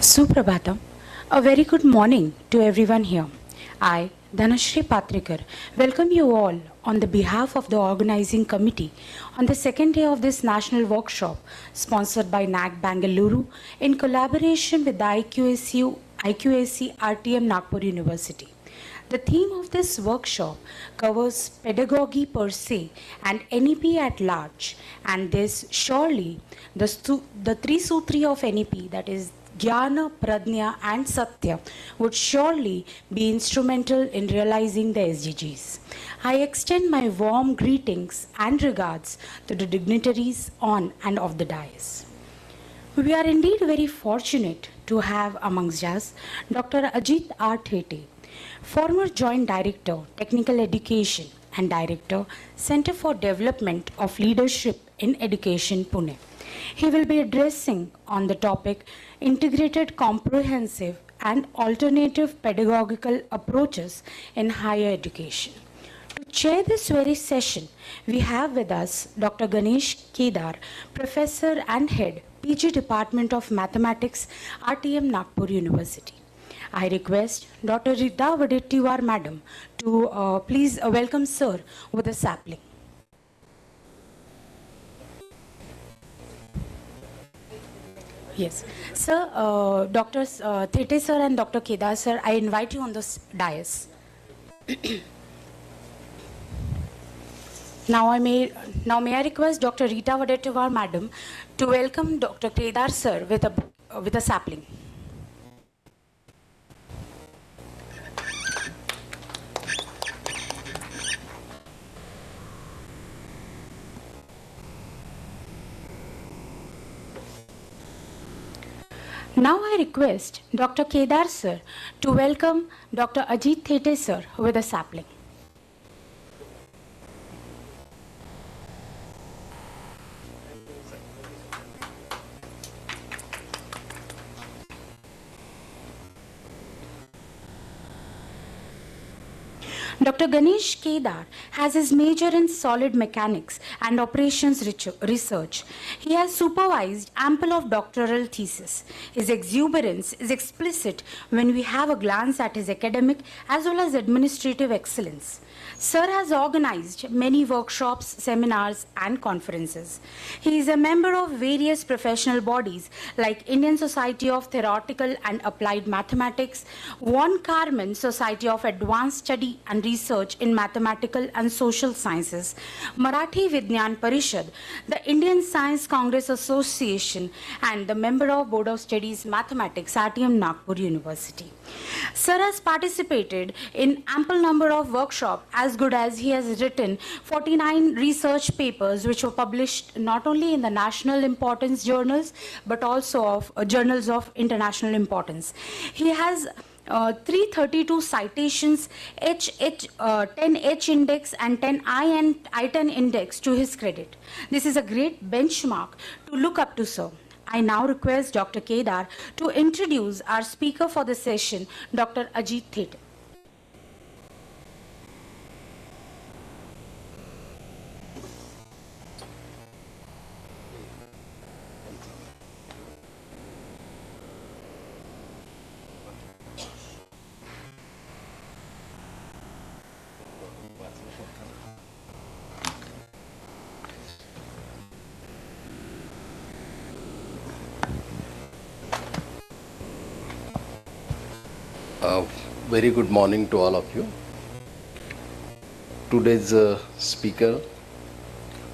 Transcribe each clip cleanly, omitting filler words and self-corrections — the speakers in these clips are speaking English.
Suprabhatam. A very good morning to everyone here. I, Dhanashri Patrikar, welcome you all on the behalf of the organizing committee on the second day of this national workshop sponsored by NAC Bangalore in collaboration with the IQAC RTM Nagpur University. The theme of this workshop covers pedagogy per se and NEP at large, and this surely the three sutri of NEP, that is Jnana, Pradnya and Satya, would surely be instrumental in realizing the SDGs. I extend my warm greetings and regards to the dignitaries on and off the dais. We are indeed very fortunate to have amongst us Dr. Ajit R. Thete, former Joint Director, Technical Education and Director, Center for Development of Leadership in Education, Pune. He will be addressing on the topic Integrated, Comprehensive and Alternative Pedagogical Approaches in Higher Education. To chair this very session, we have with us Dr. Ganesh Kedar, Professor and Head, PG Department of Mathematics, RTM Nagpur University. I request Dr. Rita Vadettiwar Madam to please welcome Sir with a sapling. Yes. Sir, Dr. Thete Sir and Dr. Kedar Sir, I invite you on this dais. Now may I request Dr. Rita Vadettiwar Madam to welcome Dr. Kedar Sir with a sapling. Now I request Dr. Kedar Sir to welcome Dr. Ajit Thete Sir with a sapling. Dr. Ganesh Kedar has his major in solid mechanics and operations research. He has supervised ample of doctoral theses. His exuberance is explicit when we have a glance at his academic as well as administrative excellence. Sir has organized many workshops, seminars and conferences. He is a member of various professional bodies like Indian Society of Theoretical and Applied Mathematics, Von Karman Society of Advanced Study and Research in Mathematical and Social Sciences, Marathi Vidyan Parishad, the Indian Science Congress Association, and the member of Board of Studies Mathematics, RTM Nagpur University. Sir has participated in ample number of workshops, as good as he has written 49 research papers which were published not only in the national importance journals but also of journals of international importance. He has 332 citations, 10 H index and 10 I10 index to his credit. This is a great benchmark to look up to, sir. I now request Dr. Kedar to introduce our speaker for the session, Dr. Ajit Thete. Very good morning to all of you. Today's speaker,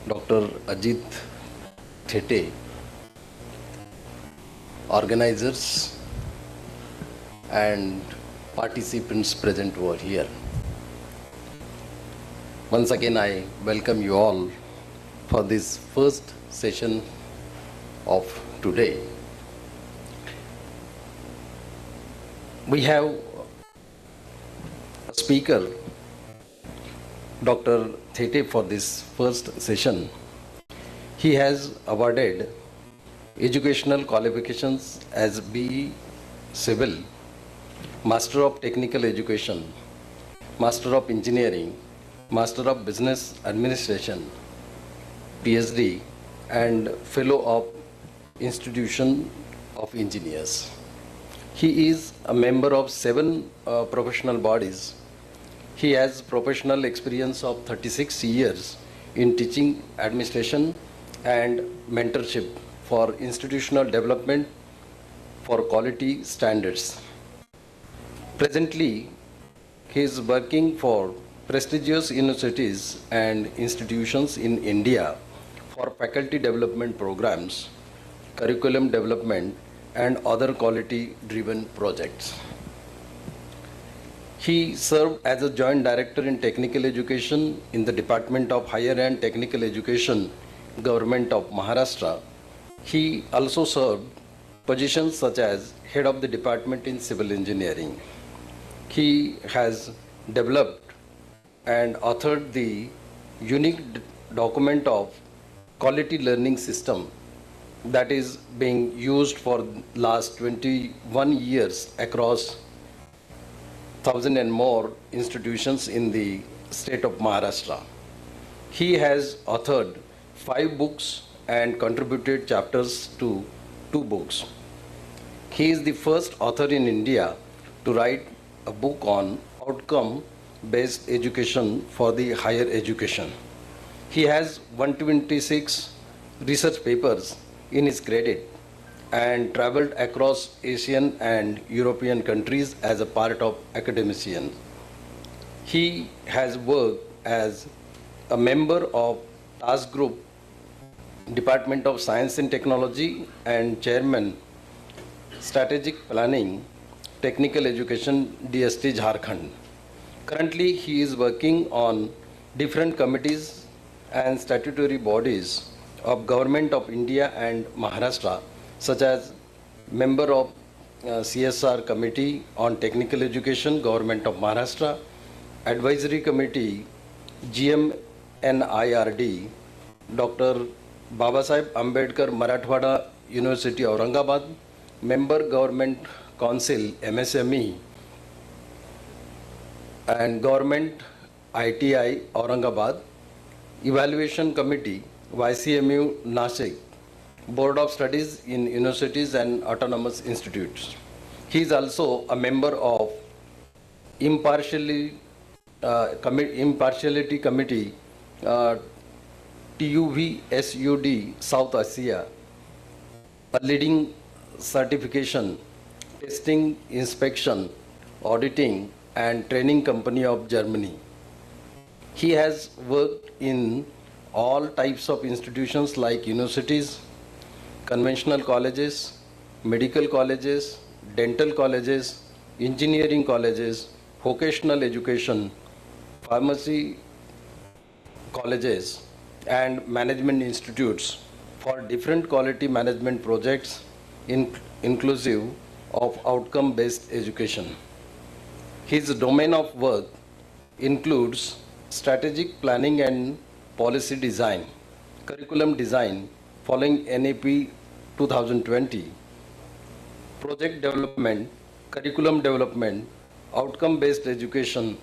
Dr. Ajit Thete, organizers and participants present over here. Once again, I welcome you all for this first session of today. We have a speaker, Dr. Thete, for this first session. He has awarded educational qualifications as BE Civil, Master of Technical Education, Master of Engineering, Master of Business Administration, PhD, and Fellow of Institution of Engineers. He is a member of 7 professional bodies. He has professional experience of 36 years in teaching, administration, and mentorship for institutional development for quality standards. Presently, he is working for prestigious universities and institutions in India for faculty development programs, curriculum development, and other quality-driven projects. He served as a joint director in technical education in the Department of Higher and Technical Education, Government of Maharashtra. He also served positions such as head of the department in civil engineering. He has developed and authored the unique document of quality learning system that is being used for last 21 years across 1,000 and more institutions in the state of Maharashtra. He has authored 5 books and contributed chapters to 2 books. He is the first author in India to write a book on outcome-based education for the higher education. He has 126 research papers in his credit and traveled across Asian and European countries as a part of academician. He has worked as a member of task group, Department of Science and Technology, and chairman, Strategic Planning, Technical Education, DST Jharkhand. Currently, he is working on different committees and statutory bodies of Government of India and Maharashtra, such as member of CSR Committee on Technical Education, Government of Maharashtra, Advisory Committee, GMNIRD, Dr. Babasaheb Ambedkar Marathwada University, Aurangabad, member Government Council, MSME, and Government ITI, Aurangabad, Evaluation Committee, YCMU, Nashik, Board of Studies in Universities and Autonomous Institutes. He is also a member of Impartiality Committee, TUVSUD, South Asia, a leading certification, testing, inspection, auditing, and training company of Germany. He has worked in all types of institutions like universities, conventional colleges, medical colleges, dental colleges, engineering colleges, vocational education, pharmacy colleges, and management institutes for different quality management projects inclusive of outcome-based education. His domain of work includes strategic planning and policy design, curriculum design following NAP 2020, project development, curriculum development, outcome-based education,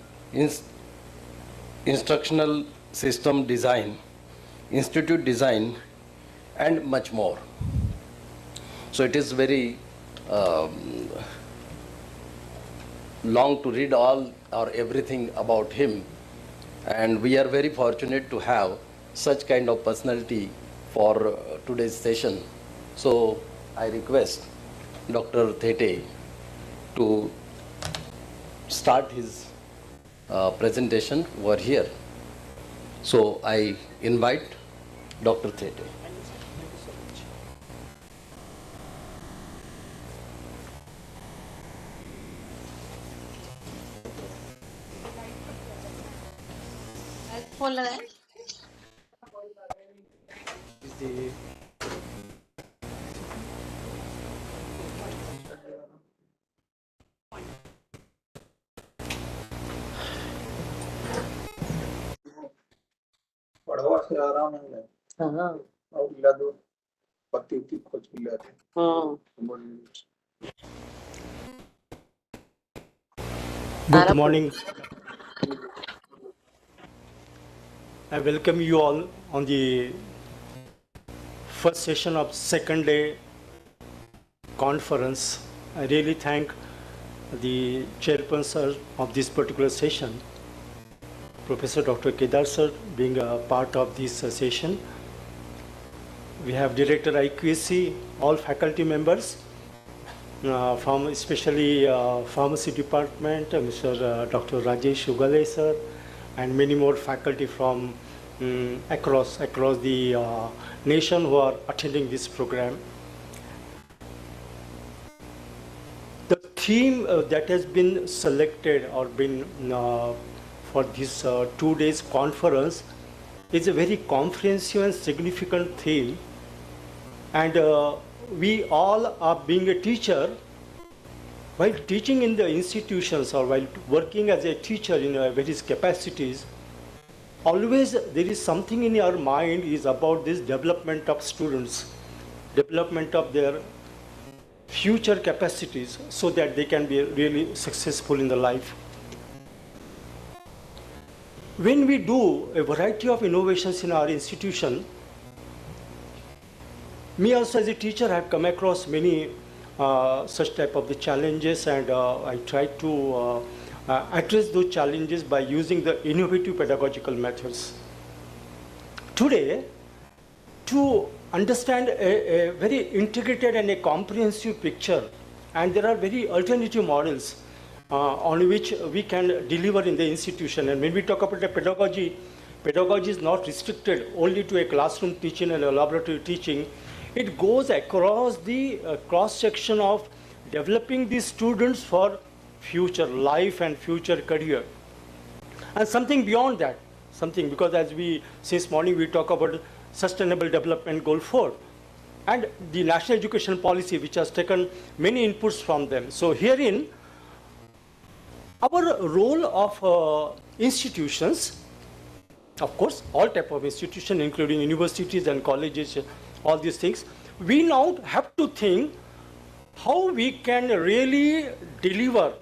instructional system design, institute design, and much more. So it is very long to read all or everything about him, and we are very fortunate to have such kind of personality for today's session. So I request Dr. Thete to start his presentation over here. So I invite Dr. Thete. Phone लगाए पड़वा से आराम है हाँ और गिला दो पत्ती उत्ती खोज गिला थे हाँ Good morning. I welcome you all on the first session of second day conference I really thank the chairperson of this particular session, Professor Dr. Kedar sir, being a part of this session. We have Director IQAC, all faculty members, from especially Pharmacy Department, Mr. Dr. Rajesh Ugale sir, and many more faculty from across the nation who are attending this program. The theme that has been selected or been for this 2 days conference is a very comprehensive and significant theme, and we all are being a teacher. While teaching in the institutions or while working as a teacher in various capacities, always there is something in our mind is about this development of students, development of their future capacities so that they can be really successful in the life. When we do a variety of innovations in our institution, me also as a teacher I have come across many such type of the challenges, and I try to address those challenges by using the innovative pedagogical methods. Today, to understand a very integrated and a comprehensive picture, and there are very alternative models on which we can deliver in the institution. And when we talk about the pedagogy, pedagogy is not restricted only to a classroom teaching and a laboratory teaching. It goes across the cross-section of developing the students for future life and future career. And something beyond that, something, because as we, since morning we talk about Sustainable Development Goal 4 and the National Education Policy, which has taken many inputs from them. So herein, our role of institutions, of course, all type of institutions, including universities and colleges, all these things, we now have to think how we can really deliver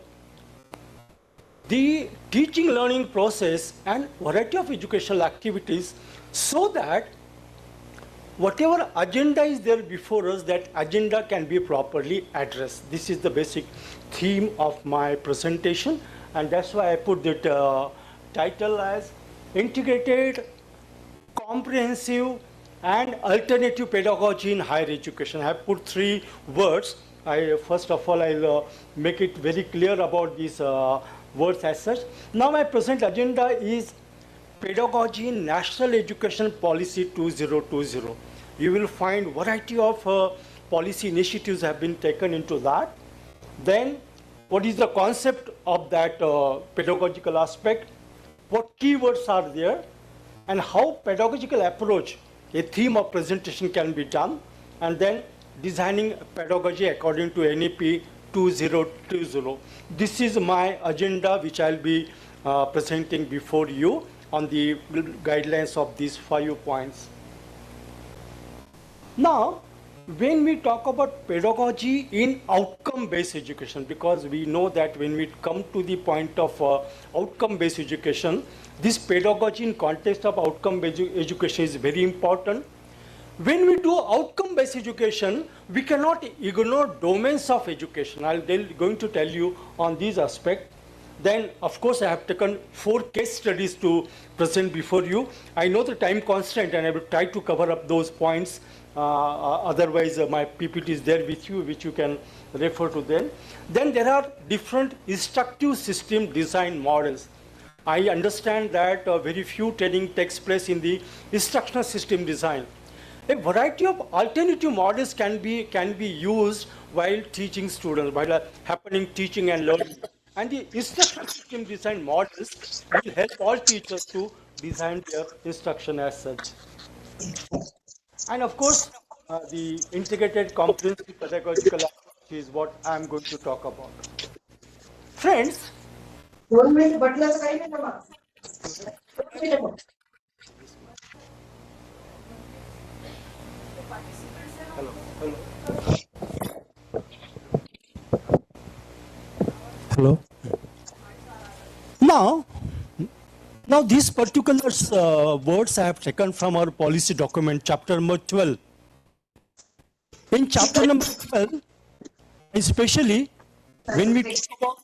the teaching learning process and variety of educational activities so that whatever agenda is there before us, that agenda can be properly addressed. This is the basic theme of my presentation, and that's why I put the title as Integrated, Comprehensive and Alternative Pedagogy in Higher Education. I have put 3 words. First of all, I'll make it very clear about these words as such. Now my present agenda is Pedagogy in National Education Policy 2020. You will find variety of policy initiatives have been taken into that. Then what is the concept of that pedagogical aspect? What keywords are there? And how pedagogical approach, a theme of presentation, can be done? And then designing pedagogy according to NEP 2020. This is my agenda which I'll be presenting before you on the guidelines of these 5 points. Now, when we talk about pedagogy in outcome-based education, because we know that when we come to the point of outcome-based education, this pedagogy in context of outcome-based education is very important. When we do outcome-based education, we cannot ignore domains of education. I'm going to tell you on these aspects. Then, of course, I have taken 4 case studies to present before you. I know the time constraint, and I will try to cover up those points. Otherwise, my PPT is there with you, which you can refer to them. Then there are different instructive system design models. I understand that very few training takes place in the instructional system design. A variety of alternative models can be used while teaching students, while happening teaching and learning. And the instructional system design models will help all teachers to design their instruction as such. And of course, the integrated comprehensive pedagogical approach is what I am going to talk about. Friends, 1 minute बटलाचं काही नाही बाबा. hello. Now these particular words I have taken from our policy document, chapter number 12. In chapter number 12, especially when we talk about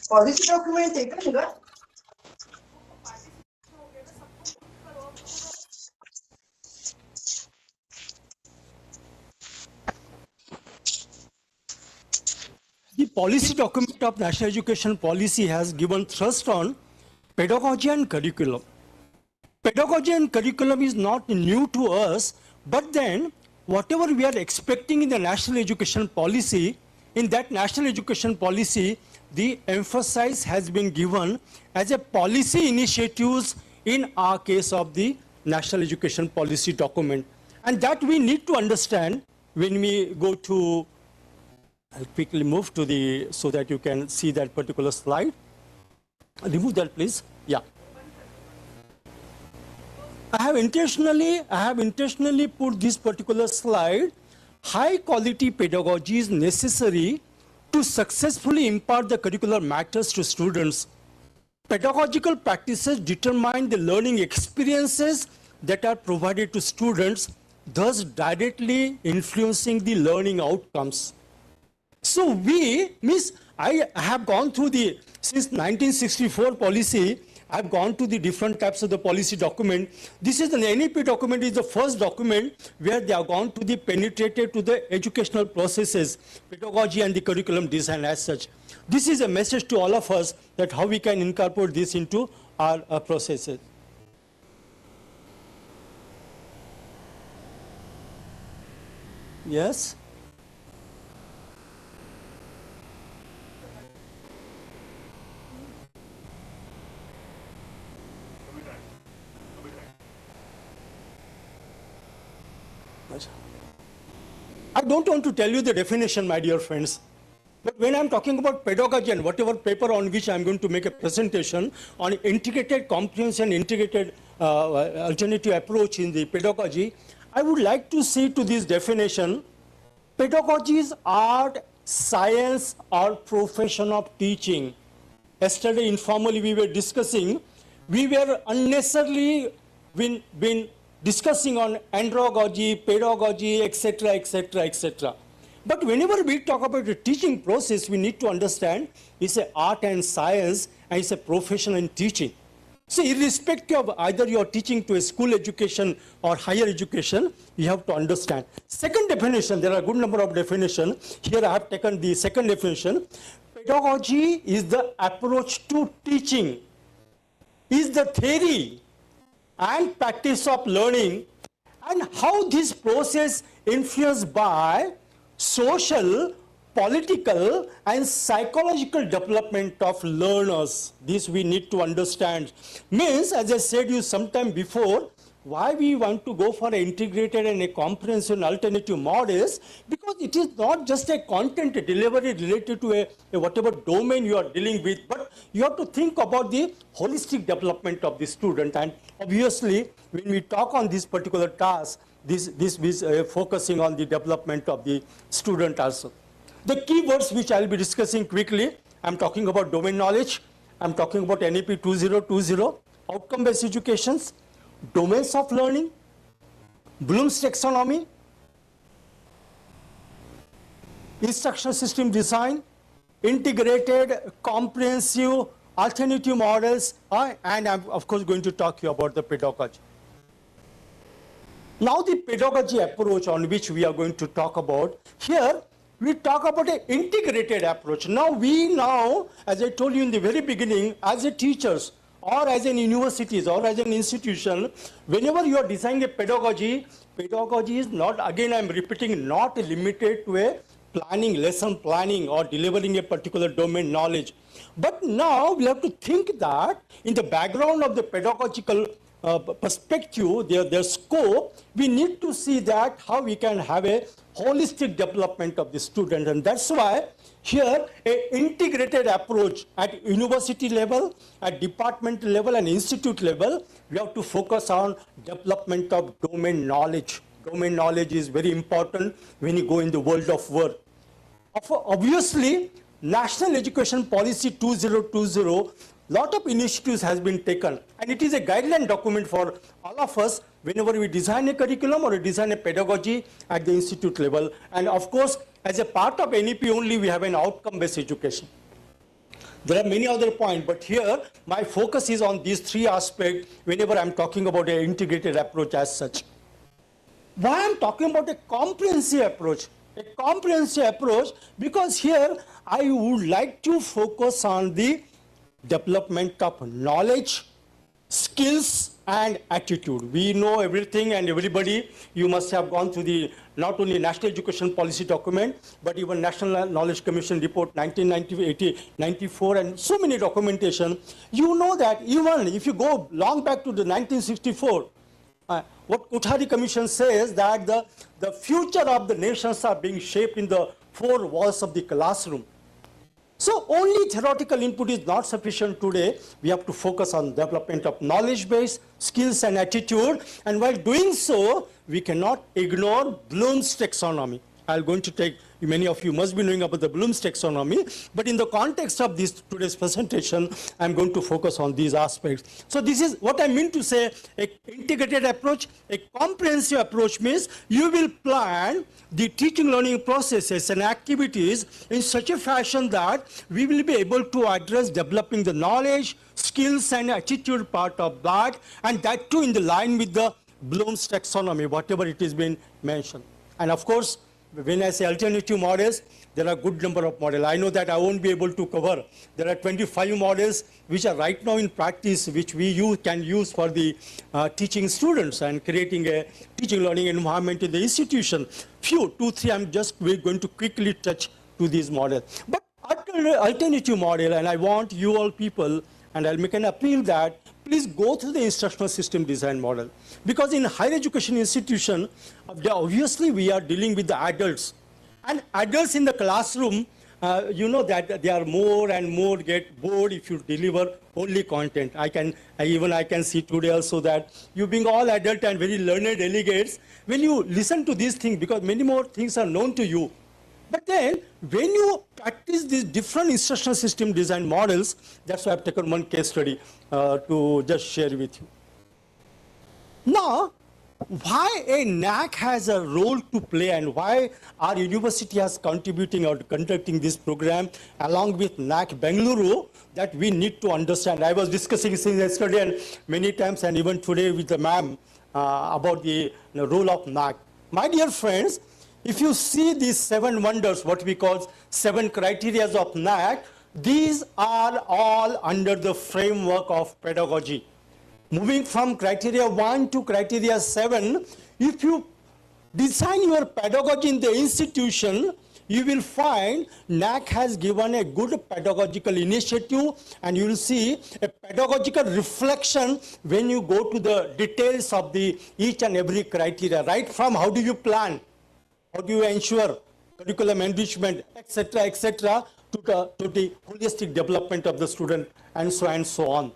policy document आहे का तुला? the policy document of national education policy has given thrust on pedagogy and curriculum. Pedagogy and curriculum is not new to us, but then whatever we are expecting in the national education policy, in that national education policy, the emphasis has been given as a policy initiatives in our case of the national education policy document. And that we need to understand when we go to, I'll quickly move to the, so that you can see that particular slide. Remove that, please. Yeah. I have intentionally put this particular slide. High quality pedagogy is necessary to successfully impart the curricular matters to students. Pedagogical practices determine the learning experiences that are provided to students, thus directly influencing the learning outcomes. So I have gone through since 1964 policy, I've gone to the different types of the policy document. This is an NEP document, is the first document where they have gone to the penetrated to the educational processes, pedagogy and the curriculum design as such. This is a message to all of us that how we can incorporate this into our processes. Yes? I don't want to tell you the definition, my dear friends. But when I'm talking about pedagogy and whatever paper on which I'm going to make a presentation on integrated comprehension, integrated alternative approach in the pedagogy, I would like to see to this definition, pedagogy is art, science, or profession of teaching. Yesterday, informally, we were discussing, we were unnecessarily been discussing on andragogy, pedagogy, etc., etc., etc. But whenever we talk about the teaching process, we need to understand it's an art and science, and it's a profession in teaching. So irrespective of either you're teaching to a school education or higher education, you have to understand. Second definition, there are a good number of definitions. Here I have taken the second definition. Pedagogy is the approach to teaching, is the theory and practice of learning, and how this process influenced by social, political, and psychological development of learners. This we need to understand. Means, as I said you sometime before, why we want to go for an integrated and a comprehensive alternative models, because it is not just a content delivery related to a whatever domain you are dealing with, but you have to think about the holistic development of the student. And obviously, when we talk on this particular task, this is focusing on the development of the student also. The keywords which I will be discussing quickly, I am talking about domain knowledge, I am talking about NEP 2020, outcome-based educations, domains of learning, Bloom's taxonomy, instructional system design, integrated, comprehensive, alternative models, and I'm of course going to talk to you about the pedagogy. Now the pedagogy approach on which we are going to talk about, here we talk about an integrated approach. Now, as I told you in the very beginning, as a teachers or as an universities or as an institution, whenever you are designing a pedagogy, pedagogy is not, again I'm repeating, not limited to a planning, lesson planning or delivering a particular domain knowledge. But now we have to think that in the background of the pedagogical perspective, their scope, we need to see that how we can have a holistic development of the student. And that's why here an integrated approach at university level, at department level and institute level, we have to focus on development of domain knowledge. Domain knowledge is very important when you go in the world of work. Obviously, National Education Policy 2020, lot of initiatives has been taken, and it is a guideline document for all of us whenever we design a curriculum or design a pedagogy at the institute level. And of course, as a part of NEP only, we have an outcome-based education. There are many other points, but here my focus is on these three aspects whenever I'm talking about an integrated approach as such. Why I'm talking about a comprehensive approach? A comprehensive approach because here I would like to focus on the development of knowledge, skills and attitude. We know everything and everybody, you must have gone through the not only National Education Policy document, but even National Knowledge Commission report 1994 and so many documentation. You know that even if you go long back to the 1964, what Kothari Commission says that the future of the nations are being shaped in the four walls of the classroom. So only theoretical input is not sufficient today. We have to focus on development of knowledge base, skills and attitude. And while doing so, we cannot ignore Bloom's taxonomy. I'm going to take, many of you must be knowing about the Bloom's taxonomy, but in the context of this today's presentation, I'm going to focus on these aspects. So this is what I mean to say, an integrated approach, a comprehensive approach means you will plan the teaching learning processes and activities in such a fashion that we will be able to address developing the knowledge, skills and attitude part of that, and that too in the line with the Bloom's taxonomy, whatever it has been mentioned. And of course, when I say alternative models, there are a good number of models. I know that I won't be able to cover. There are 25 models which are right now in practice, which we can use for the teaching students and creating a teaching learning environment in the institution. Few, 2, 3, I'm just going to quickly touch to these models. But alternative model, and I want you all people, and I'll make an appeal that please go through the instructional system design model. Because in higher education institution, obviously we are dealing with the adults. And adults in the classroom, you know that they are more and more get bored if you deliver only content. I can see today also that you being all adult and very learned delegates, when you listen to these things, because many more things are known to you. But then, when you practice these different instructional system design models, that's why I've taken one case study to just share with you. Now, why a NAC has a role to play and why our university has contributing or conducting this program along with NAC Bengaluru, that we need to understand. I was discussing since yesterday and many times and even today with the ma'am about the role of NAC. My dear friends, if you see these 7 wonders, what we call 7 criteria of NAC, these are all under the framework of pedagogy. Moving from criteria 1 to criteria 7, if you design your pedagogy in the institution, you will find NAC has given a good pedagogical initiative, and you will see a pedagogical reflection when you go to the details of the each and every criteria, right from how do you plan, how do you ensure curriculum enrichment, etc., to the holistic development of the student, and so on.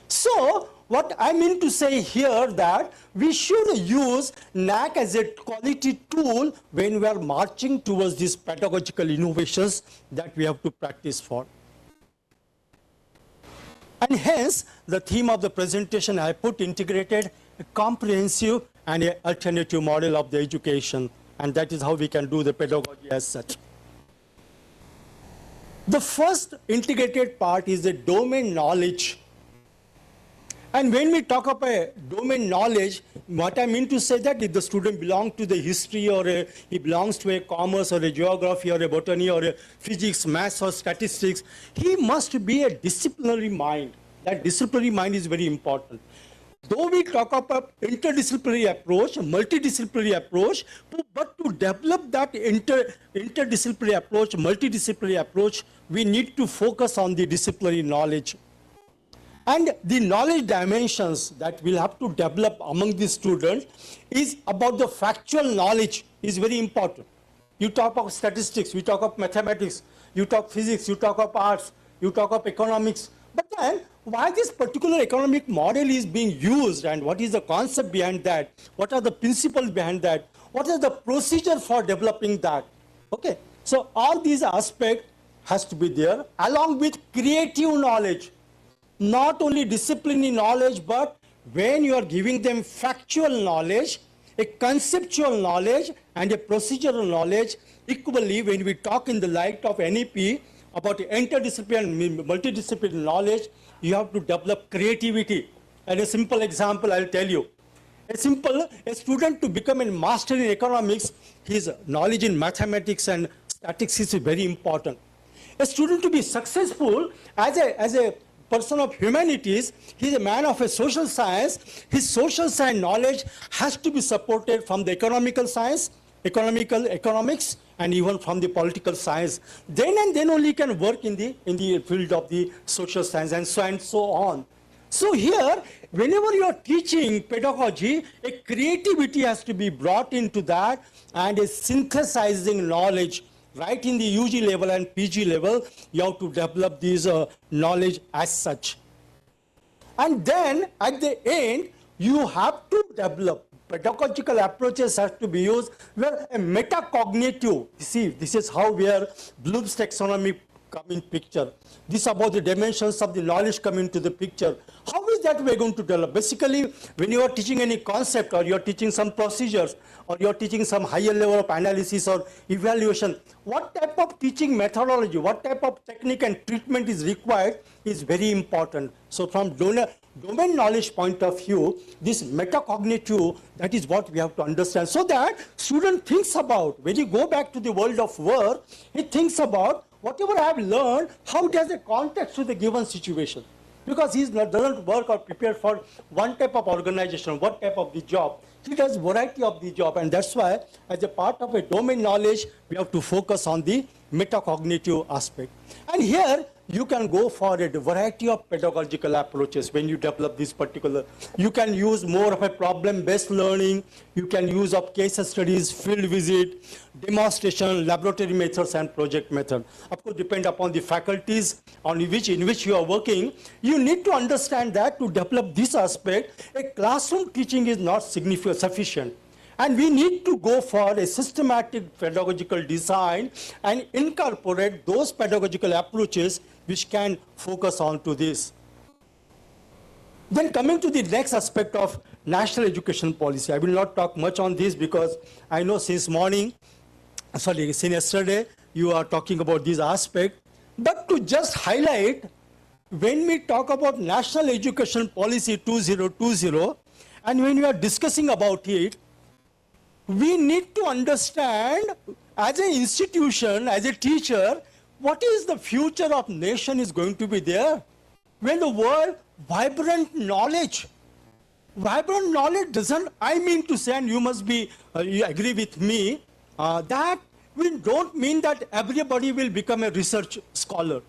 So, what I mean to say here that we should use NAC as a quality tool when we are marching towards these pedagogical innovations that we have to practice for. And hence, the theme of the presentation I put integrated, a comprehensive and an alternative model of the education. And that is how we can do the pedagogy as such. The first integrated part is the domain knowledge. And when we talk about domain knowledge, what I mean to say that if the student belongs to the history or he belongs to a commerce or a geography or a botany or a physics, maths or statistics, he must be a disciplinary mind. That disciplinary mind is very important. Though we talk about interdisciplinary approach, multidisciplinary approach, but to develop that interdisciplinary approach, multidisciplinary approach, we need to focus on the disciplinary knowledge. And the knowledge dimensions that we'll have to develop among the students is about the factual knowledge is very important. You talk of statistics, you talk of mathematics, you talk physics, you talk of arts, you talk of economics. But then, why this particular economic model is being used and what is the concept behind that? What are the principles behind that? What is the procedure for developing that? Okay, so all these aspects has to be there along with creative knowledge. Not only disciplinary knowledge, but when you are giving them factual knowledge, a conceptual knowledge and a procedural knowledge equally when we talk in the light of NEP about interdisciplinary, multidisciplinary knowledge. You have to develop creativity. And a simple example I'll tell you. A student to become a master in economics, his knowledge in mathematics and statistics is very important. A student to be successful as a person of humanities, he's a man of a social science. His social science knowledge has to be supported from the economical science, economics, and even from the political science. Then and then only can work in the field of the social science and so on. So here, whenever you are teaching pedagogy, a creativity has to be brought into that, and a synthesizing knowledge. Right in the UG level and PG level, you have to develop this knowledge as such. And then at the end, you have to develop pedagogical approaches have to be used where a metacognitive, you see, this is how where Bloom's taxonomy come in picture. This about the dimensions of the knowledge come into the picture. How is that we're going to develop? Basically, when you are teaching any concept or you are teaching some procedures or you are teaching some higher level of analysis or evaluation, what type of teaching methodology, what type of technique and treatment is required is very important. So from domain knowledge point of view, this metacognitive, that is what we have to understand. So that student thinks about, when you go back to the world of work, he thinks about whatever I have learned, how does it context to the given situation? Because he doesn't work or prepare for one type of organization, one type of the job. He does variety of the job, and that's why as a part of a domain knowledge, we have to focus on the metacognitive aspect. And here, you can go for a variety of pedagogical approaches when you develop this particular. You can use more of a problem-based learning. You can use of case studies, field visit, demonstration, laboratory methods, and project method. Of course, depend upon the faculties in which you are working. You need to understand that to develop this aspect, a classroom teaching is not sufficient. And we need to go for a systematic pedagogical design and incorporate those pedagogical approaches which can focus on to this. Then coming to the next aspect of national education policy, I will not talk much on this because I know since yesterday, you are talking about this aspect. But to just highlight, when we talk about National Education Policy 2020, and when we are discussing about it, we need to understand as an institution, as a teacher, what is the future of nation is going to be there. When the word vibrant knowledge doesn't, I mean to say, and you must be, you agree with me, that we don't mean that everybody will become a research scholar.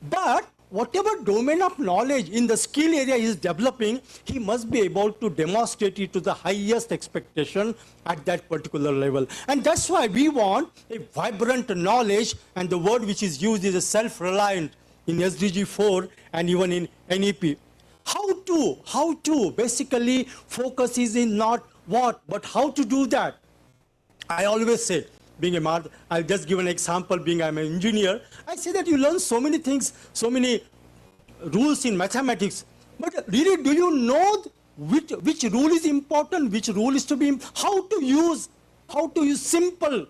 But whatever domain of knowledge in the skill area he is developing, he must be able to demonstrate it to the highest expectation at that particular level. And that's why we want a vibrant knowledge, and the word which is used is a self-reliant in SDG 4 and even in NEP. How to basically focus is in not what, but how to do that. I always say, I'll just give an example, I'm an engineer, I say that you learn so many things, so many rules in mathematics, but really do you know which rule is important, which rule is to be, how to use simple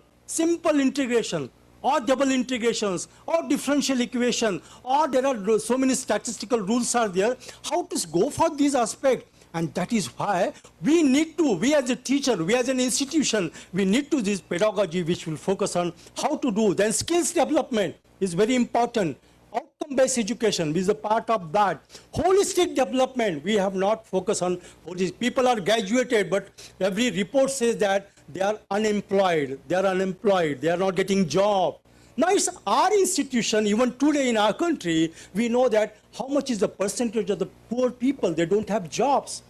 integration, or double integrations, or differential equation, or there are so many statistical rules are there, how to go for these aspects. And that is why we need to, we as a teacher, we as an institution, we need to this pedagogy which will focus on how to do. Then skills development is very important. Outcome-based education is a part of that. Holistic development, we have not focused on what is. People are graduated, but every report says that they are unemployed, they are not getting job. Now it's our institution, even today in our country, we know that how much is the percentage of the poor people, they don't have jobs.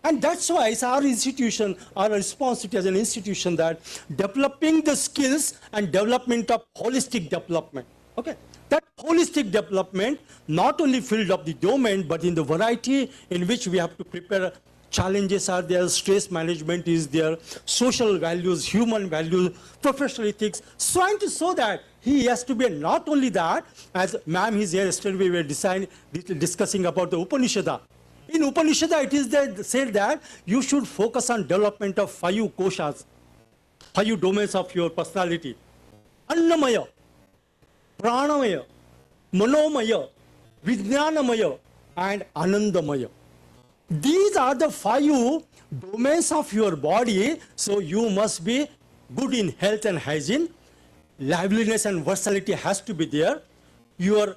And that's why it's our institution, our responsibility as an institution that developing the skills and development of holistic development. Okay, that holistic development, not only field of the domain, but in the variety in which we have to prepare. Challenges are there, stress management is there, social values, human values, professional ethics, so that he has to be not only that, as ma'am is here, yesterday we were discussing about the Upanishad. In Upanishad, it is said that you should focus on development of 5 koshas, 5 domains of your personality. Annamaya, Pranamaya, Manomaya, Vijnanamaya, and Anandamaya. These are the 5 domains of your body, so you must be good in health and hygiene. Liveliness and versatility has to be there. Your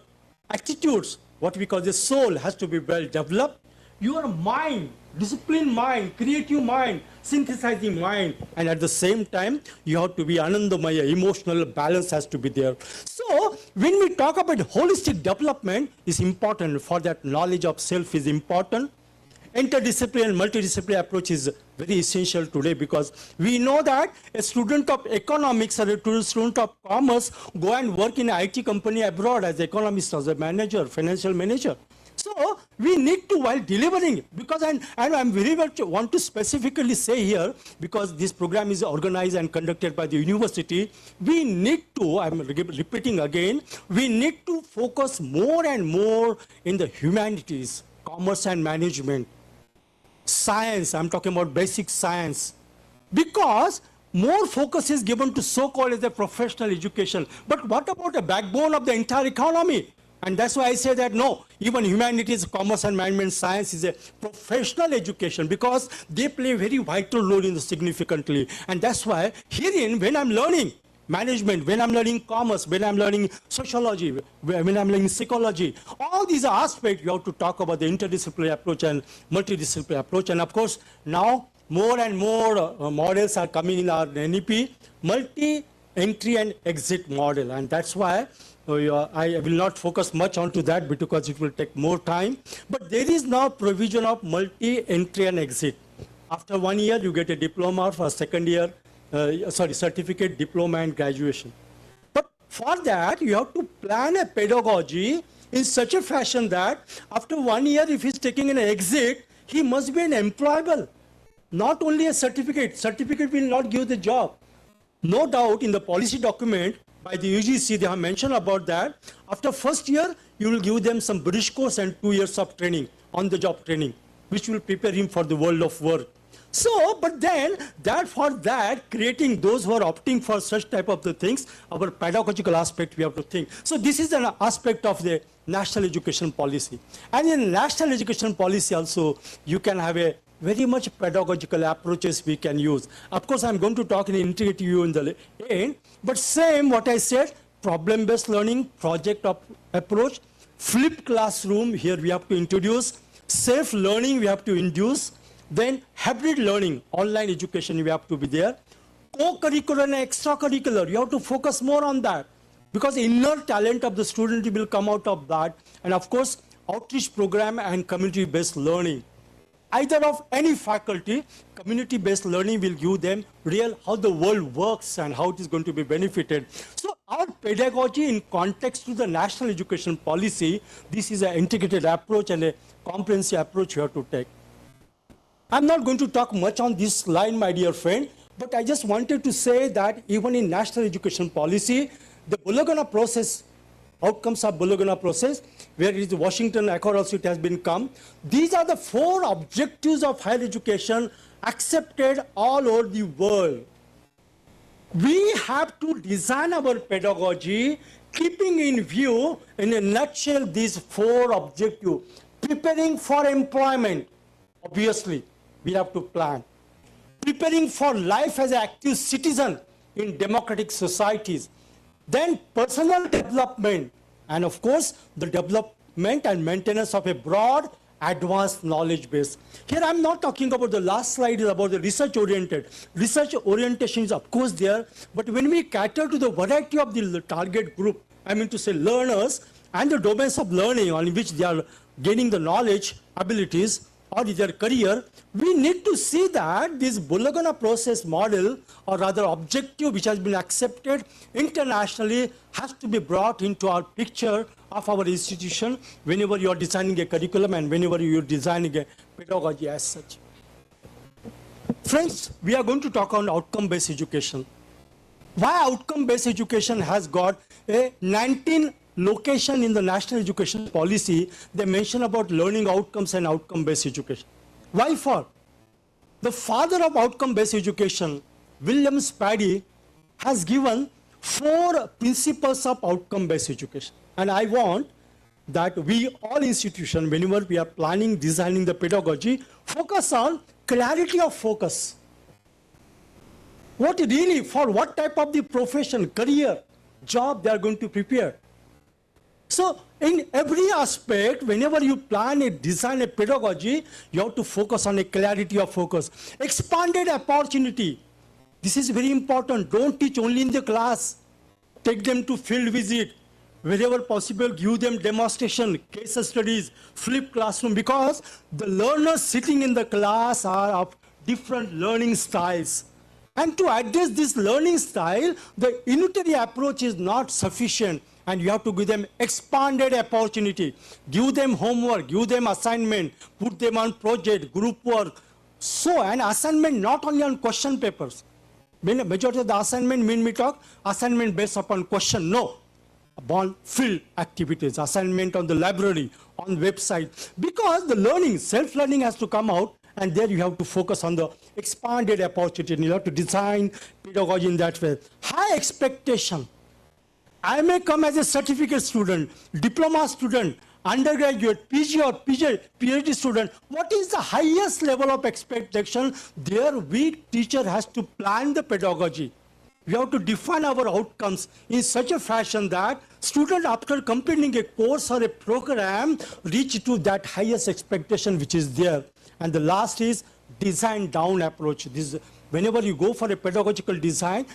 attitudes, what we call the soul, has to be well developed. Your mind, disciplined mind, creative mind, synthesizing mind, and at the same time, you have to be Anandamaya, emotional balance has to be there. So, when we talk about holistic development, is important. For that, knowledge of self is important. Interdisciplinary and multidisciplinary approach is very essential today, because we know that a student of economics or a student of commerce go and work in an IT company abroad as economist, as a manager, financial manager. So we need to, while delivering, because and I'm very much want to specifically say here, because this program is organized and conducted by the university, we need to, I'm repeating again, we need to focus more and more in the humanities, commerce and management, science, I'm talking about basic science, because more focus is given to so-called as a professional education. But what about the backbone of the entire economy? And that's why I say that no, even humanities, commerce and management, science is a professional education, because they play a very vital role in the significantly. And that's why herein, when I'm learning management, when I'm learning commerce, when I'm learning sociology, when I'm learning psychology, all these aspects, you have to talk about the interdisciplinary approach and multidisciplinary approach. And of course, now more and more models are coming in our NEP, multi-entry and exit model. And that's why I will not focus much onto that, because it will take more time. But there is now provision of multi-entry and exit. After 1 year, you get a diploma. For second year, certificate, diploma, and graduation. But for that, you have to plan a pedagogy in such a fashion that after 1 year, if he's taking an exit, he must be an employable. Not only a certificate. Certificate will not give the job. No doubt in the policy document by the UGC, they have mentioned about that. After first year, you will give them some British course and 2 years of training, on-the-job training, which will prepare him for the world of work. So, but then, for that, creating those who are opting for such type of the things, our pedagogical aspect we have to think. So this is an aspect of the national education policy. And in national education policy also, you can have a very much pedagogical approaches we can use. Of course, I'm going to talk in integrative view in the end, but same what I said, problem-based learning, project approach, flipped classroom, here we have to introduce, self-learning we have to induce, then hybrid learning, online education we have to be there, co-curricular and extracurricular, you have to focus more on that, because inner talent of the student will come out of that, and of course, outreach program and community-based learning. Either of any faculty, community-based learning will give them real how the world works and how it is going to be benefited. So our pedagogy in context to the national education policy, this is an integrated approach and a comprehensive approach you have to take. I'm not going to talk much on this line, my dear friend, but I just wanted to say that even in national education policy, the Bologna process, outcomes of Bologna process, where it is Washington Accord also it has been come. These are the 4 objectives of higher education accepted all over the world. We have to design our pedagogy keeping in view, in a nutshell, these 4 objectives. Preparing for employment, obviously, we have to plan. Preparing for life as an active citizen in democratic societies. Then personal development, and of course, the development and maintenance of a broad, advanced knowledge base. Here I'm not talking about the last slide is about the research oriented. Research orientation is of course there, but when we cater to the variety of the target group, I mean to say learners and the domains of learning on which they are gaining the knowledge, abilities, or their career, we need to see that this Bologna process model, or rather objective which has been accepted internationally, has to be brought into our picture of our institution whenever you are designing a curriculum and whenever you are designing a pedagogy as such. Friends, we are going to talk on outcome-based education. Why outcome-based education has got a 19 location in the national education policy, they mention about learning outcomes and outcome-based education. Why for? The father of outcome-based education, William Spady, has given 4 principles of outcome-based education. And I want that we, all institutions, whenever we are planning, designing the pedagogy, focus on clarity of focus. What really, for what type of the profession, career, job they are going to prepare. So in every aspect, whenever you plan a design a pedagogy, you have to focus on a clarity of focus. Expanded opportunity. This is very important. Don't teach only in the class. Take them to field visit. Wherever possible, give them demonstration, case studies, flip classroom, because the learners sitting in the class are of different learning styles. And to address this learning style, the unitary approach is not sufficient, and you have to give them expanded opportunity. Give them homework, give them assignment, put them on project, group work. So an assignment not only on question papers. Majority of the assignment, when we talk, assignment based upon question, no. Upon field activities, assignment on the library, on website. Because the learning, self-learning has to come out, and there you have to focus on the expanded opportunity. And you have to design pedagogy in that way. High expectation. I may come as a certificate student, diploma student, undergraduate, PG or PhD student. What is the highest level of expectation? There we teacher has to plan the pedagogy. We have to define our outcomes in such a fashion that student, after completing a course or a program, reach to that highest expectation which is there. And the last is design down approach. This, whenever you go for a pedagogical design,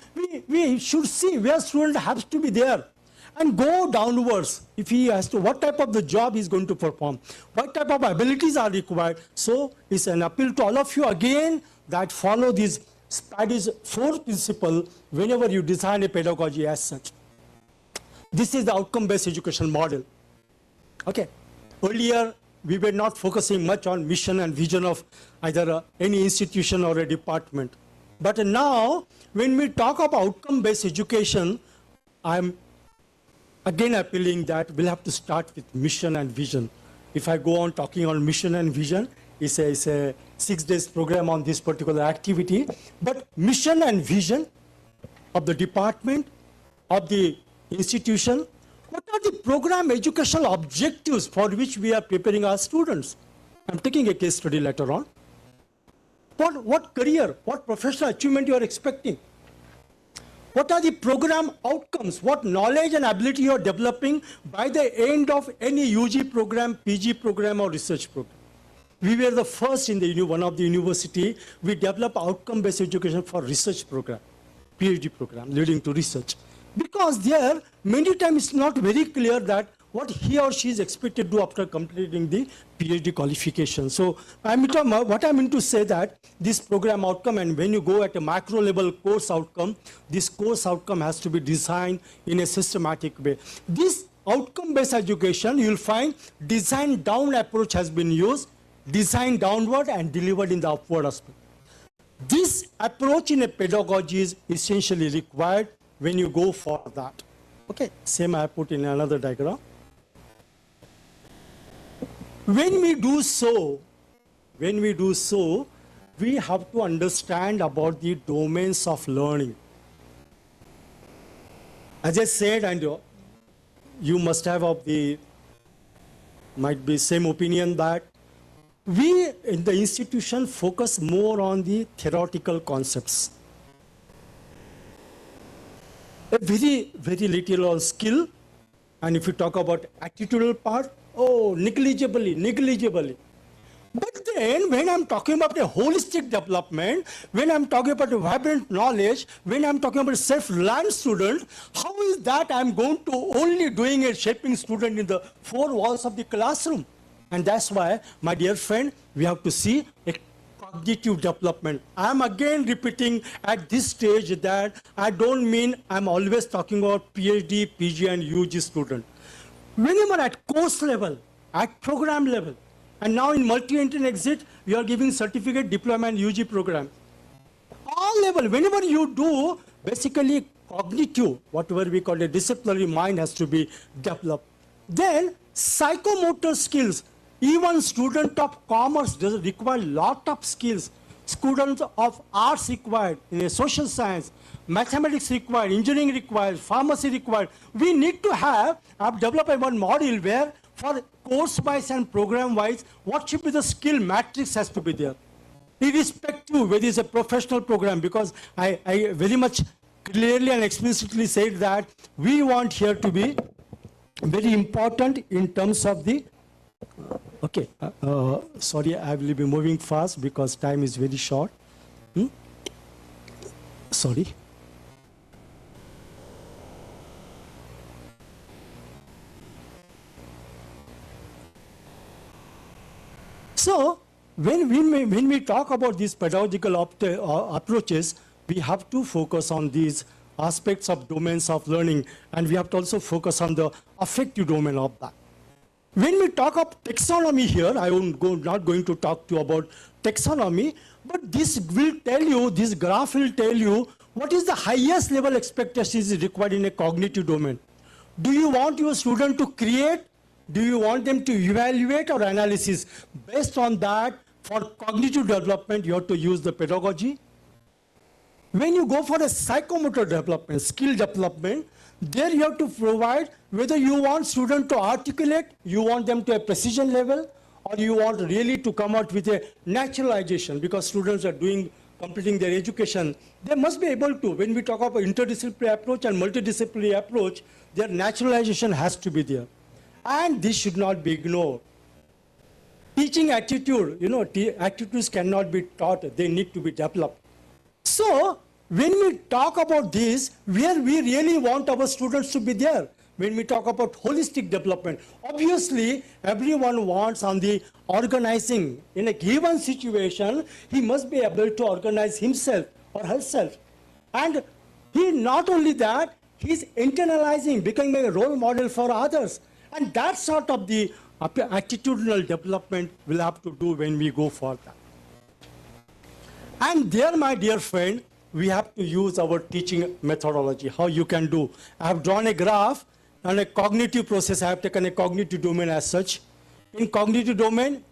we should see where student has to be there and go downwards. If he has to, what type of the job he's going to perform, what type of abilities are required. So it's an appeal to all of you again that follow these Spady's 4 principles whenever you design a pedagogy as such. This is the outcome-based education model. Okay. Earlier, we were not focusing much on mission and vision of either any institution or a department. But now, when we talk about outcome-based education, I'm again appealing that we'll have to start with mission and vision. If I go on talking on mission and vision, it's a 6 days program on this particular activity. But mission and vision of the department, of the institution, what are the program educational objectives for which we are preparing our students? I'm taking a case study later on. What career, what professional achievement you are expecting? What are the program outcomes? What knowledge and ability you are developing by the end of any UG program, PG program, or research program? We were the first in the one of the university. We developed outcome-based education for research program, PhD program, leading to research. Because there, many times it's not very clear that what he or she is expected to do after completing the PhD qualification. So what I mean to say that this program outcome, and when you go at a macro level course outcome, this course outcome has to be designed in a systematic way. This outcome-based education, you'll find design down approach has been used, design downward and delivered in the upward aspect. This approach in a pedagogy is essentially required when you go for that. Okay, same I put in another diagram. When we do so, we have to understand about the domains of learning. As I said, and you must have might be same opinion that we in the institution focus more on the theoretical concepts. A very little on skill, and if you talk about attitudinal part, oh, negligibly. But then when I'm talking about a holistic development, when I'm talking about a vibrant knowledge, when I'm talking about a self-reliant student, how is that I'm going to only doing a shaping student in the 4 walls of the classroom? And that's why, my dear friend, we have to see a cognitive development. I'm again repeating at this stage that I don't mean I'm always talking about PhD, PG and UG student. Whenever at course level, at program level, and now in multi-entry and exit, we are giving certificate, diploma and UG program. All level, whenever you do, basically cognitive, whatever we call a disciplinary mind has to be developed. Then psychomotor skills, even student of commerce does require lot of skills. Students of arts required, social science, mathematics required, engineering required, pharmacy required. We need to have developed one model where for course-wise and program-wise, what should be the skill matrix has to be there. Irrespective whether it's a professional program, because I very much clearly and explicitly said that we want here to be very important in terms of the, okay, sorry, I will be moving fast because time is very short. Sorry. So, when we talk about these pedagogical approaches, we have to focus on these aspects of domains of learning, and we have to also focus on the affective domain of that. When we talk of taxonomy here, I won't not going to talk to you about taxonomy, but this will tell you, this graph will tell you what is the highest level expectations required in a cognitive domain. Do you want your student to create? Do you want them to evaluate or analysis? Based on that, for cognitive development, you have to use the pedagogy. When you go for a psychomotor development, skill development, there you have to provide whether you want students to articulate, you want them to a precision level, or you want really to come out with a naturalization, because students are completing their education. They must be able to, when we talk about interdisciplinary approach and multidisciplinary approach, their naturalization has to be there. And this should not be ignored. Teaching attitude, attitudes cannot be taught, they need to be developed. So, when we talk about this, where we really want our students to be there, when we talk about holistic development, obviously everyone wants on the organizing. In a given situation, he must be able to organize himself or herself. And he not only that, he's internalizing, becoming a role model for others. And that sort of the attitudinal development we'll have to do when we go for that. And there, my dear friend, we have to use our teaching methodology, how you can do. I have drawn a graph and a cognitive process. I have taken a cognitive domain as such. In cognitive domain,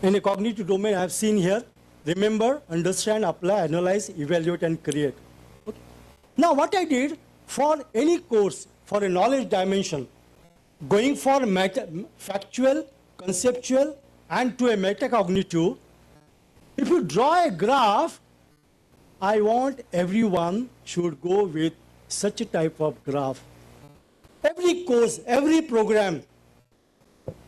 in a cognitive domain, I have seen here, remember, understand, apply, analyze, evaluate, and create. Okay. Now, what I did for any course, for a knowledge dimension, going for factual, conceptual, and to a metacognitive, if you draw a graph, I want everyone should go with such a type of graph. Every course, every program,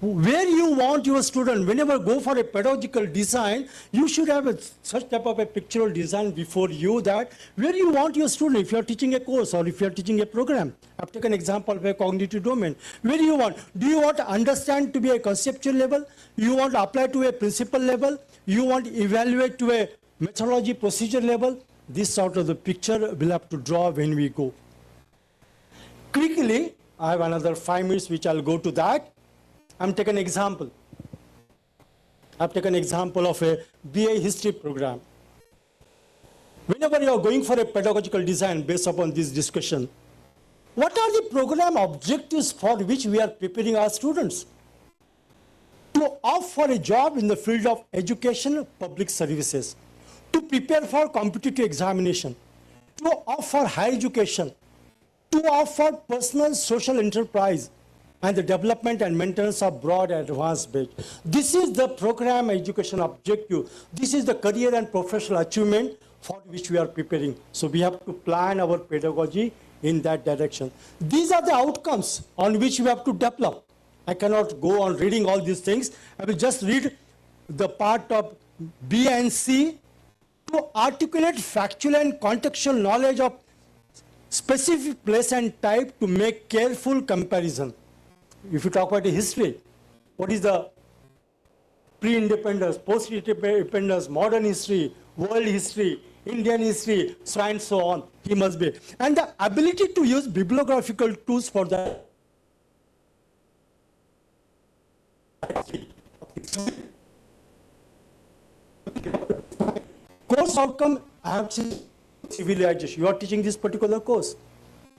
where you want your student, whenever go for a pedagogical design, you should have such type of a pictorial design before you, that where you want your student, if you are teaching a course or if you are teaching a program. I've taken an example of a cognitive domain. Where do you want to understand to be a conceptual level? You want to apply to a principal level? You want to evaluate to a methodology procedure level? This sort of the picture we'll have to draw when we go. Quickly, I have another 5 minutes which I'll go to that. I'm taking an example. I've taken an example of a BA history program. Whenever you are going for a pedagogical design based upon this discussion, what are the program objectives for which we are preparing our students? To opt for a job in the field of education, public services, to prepare for competitive examination, to opt for higher education, to opt for personal social enterprise, and the development and maintenance of broad and advanced base. This is the program education objective. This is the career and professional achievement for which we are preparing. So we have to plan our pedagogy in that direction. These are the outcomes on which we have to develop. I cannot go on reading all these things. I will just read the part of B and C. To articulate factual and contextual knowledge of specific place and type to make careful comparison. If you talk about the history, what is the pre-independence, post-independence, modern history, world history, Indian history, so and so on, he must be. And the ability to use bibliographical tools for that. Course outcome, I have seen civilization. You are teaching this particular course.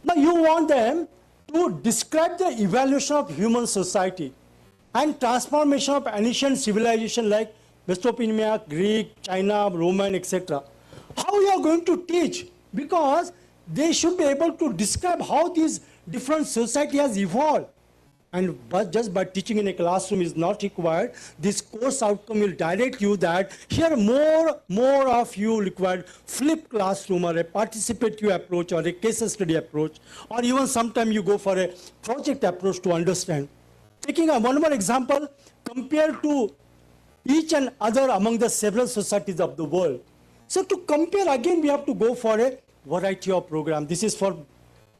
Now you want them to describe the evaluation of human society and transformation of ancient civilization like Mesopotamia, Greek, China, Roman, etc. How you are going to teach? Because they should be able to describe how these different society has evolved. And but just by teaching in a classroom is not required. This course outcome will direct you that here more of you required flipped classroom or a participatory approach or a case study approach, or even sometimes you go for a project approach to understand. Taking one more example, compared to each and other among the several societies of the world. So to compare again, we have to go for a variety of program. This is for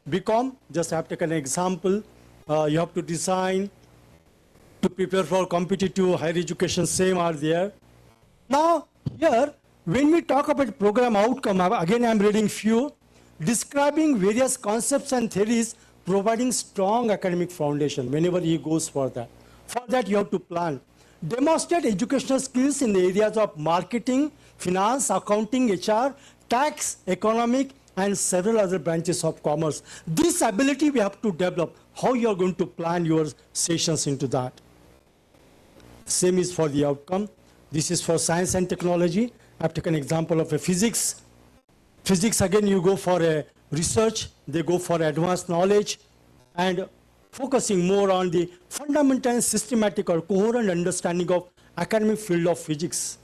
BCom. Just have taken an example. You have to design to prepare for competitive higher education, same are there. Now here, when we talk about program outcome, again I am reading few, describing various concepts and theories, providing strong academic foundation whenever he goes for that. For that you have to plan. Demonstrate educational skills in the areas of marketing, finance, accounting, HR, tax, economic, and several other branches of commerce. This ability we have to develop, how you are going to plan your sessions into that. Same is for the outcome. This is for science and technology. I've taken an example of a physics. Physics, again, you go for a research, they go for advanced knowledge, and focusing more on the fundamental and systematic or coherent understanding of academic field of physics.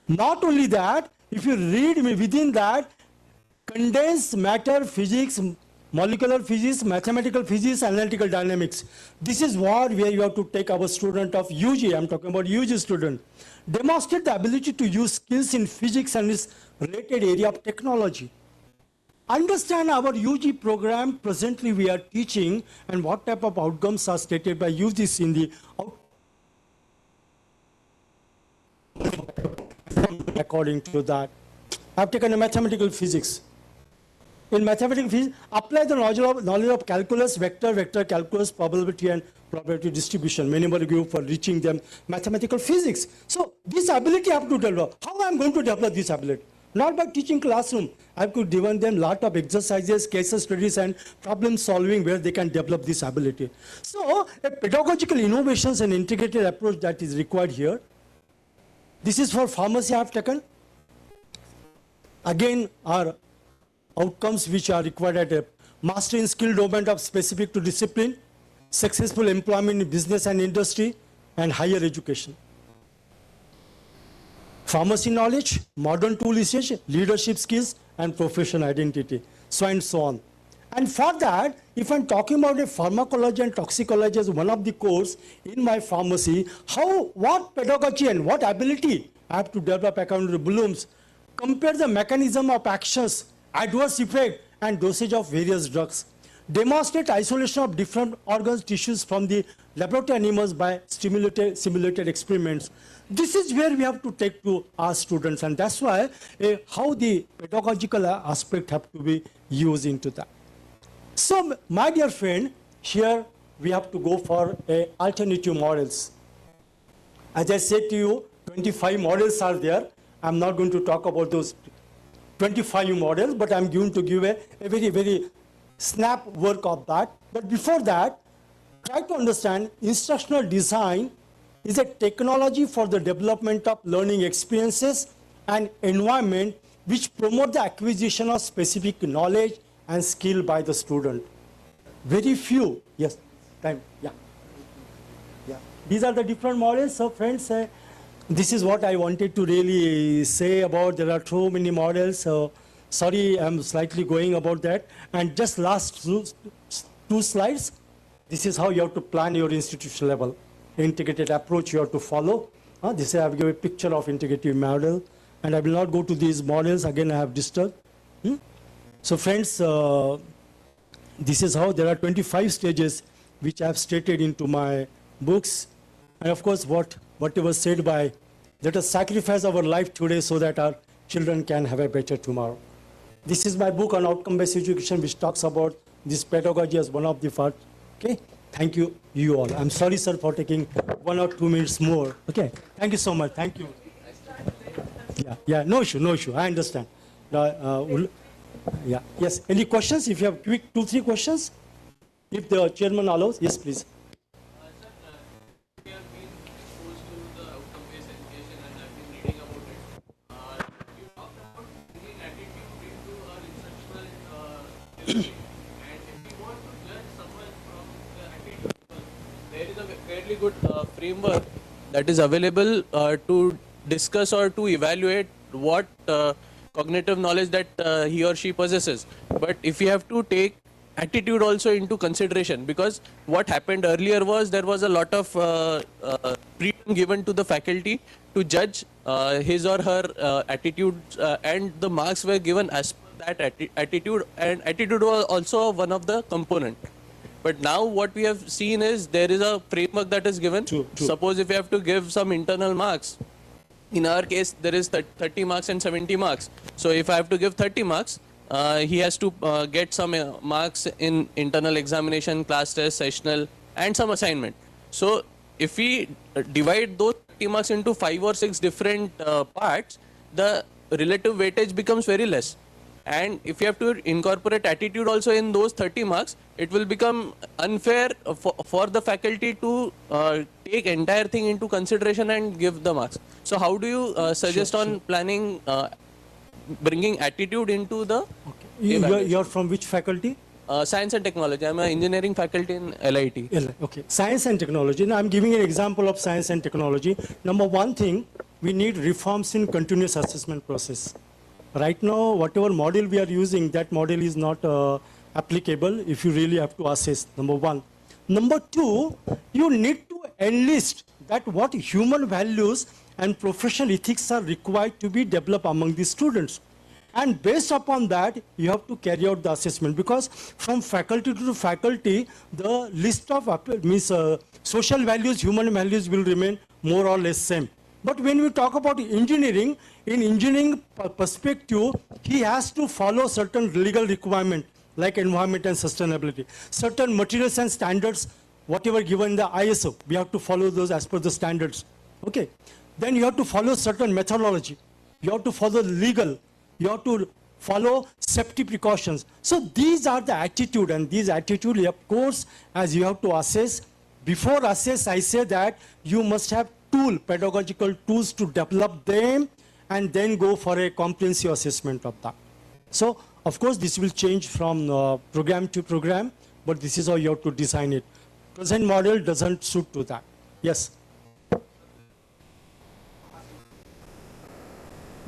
Not only that, if you read within that, condensed matter physics, molecular physics, mathematical physics, analytical dynamics. This is what where you have to take our student of UG, I'm talking about UG student. Demonstrate the ability to use skills in physics and its related area of technology. Understand our UG program presently we are teaching and what type of outcomes are stated by UGs in the according to that. I've taken a mathematical physics. In mathematical physics, apply the knowledge of calculus, vector calculus, probability and probability distribution whenever you go for reaching them mathematical physics. So this ability I have to develop. How I am going to develop this ability? Not by teaching classroom. I could given them lot of exercises, case studies and problem solving where they can develop this ability. So a pedagogical innovations and integrated approach that is required here. This is for pharmacy I have taken. Again, our outcomes which are required at a master in skill domain of specific to discipline, successful employment in business and industry, and higher education. Pharmacy knowledge, modern tool usage, leadership skills, and professional identity, so and so on. And for that, if I'm talking about a pharmacology and toxicology as one of the course in my pharmacy, what pedagogy and what ability I have to develop according to Bloom's, compare the mechanism of actions, adverse effect, and dosage of various drugs. Demonstrate isolation of different organs, tissues from the laboratory animals by simulated experiments. This is where we have to take to our students, and that's why how the pedagogical aspect have to be used into that. So, my dear friend, here we have to go for alternative models. As I said to you, 25 models are there. I'm not going to talk about those 25 models, but I'm going to give a very, very snap work of that. But before that, try to understand instructional design is a technology for the development of learning experiences and environment which promote the acquisition of specific knowledge and skill by the student. Very few, yes, time, yeah. These are the different models. So friends, this is what I wanted to really say about. There are so many models. So sorry, I'm slightly going about that. And just last two slides. This is how you have to plan your institutional level. Integrated approach you have to follow. This I have given a picture of integrative model. And I will not go to these models. Again, I have disturbed. So friends, this is how there are 25 stages which I have stated into my books. And of course, whatever said by, let us sacrifice our life today so that our children can have a better tomorrow. This is my book on outcome-based education, which talks about this pedagogy as one of the parts. Okay, thank you, you all. I'm sorry, sir, for taking 1 or 2 minutes more. Okay, thank you so much. Thank you. Yeah, no issue. I understand. Yeah, yes. Any questions? If you have quick 2-3 questions, if the chairman allows, yes, please. We have been exposed to the outcome-based education and I've been reading about it. You talked about bringing attitude into our instructional delivery. And if we want to judge someone from the attitude, there is a fairly good framework that is available to discuss or to evaluate what cognitive knowledge that he or she possesses. But if you have to take attitude also into consideration, because what happened earlier was there was a lot of freedom given to the faculty to judge his or her attitudes, and the marks were given as per that attitude, and attitude was also one of the component. But now what we have seen is there is a framework that is given. True. Suppose if you have to give some internal marks, in our case there is 30 marks and 70 marks. So if I have to give 30 marks, he has to get some marks in internal examination, class test, sessional, and some assignment. So if we divide those 30 marks into 5 or 6 different parts, the relative weightage becomes very less. And if you have to incorporate attitude also in those 30 marks, it will become unfair for the faculty to take entire thing into consideration and give the marks. So how do you suggest on planning bringing attitude into the You're from which faculty? science and technology? I'm an engineering faculty in LIT. Okay, science and technology. Now I'm giving an example of science and technology. Number one thing, we need reforms in continuous assessment process. Right now, whatever model we are using, that model is not applicable if you really have to assess, number one. Number two, you need to enlist that what human values and professional ethics are required to be developed among the students. And based upon that, you have to carry out the assessment, because from faculty to faculty, the list of social values, human values will remain more or less same. But when we talk about engineering, in engineering perspective, he has to follow certain legal requirement like environment and sustainability, certain materials and standards, whatever given in the ISO, we have to follow those as per the standards. Okay. Then you have to follow certain methodology. You have to follow legal. You have to follow safety precautions. So these are the attitude, and these attitude, of course, as you have to assess. Before assess, I say that you must have pedagogical tools to develop them, and then go for a comprehensive assessment of that. So, of course, this will change from program to program, but this is how you have to design it. Present model doesn't suit to that. Yes.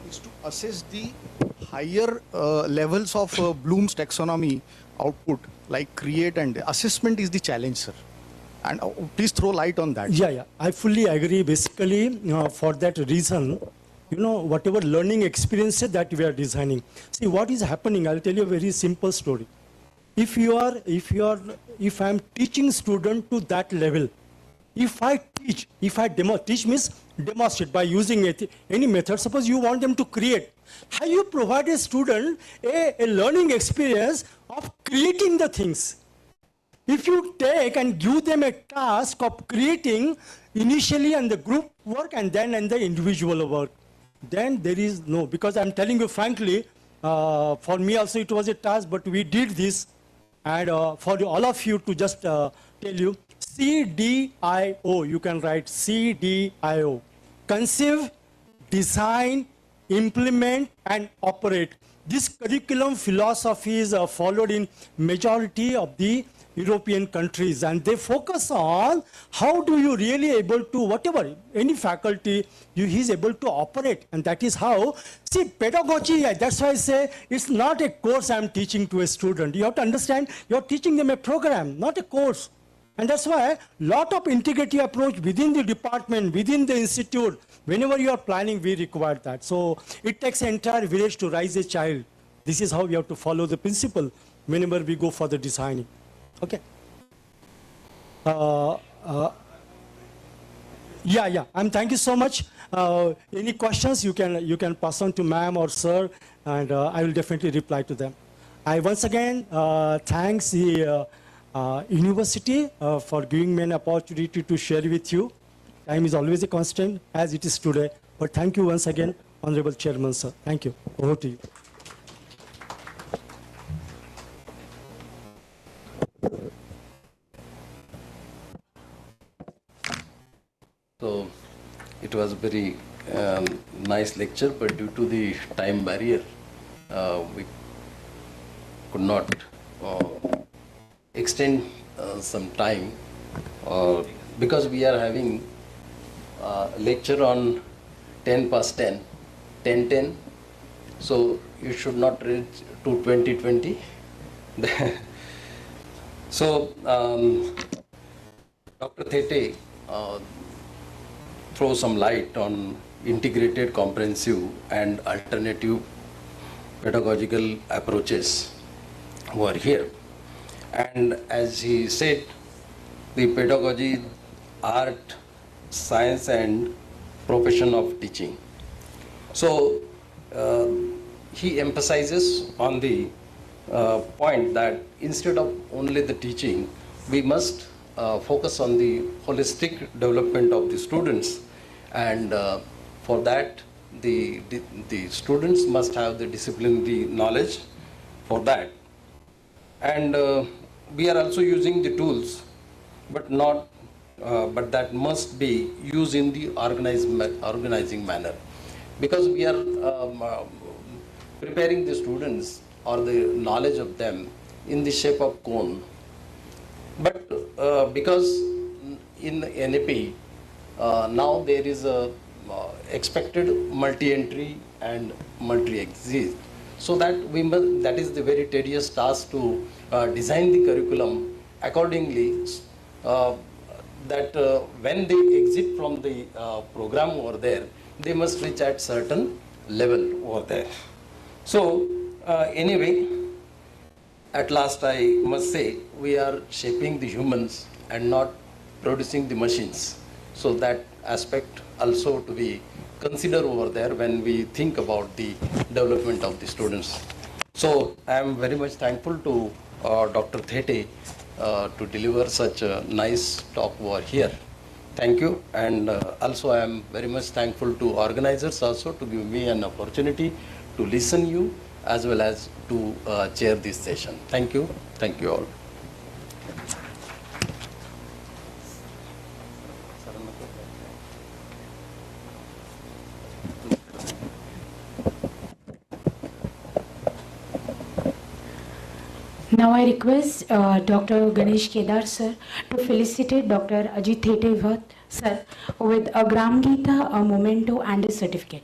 Is to assess the higher levels of Bloom's taxonomy output, like create and assessment is the challenge, sir. And please throw light on that. Yeah. I fully agree. Basically, for that reason, whatever learning experiences that we are designing. See, what is happening, I'll tell you a very simple story. If I'm teaching student to that level, if I teach means demonstrate by using any method. Suppose you want them to create. How you provide a student a learning experience of creating the things? If you take and give them a task of creating initially on the group work and then on the individual work, then there is no, because I'm telling you frankly, for me also it was a task, but we did this, and for all of you to just tell you, CDIO, you can write CDIO, conceive, design, implement and operate. This curriculum philosophy is followed in majority of the European countries, and they focus on how do you really able to, whatever, any faculty, he's able to operate, and that is how, see, pedagogy, that's why I say, it's not a course I'm teaching to a student. You have to understand, you're teaching them a program, not a course. And that's why lot of integrative approach within the department, within the institute, whenever you are planning, we require that. So it takes an entire village to raise a child. This is how we have to follow the principle whenever we go for the designing. Okay. Thank you so much. Any questions you can pass on to ma'am or sir, and I will definitely reply to them. I once again thanks the university for giving me an opportunity to share with you. Time is always a constant, as it is today. But thank you once again Honorable Chairman, sir. Thank you. Over to you. So it was a very nice lecture, but due to the time barrier, we could not extend some time because we are having lecture on 10 past 10, 10:10. So you should not reach to 2020. So Dr. Thete throw some light on integrated, comprehensive and alternative pedagogical approaches over here. And as he said, the pedagogy, art, science and profession of teaching. So he emphasizes on the point that instead of only the teaching, we must focus on the holistic development of the students, and for that the students must have the disciplinary knowledge for that. And we are also using the tools, but not but that must be used in the organizing manner, because we are preparing the students or the knowledge of them in the shape of cone. But because in NAP now there is a expected multi-entry and multi-exit, so that we must, that is the very tedious task to design the curriculum accordingly, that when they exit from the program over there, they must reach at certain level over there. So anyway, at last I must say, we are shaping the humans and not producing the machines. So that aspect also to be considered over there when we think about the development of the students. So I am very much thankful to Dr. Thete to deliver such a nice talk over here. Thank you. And also I am very much thankful to organizers also to give me an opportunity to listen you as well as to chair this session. Thank you. Thank you all. Now I request Dr. Ganesh Kedar sir to felicitate Dr. Ajit Thete sir with a Gram Geeta, a memento and a certificate.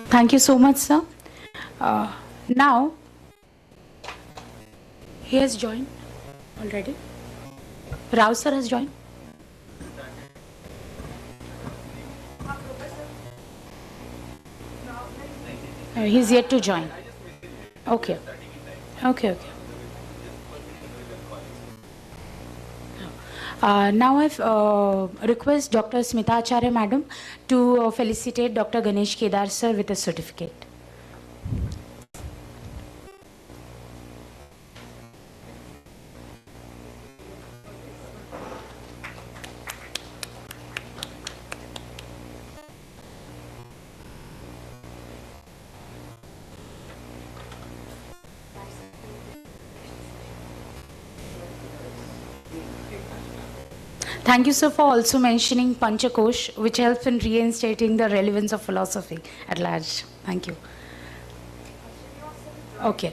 Thank you so much, sir. Now, he has joined already. Rao sir has joined. He's yet to join. Okay. Okay. Now I request Dr. Smita Acharya Madam to felicitate Dr. Ganesh Kedar sir with a certificate. Thank you, sir, for also mentioning Panchakosh, which helps in reinstating the relevance of philosophy at large. Thank you. Okay.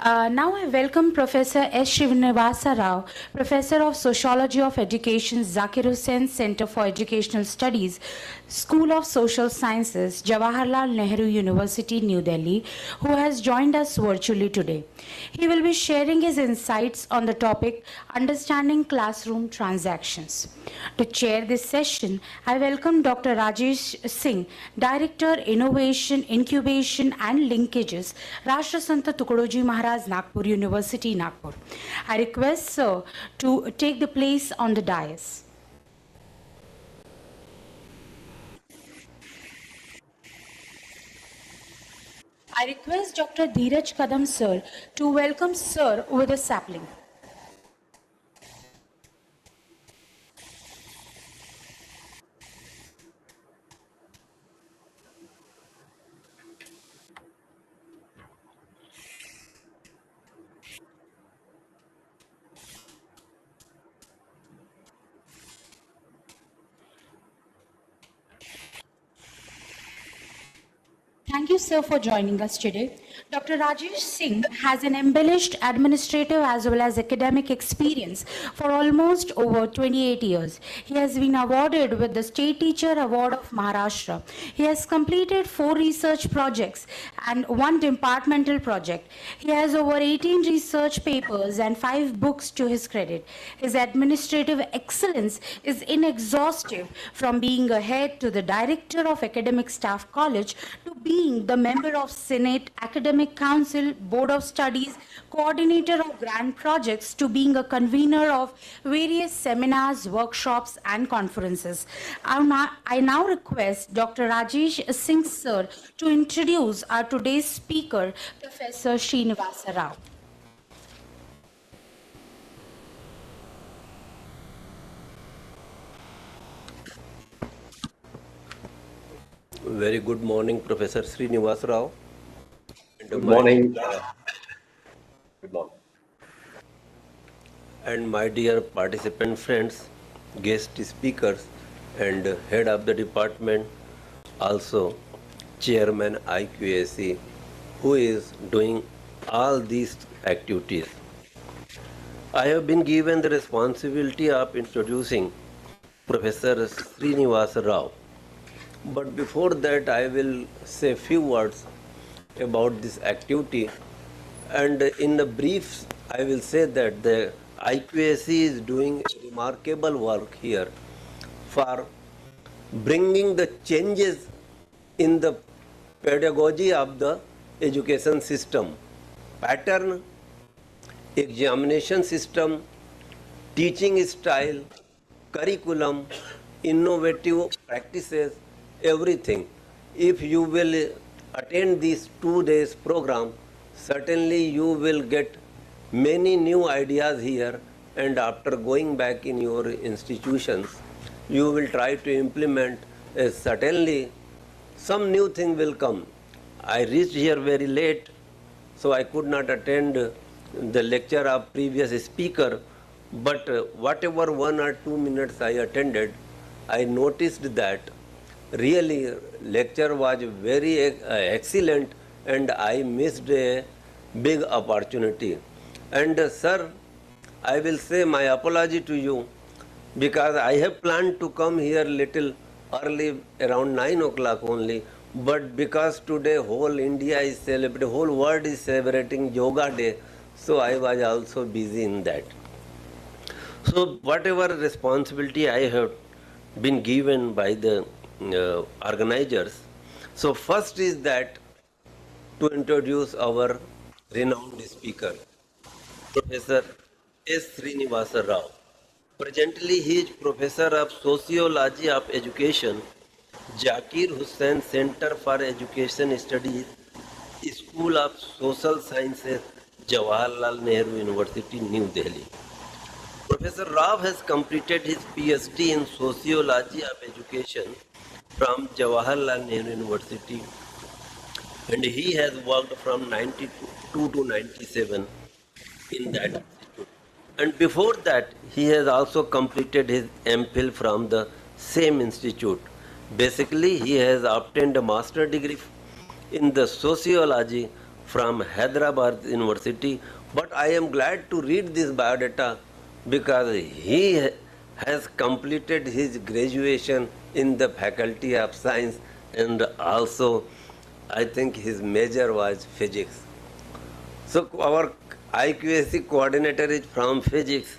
Now I welcome Professor S. Srinivasa Rao, Professor of Sociology of Education, Zakir Hussain Center for Educational Studies, School of Social Sciences, Jawaharlal Nehru University, New Delhi, who has joined us virtually today. He will be sharing his insights on the topic Understanding Classroom Transactions. To chair this session, I welcome Dr. Rajesh Singh, Director, Innovation, Incubation and Linkages, Rashtrasant Tukadoji Maharaj, Nagpur University, Nagpur. I request Sir to take the place on the dais. I request Dr. Dheeraj Kadam Sir to welcome Sir with a sapling. Thank you, sir, for joining us today. Dr. Rajesh Singh has an embellished administrative as well as academic experience for almost over 28 years. He has been awarded with the State Teacher Award of Maharashtra. He has completed 4 research projects and 1 departmental project. He has over 18 research papers and 5 books to his credit. His administrative excellence is inexhaustive, from being a head to the Director of Academic Staff College to being the member of Senate Academic Council, Board of Studies, coordinator of grant projects, to being a convener of various seminars, workshops, and conferences. I now request Dr. Rajesh Singh sir to introduce our today's speaker, Professor Srinivasa Rao. Very good morning, Professor Srinivas Rao. Good morning. Good morning. And my dear participant friends, guest speakers, and head of the department, also chairman IQAC, who is doing all these activities. I have been given the responsibility of introducing Professor Srinivas Rao. But before that, I will say a few words about this activity. And in the brief, I will say that the IQAC is doing remarkable work here for bringing the changes in the pedagogy of the education system, pattern, examination system, teaching style, curriculum, innovative practices, everything. If you will attend this 2 days program, certainly you will get many new ideas here, and after going back in your institutions, you will try to implement. Certainly some new thing will come. I reached here very late, so I could not attend the lecture of previous speaker, but whatever 1 or 2 minutes I attended, I noticed that really lecture was very excellent, and I missed a big opportunity. And sir, I will say my apology to you, because I have planned to come here little early, around 9 o'clock only, but because today whole India is celebrating, whole world is celebrating Yoga Day, so I was also busy in that. So whatever responsibility I have been given by the organizers. So first is that to introduce our renowned speaker, Professor S. Srinivasa Rao. Presently he is Professor of Sociology of Education, Zakir Hussain Center for Education Studies, School of Social Sciences, Jawaharlal Nehru University, New Delhi. Professor Rao has completed his PhD in Sociology of Education from Jawaharlal Nehru University, and he has worked from 92 to 97 in that institute. And before that, he has also completed his MPhil from the same institute. Basically, he has obtained a master's degree in the sociology from Hyderabad University. But I am glad to read this biodata because he has completed his graduation in the Faculty of Science, and also I think his major was physics. So our IQAC coordinator is from physics.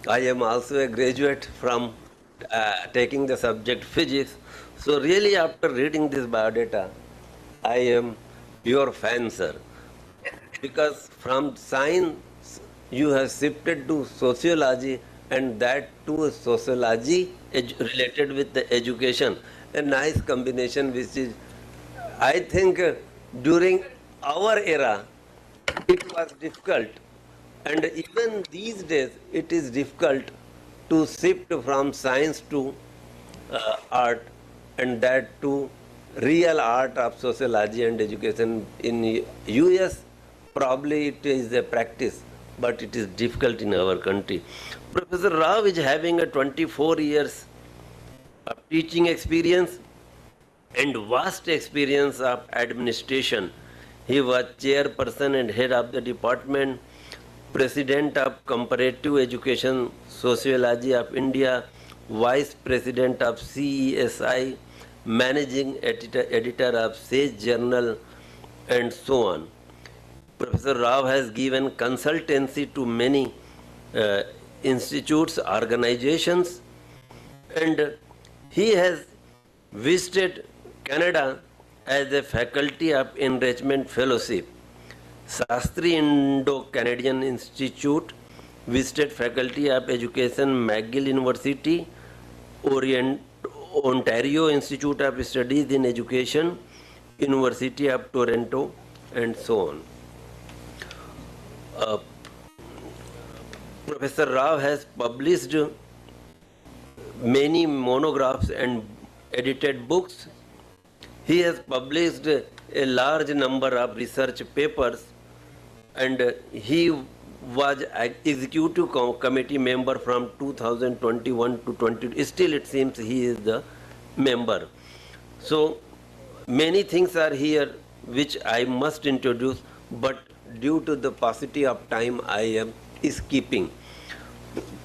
I am also a graduate from taking the subject physics. So really after reading this biodata, I am your fan, sir. Because from science you have shifted to sociology, and that too sociology related with the education. A nice combination which is, I think, during our era it was difficult, and even these days it is difficult to shift from science to art, and that to real art of sociology and education. In US probably it is a practice, but it is difficult in our country. Professor Rao is having a 24 years of teaching experience and vast experience of administration. He was chairperson and head of the department, president of Comparative Education Sociology of India, vice president of CESI, managing editor of Sage Journal, and so on. Professor Rao has given consultancy to many institutes, organizations, and he has visited Canada as a faculty of enrichment fellowship. Shastri Indo-Canadian Institute, visited faculty of education McGill University, Ontario Institute of Studies in Education, University of Toronto, and so on. Professor Rao has published many monographs and edited books. He has published a large number of research papers, and he was executive committee member from 2021 to 20. Still, it seems he is the member. So many things are here which I must introduce, but due to the paucity of time, I am skipping.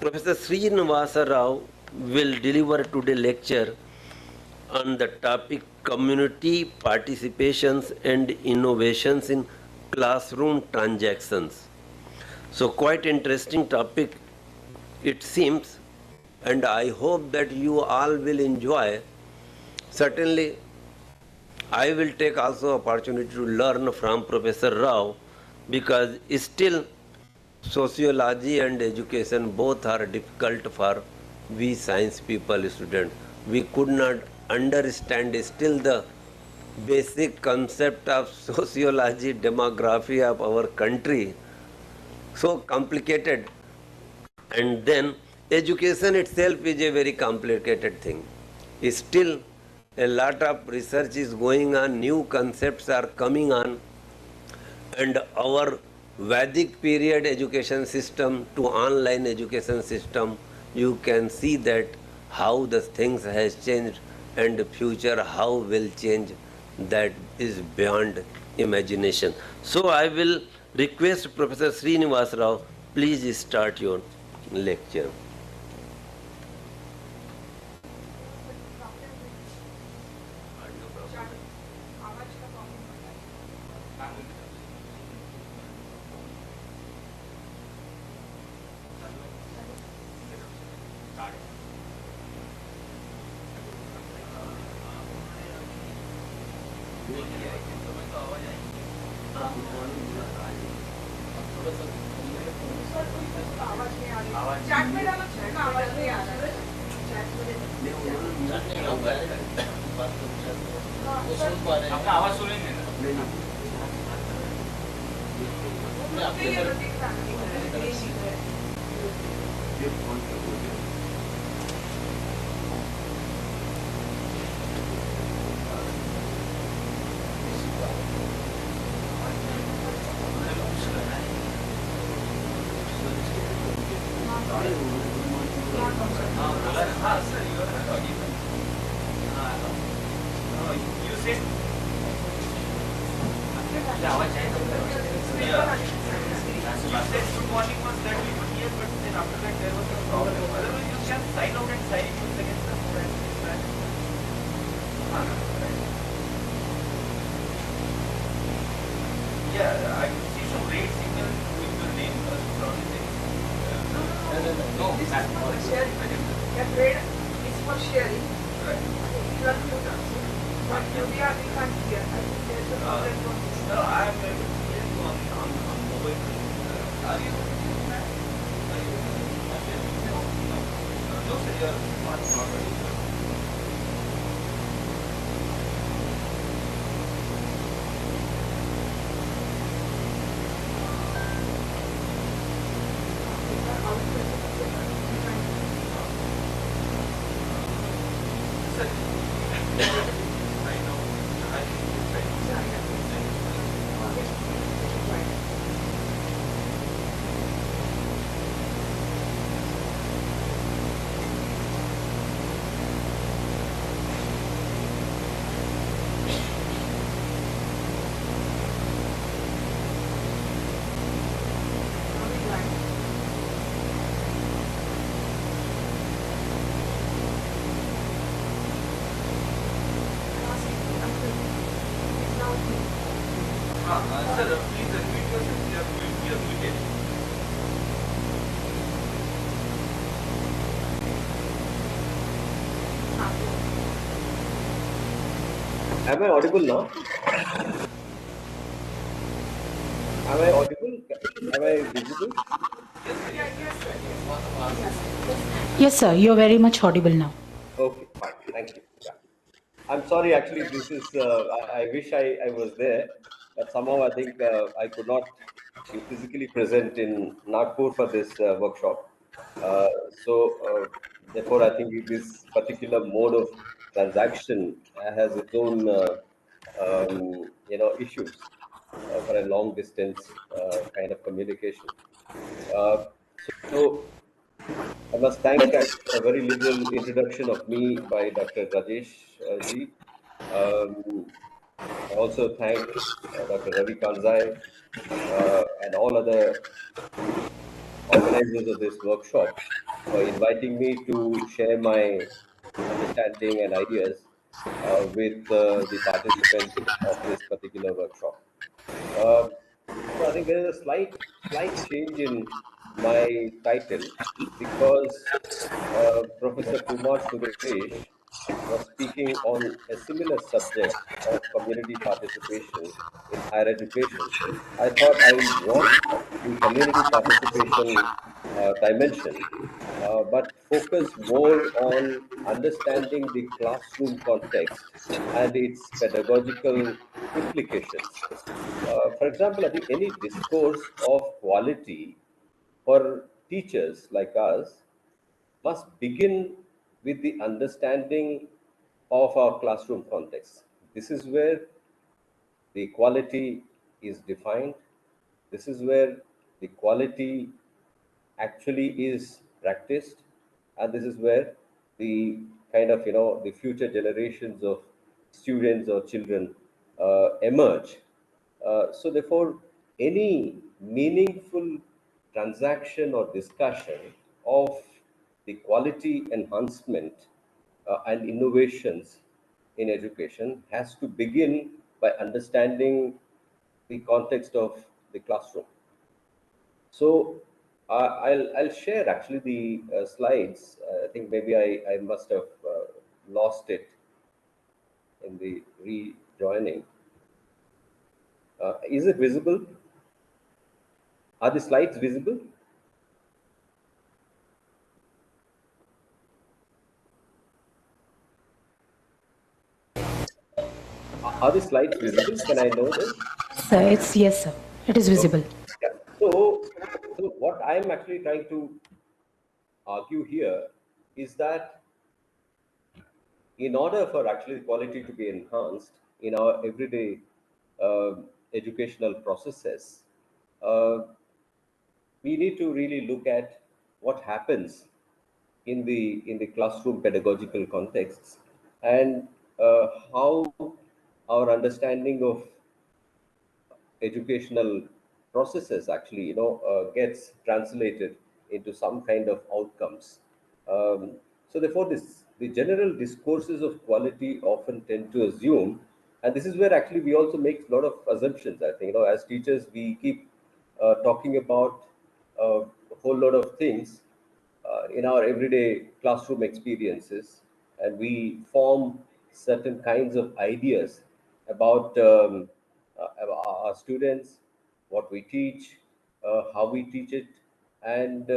Professor Srinivasa Rao will deliver today lecture on the topic community participations and innovations in classroom transactions. So quite interesting topic it seems, and I hope that you all will enjoy. Certainly I will take also opportunity to learn from Professor Rao, because still sociology and education both are difficult for we science people students. We could not understand still the basic concept of sociology, demography of our country, so complicated. And then education itself is a very complicated thing. Still a lot of research is going on, new concepts are coming on, and our Vedic period education system to online education system, you can see that how the things has changed, and the future how will change, that is beyond imagination. So I will request Professor Srinivasa Rao, please start your lecture. Yeah, I could see some rain This is for sharing. Your grade is for sharing. You are mute also. But we can't hear. I think there's a problem from this. No, I am able to hear you on mobile. Are you? No, sir, you are not ready. Sir, please repeat yourself. You are muted. Am I audible now? Am I audible? Am I visible? Yes, sir, you're very much audible now. Okay, fine. Thank you. Yeah. I'm sorry, actually, this is, I wish I was there, but somehow I think I could not be physically present in Nagpur for this workshop. Therefore, I think this particular mode of transaction has its own, issues for a long distance kind of communication. Uh, so I must thank a very liberal introduction of me by Dr. Rajesh ji. I also thank Dr. Ravi Kanzai and all other organizers of this workshop for inviting me to share my understanding and ideas with the participants of this particular workshop. Uh, so I think there is a slight change in my title because Professor Kumar Suresh was speaking on a similar subject of community participation in higher education. I thought I want the community participation dimension, but focus more on understanding the classroom context and its pedagogical implications. For example, I think any discourse of quality for teachers like us must begin with the understanding of our classroom context. This is where the quality is defined. This is where the quality actually is practiced, and this is where the kind of the future generations of students or children emerge. So therefore, any meaningful transaction or discussion of the quality enhancement and innovations in education has to begin by understanding the context of the classroom. So I'll share actually the slides. I think maybe I must have lost it in the rejoining. Is it visible? Are the slides visible? Are the slides visible? Can I know this? Sir, yes, sir, it is Okay. visible. Yeah. So what I'm actually trying to argue here is that in order for actually quality to be enhanced in our everyday educational processes, uh, we need to really look at what happens in the classroom pedagogical contexts and how our understanding of educational processes actually gets translated into some kind of outcomes. So therefore the general discourses of quality often tend to assume, and this is where actually we also make a lot of assumptions. I think as teachers we keep talking about a whole lot of things, in our everyday classroom experiences, and we form certain kinds of ideas about our students, what we teach, how we teach it, and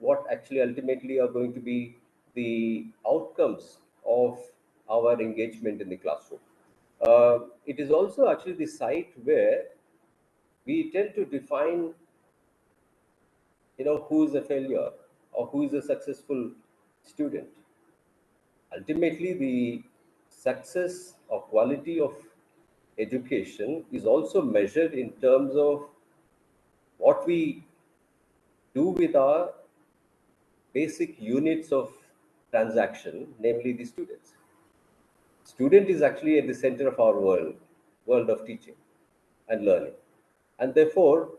what actually ultimately are going to be the outcomes of our engagement in the classroom. It is also actually the site where we tend to define, who is a failure or who is a successful student. Ultimately, the success or quality of education is also measured in terms of what we do with our basic units of transaction, namely the students. Student is actually at the center of our world of teaching and learning. And therefore,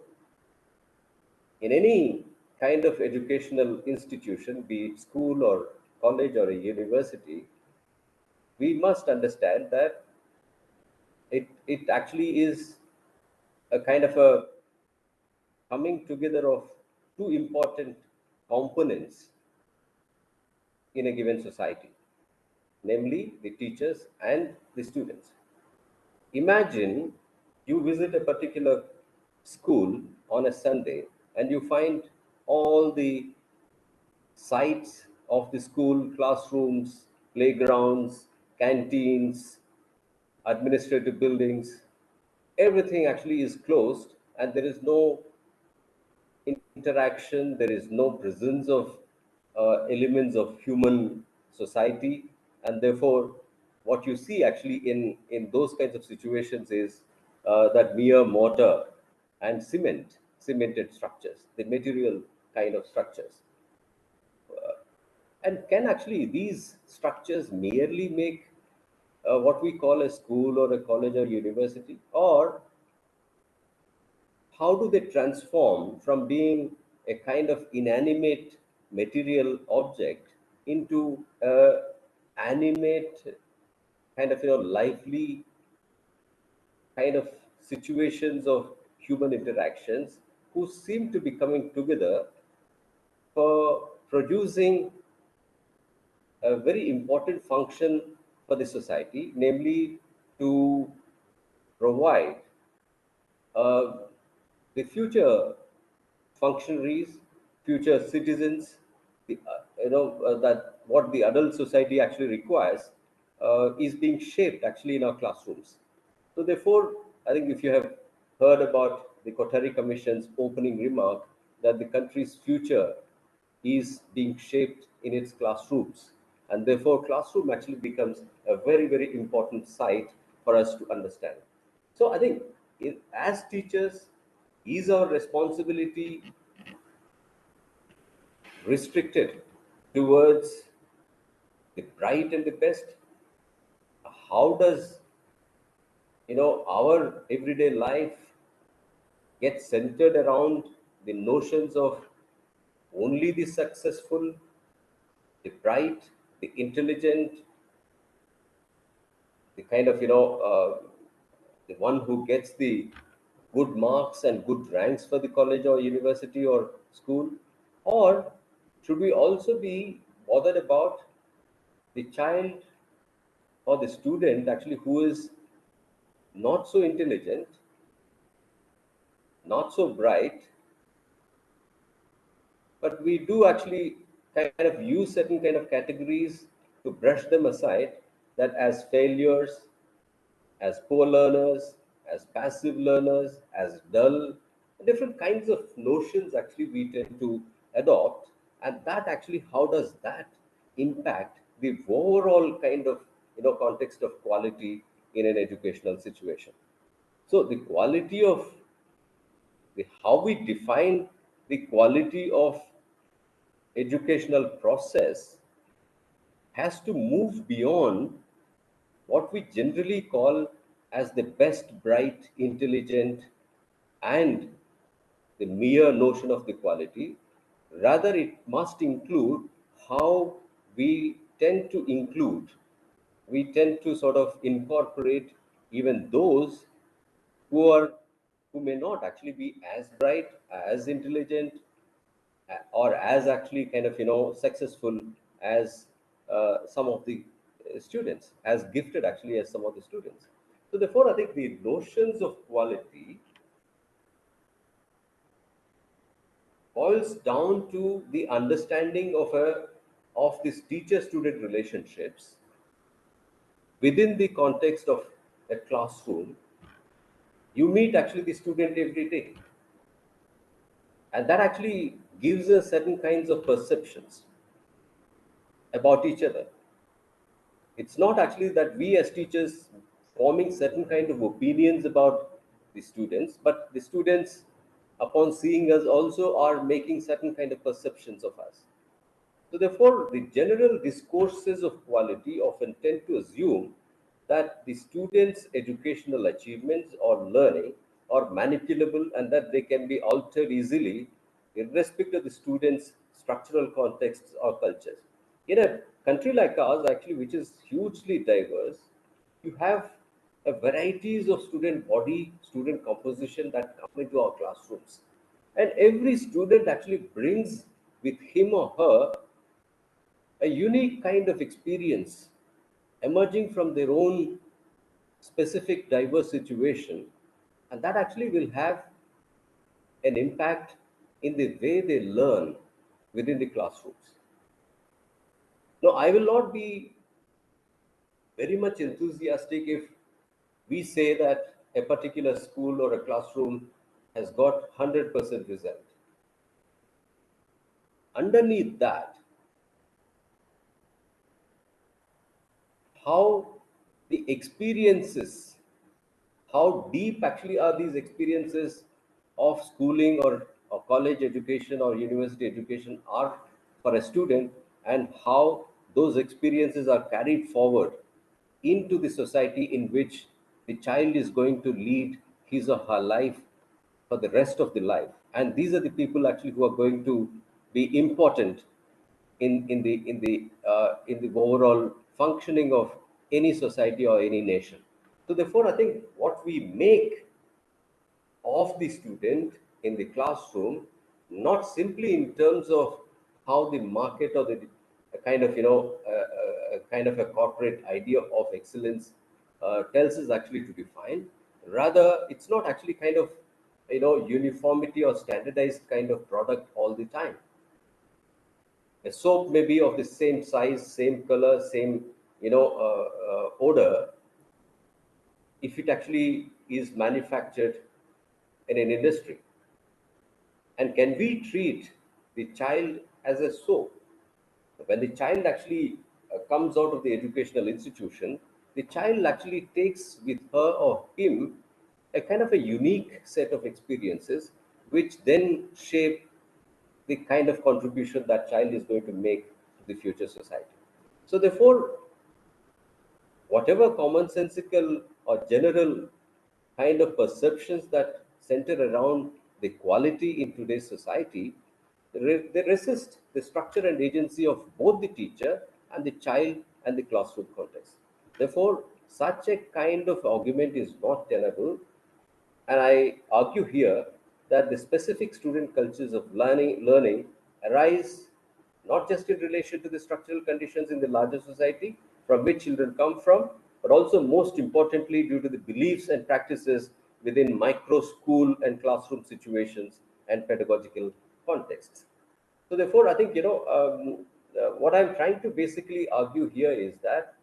in any kind of educational institution, be it school or college or a university, we must understand that it actually is a kind of a coming together of two important components in a given society, namely the teachers and the students. Imagine you visit a particular school on a Sunday and you find all the sites of the school, classrooms, playgrounds, canteens, administrative buildings, everything actually is closed and there is no interaction, there is no presence of elements of human society, and therefore, what you see actually in those kinds of situations is that mere mortar and cemented structures, the material kind of structures. And can actually these structures merely make what we call a school or a college or university, or how do they transform from being a kind of inanimate material object into a animate kind of lively kind of situations of human interactions who seem to be coming together for producing a very important function for the society, namely to provide uh, the future functionaries, future citizens, that what the adult society actually requires is being shaped actually in our classrooms. So therefore, I think if you have heard about the Kothari Commission's opening remark that the country's future is being shaped in its classrooms, and therefore classroom actually becomes a very, very important site for us to understand. So I think as teachers, is our responsibility restricted towards the bright and the best? How does our everyday life get centered around the notions of only the successful, the bright, the intelligent, the kind of the one who gets the good marks and good ranks for the college or university or school? Or should we also be bothered about the child or the student actually who is not so intelligent, not so bright, but we do actually kind of use certain kind of categories to brush them aside, that as failures, as poor learners, as passive learners, as dull, different kinds of notions actually we tend to adopt. And that actually, how does that impact the overall kind of context of quality in an educational situation? So the quality of how we define the quality of educational process has to move beyond what we generally call as the best, bright, intelligent, and the mere notion of the quality. Rather, it must include how we tend to sort of incorporate even those who are who may not actually be as bright, as intelligent, or as actually kind of successful as some of the students, as gifted actually as some of the students. So therefore, I think the notions of quality boils down to the understanding of this teacher-student relationships within the context of a classroom. You meet actually the student every day, and that actually gives us certain kinds of perceptions about each other. It's not actually that we as teachers forming certain kind of opinions about the students, but the students, upon seeing us, also are making certain kind of perceptions of us. So therefore, the general discourses of quality often tend to assume that the students' educational achievements or learning are manipulable and that they can be altered easily irrespective of the students' structural contexts or cultures. In a country like ours, actually, which is hugely diverse, you have a varieties of student body, student composition that come into our classrooms. And every student actually brings with him or her a unique kind of experience emerging from their own specific diverse situation, and that actually will have an impact in the way they learn within the classrooms. Now, I will not be very much enthusiastic if we say that a particular school or a classroom has got 100% result. Underneath that, how the experiences, how deep actually are these experiences of schooling or college education or university education are for a student, and how those experiences are carried forward into the society in which the child is going to lead his or her life for the rest of the life. And these are the people actually who are going to be important in the overall functioning of any society or any nation. So therefore, I think what we make of the student in the classroom, not simply in terms of how the market or the kind of kind of a corporate idea of excellence tells us actually to define. Rather, it's not actually kind of uniformity or standardized kind of product all the time. A soap may be of the same size, same color, same odor. If it actually is manufactured in an industry, and can we treat the child as a soap? When the child actually comes out of the educational institution, the child actually takes with her or him a kind of a unique set of experiences, which then shape the kind of contribution that child is going to make to the future society. So therefore, whatever commonsensical or general kind of perceptions that center around the quality in today's society, they resist the structure and agency of both the teacher and the child and the classroom context. Therefore, such a kind of argument is not tenable, and I argue here that the specific student cultures of learning arise not just in relation to the structural conditions in the larger society from which children come from, but also most importantly due to the beliefs and practices within micro school and classroom situations and pedagogical contexts. So therefore, I think what I'm trying to basically argue here is that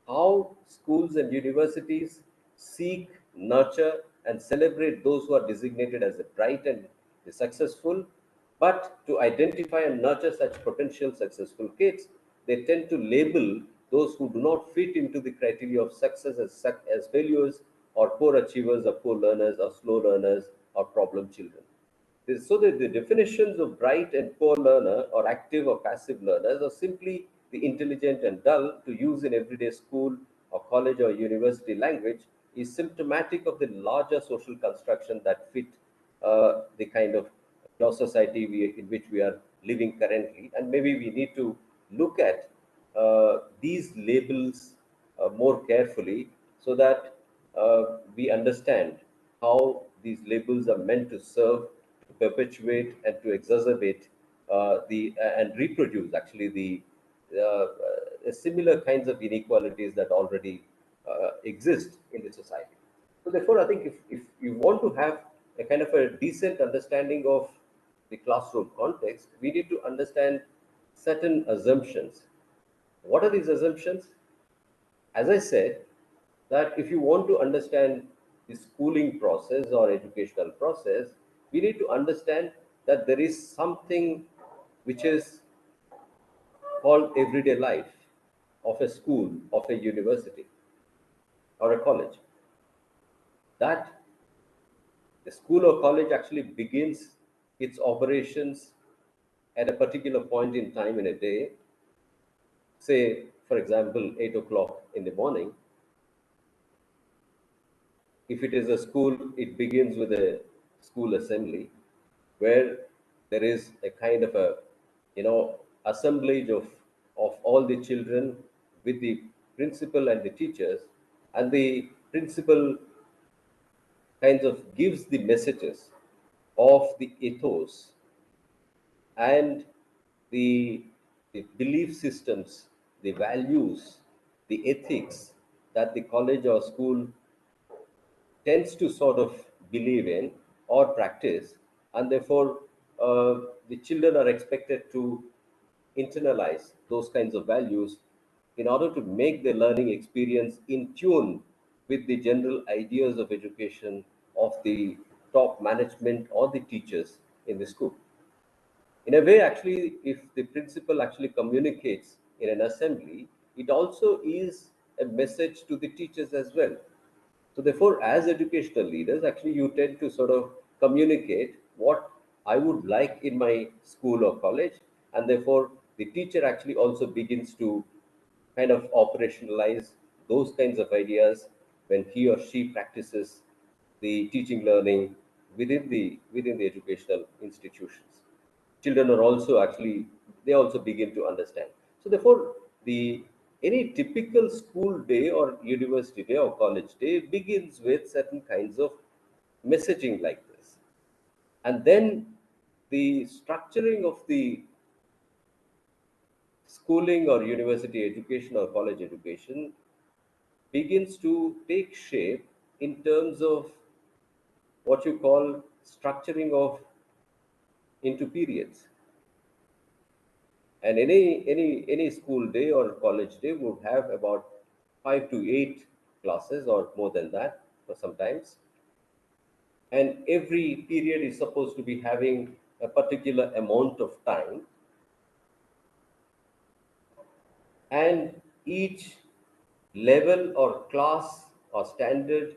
how schools and universities seek, nurture, and celebrate those who are designated as the bright and the successful. But to identify and nurture such potential successful kids, they tend to label those who do not fit into the criteria of success as failures or poor achievers or poor learners or slow learners or problem children. So the definitions of bright and poor learner or active or passive learners are simply the intelligent and dull to use in everyday school or college or university language is symptomatic of the larger social construction that fit the kind of society in which we are living currently. And maybe we need to look at these labels more carefully so that we understand how these labels are meant to serve, to perpetuate, and to exacerbate and reproduce actually the similar kinds of inequalities that already exist in the society. So therefore, I think if you want to have a kind of a decent understanding of the classroom context, we need to understand certain assumptions. What are these assumptions? As I said, that if you want to understand the schooling process or educational process, we need to understand that there is something which is called everyday life of a school, of a university, or a college. That the school or college actually begins its operations at a particular point in time in a day, say, for example, 8 o'clock in the morning. If it is a school, it begins with a school assembly where there is a kind of a, assemblage of all the children with the principal and the teachers, and the principal kinds of gives the messages of the ethos and the, the belief systems, the values, the ethics that the college or school tends to sort of believe in or practice, and therefore the children are expected to internalize those kinds of values in order to make the learning experience in tune with the general ideas of education of the top management or the teachers in the school. In a way, actually, if the principal actually communicates in an assembly, it also is a message to the teachers as well. So therefore, as educational leaders, actually you tend to sort of communicate what I would like in my school or college, and therefore the teacher actually also begins to kind of operationalize those kinds of ideas when he or she practices the teaching learning within the educational institutions. Children are also actually, they also begin to understand. So therefore, the any typical school day or university day or college day begins with certain kinds of messaging like this, and then the structuring of the schooling or university education or college education begins to take shape in terms of what you call structuring of into periods. And any school day or college day would have about 5 to 8 classes or more than that for sometimes, and every period is supposed to be having a particular amount of time, and each level or class or standard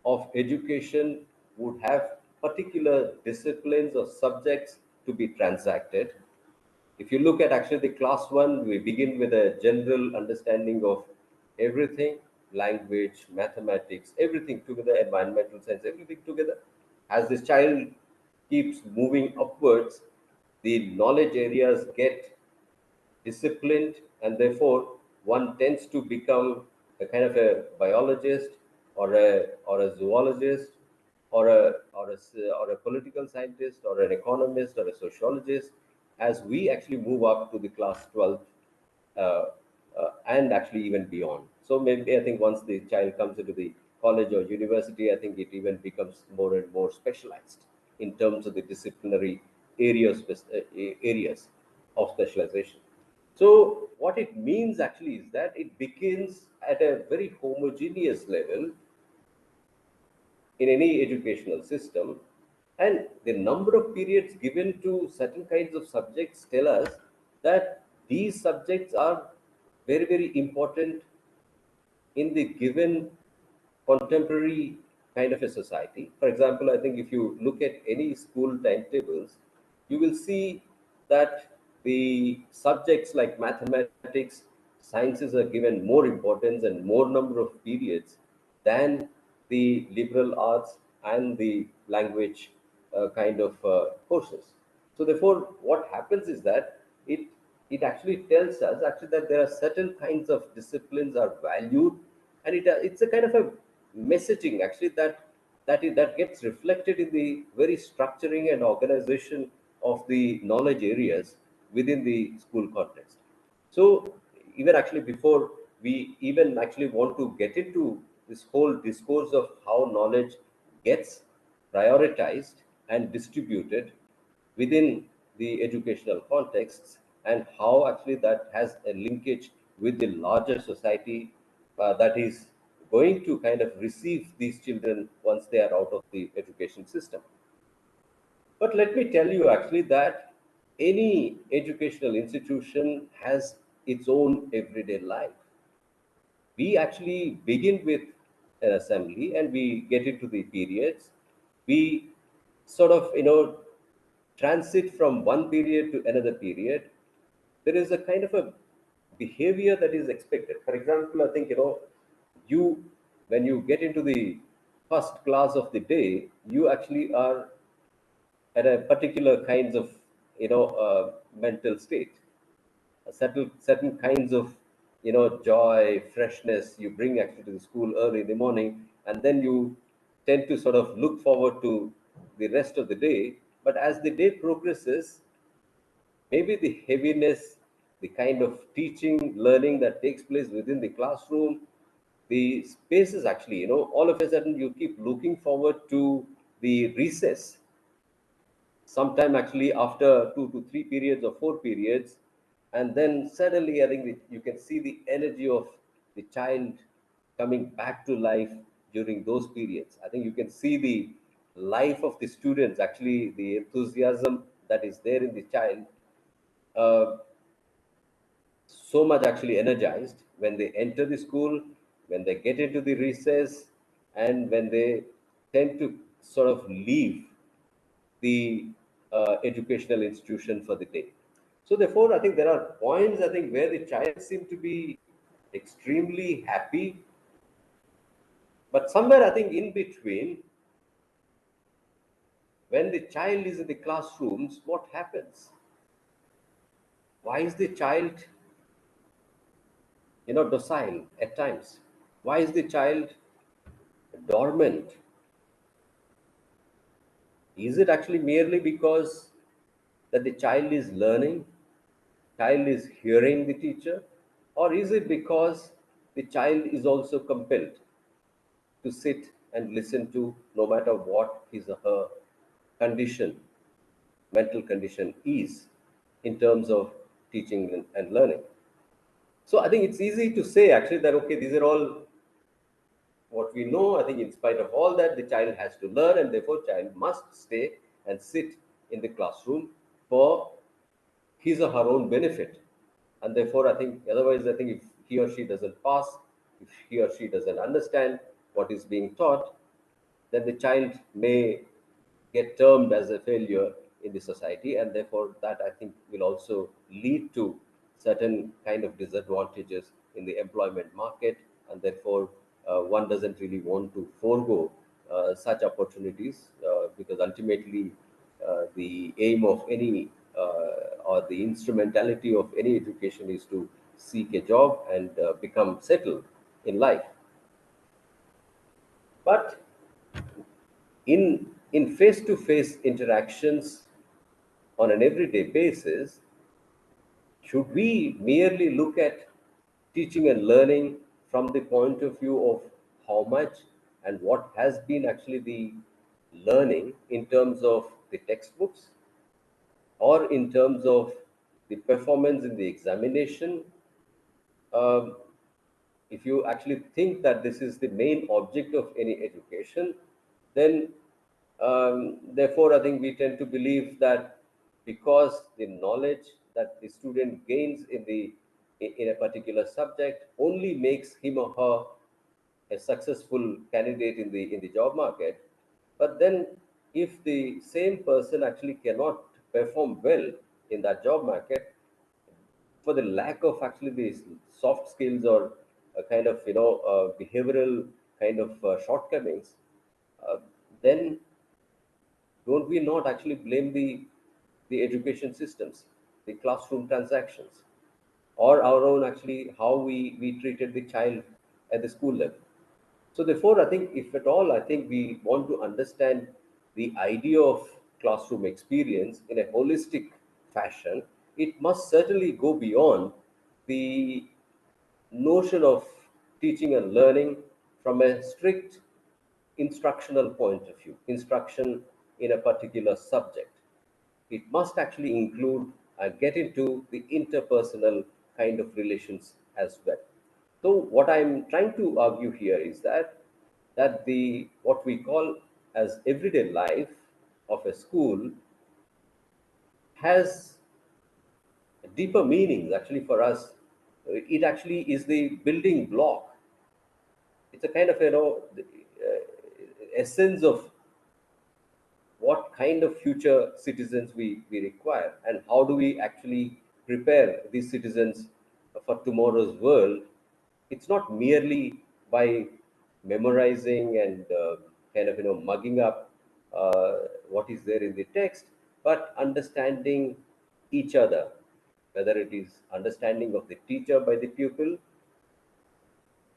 of education would have particular disciplines or subjects to be transacted. If you look at actually the class one, we begin with a general understanding of everything, language, mathematics, everything together, environmental science, everything together. As this child keeps moving upwards, the knowledge areas get disciplined, and therefore one tends to become a kind of a biologist or a zoologist or a political scientist or an economist or a sociologist as we actually move up to the class 12, uh, and actually even beyond. So maybe I think once the child comes into the college or university, I think it even becomes more and more specialized in terms of the disciplinary areas of specialization. So what it means actually is that it begins at a very homogeneous level in any educational system, and the number of periods given to certain kinds of subjects tell us that these subjects are very important in the given contemporary kind of a society. For example, I think if you look at any school timetables, you will see that the subjects like mathematics, sciences are given more importance and more number of periods than the liberal arts and the language kind of courses. So therefore, what happens is that it actually tells us actually that there are certain kinds of disciplines are valued, and it's a kind of a messaging actually that gets reflected in the very structuring and organization of the knowledge areas within the school context. So even actually before we even actually want to get into this whole discourse of how knowledge gets prioritized and distributed within the educational contexts, and how actually that has a linkage with the larger society that is going to kind of receive these children once they are out of the education system. But let me tell you actually that any educational institution has its own everyday life. We actually begin with an assembly and we get into the periods. We sort of, transit from one period to another period. There is a kind of a behavior that is expected. For example, I think, you, when you get into the first class of the day, you actually are at a particular kinds of, mental state, a certain kinds of, joy, freshness you bring actually to the school early in the morning, and then you tend to sort of look forward to the rest of the day. But as the day progresses, maybe the heaviness, the kind of teaching, learning that takes place within the classroom, the spaces actually, all of a sudden you keep looking forward to the recess, sometime actually after 2 to 3 periods or 4 periods. And then suddenly I think that you can see the energy of the child coming back to life during those periods. I think you can see the life of the students, actually the enthusiasm that is there in the child, uh, so much actually energized when they enter the school, when they get into the recess, and when they tend to sort of leave the educational institution for the day. So therefore, I think there are points, I think, where the child seems to be extremely happy, but somewhere I think in between, when the child is in the classrooms, what happens? Why is the child, docile at times? Why is the child dormant? Is it actually merely because that the child is learning, child is hearing the teacher, or is it because the child is also compelled to sit and listen to, no matter what his or her condition, mental condition is, in terms of teaching and learning? So I think it's easy to say actually that okay, these are all what we know. I think in spite of all that, the child has to learn, and therefore child must stay and sit in the classroom for his or her own benefit. And therefore, I think otherwise, I think if he or she doesn't pass, if he or she doesn't understand what is being taught, then the child may get termed as a failure in the society, and therefore that I think will also lead to certain kind of disadvantages in the employment market, and therefore one doesn't really want to forego such opportunities, because ultimately the aim of any or the instrumentality of any education is to seek a job and become settled in life. But in face to face interactions on an everyday basis, should we merely look at teaching and learning from the point of view of how much and what has been actually the learning in terms of the textbooks, or in terms of the performance in the examination? um, if you actually think that this is the main object of any education, then therefore I think we tend to believe that because the knowledge that the student gains in a particular subject only makes him or her a successful candidate in the job market. But then if the same person actually cannot perform well in that job market, for the lack of actually these soft skills or a kind of behavioral kind of shortcomings, uh, then don't we not actually blame the education systems, the classroom transactions, or our own actually how we treated the child at the school level? So therefore, I think if at all, I think we want to understand the idea of classroom experience in a holistic fashion, it must certainly go beyond the notion of teaching and learning from a strict instructional point of view, instruction in a particular subject. It must actually include and get into the interpersonal kind of relations as well. So what I'm trying to argue here is that the what we call as everyday life of a school has deeper meanings actually for us. It actually is the building block. It's a kind of essence of what kind of future citizens we require, and how do we actually prepare these citizens for tomorrow's world. It's not merely by memorizing and kind of mugging up what is there in the text, but understanding each other, whether it is understanding of the teacher by the pupil,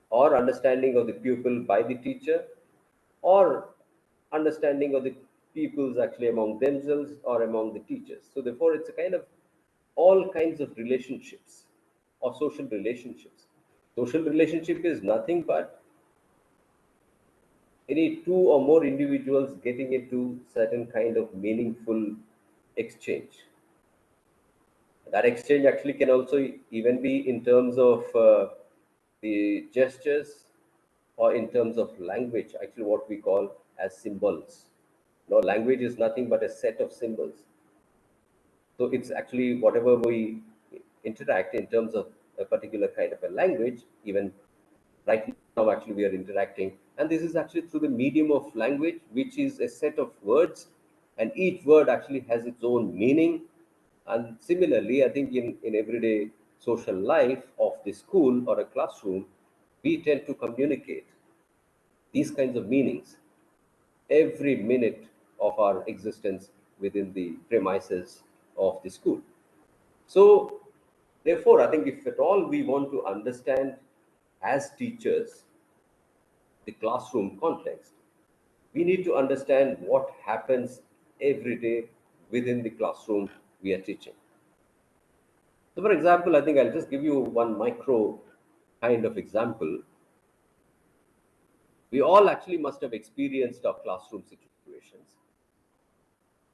or understanding of the pupil by the teacher, or understanding of the peoples actually among themselves or among the teachers. So therefore, it's a kind of all kinds of relationships or social relationships. Social relationship is nothing but any two or more individuals getting into certain kind of meaningful exchange. That exchange actually can also even be in terms of the gestures, or in terms of language, actually what we call as symbols. No, language is nothing but a set of symbols. So it's actually whatever we interact in terms of a particular kind of a language. Even right now actually we are interacting, and this is actually through the medium of language, which is a set of words, and each word actually has its own meaning. And similarly, I think in everyday social life of the school or a classroom, we tend to communicate these kinds of meanings every minute of our existence within the premises of the school. So, therefore, I think if at all we want to understand as teachers the classroom context, we need to understand what happens every day within the classroom we are teaching. So, for example, I think I'll just give you one micro kind of example. We all actually must have experienced our classroom situations.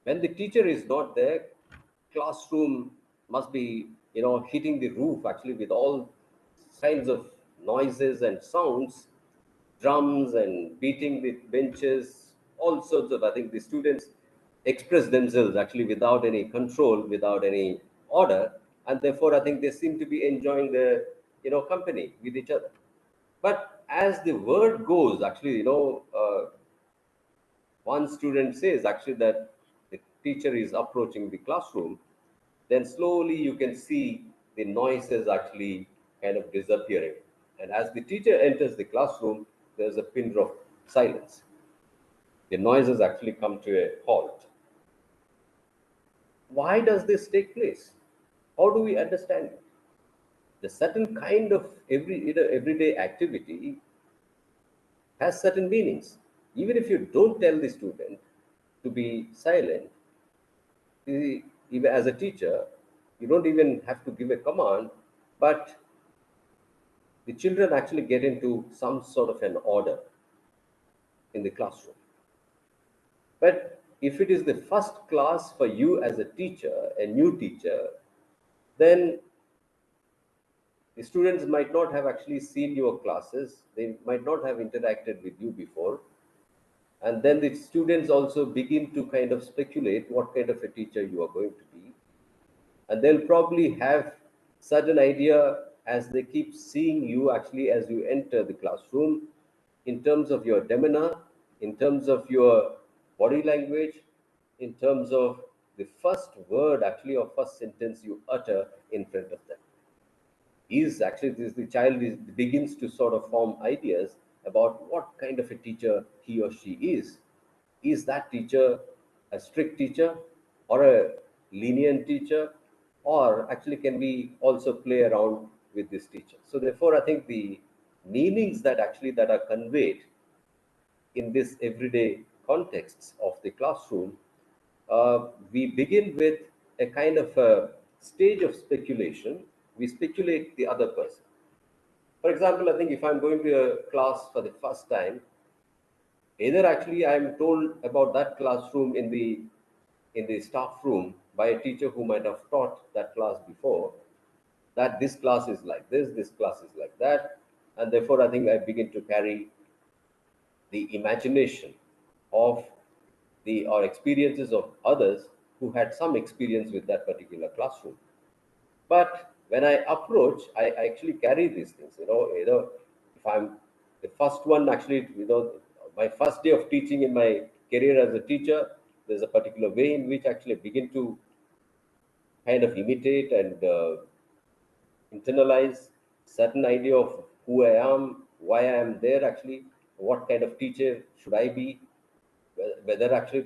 When the teacher is not there, classroom must be hitting the roof actually with all kinds of noises and sounds, drums and beating the benches, all sorts of, I think the students express themselves actually without any control, without any order, and therefore I think they seem to be enjoying the company with each other. But as the word goes, actually, one student says actually that the teacher is approaching the classroom, then slowly you can see the noises actually kind of disappearing. And as the teacher enters the classroom, there's a pin drop silence. The noises actually come to a halt. Why does this take place? How do we understand it? The certain kind of everyday activity has certain meanings. Even if you don't tell the student to be silent, even as a teacher, you don't even have to give a command, but the children actually get into some sort of an order in the classroom. But if it is the first class for you as a teacher, a new teacher, then the students might not have actually seen your classes, they might not have interacted with you before, and then the students also begin to kind of speculate what kind of a teacher you are going to be, and they'll probably have certain idea as they keep seeing you actually as you enter the classroom, in terms of your demeanor, in terms of your body language, in terms of the first word actually or first sentence you utter in front of them. Is actually this, the child begins to sort of form ideas about what kind of a teacher he or she is. Is that teacher a strict teacher, or a lenient teacher, or actually can we also play around with this teacher? So therefore, I think the meanings that are conveyed in this everyday contexts of the classroom we begin with a kind of a stage of speculation. We speculate the other person. For example, I think if I'm going to a class for the first time, either actually I'm told about that classroom in the staff room by a teacher who might have taught that class before, that this class is like this class is like that, and therefore I think I begin to carry the imagination of the or experiences of others who had some experience with that particular classroom. But when I approach, I actually carry these things. If I'm the first one, actually, my first day of teaching in my career as a teacher, there's a particular way in which actually I begin to kind of imitate and internalize certain idea of who I am, why I am there, actually, what kind of teacher should I be, whether actually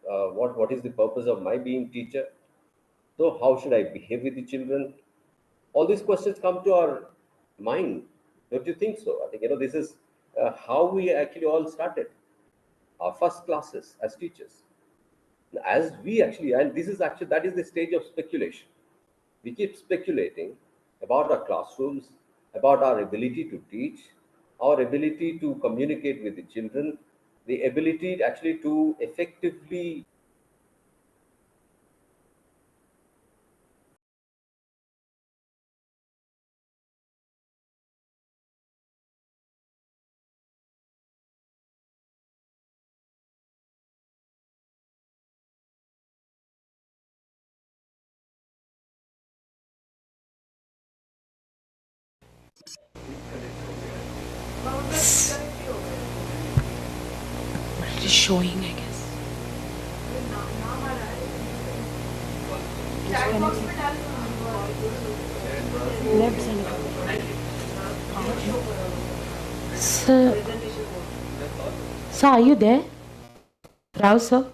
what is the purpose of my being teacher. So how should I behave with the children? All these questions come to our mind. Don't you think so? I think this is how we actually all started our first classes as teachers. As we actually, and this is actually that is the stage of speculation. We keep speculating about our classrooms, about our ability to teach, our ability to communicate with the children, the ability actually to effectively. It is showing, I guess. Left side. Sir, sir, are you there? Rao, sir?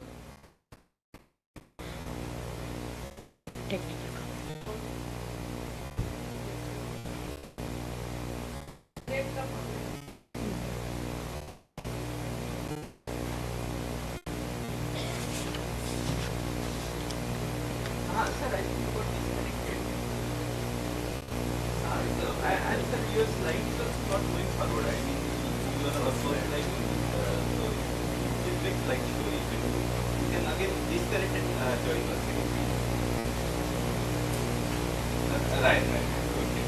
Your slides are not going forward. I mean, you are the first slide. So it makes slide show. You can again disconnect and join us again. Right. Okay.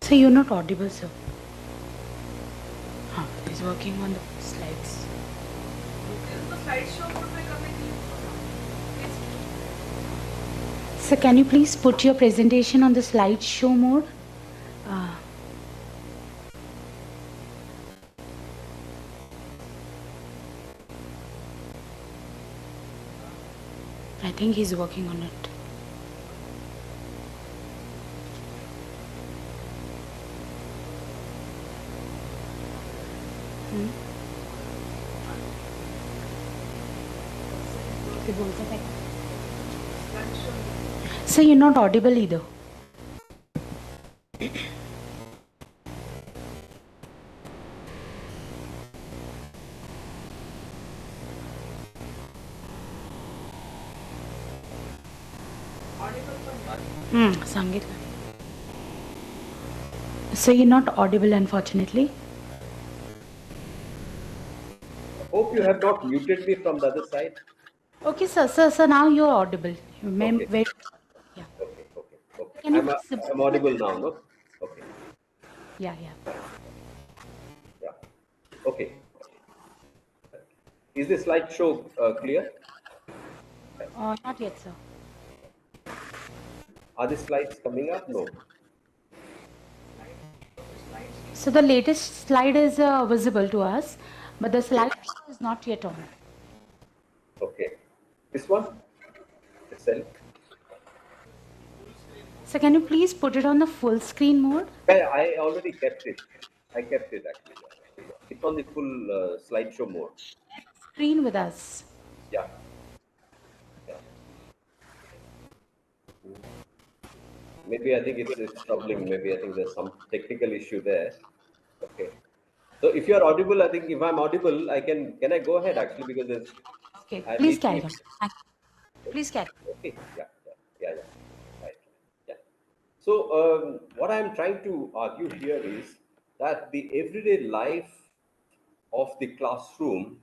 Sir, you're not audible, sir. He's working on the slides. Is the slideshow put by committee? Please. Sir, can you please put your presentation on the slideshow mode? I think he's working on it. Sir, you're not audible either. Sangeet. So you're not audible, unfortunately. Hope you have not muted me from the other side. Okay, sir, now you're audible. Okay. Wait. Yeah. Okay. Can you I'm audible now, no? Okay. Yeah. Yeah. Okay. Is the slideshow clear? Not yet, sir. Are the slides coming up? No. So the latest slide is visible to us, but the slide is not yet on. Okay. This one itself. So can you please put it on the full screen mode? I already kept it. I kept it actually. It's on the full slideshow mode. Screen with us. Yeah. Yeah. Maybe I think it's troubling. Maybe I think there's some technical issue there. Okay. So if you are audible, I think if I'm audible, can I go ahead actually because there's Okay, I please need carry to. on. Please carry on. Okay. Yeah. Right. Yeah. So what I'm trying to argue here is that the everyday life of the classroom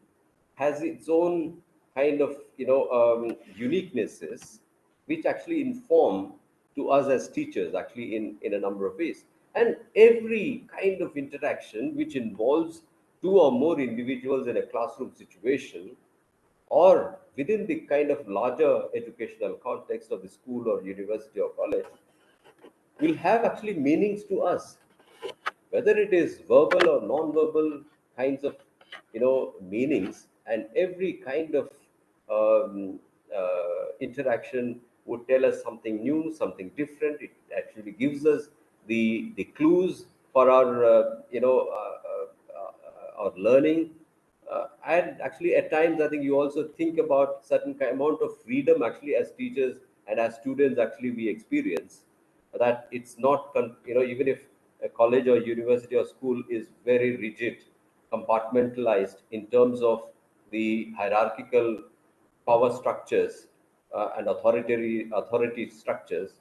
has its own kind of uniquenesses which actually inform to us as teachers actually in a number of ways, and every kind of interaction which involves two or more individuals in a classroom situation or within the kind of larger educational context of the school or university or college will have actually meanings to us, whether it is verbal or non-verbal kinds of meanings, and every kind of interaction would tell us something new, something different. It actually gives us the clues for our our learning, and actually at times I think you also think about certain amount of freedom actually as teachers and as students actually we experience, that it's not even if a college or university or school is very rigid, compartmentalized in terms of the hierarchical power structures and authority structures,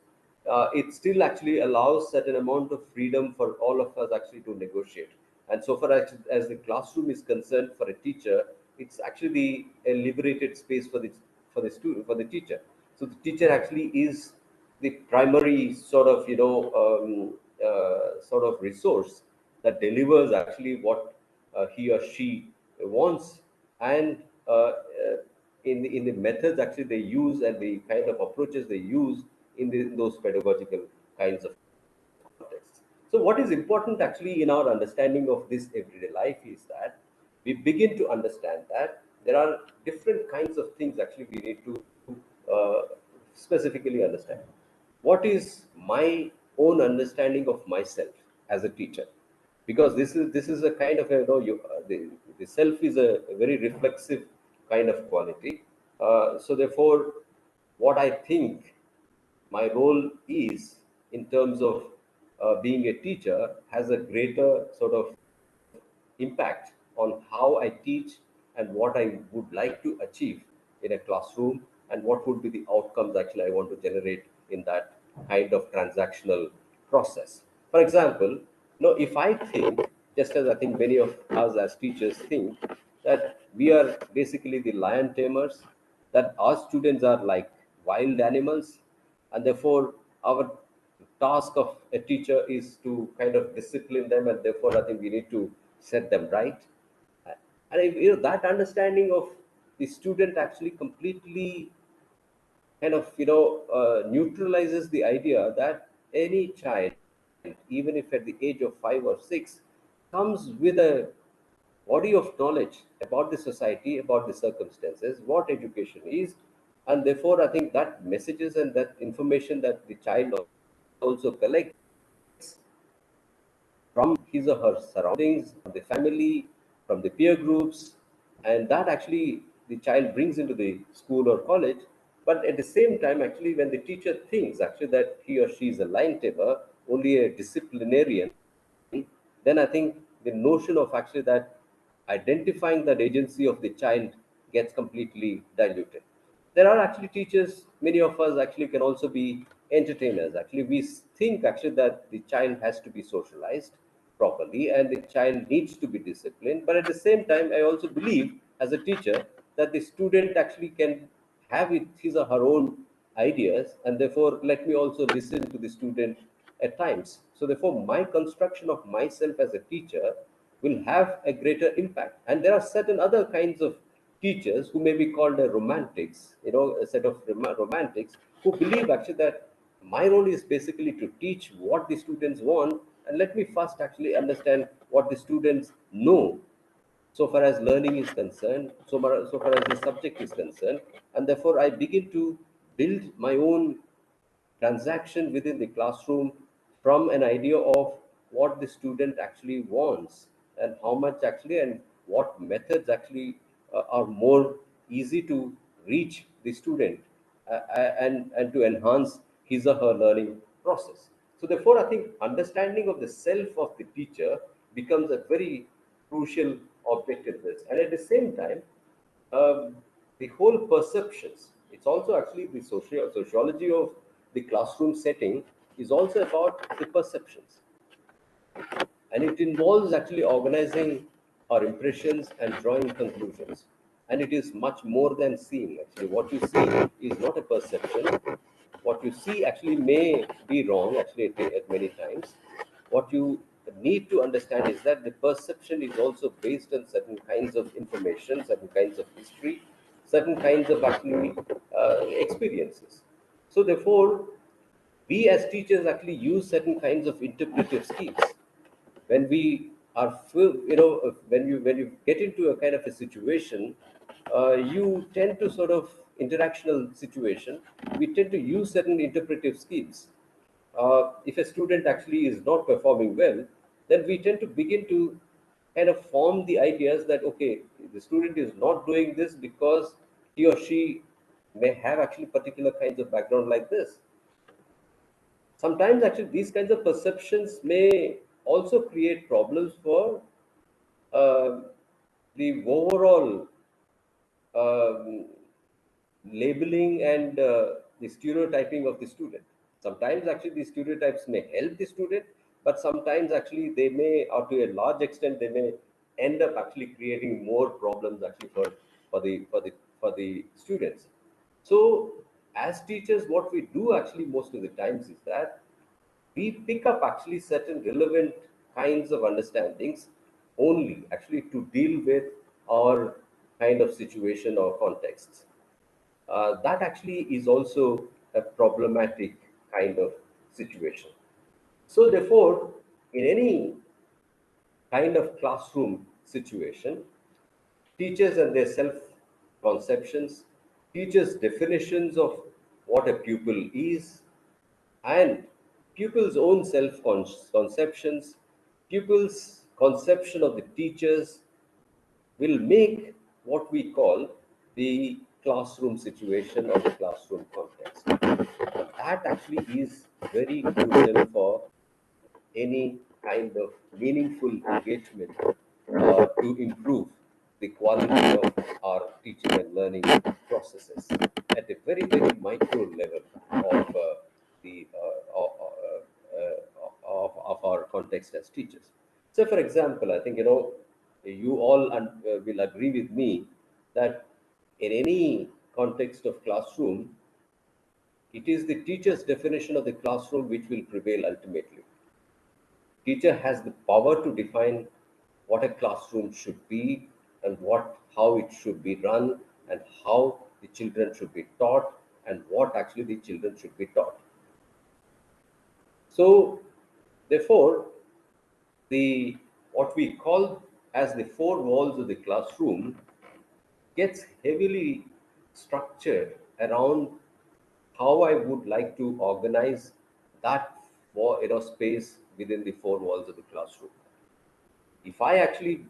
it still actually allows certain amount of freedom for all of us actually to negotiate. And so far as the classroom is concerned for a teacher, it's actually a liberated space for the student, for the teacher. So the teacher actually is the primary sort of sort of resource that delivers actually what he or she wants, and in the methods actually they use and the kind of approaches they use in those pedagogical kinds of contexts. So what is important actually in our understanding of this everyday life is that we begin to understand that there are different kinds of things actually we need to uh, specifically understand. What is my own understanding of myself as a teacher? Because this is a kind of the self is a very reflexive kind of quality. So therefore, what I think my role is in terms of being a teacher has a greater sort of impact on how I teach and what I would like to achieve in a classroom, and what would be the outcomes actually I want to generate in that kind of transactional process. For example, if I think, just as I think many of us as teachers think, that we are basically the lion tamers, that our students are like wild animals, and therefore our task of a teacher is to kind of discipline them, and therefore I think we need to set them right. And that understanding of the student actually completely kind of neutralizes the idea that any child, even if at the age of 5 or 6, comes with a body of knowledge about the society, about the circumstances, what education is, and therefore I think that messages and that information that the child also collects from his or her surroundings, from the family, from the peer groups, and that actually the child brings into the school or college. But at the same time, actually, when the teacher thinks actually that he or she is a line tamer, only a disciplinarian, then I think the notion of actually that identifying that agency of the child gets completely diluted. There are actually teachers, many of us actually can also be entertainers. Actually, we think actually that the child has to be socialized properly and the child needs to be disciplined. But at the same time, I also believe as a teacher that the student actually can have his or her own ideas, and therefore let me also listen to the student at times. So therefore my construction of myself as a teacher will have a greater impact. And there are certain other kinds of teachers who may be called romantics, a set of romantics who believe actually that my role is basically to teach what the students want, and let me first actually understand what the students know so far as learning is concerned, so far as the subject is concerned, and therefore I begin to build my own transaction within the classroom from an idea of what the student actually wants and how much actually and what methods actually are more easy to reach the student and to enhance his or her learning process. So therefore, I think understanding of the self of the teacher becomes a very crucial objective in this. And at the same time, the whole perceptions, it's also actually the sociology of the classroom setting is also about the perceptions, and it involves actually organizing our impressions and drawing conclusions. And it is much more than seeing. Actually, what you see is not a perception. What you see actually may be wrong, actually, at many times. What you need to understand is that the perception is also based on certain kinds of information, certain kinds of history, certain kinds of actually experiences. So, therefore, we as teachers actually use certain kinds of interpretive schemes when we are when you get into a kind of a situation, you tend to sort of interactional situation, we tend to use certain interpretive schemes. If a student actually is not performing well, then we tend to begin to kind of form the ideas that okay, the student is not doing this because he or she may have actually particular kinds of background like this. Sometimes actually these kinds of perceptions may also create problems for uh, the overall um, labeling and the stereotyping of the student. Sometimes actually the stereotypes may help the student, but sometimes actually they may, or to a large extent, they may end up actually creating more problems actually for the students. So as teachers, what we do actually most of the times is that we pick up actually certain relevant kinds of understandings only actually to deal with our kind of situation or contexts. That actually is also a problematic kind of situation. So therefore, in any kind of classroom situation, teachers and their self conceptions, teachers' definitions of what a pupil is, and pupils' own self conceptions, pupils' conception of the teachers will make what we call the classroom situation or the classroom context. That actually is very crucial for any kind of meaningful engagement to improve the quality of our teaching and learning processes at a very, very micro level of the of our context as teachers. So, for example, I think you all will agree with me that in any context of classroom, it is the teacher's definition of the classroom which will prevail ultimately. Teacher has the power to define what a classroom should be and how it should be run and how the children should be taught and what actually the children should be taught. So therefore, the what we call as the four walls of the classroom gets heavily structured around how I would like to organize that space within the four walls of the classroom. If I actually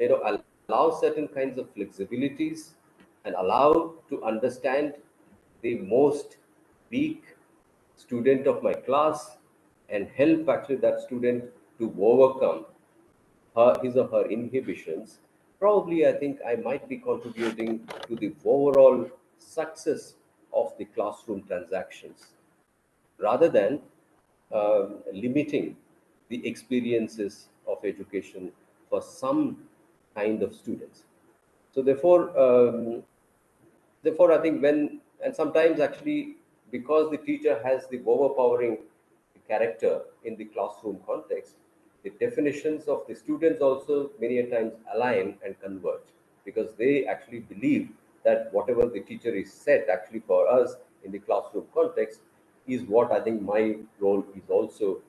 allow certain kinds of flexibilities and allow to understand the most weak student of my class and help actually that student to overcome his or her inhibitions, probably I think I might be contributing to the overall success of the classroom transactions rather than limiting the experiences of education for some kind of students. So therefore, I think when and sometimes actually because the teacher has the overpowering character in the classroom context, the definitions of the students also many a times align and converge because they actually believe that whatever the teacher is set actually for us in the classroom context is what I think my role is also,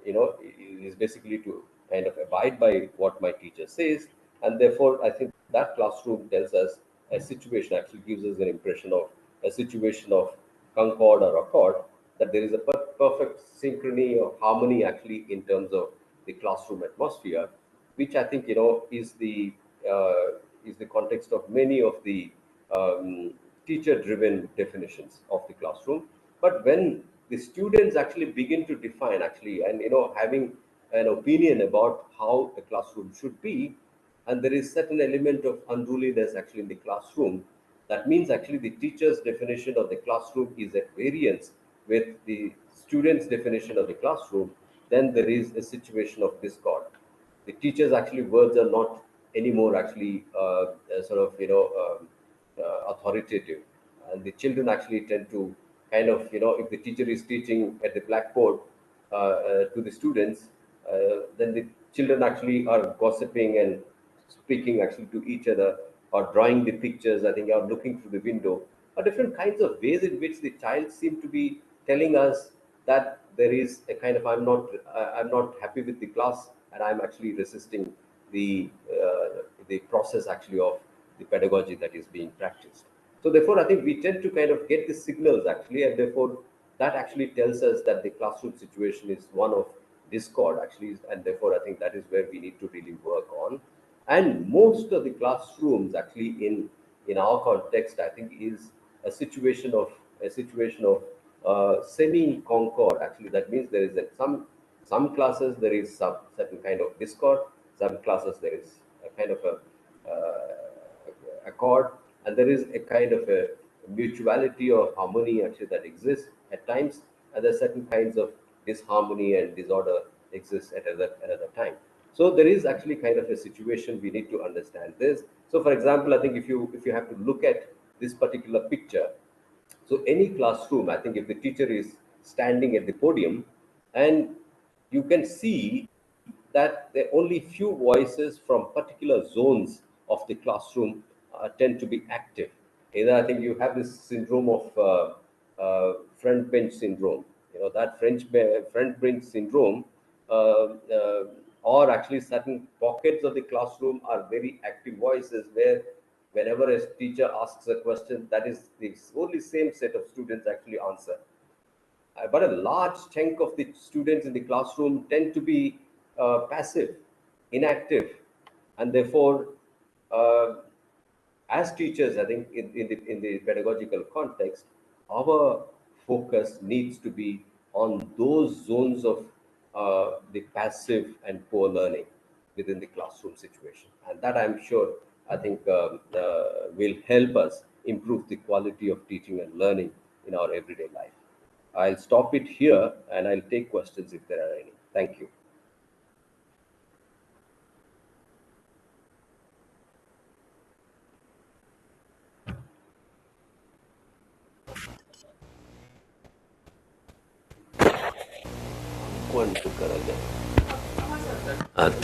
is basically to kind of abide by what my teacher says. And therefore, I think that classroom tells us a situation, actually gives us an impression of a situation of concord or accord, that there is a perfect synchrony or harmony actually in terms of the classroom atmosphere, which I think is the context of many of the teacher-driven definitions of the classroom. But when the students actually begin to define actually, and having an opinion about how a classroom should be, and there is certain element of unruliness actually in the classroom, that means actually the teacher's definition of the classroom is at variance with the student's definition of the classroom. Then there is a situation of discord. The teachers actually words are not anymore actually sort of authoritative, and the children actually tend to kind of, if the teacher is teaching at the blackboard to the students, then the children actually are gossiping and speaking actually to each other, or drawing the pictures, I think, or looking through the window, or different kinds of ways in which the child seem to be telling us that there is a kind of, I'm not happy with the class, and I'm actually resisting the process actually of the pedagogy that is being practiced. So therefore, I think we tend to kind of get the signals actually, and therefore that actually tells us that the classroom situation is one of discord actually, and therefore I think that is where we need to really work on. And most of the classrooms actually in our context, I think, is a situation of semi concord actually. That means there is some classes there is some certain kind of discord, some classes there is a kind of a accord, and there is a kind of a mutuality or harmony actually that exists at times, and there are certain kinds of disharmony and disorder exists at another time. So there is actually kind of a situation we need to understand this. So for example, I think if you have to look at this particular picture, so any classroom, I think if the teacher is standing at the podium, and you can see that there are only few voices from particular zones of the classroom tend to be active. Either I think you have this syndrome of front bench syndrome, that front bench syndrome, or actually certain pockets of the classroom are very active voices where whenever a teacher asks a question, that is the only same set of students actually answer. But a large chunk of the students in the classroom tend to be passive, inactive, and therefore, as teachers, I think in the pedagogical context, our focus needs to be on those zones of the passive and poor learning within the classroom situation, and that I'm sure I think will help us improve the quality of teaching and learning in our everyday life. I'll stop it here and I'll take questions if there are any. Thank you.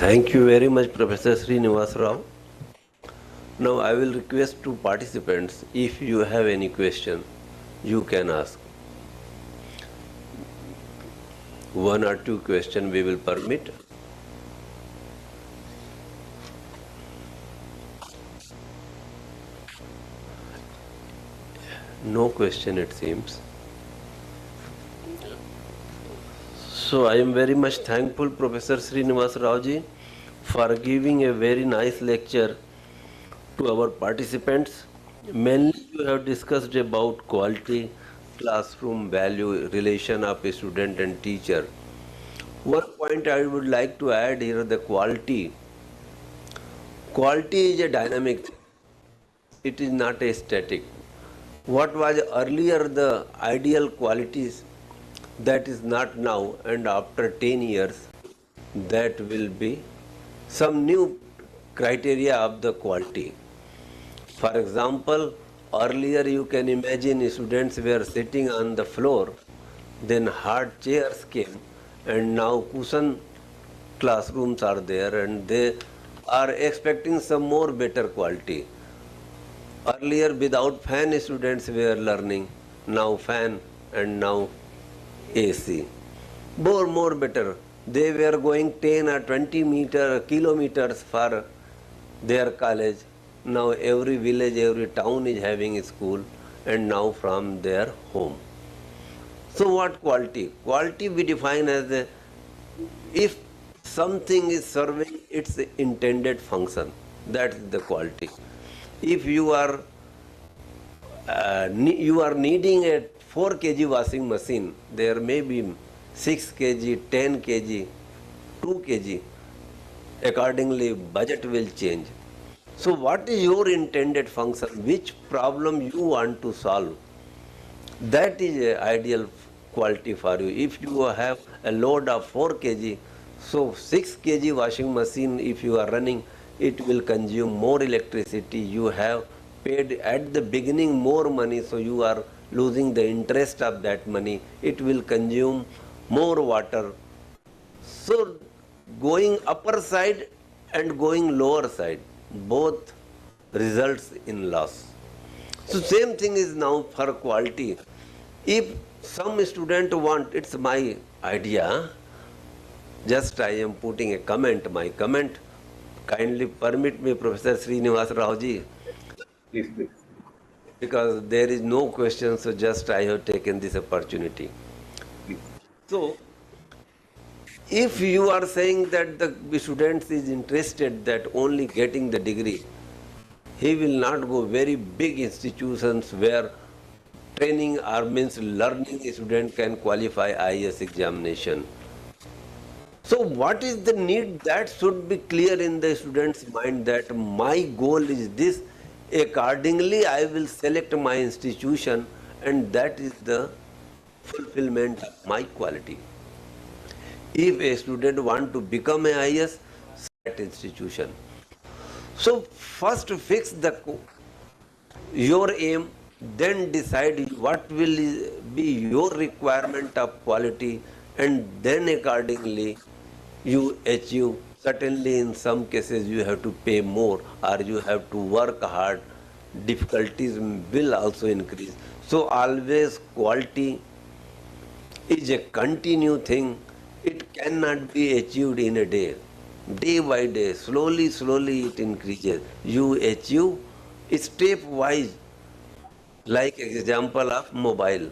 Thank you very much, Professor Srinivas Rao. Now I will request to participants, if you have any question, you can ask. One or two questions we will permit. No question, it seems. So I am very much thankful, Professor Srinivas Rao ji, for giving a very nice lecture to our participants. Mainly you have discussed about quality, classroom value, relation of a student and teacher. One point I would like to add here, the quality. Quality is a dynamic thing. It is not a static. What was earlier the ideal qualities, that is not now, and after 10 years, that will be some new criteria of the quality. For example, earlier you can imagine students were sitting on the floor, then hard chairs came, and now cushion classrooms are there, and they are expecting some more better quality. Earlier, without fan, students were learning. Now fan and now AC. More better. They were going 10 or 20 kilometers for their college. Now every village, every town is having a school, and now from their home. So what quality? Quality we define as if something is serving its intended function. That's the quality. If you are needing a 4 kg washing machine, there may be 6 kg, 10 kg, 2 kg. Accordingly, budget will change. So what is your intended function? Which problem you want to solve? That is a ideal quality for you. If you have a load of 4 kg, so 6 kg washing machine, if you are running, it will consume more electricity. You have paid at the beginning more money, so you are losing the interest of that money. It will consume more water. So going upper side and going lower side, both results in loss. So same thing is now for quality. If some student want, it's my idea, just I am putting a comment, my comment. Kindly permit me, Professor Srinivas Rao ji, Please, please. because there is no question, so just I have taken this opportunity. So, if you are saying that the student is interested that only getting the degree, he will not go very big institutions where training or means learning a student can qualify IAS examination. So what is the need? That should be clear in the student's mind, that my goal is this, accordingly I will select my institution, and that is the fulfillment of my quality. If a student want to become a IAS, select institution. So first fix your aim, then decide what will be your requirement of quality, and then accordingly you achieve. Certainly in some cases you have to pay more or you have to work hard. Difficulties will also increase. So always quality is a continued thing. It cannot be achieved in a day. Day by day, slowly it increases. You achieve step-wise, like example of mobile.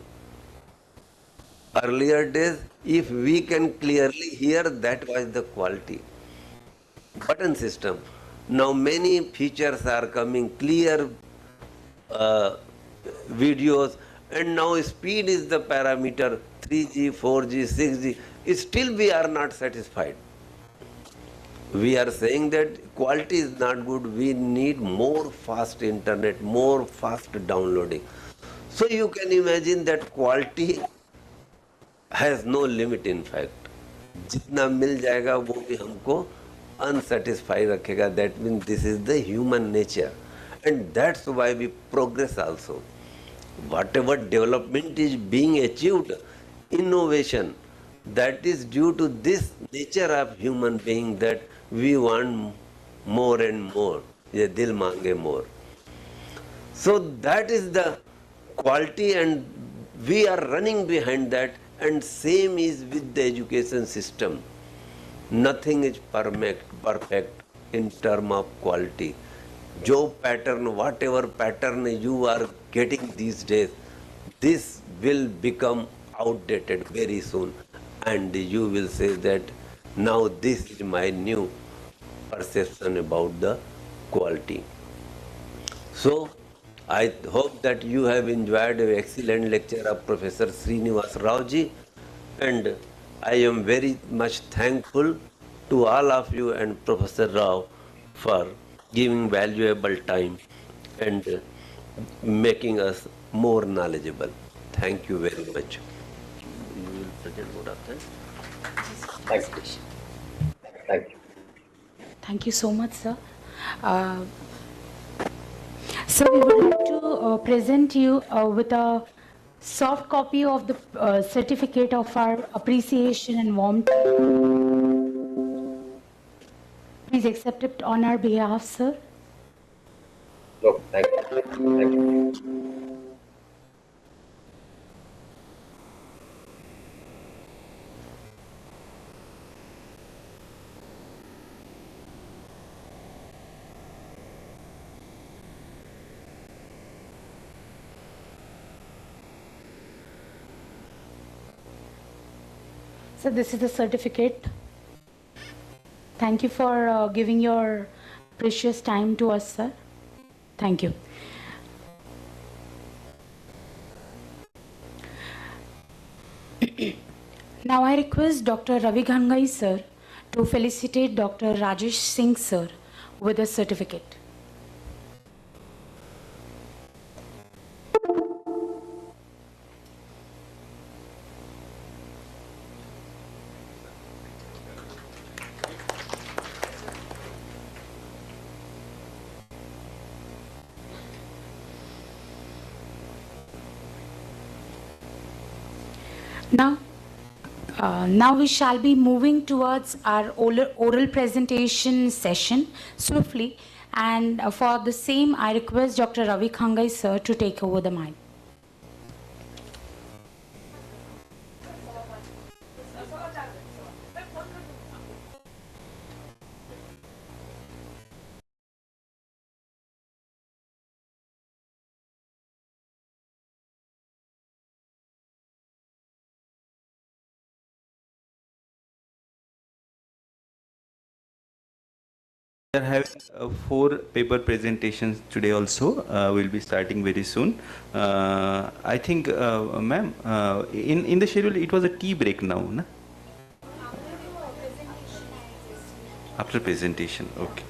Earlier days, if we can clearly hear, that was the quality. Button system. Now many features are coming, clear videos, and now speed is the parameter, 3G, 4G, 6G. Still we are not satisfied. We are saying that quality is not good. We need more fast internet, more fast downloading. So you can imagine that quality has no limit in fact. जितना मिल जाएगा वो भी हमको unsatisfied रखेगा. That means this is the human nature, and that's why we progress also. Whatever development is being achieved, innovation, that is due to this nature of human being, that we want more and more. ये दिल मांगे more. So that is the quality, and we are running behind that, and same is with the education system. Nothing is perfect in term of quality. Job pattern, whatever pattern you are getting these days, this will become outdated very soon, and you will say that now this is my new perception about the quality. So I hope that you have enjoyed an excellent lecture of Professor Srinivas Rao ji, and I am very much thankful to all of you and Professor Rao for giving valuable time and making us more knowledgeable. Thank you very much. You will present what after? Thank you. Thank you. Thank you so much, sir. So we would like to present you with a soft copy of the certificate of our appreciation and warmth. Please accept it on our behalf, sir. No, thank you. Thank you. So this is the certificate. Thank you for giving your precious time to us, sir. Thank you. Now I request Dr. Ravi Ghangai sir to felicitate Dr. Rajesh Singh sir with a certificate. Now we shall be moving towards our oral presentation session swiftly, and for the same I request Dr. Ravi Khangai sir to take over the mic. We are having four paper presentations today also. We'll be starting very soon. I think, ma'am, in the schedule it was a tea break now, na? After presentation, okay.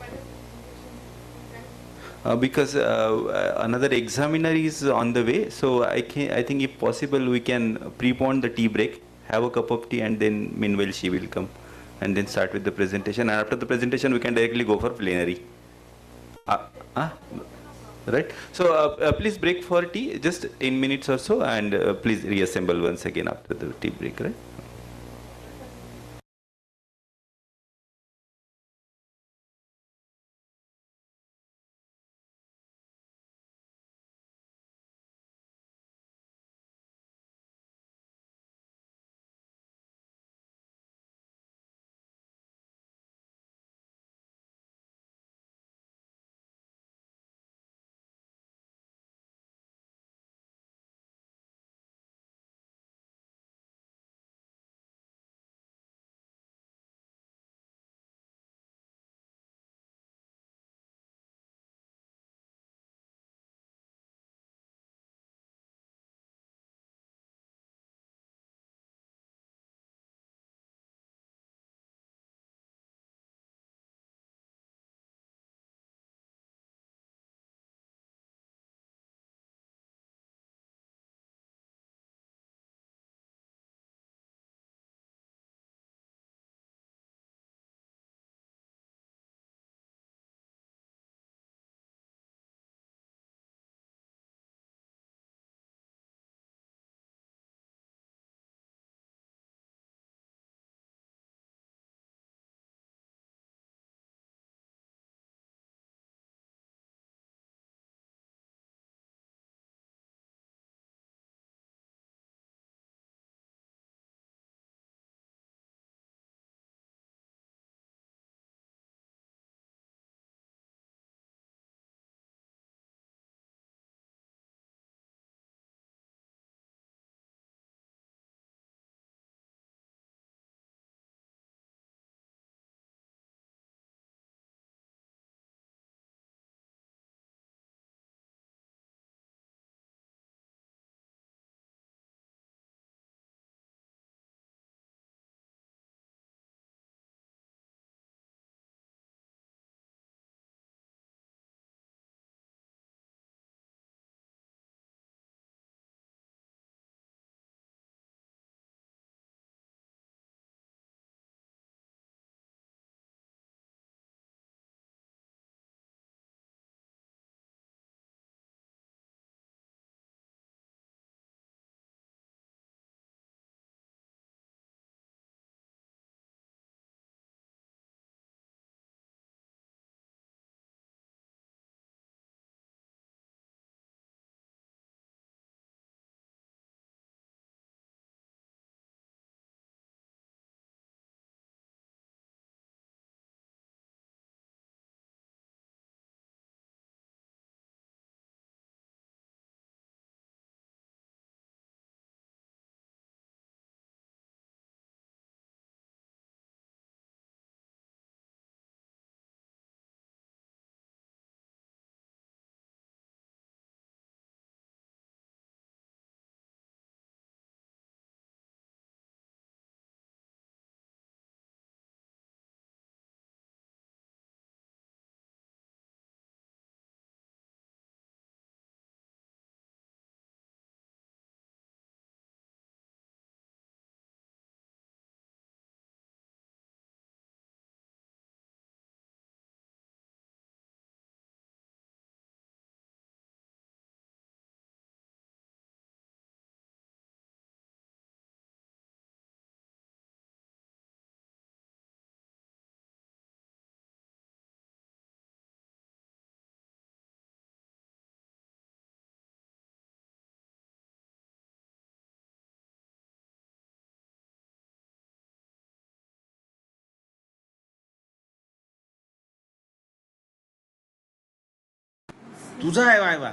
Because another examiner is on the way, so I think if possible we can prepone the tea break, have a cup of tea, and then meanwhile she will come, and then start with the presentation. And after the presentation, we can directly go for plenary. Right? So please break for tea, just 10 minutes or so, and please reassemble once again after the tea break, right? तुझा आहे viva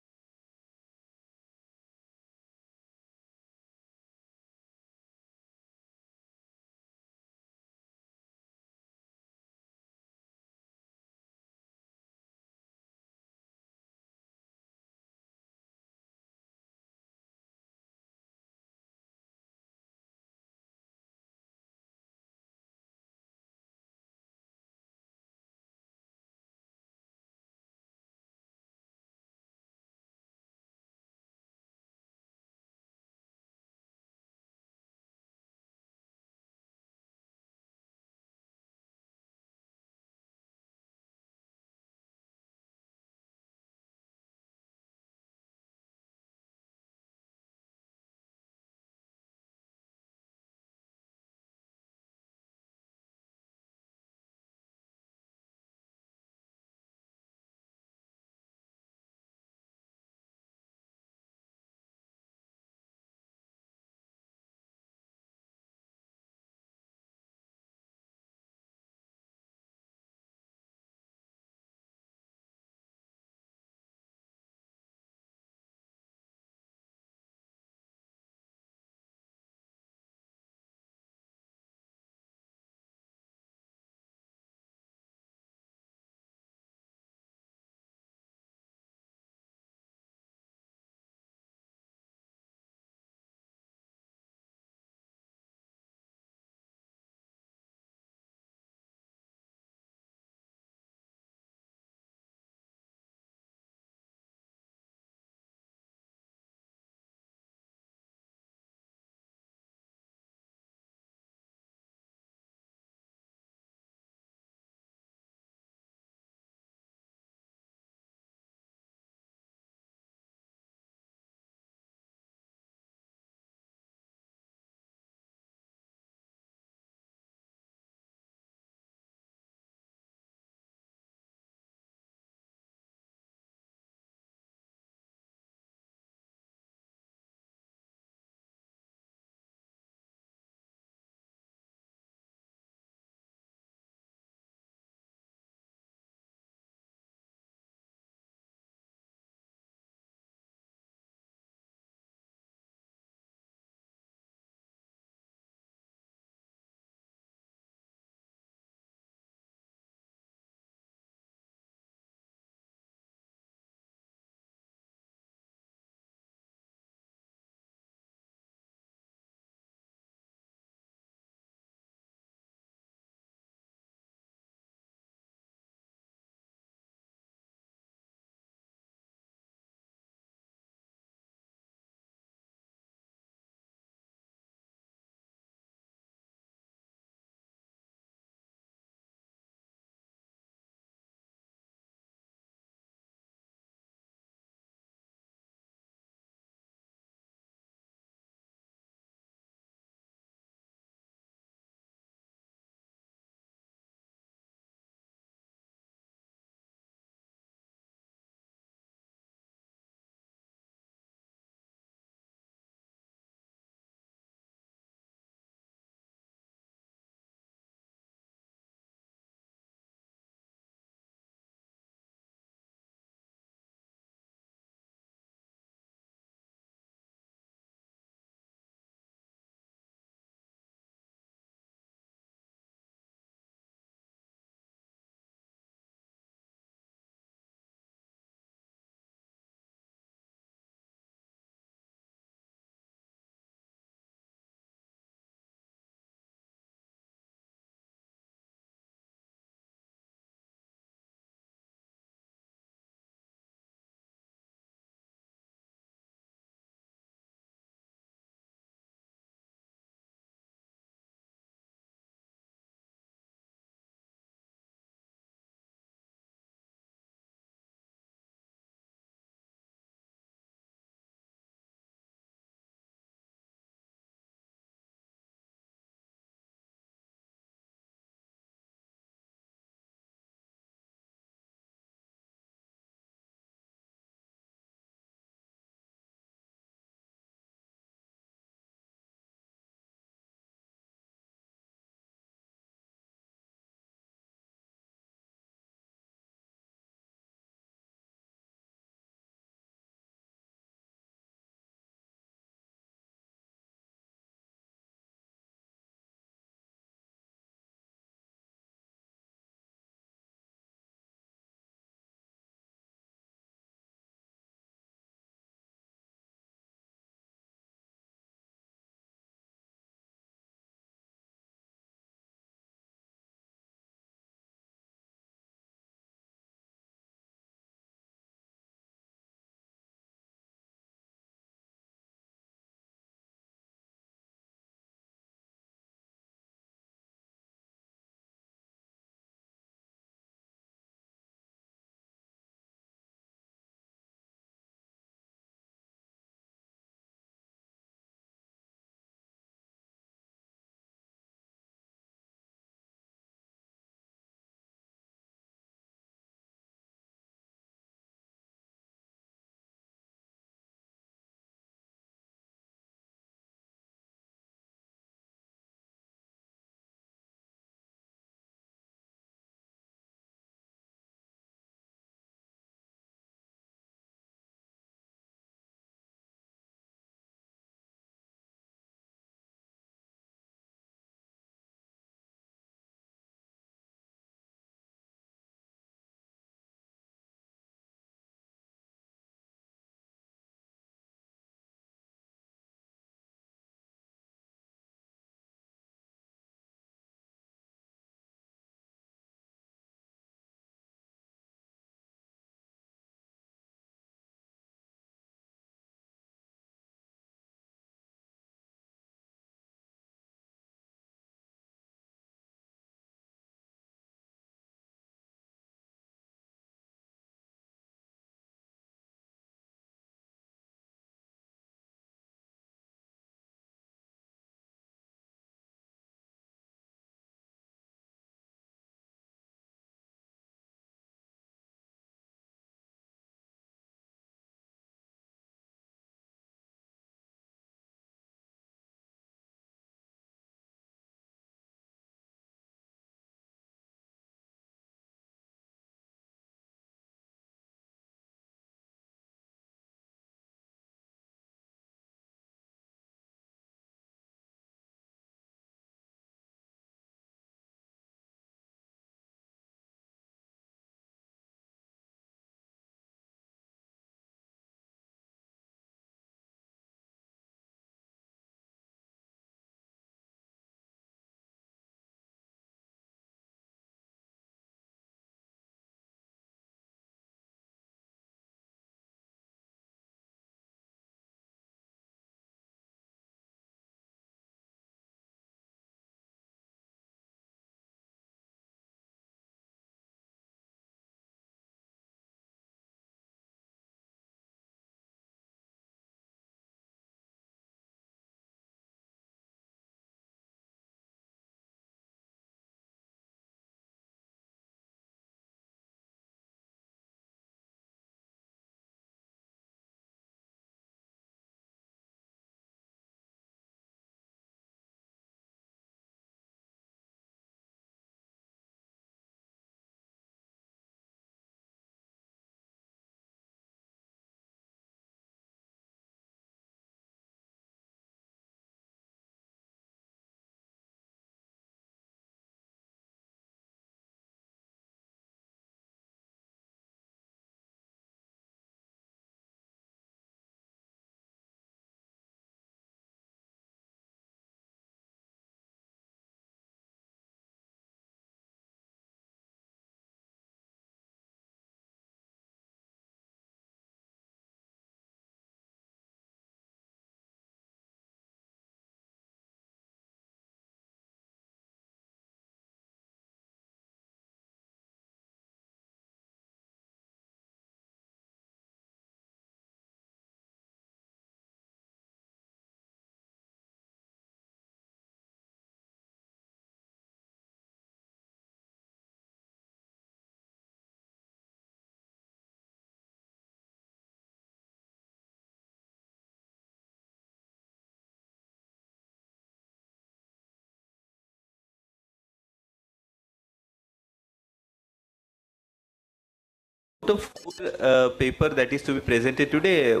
the four paper that is to be presented today,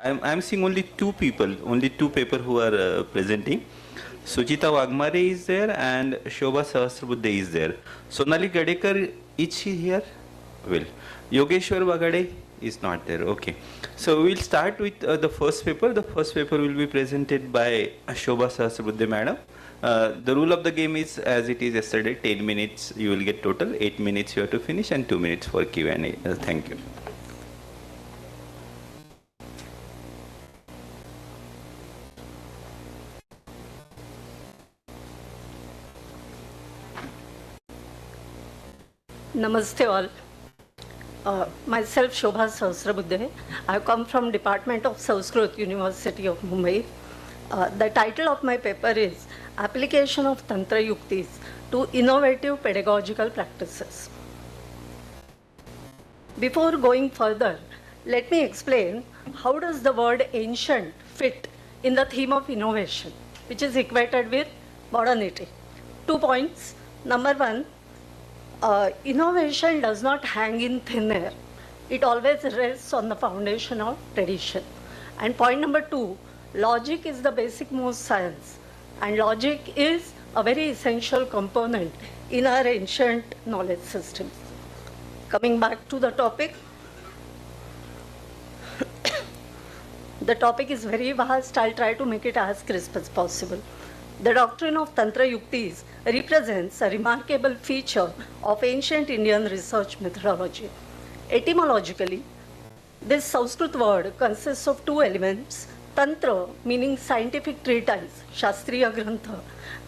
I'm seeing only two people who are presenting. Suchita Wagmare is there and Shobha Sahasrabuddhe is there. Sonali Gadekar, is she here? Well, Yogeshwar Bagade is not there. Okay. So we'll start with the first paper. The first paper will be presented by Shobha Sahasrabuddhe madam. The rule of the game is as it is yesterday, 10 minutes you will get total, 8 minutes you have to finish and 2 minutes for Q&A. Thank you. Namaste all. Myself Shobha Sahasrabuddhe. I come from Department of Sanskrit, University of Mumbai. The title of my paper is Application of Tantra Yuktis to Innovative Pedagogical Practices. Before going further, let me explain how does the word ancient fit in the theme of innovation, which is equated with modernity. 2 points. Number one, innovation does not hang in thin air. It always rests on the foundation of tradition. And point number two, logic is the basic most science. And logic is a very essential component in our ancient knowledge systems. Coming back to the topic, the topic is very vast. I'll try to make it as crisp as possible. The doctrine of Tantra Yuktis represents a remarkable feature of ancient Indian research methodology. Etymologically, this Sanskrit word consists of two elements, Tantra meaning scientific treatise, Shastriya Grantha,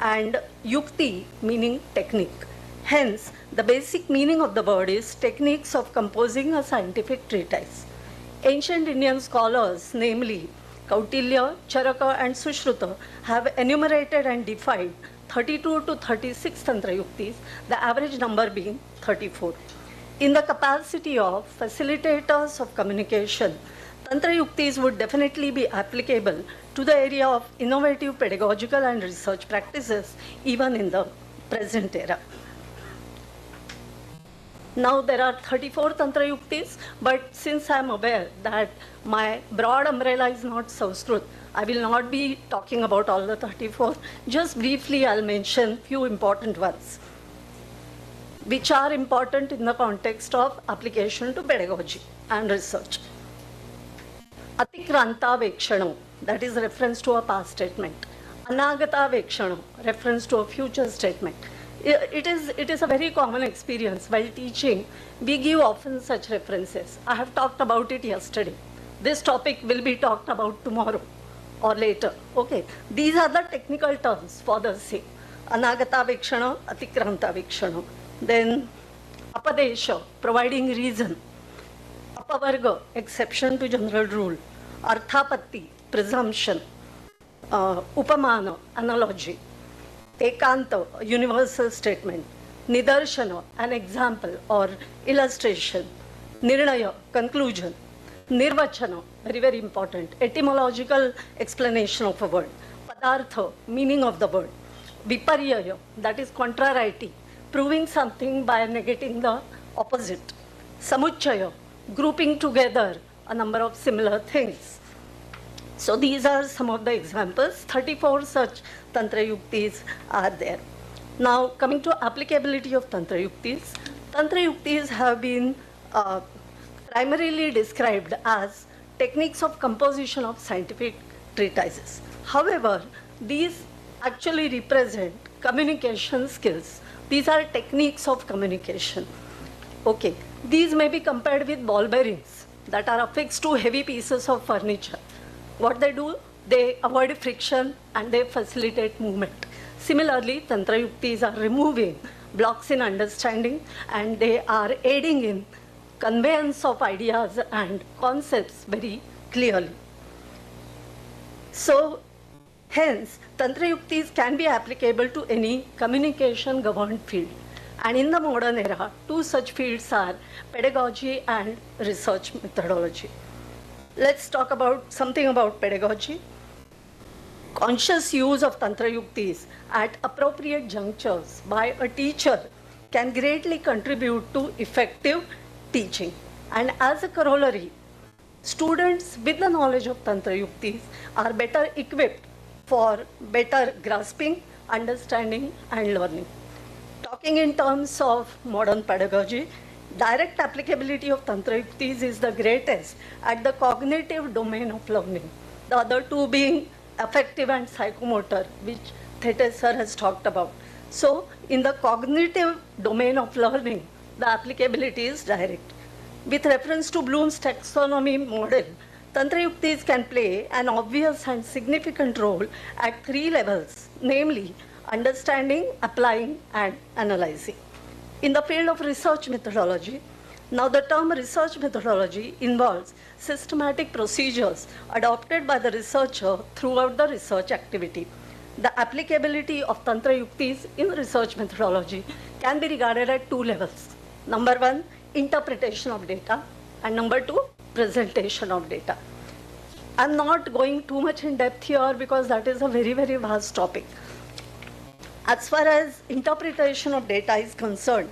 and Yukti meaning technique. Hence, the basic meaning of the word is techniques of composing a scientific treatise. Ancient Indian scholars, namely Kautilya, Charaka and Sushruta, have enumerated and defined 32 to 36 Tantra Yuktis, the average number being 34. In the capacity of facilitators of communication, Tantra Yuktis would definitely be applicable to the area of innovative pedagogical and research practices even in the present era. Now there are 34 Tantra Yuktis, but since I am aware that my broad umbrella is not Sanskrit, I will not be talking about all the 34. Just briefly, I'll mention few important ones, which are important in the context of application to pedagogy and research. Atikranta Vekshano, that is reference to a past statement. Anagata Vekshano, reference to a future statement. It is a very common experience while teaching. We give often such references. I have talked about it yesterday. This topic will be talked about tomorrow or later. Okay. These are the technical terms for the same. Anagata Vekshana, Atikranta Vekshana. Then Apadesha, providing reason. Apavarga, exception to general rule. Arthapatti, presumption. Upamana, analogy. Ekanta, universal statement. Nidarshana, an example or illustration. Nirnaya, conclusion. Nirvachana, very, very important. Etymological explanation of a word. Padartha, meaning of the word. Viparyaya, that is contrariety, proving something by negating the opposite. Samuchaya, grouping together a number of similar things. So these are some of the examples. 34 such Tantra Yuktis are there. Now coming to applicability of Tantra Yuktis. Tantra Yuktis have been primarily described as techniques of composition of scientific treatises. However, these actually represent communication skills. These are techniques of communication. Okay, these may be compared with ball bearings that are affixed to heavy pieces of furniture. What they do, they avoid friction and they facilitate movement. Similarly, Tantra Yuktis are removing blocks in understanding and they are aiding in conveyance of ideas and concepts very clearly. So, hence, Tantra Yuktis can be applicable to any communication governed field. And in the modern era, two such fields are pedagogy and research methodology. Let's talk about something about pedagogy. Conscious use of Tantra Yuktis at appropriate junctures by a teacher can greatly contribute to effective teaching. And as a corollary, students with the knowledge of Tantra Yuktis are better equipped for better grasping, understanding, and learning. Talking in terms of modern pedagogy, direct applicability of Tantra Yuktis is the greatest at the cognitive domain of learning. The other two being affective and psychomotor, which Thete sir has talked about. So, in the cognitive domain of learning, the applicability is direct. With reference to Bloom's taxonomy model, Tantra Yuktis can play an obvious and significant role at three levels, namely understanding, applying, and analyzing. In the field of research methodology, now the term research methodology involves systematic procedures adopted by the researcher throughout the research activity. The applicability of Tantra Yuktis in research methodology can be regarded at two levels. Number one, interpretation of data, and number two, presentation of data. I'm not going too much in depth here because that is a very, very vast topic. As far as interpretation of data is concerned,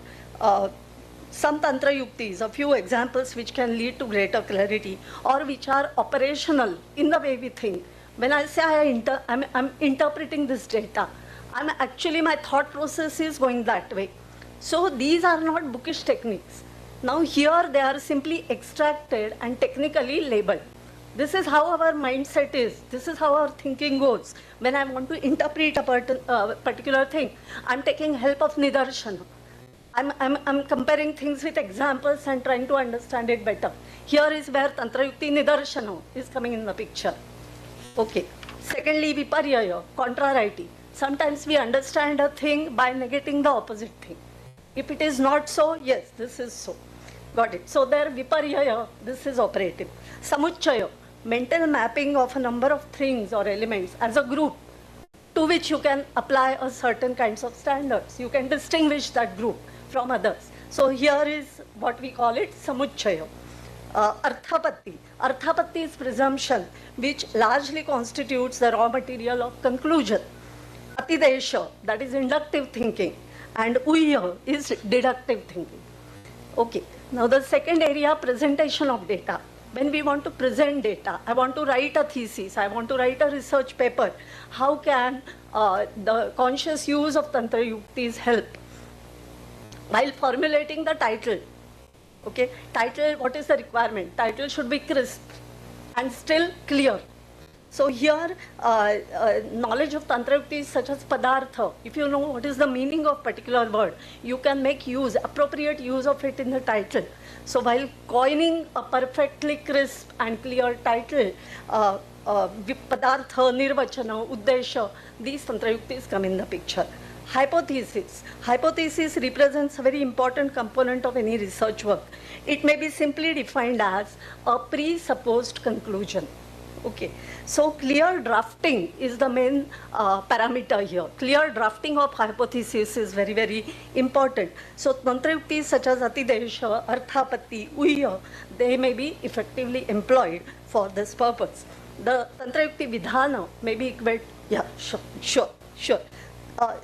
some Tantra Yuktis, a few examples which can lead to greater clarity or which are operational in the way we think. When I say I'm interpreting this data, my thought process is going that way. So these are not bookish techniques. Now here they are simply extracted and technically labeled. This is how our mindset is. This is how our thinking goes. When I want to interpret a particular thing, I'm taking help of Nidarshana. I'm comparing things with examples and trying to understand it better. Here is where Tantra Yukti Nidarshana is coming in the picture. Okay. Secondly, Viparyaya, contrariety. Sometimes we understand a thing by negating the opposite thing. If it is not so, yes, this is so. Got it. So there, Viparyaya, this is operative. Samuchaya, mental mapping of a number of things or elements as a group to which you can apply a certain kinds of standards. You can distinguish that group from others. So here is what we call it Samuchaya. Arthapatti. Arthapatti is presumption, which largely constitutes the raw material of conclusion. Atidesha, that is inductive thinking. And Uyya is deductive thinking. Okay. Now the second area, presentation of data. When we want to present data, I want to write a thesis, I want to write a research paper, how can the conscious use of Tantra Yuktis help? While formulating the title, okay, title, what is the requirement? Title should be crisp and still clear. So here, knowledge of Tantra Yuktis such as Padartha, if you know what is the meaning of particular word, you can make use, appropriate use of it in the title. So while coining a perfectly crisp and clear title, Padartha, Nirvachana, Uddesha, these Tantra Yuktis come in the picture. Hypothesis. Hypothesis represents a very important component of any research work. It may be simply defined as a presupposed conclusion. Okay, so clear drafting is the main parameter here. Clear drafting of hypothesis is very, very important. So Tantra Yuktis such as Atidesha, Arthapatti, Uyya, they may be effectively employed for this purpose. The Tantra Yukti Vidhana may be equated, yeah, sure.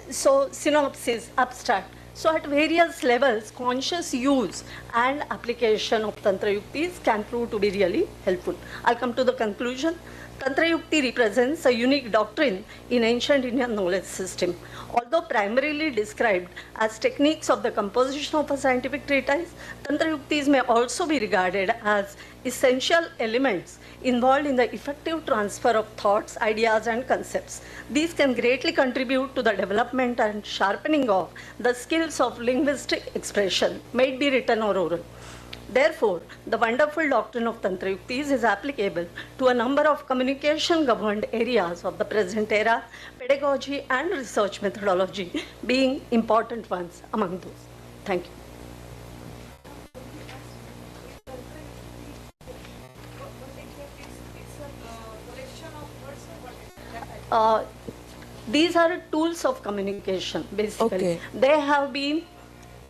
So synopsis, abstract. So at various levels, conscious use and application of Tantra Yuktis can prove to be really helpful. I'll come to the conclusion. Tantra Yukti represents a unique doctrine in ancient Indian knowledge system. Although primarily described as techniques of the composition of a scientific treatise, Tantra Yuktis may also be regarded as essential elements involved in the effective transfer of thoughts, ideas, and concepts. These can greatly contribute to the development and sharpening of the skills of linguistic expression, may it be written or oral. Therefore, the wonderful doctrine of Tantra Yuktis is applicable to a number of communication-governed areas of the present era, pedagogy and research methodology being important ones among those. Thank you. These are tools of communication, basically. Okay. They have been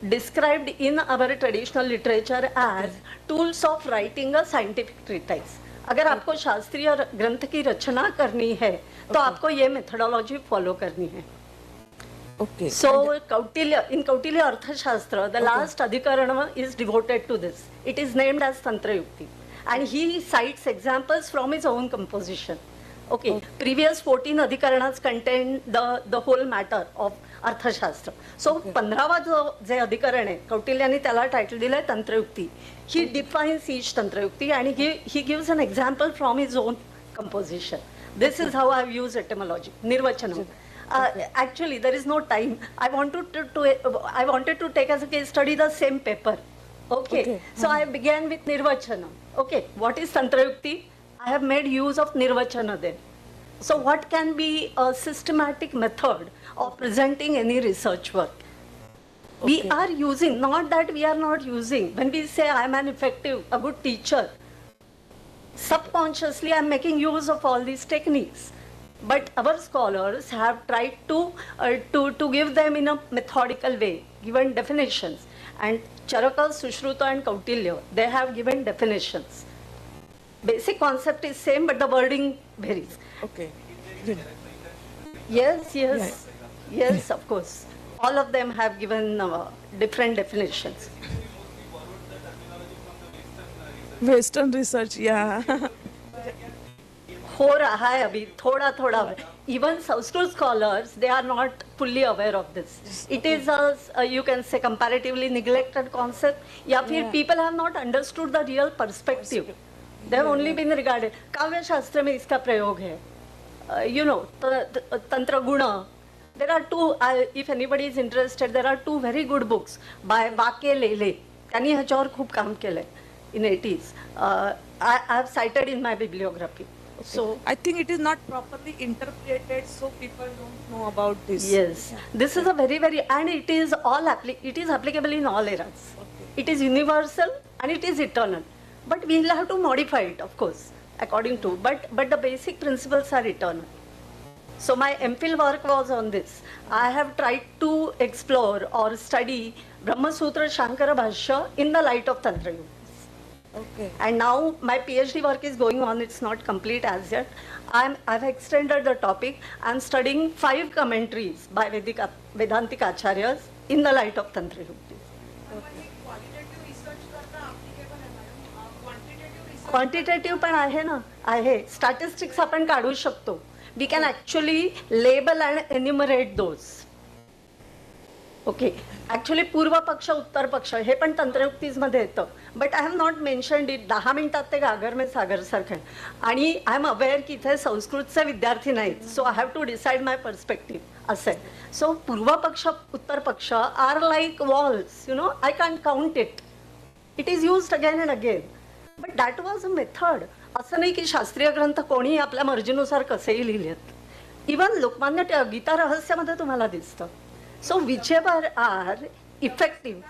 described in our traditional literature as tools of writing a scientific treatise. अगर आपको शास्त्रीय ग्रंथ की रचना करनी है तो आपको ये मेथोडोलॉजी फॉलो करनी है. Okay. So in Kautilya Arthashastra, the last Adhikarana is devoted to this. It is named as Tantra Yukti. And he cites examples from his own composition. Okay. Previous 14 Adhikaranas contain the whole matter of Arthashastra. So 15वा जो जे अधिकरण आहे कौटिल्याने त्याला title दिलंय तंत्रयुक्ती. He defines each tantrayukti and he gives an example from his own composition. This is how I've used etymology. Nirvachanam. Actually, there is no time. I wanted to take as a case study the same paper. Okay. So I began with Nirvachanam. Okay. What is Tantrayukti? I have made use of Nirvachana then. So what can be a systematic method of presenting any research work? We are using, not that we are not using. When we say I am an effective, a good teacher, subconsciously I am making use of all these techniques. But our scholars have tried to give them in a methodical way, given definitions. And Charaka, Sushruta and Kautilya, they have given definitions. Basic concept is same, but the wording varies. Okay. Yes, of course. All of them have given different definitions. Western research, yeah. हो रहा है अभी थोड़ा थोड़ा. Even Sanskrit scholars, they are not fully aware of this. It is a you can say comparatively neglected concept. या फिर people have not understood the real perspective. They have only been regarded. काव्य शास्त्र में इसका प्रयोग है. Tantra Guna. There are two, if anybody is interested, there are two very good books by Vake Lele. त्यांनी ह्याच्यावर खूप काम केलंय in 80s. I have cited in my bibliography. Okay. So I think it is not properly interpreted, so people don't know about this. yes, this is a very and it is applicable in all eras. Okay. It is universal and it is eternal. But we will have to modify it, of course, according to. But the basic principles are eternal. So my MPhil work was on this. I have tried to explore or study Brahma Sutra Shankara Bhashya in the light of Tantra Yoga. Okay. And now my PhD work is going on. It's not complete as yet. I've extended the topic. I'm studying 5 commentaries by Vedantic Acharyas in the light of Tantra Yoga. Quantitative पण आहे ना, आहे. Statistics आपण काढू शकतो. We can actually label and enumerate those. Okay. Actually पूर्व पक्ष उत्तर पक्ष हे पण तंत्रयुक्तीमध्ये येतं. But I have not mentioned it. 10 मिनिटात ते गागर में सागर सारखं. आणि आय एम अवेअर की इथे संस्कृतचे विद्यार्थी नाहीत. So I have to decide my perspective असं आहे. सो पूर्व पक्ष उत्तर पक्ष are like walls. I can count it. It is used again and again. But that was a method. असं नाही की शास्त्रीय ग्रंथ कोणी आपल्या मर्जीनुसार कसेही लिहिलेत. इवन लोकमान्य गीता रहस्यामध्ये तुम्हाला दिसतं. So whichever are effective.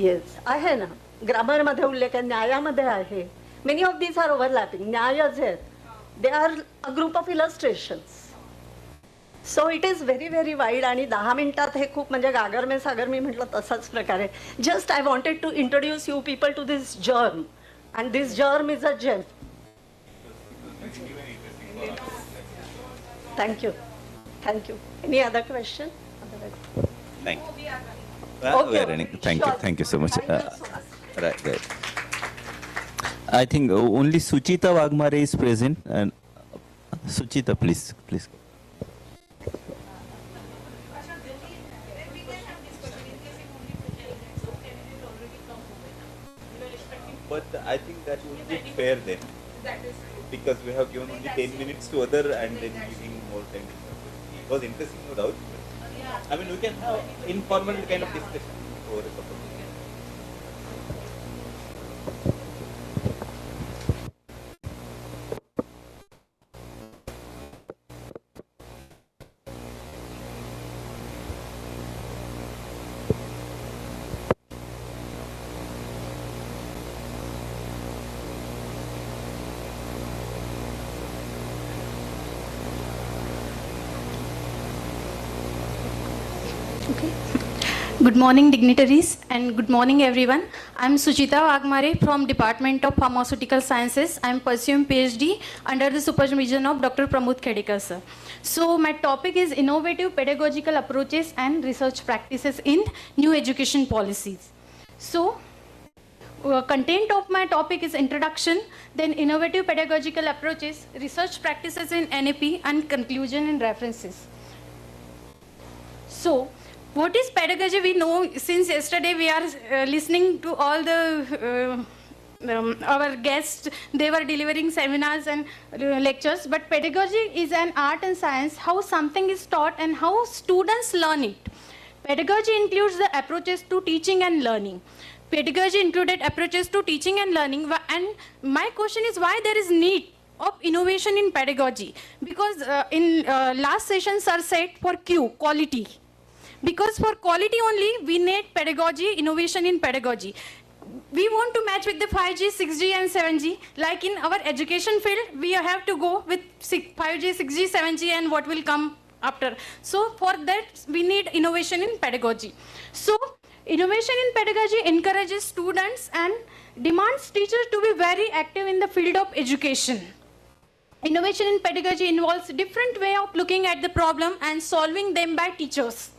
Yes आहे ना. ग्रामरमध्ये उल्लेख आहे, न्यायामध्ये आहे. Many of these are overlapping. न्याय जे आहेत they are a group of illustrations. So it is very wide. आणि 10 मिनिटात हे खूप म्हणजे गागर में सागर मी म्हटलं तसाच प्रकारे. Just I wanted to introduce you people to this germ. And this germ is a gem. Thank you. Any other question? Thank you so much. Right. I think only Suchita Wagmare is present. And Suchita, please. But I think that would be fair then, because we have given only 10 minutes to other and then giving more time. It was interesting, no doubt. I mean, we can have informal kind of discussion over a couple of minutes. Good morning, dignitaries, and good morning, everyone. I'm Suchita Wagmare from Department of Pharmaceutical Sciences. I'm pursuing PhD under the supervision of Dr. Pramod Khedekar, sir. So my topic is innovative pedagogical approaches and research practices in new education policies. So content of my topic is introduction, then innovative pedagogical approaches, research practices in NAP, and conclusion and references. So, what is pedagogy? We know since yesterday we are listening to all the our guests. They were delivering seminars and lectures. But pedagogy is an art and science, how something is taught and how students learn it. Pedagogy includes the approaches to teaching and learning. Pedagogy included approaches to teaching and learning. And my question is why there is need of innovation in pedagogy? Because in last session, sir said for Q, quality. Because for quality only, we need pedagogy, innovation in pedagogy. We want to match with the 5G, 6G and 7G. Like in our education field, we have to go with 5G, 6G, 7G and what will come after. So for that, we need innovation in pedagogy. So innovation in pedagogy encourages students and demands teachers to be very active in the field of education. Innovation in pedagogy involves different way of looking at the problem and solving them by teachers.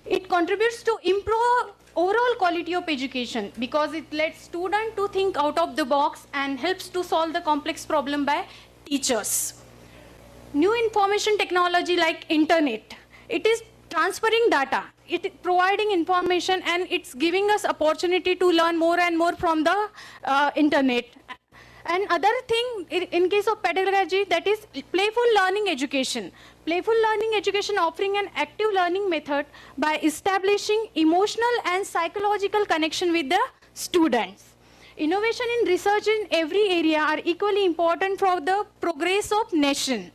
It contributes to improve overall quality of education because it lets students to think out of the box and helps to solve the complex problem by teachers. New information technology like internet, it is transferring data, it is providing information and it's giving us opportunity to learn more and more from the internet. And other thing in case of pedagogy, that is playful learning education. Playful learning education offering an active learning method by establishing emotional and psychological connection with the students. Innovation in research in every area are equally important for the progress of nation.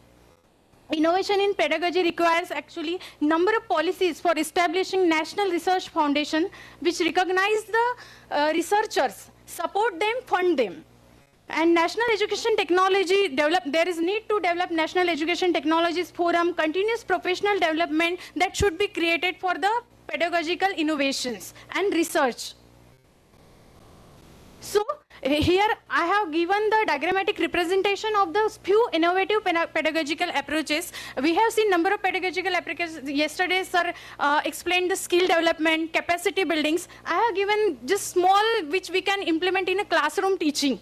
Innovation in pedagogy requires actually number of policies for establishing National Research Foundation which recognize the researchers, support them, fund them. And National Education Technology there is need to develop National Education Technologies Forum, continuous professional development that should be created for the pedagogical innovations and research. So here I have given the diagrammatic representation of the few innovative pedagogical approaches. We have seen number of pedagogical approaches. Yesterday, sir explained the skill development, capacity buildings. I have given just small which we can implement in a classroom teaching.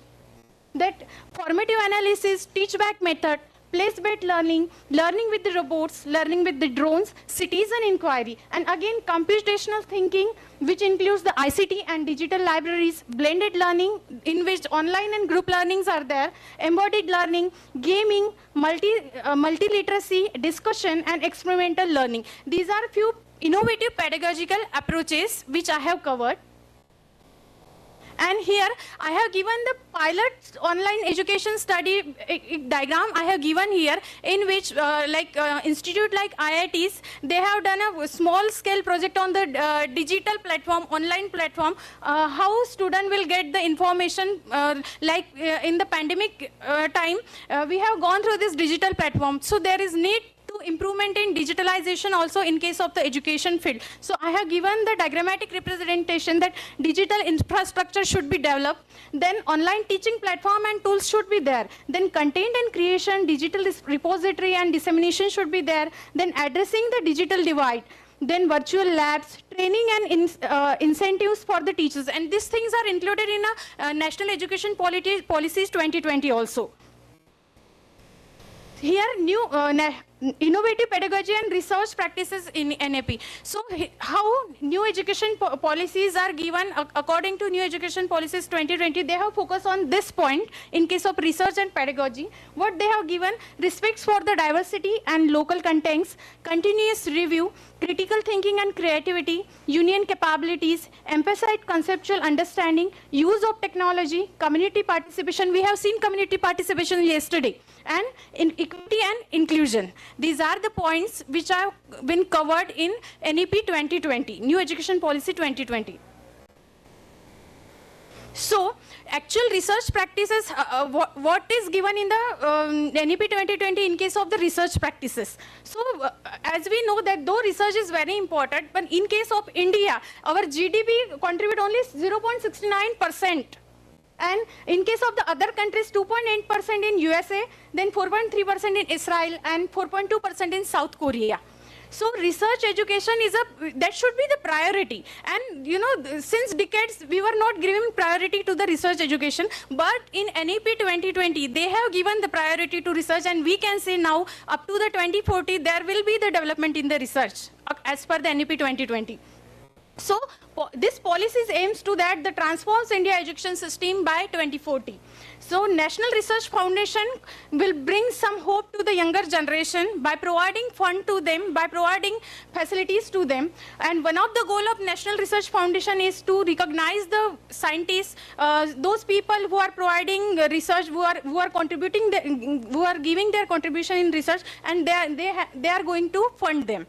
That formative analysis, teach-back method, place-based learning, learning with the robots, learning with the drones, citizen inquiry, and again computational thinking, which includes the ICT and digital libraries, blended learning, in which online and group learnings are there, embodied learning, gaming, multi-literacy, discussion, and experimental learning. These are few innovative pedagogical approaches which I have covered. And here I have given the pilot online education study diagram I have given here, in which institute like IITs, they have done a small scale project on the digital platform, online platform, how student will get the information in the pandemic time, we have gone through this digital platform. So there is need improvement in digitalization also in case of the education field. So I have given the diagrammatic representation that digital infrastructure should be developed, then online teaching platform and tools should be there, then content and creation, digital repository and dissemination should be there, then addressing the digital divide, then virtual labs, training and incentives for the teachers, and these things are included in a National Education Policies 2020 also. Here new innovative pedagogy and research practices in NAP. So how new education policies are given according to New Education Policies 2020, they have focused on this point in case of research and pedagogy. What they have given: respects for the diversity and local contexts, continuous review, critical thinking and creativity, union capabilities, emphasize conceptual understanding, use of technology, community participation. We have seen community participation yesterday, and in equity and inclusion. These are the points which have been covered in NEP 2020, New Education Policy 2020. So, actual research practices, what is given in the NEP 2020 in case of the research practices. So, as we know that though research is very important, but in case of India, our GDP contribute only 0.69%. And in case of the other countries, 2.8% in USA, then 4.3% in Israel, and 4.2% in South Korea. So research education that should be the priority. And since decades, we were not giving priority to the research education, but in NEP 2020, they have given the priority to research, and we can say now up to the 2040, there will be the development in the research as per the NEP 2020. So this policy aims to that the transforms India education system by 2040. So National Research Foundation will bring some hope to the younger generation by providing fund to them, by providing facilities to them. And one of the goal of National Research Foundation is to recognize the scientists, those people who are providing research, who are contributing, who are giving their contribution in research, and they are going to fund them.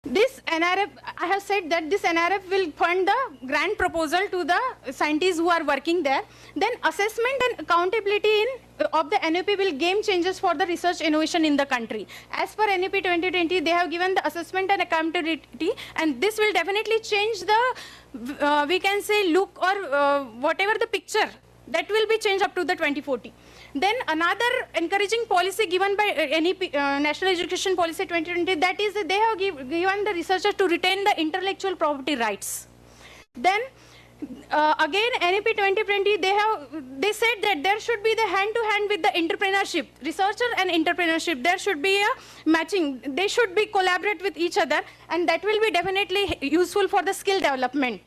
This NRF, I have said that this NRF will fund the grant proposal to the scientists who are working there. Then assessment and accountability of the NEP will game changers for the research innovation in the country. As per NEP 2020, they have given the assessment and accountability, and this will definitely change the, we can say, look or whatever the picture, that will be changed up to the 2040. Then another encouraging policy given by NEP, National Education Policy 2020, that is that they have given the researchers to retain the intellectual property rights. Then again NEP 2020, they said that there should be the hand-to-hand with the entrepreneurship, researcher and entrepreneurship. There should be a matching. They should be collaborate with each other, and that will be definitely useful for the skill development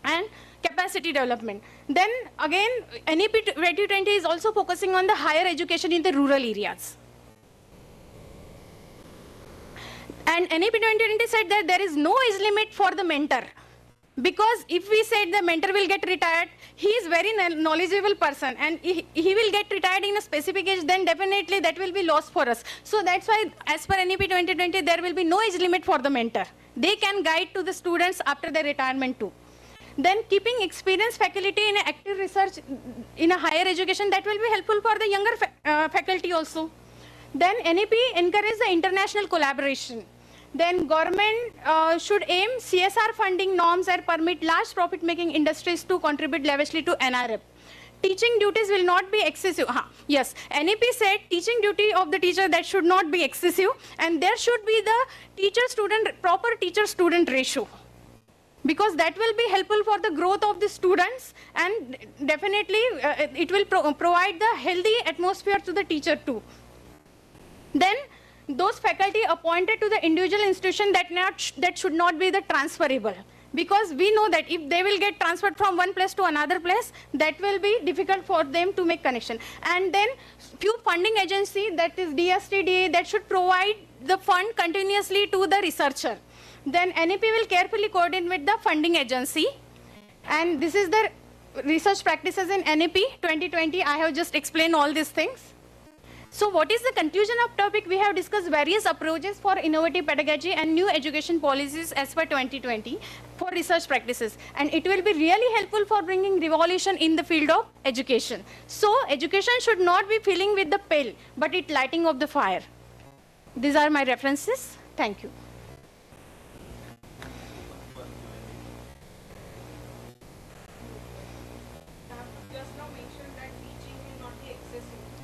and capacity development. Then again, NEP 2020 is also focusing on the higher education in the rural areas. And NEP 2020 said that there is no age limit for the mentor. Because if we said the mentor will get retired, he is very knowledgeable person, and he will get retired in a specific age, then definitely that will be lost for us. So that's why as per NEP 2020, there will be no age limit for the mentor. They can guide to the students after their retirement too. Then keeping experienced faculty in active research in a higher education, that will be helpful for the younger faculty also. Then NEP encourage the international collaboration. Then government should aim CSR funding norms and permit large profit-making industries to contribute lavishly to NRF. Teaching duties will not be excessive. Yes, NEP said teaching duty of the teacher that should not be excessive, and there should be the proper teacher-student ratio. Because that will be helpful for the growth of the students, and definitely it will provide the healthy atmosphere to the teacher too. Then those faculty appointed to the individual institution that should not be the transferable. Because we know that if they will get transferred from one place to another place, that will be difficult for them to make connection. And then few funding agency, that is DSTDA, that should provide the fund continuously to the researcher. Then NEP will carefully coordinate with the funding agency. And this is the research practices in NEP 2020. I have just explained all these things. So what is the conclusion of topic? We have discussed various approaches for innovative pedagogy and new education policies as per 2020 for research practices. And it will be really helpful for bringing revolution in the field of education. So education should not be filling with the pail, but it lighting of the fire. These are my references. Thank you.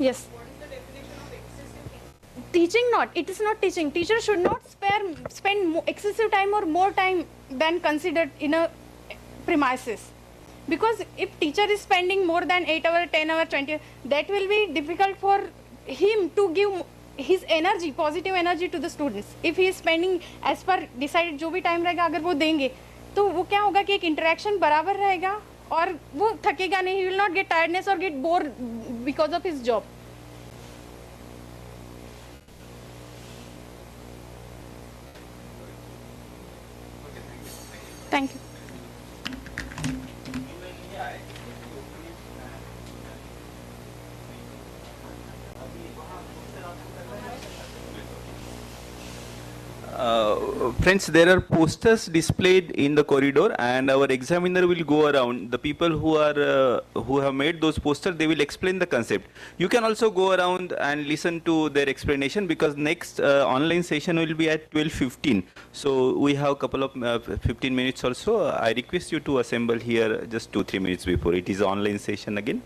Yes. What is the definition of excessive? Teaching not. It is not teaching. Teacher should not spend excessive time or more time than considered in a premises. Because if teacher is spending more than 8 hours, 10 hours, 20 hours, that will be difficult for him to give his energy, positive energy to the students. If he is spending as per decided जो भी time रहेगा अगर वो देंगे, तो वो क्या होगा कि एक interaction बराबर रहेगा और वो थकेगा नहीं, he will not get tiredness or get bored because of his job. Thank you. Friends, there are posters displayed in the corridor, and our examiner will go around. The people who have made those posters, they will explain the concept. You can also go around and listen to their explanation, because next online session will be at 12:15. So we have a couple of 15 minutes or so. I request you to assemble here just 2-3 minutes before. It is online session again.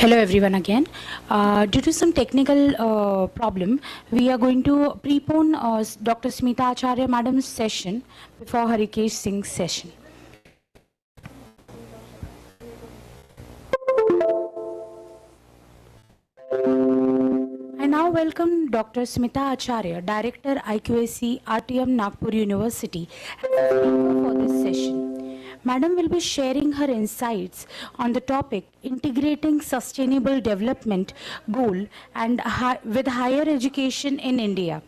Hello everyone again. Due to some technical problem, we are going to prepone Dr. Smita Acharya Madam's session before Harikesh Singh's session. I now welcome Dr. Smita Acharya, Director IQAC RTM Nagpur University, as a speaker for this session. Madam will be sharing her insights on the topic integrating sustainable development goal and with higher education in India.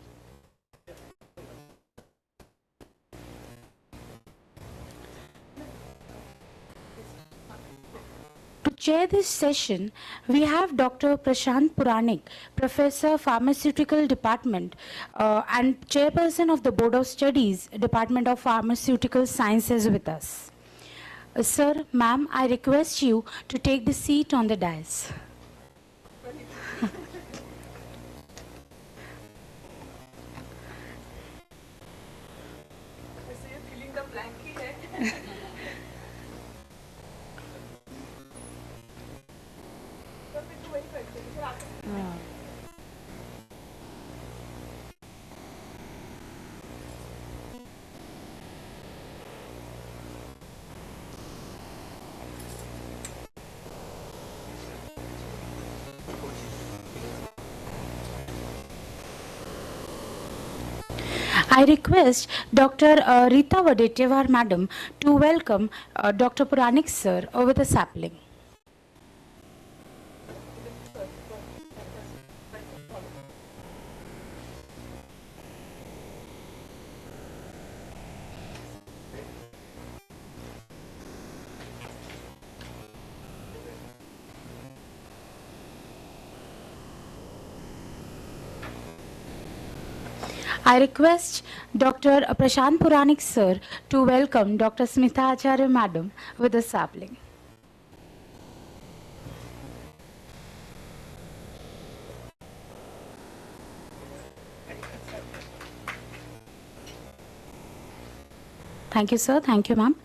To chair this session, we have Dr. Prashant Puranik, Professor Pharmaceutical Department and Chairperson of the Board of Studies, Department of Pharmaceutical Sciences with us. Sir, ma'am, I request you to take the seat on the dais. I request Dr. Rita Vadetyawar Madam to welcome Dr. Puranik Sir with a sapling. I request Dr. Prashant Puranik Sir to welcome Dr. Smita Acharya Madam with a sapling. Thank you, sir. Thank you, ma'am.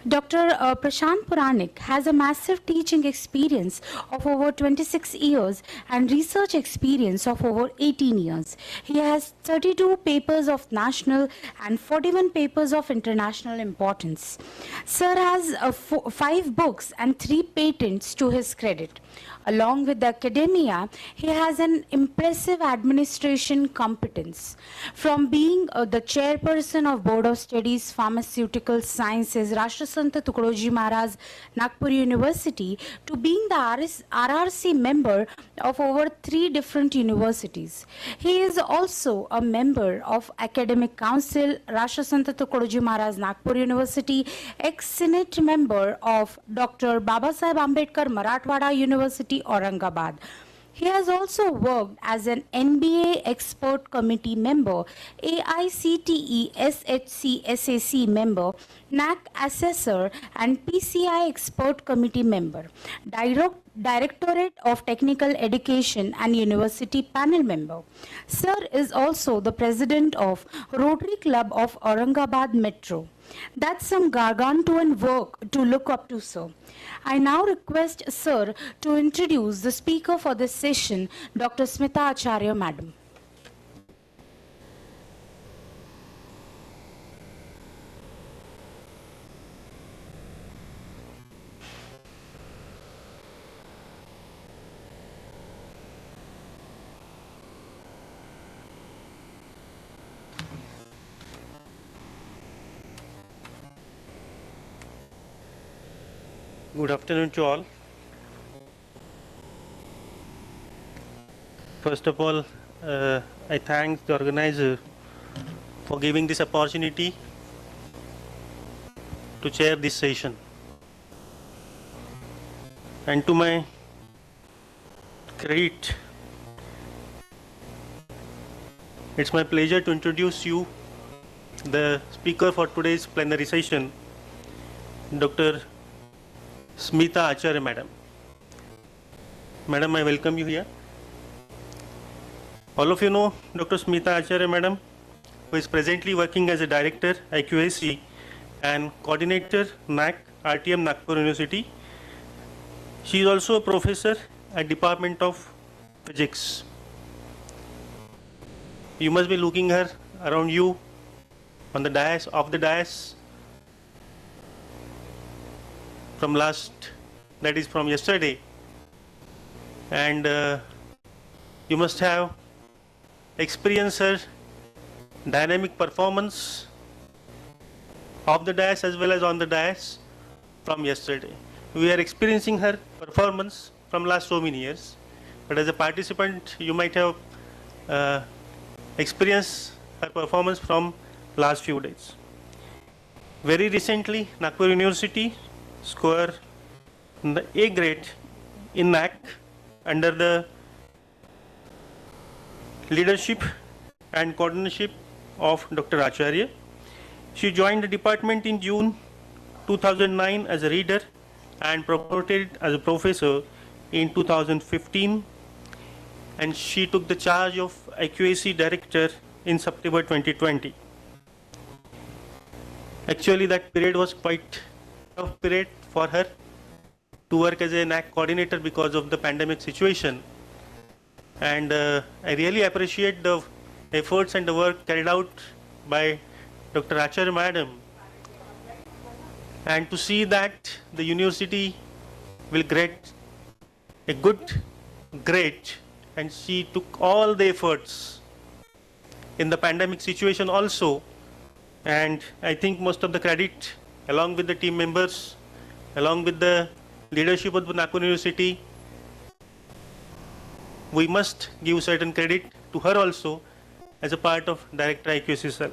Dr. Prashant Puranik has a massive teaching experience of over 26 years and research experience of over 18 years. He has 32 papers of national and 41 papers of international importance. Sir has 5 books and 3 patents to his credit. Along with the academia, he has an impressive administration competence. From being the chairperson of Board of Studies Pharmaceutical Sciences, Rashtrasant Tukadoji Maharaj, Nagpur University, to being the RRC member of over 3 different universities. He is also a member of Academic Council, Rashtrasant Tukadoji Maharaj, Nagpur University, ex-Senate member of Dr. Babasaheb Ambedkar, Marathwada University, Aurangabad. He has also worked as an NBA Expert Committee member, AICTE SHC SAC member, NAC Assessor and PCI Expert Committee member, Directorate of Technical Education and University panel member. Sir is also the president of Rotary Club of Aurangabad Metro. That's some gargantuan work to look up to, sir. I now request Sir to introduce the speaker for this session, Dr. Smita Acharya Madam. Good afternoon to all. First of all, I thank the organizer for giving this opportunity to chair this session. And to my credit, it's my pleasure to introduce you the speaker for today's plenary session, Dr. Smita Acharya Madam. Madam, I welcome you here. All of you know Dr. Smita Acharya Madam, who is presently working as a director IQAC and coordinator NAC RTM Nagpur University. She is also a professor at Department of Physics. You must be looking her around you on the dais, off the dais, from that is from yesterday. And you must have experienced her dynamic performance off the dais as well as on the dais from yesterday. We are experiencing her performance from last so many years, but as a participant you might have experienced her performance from last few days. Very recently, Nagpur University scored the A grade in NAC under the leadership and coordinatorship of Dr. Acharya. She joined the department in June 2009 as a reader and promoted as a professor in 2015, and she took the charge of IQAC director in September 2020. Actually, that period was quite tough period for her to work as a NAC coordinator because of the pandemic situation. And I really appreciate the efforts and the work carried out by Dr. Acharya Madam, and to see that the university will get a good grade, and she took all the efforts in the pandemic situation also. And I think most of the credit, along with the team members, along with the leadership of the Nagpur University, we must give certain credit to her also as a part of Director IQAC cell.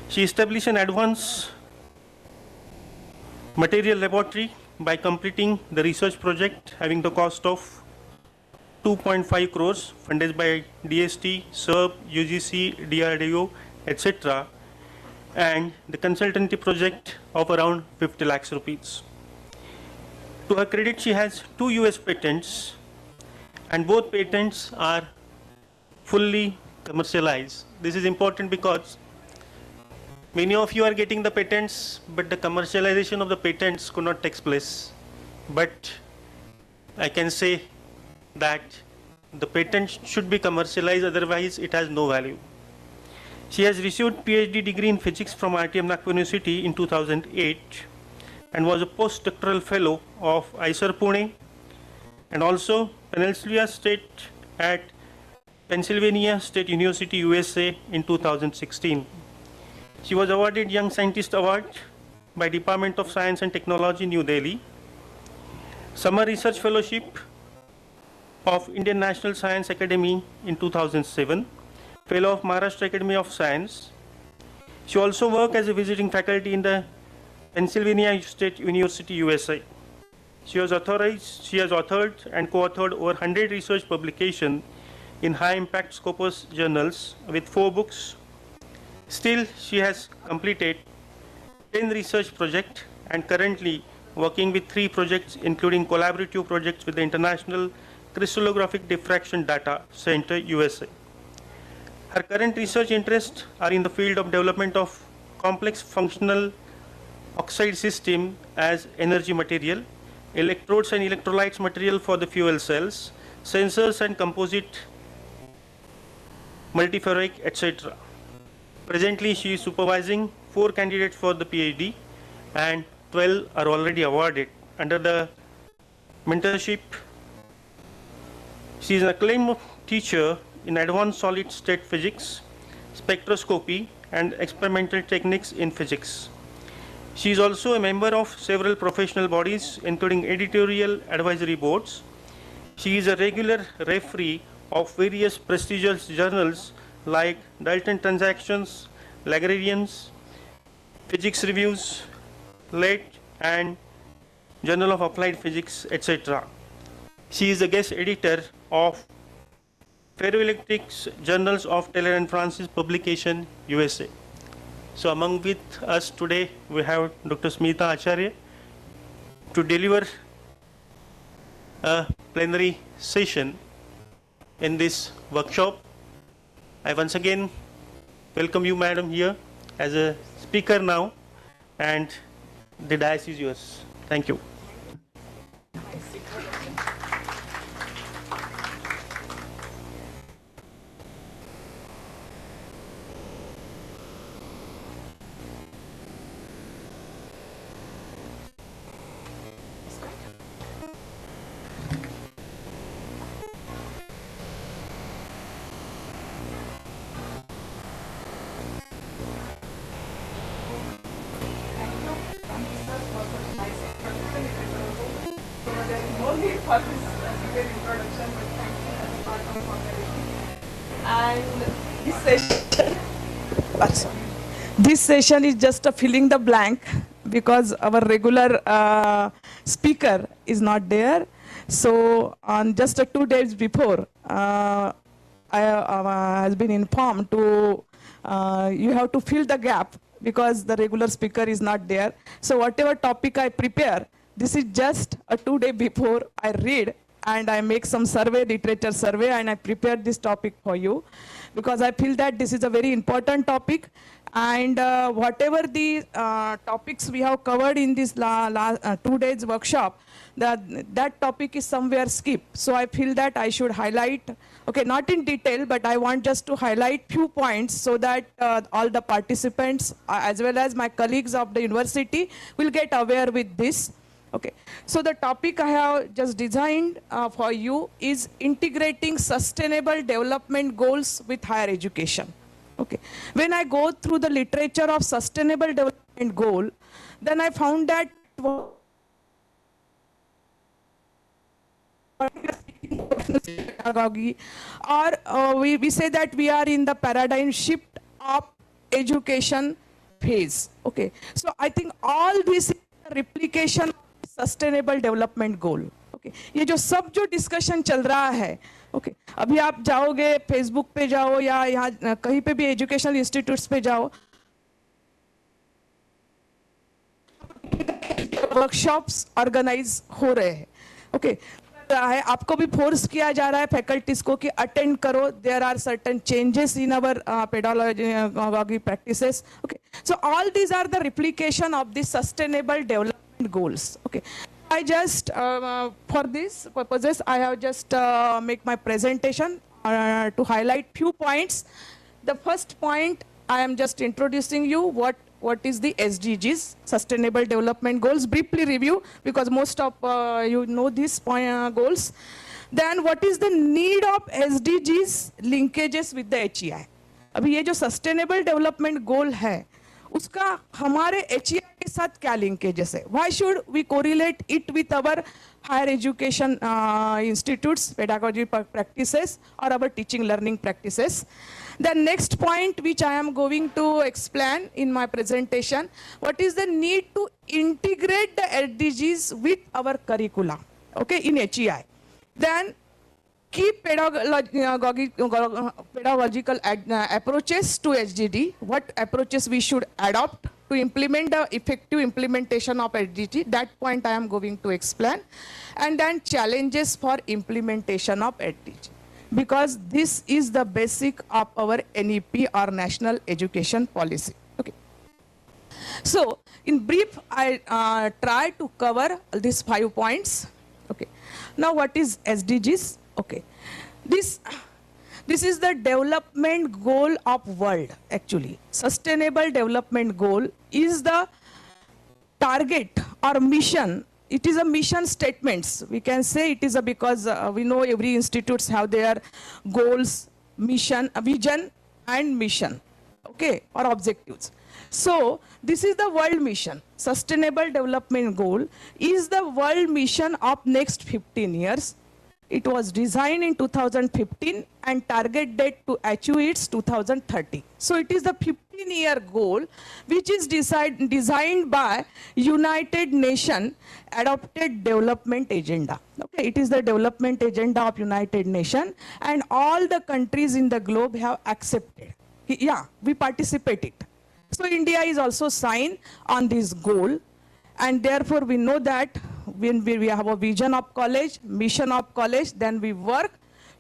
She established an advanced material laboratory by completing the research project having the cost of 2.5 crores funded by DST, SERB, UGC, DRDO, etc. and the consultancy project of around 50 lakhs rupees. To her credit, she has 2 US patents, and both patents are fully commercialized. This is important because many of you are getting the patents, but the commercialization of the patents could not take place. But I can say that the patent should be commercialized, otherwise it has no value. She has received PhD degree in physics from RTM Nagpur University in 2008 and was a postdoctoral fellow of ISER Pune and also Pennsylvania State University, USA in 2016. She was awarded Young Scientist Award by Department of Science and Technology, New Delhi, Summer Research Fellowship of Indian National Science Academy in 2007, Fellow of Maharashtra Academy of Science. She also worked as a visiting faculty in the Pennsylvania State University, USA. She has authored and co-authored over 100 research publications in high-impact Scopus journals with 4 books. Still, she has completed 10 research projects and currently working with 3 projects, including collaborative projects with the International Crystallographic Diffraction Data Center, USA. Her current research interests are in the field of development of complex functional oxide system as energy material, electrodes and electrolytes material for the fuel cells, sensors and composite multiferric, etc. Presently, she is supervising 4 candidates for the PhD and 12 are already awarded under the mentorship. She is an acclaimed teacher in advanced solid state physics, spectroscopy, and experimental techniques in physics. She is also a member of several professional bodies, including editorial advisory boards. She is a regular referee of various prestigious journals like Dalton Transactions, Lagrangians, Physics Reviews, Late, and Journal of Applied Physics, etc. She is a guest editor of Ferroelectrics Journals of Taylor and Francis publication, USA. So among with us today, we have Dr. Smita Acharya to deliver a plenary session in this workshop. I once again welcome you, madam, here as a speaker now, and the dais is yours. Thank you. me for this detailed introduction, but thank you as a part of organizing. And this session is just a filling the blank because our regular speaker is not there. So on just 2 days before, I has been informed to you have to fill the gap because the regular speaker is not there. So whatever topic I prepare, this is just a 2 day before I read and I make some survey, literature survey, and I prepare this topic for you because I feel that this is a very important topic. And whatever the topics we have covered in this 2 days workshop, that topic is somewhere skipped. So I feel that I should highlight, okay, not in detail, but I want just to highlight few points so that all the participants as well as my colleagues of the university will get aware with this. Okay, so the topic I have just designed for you is integrating sustainable development goals with higher education. Okay, when I go through the literature of sustainable development goal, then I found that pedagogy, or we say that we are in the paradigm shift of education phase. Okay, so I think all this is a replication of sustainable development goal. Okay, ये जो सब जो discussion चल रहा है, okay, अभी आप जाओगे फेसबुक पे जाओ या यहाँ कहीं पे भी एजुकेशनल इंस्टीट्यूट्स पे जाओ, वर्कशॉप्स ऑर्गेनाइज हो रहे हैं. ओके, आपको भी फोर्स किया जा रहा है फैकल्टीज को कि अटेंड करो. There are certain changes in our pedagogy practices. Okay, so all these are the replication of the sustainable development goals. Okay, I just for this purposes I have just make my presentation to highlight few points. The first point, I am just introducing you what is the SDGs, Sustainable Development Goals, briefly review because most of you know these goals. Then what is the need of SDGs linkages with the HEI. अभी ये जो Sustainable Development Goal है उसका हमारे HEI के साथ क्या linkages है. Why should we correlate it with our higher education institutes, pedagogy practices or our teaching learning practices. The next point which I am going to explain in my presentation, what is the need to integrate the SDGs with our curricula, okay, in HEI. Then key pedagogical approaches to SDG, what approaches we should adopt to implement the effective implementation of SDG, that point I am going to explain. And then challenges for implementation of SDG, because this is the basic of our NEP or National Education Policy. Okay. So in brief, I try to cover these 5 points. Okay. Now what is SDGs? Okay, this is the development goal of world. Actually, sustainable development goal is the target or mission. It is a mission statements. We can say it is a because we know every institutes have their goals, mission, vision and mission, okay, or objectives. So this is the world mission. Sustainable development goal is the world mission of next 15 years. It was designed in 2015 and target date to achieve its 2030. So it is the 15-year goal which is designed by United Nations Adopted Development Agenda. Okay, it is the development agenda of United Nations and all the countries in the globe have accepted. Yeah, we participated. So India is also signed on this goal, and therefore we know that when we have a vision of college, mission of college, then we work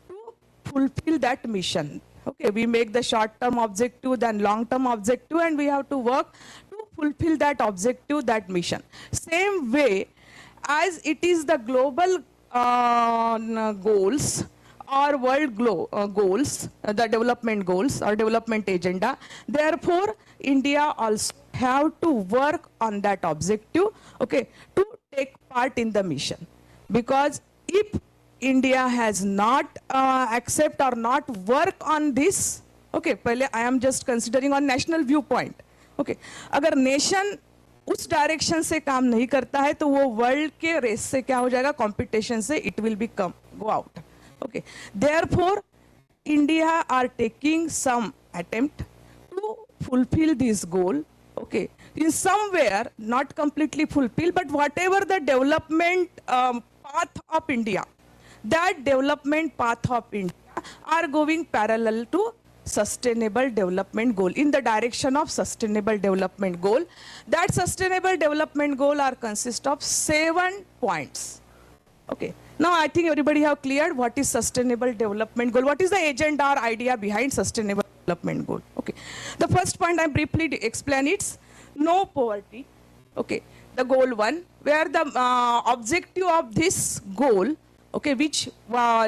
to fulfill that mission. Okay, we make the short-term objective, then long-term objective, and we have to work to fulfill that objective, that mission. Same way as it is the global goals or world goals, the development goals or development agenda. Therefore, India also have to work on that objective, okay, to take part in the mission. Because if India has not accept or not work on this, okay, पहले I am just considering on national viewpoint. Okay, अगर nation उस direction से काम नहीं करता है तो वो वर्ल्ड के रेस से क्या हो जाएगा, कंपटीशन से it will be come go out. Okay, therefore India are taking some attempt to fulfill this goal. Okay, in somewhere not completely fulfill, but whatever the development path of India, that development path of India are going parallel to sustainable development goal, in the direction of sustainable development goal. That sustainable development goal are consist of 7 points. Okay, now I think everybody have cleared what is sustainable development goal, what is the agenda or idea behind sustainable development goal. Okay, the first point I briefly explain, it's no poverty. Okay, the goal 1, where the objective of this goal, okay, which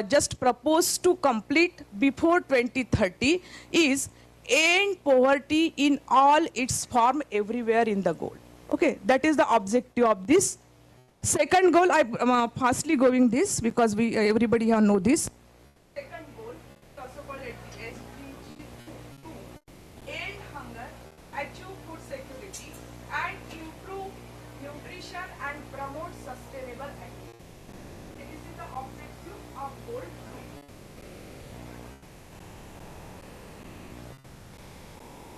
just proposed to complete before 2030 is end poverty in all its form everywhere in the goal. Okay, that is the objective of this. Second goal, I'm fastly going this because we everybody have know this. Second goal, first of all, SDG 2, end hunger, achieve food security, and improve nutrition and promote sustainable activity. This is the objective of goal 2.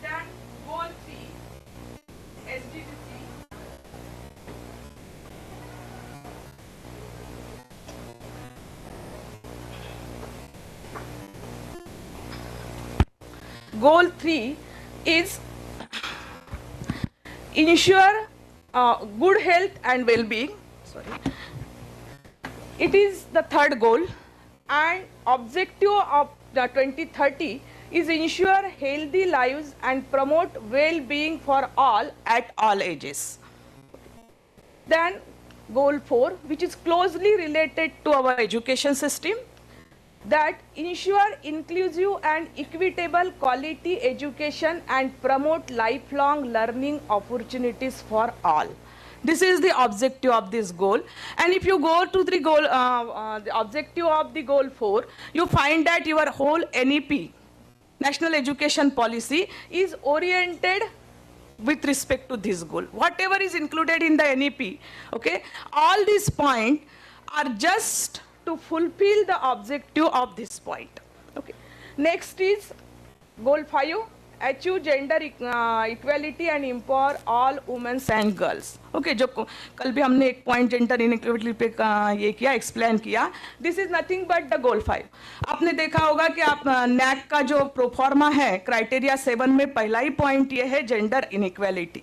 Then goal 3, SDG 3. Goal 3 is ensure good health and well-being. Sorry. It is the third goal, and objective of the 2030 is ensure healthy lives and promote well-being for all at all ages. Then goal 4, which is closely related to our education system, that ensure inclusive and equitable quality education and promote lifelong learning opportunities for all. This is the objective of this goal. And if you go to the goal, the objective of the goal 4, you find that your whole NEP, National Education Policy, is oriented with respect to this goal. Whatever is included in the NEP, okay, all these points are just to fulfill the objective of this point. Okay. Next is goal 5, achieve gender equality and empower all women and girls. Okay, जो कल भी हमने एक point gender inequality पे ये किया, explain किया. This is nothing but the goal 5. आपने देखा होगा कि आप NAC का जो प्रोफॉर्मा है criteria 7 में पहला ही point ये है gender inequality.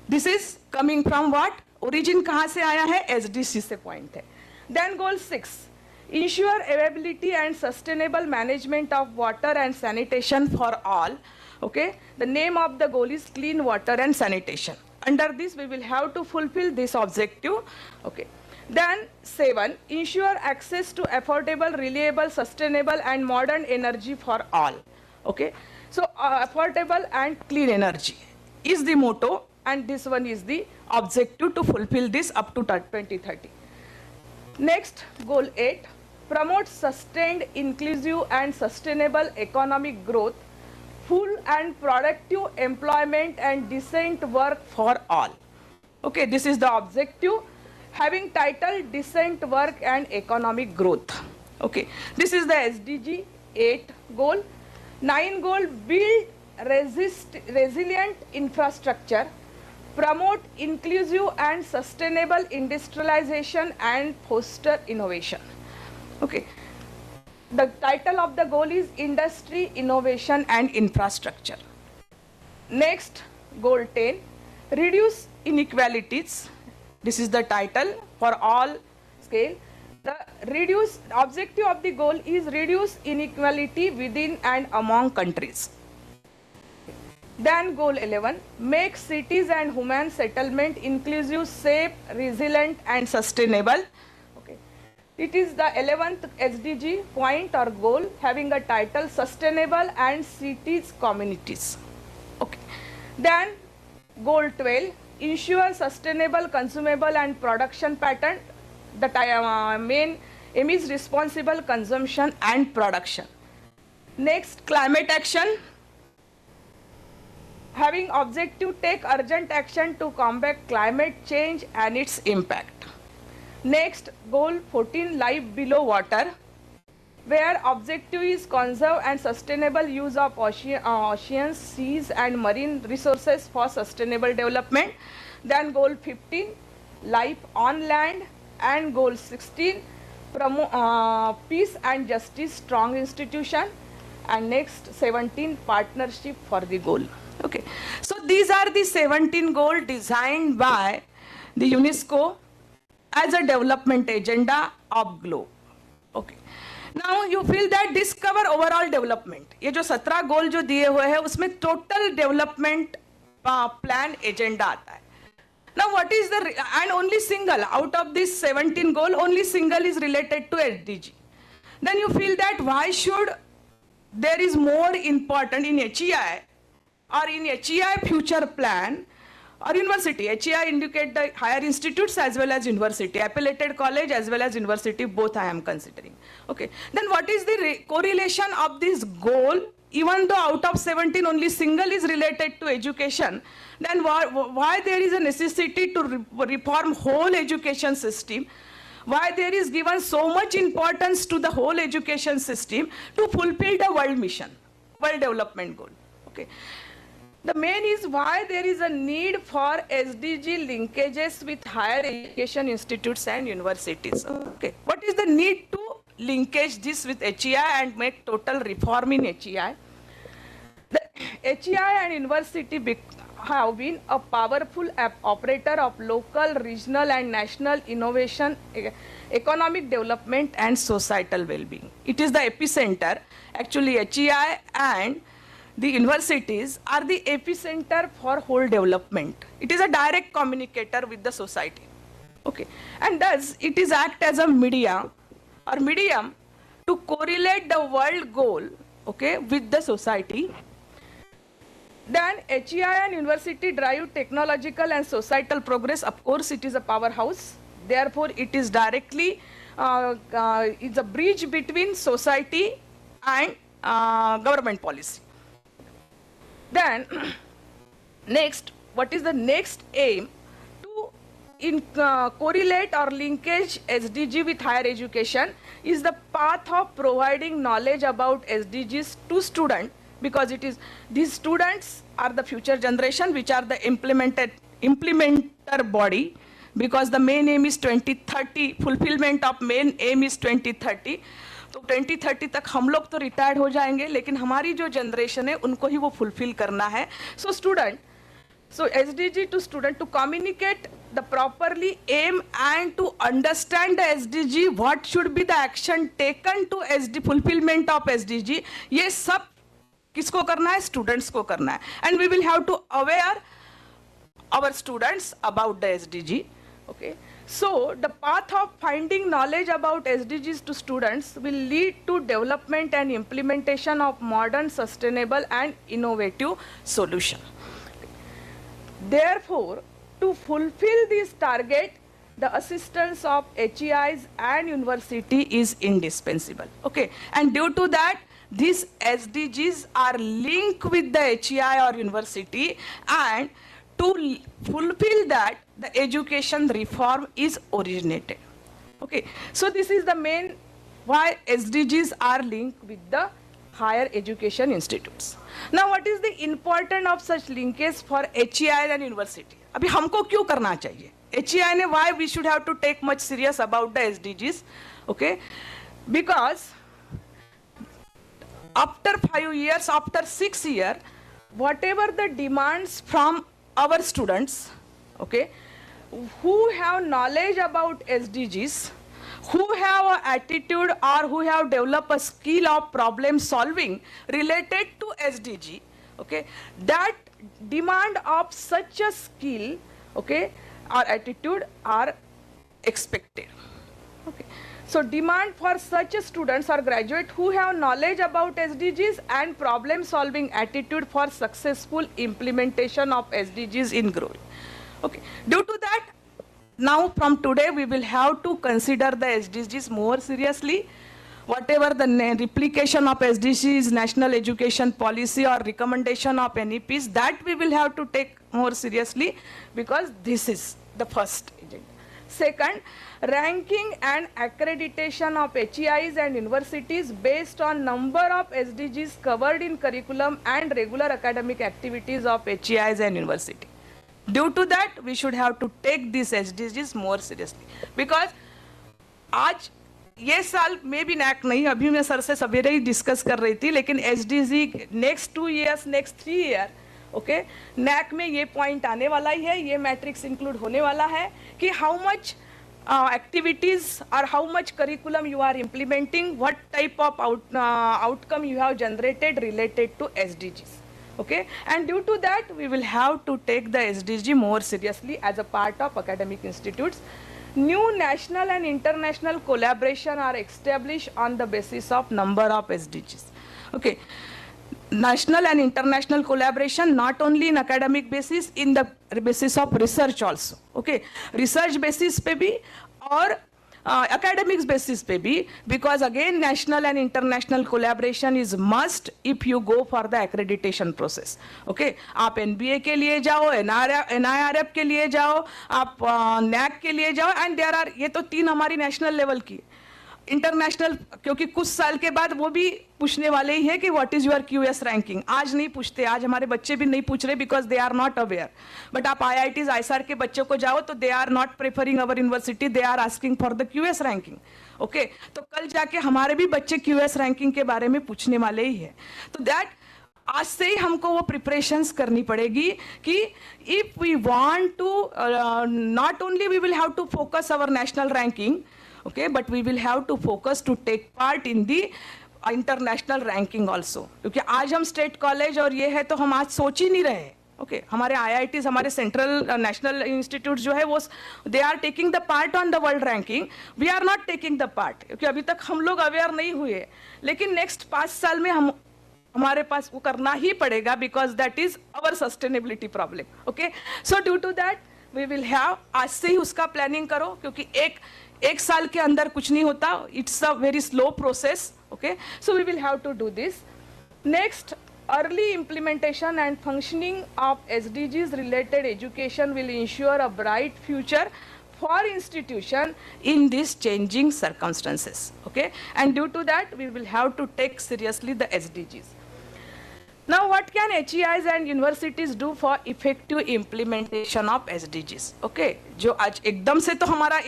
This is coming from what? Origin कहाँ से आया है? SDC से point है. Then goal 6, ensure availability and sustainable management of water and sanitation for all. Okay, the name of the goal is clean water and sanitation. Under this, we will have to fulfill this objective. Okay. Then 7, ensure access to affordable, reliable, sustainable, and modern energy for all. Okay, so affordable and clean energy is the motto, and this one is the objective to fulfill this up to 2030. Next, goal 8, promote sustained, inclusive, and sustainable economic growth, full and productive employment, and decent work for all. Okay, this is the objective, having title decent work and economic growth. Okay, this is the SDG 8 goal. 9 goal, build resilient infrastructure, promote inclusive and sustainable industrialization, and foster innovation. Okay. The title of the goal is Industry, Innovation and Infrastructure. Next, goal 10, reduce inequalities. This is the title for all scale. The objective of the goal is reduce inequality within and among countries. Then goal 11, make cities and human settlement inclusive, safe, resilient and sustainable. Okay. It is the 11th SDG point or goal having a title Sustainable and Cities Communities. Okay. Then goal 12, ensure sustainable, consumable and production pattern. The main aim is responsible consumption and production. Next, climate action, having objective take urgent action to combat climate change and its impact. Next, goal 14, life below water, where objective is conserve and sustainable use of oceans, seas and marine resources for sustainable development. Then goal 15, life on land, and goal 16, peace and justice, strong institution, and next 17, partnership for the goal. Okay, so these are the 17 goals designed by the UNESCO as a development agenda of globe. Okay, now you feel that this cover overall development. ये जो 17 गोल जो दिए हुए हैं उसमें total development plan agenda आता है. Now what is the, and only single out of this 17 goal, only single is related to SDG. Then you feel that why should there is more important in HEI or in HEI future plan or university. HEI indicate the higher institutes as well as university, affiliated college as well as university, both I am considering. Okay, then what is the correlation of this goal? Even though out of 17 only single is related to education, then why there is a necessity to reform whole education system? Why there is given so much importance to the whole education system to fulfill the world mission, world development goal? Okay. The main is why there is a need for SDG linkages with higher education institutes and universities. Okay. What is the need to linkage this with HEI and make total reform in HEI? The HEI and university have been a powerful operator of local, regional and national innovation, economic development and societal well-being. It is the epicenter. Actually, HEI and the universities are the epicenter for whole development. It is a direct communicator with the society. Okay. And thus, it is act as a media or medium to correlate the world goal, okay, with the society. Then HEI and university drive technological and societal progress. Of course, it is a powerhouse. Therefore, it is directly, it's a bridge between society and government policy. Then, next, what is the next aim? To correlate or linkage SDG with higher education is the path of providing knowledge about SDGs to students, because it is, these students are the future generation which are the implementer body, because the main aim is 2030, fulfillment of main aim is 2030. तो 2030 तक हम लोग तो retired हो जाएंगे, लेकिन हमारी जो जनरेशन है उनको ही वो फुलफिल करना है. So student, so SDG to student to communicate the properly aim and to understand the SDG, what should be the action taken to SD fulfillment of SDG, ये सब किसको करना है? Students को करना है. And we will have to aware our students about the SDG. Okay. So the path of finding knowledge about SDGs to students will lead to development and implementation of modern, sustainable and innovative solutions. Therefore, to fulfill this target, the assistance of HEIs and university is indispensable. Okay. And due to that, these SDGs are linked with the HEI or university, and to fulfill that, the education reform is originated. Okay, so this is the main why SDGs are linked with the higher education institutes. Now, what is the importance of such linkage for HEI and university? अभी हमको क्यों करना चाहिए? HEI ने why we should have to take much serious about the SDGs? Okay, because after 5 years, after 6 years, whatever the demands from our students, okay, who have knowledge about SDGs, who have an attitude or who have developed a skill of problem solving related to SDG, okay, that demand of such a skill, okay, or attitude are expected. Okay. So demand for such students or graduates who have knowledge about SDGs and problem solving attitude for successful implementation of SDGs in growth. Okay. Due to that, now from today we will have to consider the SDGs more seriously. whatever the replication of SDGs, national education policy or recommendation of NEPs, that we will have to take more seriously, because this is the first agenda. Second, ranking and accreditation of HEIs and universities based on number of SDGs covered in curriculum and regular academic activities of HEIs and university. Due to that, we should have to take these SDGs more seriously, because आज ये साल में भी NAAC नहीं, अभी मैं sir से सवेरे ही डिस्कस कर रही थी, लेकिन SDG next 2 years, next 3 year, okay, NAAC में ये पॉइंट आने वाला ही है, ये मैट्रिक्स इंक्लूड होने वाला है कि how much activities or how much curriculum you are implementing, what type of outcome you have generated related to SDGs. Okay, and due to that, we will have to take the SDG more seriously as a part of academic institutes. New national and international collaboration are established on the basis of number of SDGs. Okay, national and international collaboration not only in academic basis, in the basis of research also. Okay, research basis पे भी और academics basis पे भी, because again national and international collaboration is must if you go for the accreditation process. Okay, आप NBA के लिए जाओ, NIRF के लिए जाओ, आप NAC के लिए जाओ, and there are, ये तो 3 हमारी national level की, इंटरनेशनल क्योंकि कुछ साल के बाद वो भी पूछने वाले ही है कि what is your QS ranking. आज नहीं पूछते, आज हमारे बच्चे भी नहीं पूछ रहे, because they are not aware. But आप आईआईटीज आईएसआर के बच्चों को जाओ तो they are not preferring our university, they are asking for the QS ranking. Okay, तो कल जाके हमारे भी बच्चे क्यूएस रैंकिंग के बारे में पूछने वाले ही है. तो दैट आज से ही हमको वो प्रिपरेशंस करनी पड़ेगी कि if we want to not only we will have to focus our national ranking, okay, but we will have to focus to take part in the international ranking also. क्योंकि आज हम स्टेट कॉलेज और ये है तो हम आज सोच ही नहीं रहे. ओके, हमारे आईआईटीज, हमारे सेंट्रल नेशनल इंस्टीट्यूट जो है वो they are taking the part on the world ranking, we are not taking the part, क्योंकि अभी तक हम लोग अवेयर नहीं हुए. लेकिन नेक्स्ट 5 साल में हमारे पास वो करना ही पड़ेगा, because that is our sustainability problem. Okay, so due to that we will have, आज से ही उसका प्लानिंग करो, क्योंकि एक साल के अंदर कुछ नहीं होता. It's a very slow process. Okay, so we will have to do this. Next, early implementation and functioning of SDGs related education will ensure a bright future for institution in these changing circumstances. Okay, and due to that we will have to take seriously the SDGs. Now what can HEIs and universities do for effective implementation of SDGs? Okay, जो आज एकदम से तो हमारा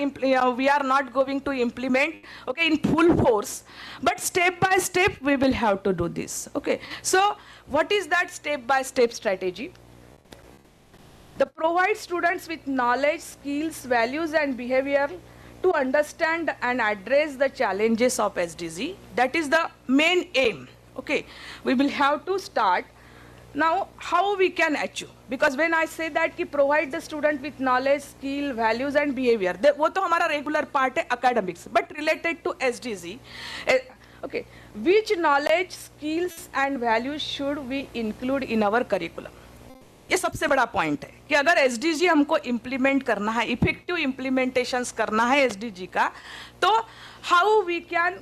we are not going to implement, okay, in full force, but step by step we will have to do this. Okay, so what is that step by step strategy? The provide students with knowledge, skills, values and behavior to understand and address the challenges of SDG. That is the main aim. Okay, we will have to start. Now how we can achieve, because when I say that कि provide the student with knowledge, skill, values and behavior, वो तो हमारा regular part है academics, but related to SDG. Okay, which knowledge, skills and values should we include in our curriculum? ये सबसे बड़ा point है कि अगर एसडीजी हमको इम्प्लीमेंट करना है, इफेक्टिव इम्प्लीमेंटेशंस करना है एसडीजी का, तो how we can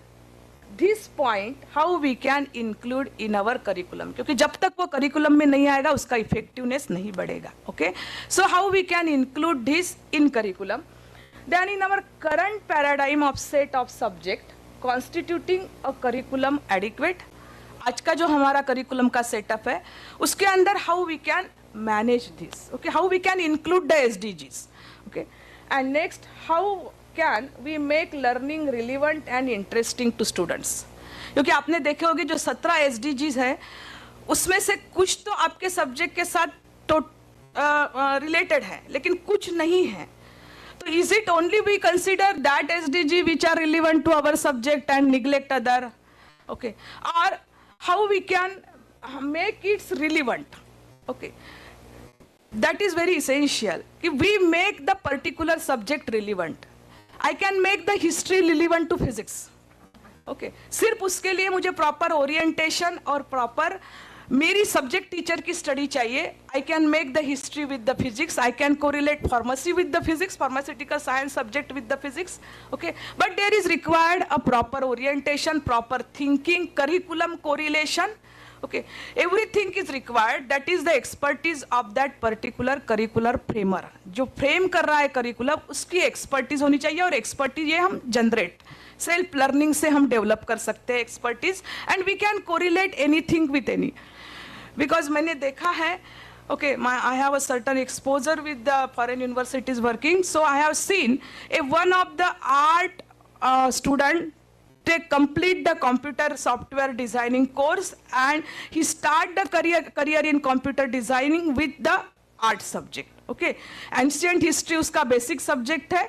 this point, how we can include in our curriculum, क्योंकि जब तक वो करिकुलम में नहीं आएगा उसका इफेक्टिवनेस नहीं बढ़ेगा. Okay, so how we can include this in curriculum. Then in our current paradigm of set of subject constituting a curriculum adequate, आज का जो हमारा करिकुलम का सेटअप है उसके अंदर how we can manage this. Okay, how we can include the SDGs. Okay, and next, how can we make learning relevant and interesting to students? क्योंकि आपने देखे होंगे जो 17 SDGs है उसमें से कुछ तो आपके सब्जेक्ट के साथ तो रिलेटेड है, लेकिन कुछ नहीं है. तो is it only we consider that SDG which are relevant to our subject and neglect other? Okay, or how we can make it relevant? Okay, that is very essential. If we make the particular subject relevant, I can make the history relevant to physics. Okay, सिर्फ उसके लिए मुझे proper orientation और proper मेरी subject teacher की study चाहिए, I can make the history with the physics, I can correlate pharmacy with the physics, pharmaceutical science subject with the physics, okay, but there is required a proper orientation, proper thinking, curriculum correlation, okay, everything is required, that is the expertise of that particular curricular framer, जो frame कर रहा है curriculum उसकी expertise होनी चाहिए, और expertise ये हम जनरेट सेल्फ लर्निंग से हम डेवलप कर सकते हैं expertise, and we can correlate anything with any, because मैंने देखा है, okay, I have a certain exposure with the foreign universities working, so I have seen one of the art student, they complete the computer software designing course and he start the career in computer designing with the art subject, okay, ancient history उसका basic subject है,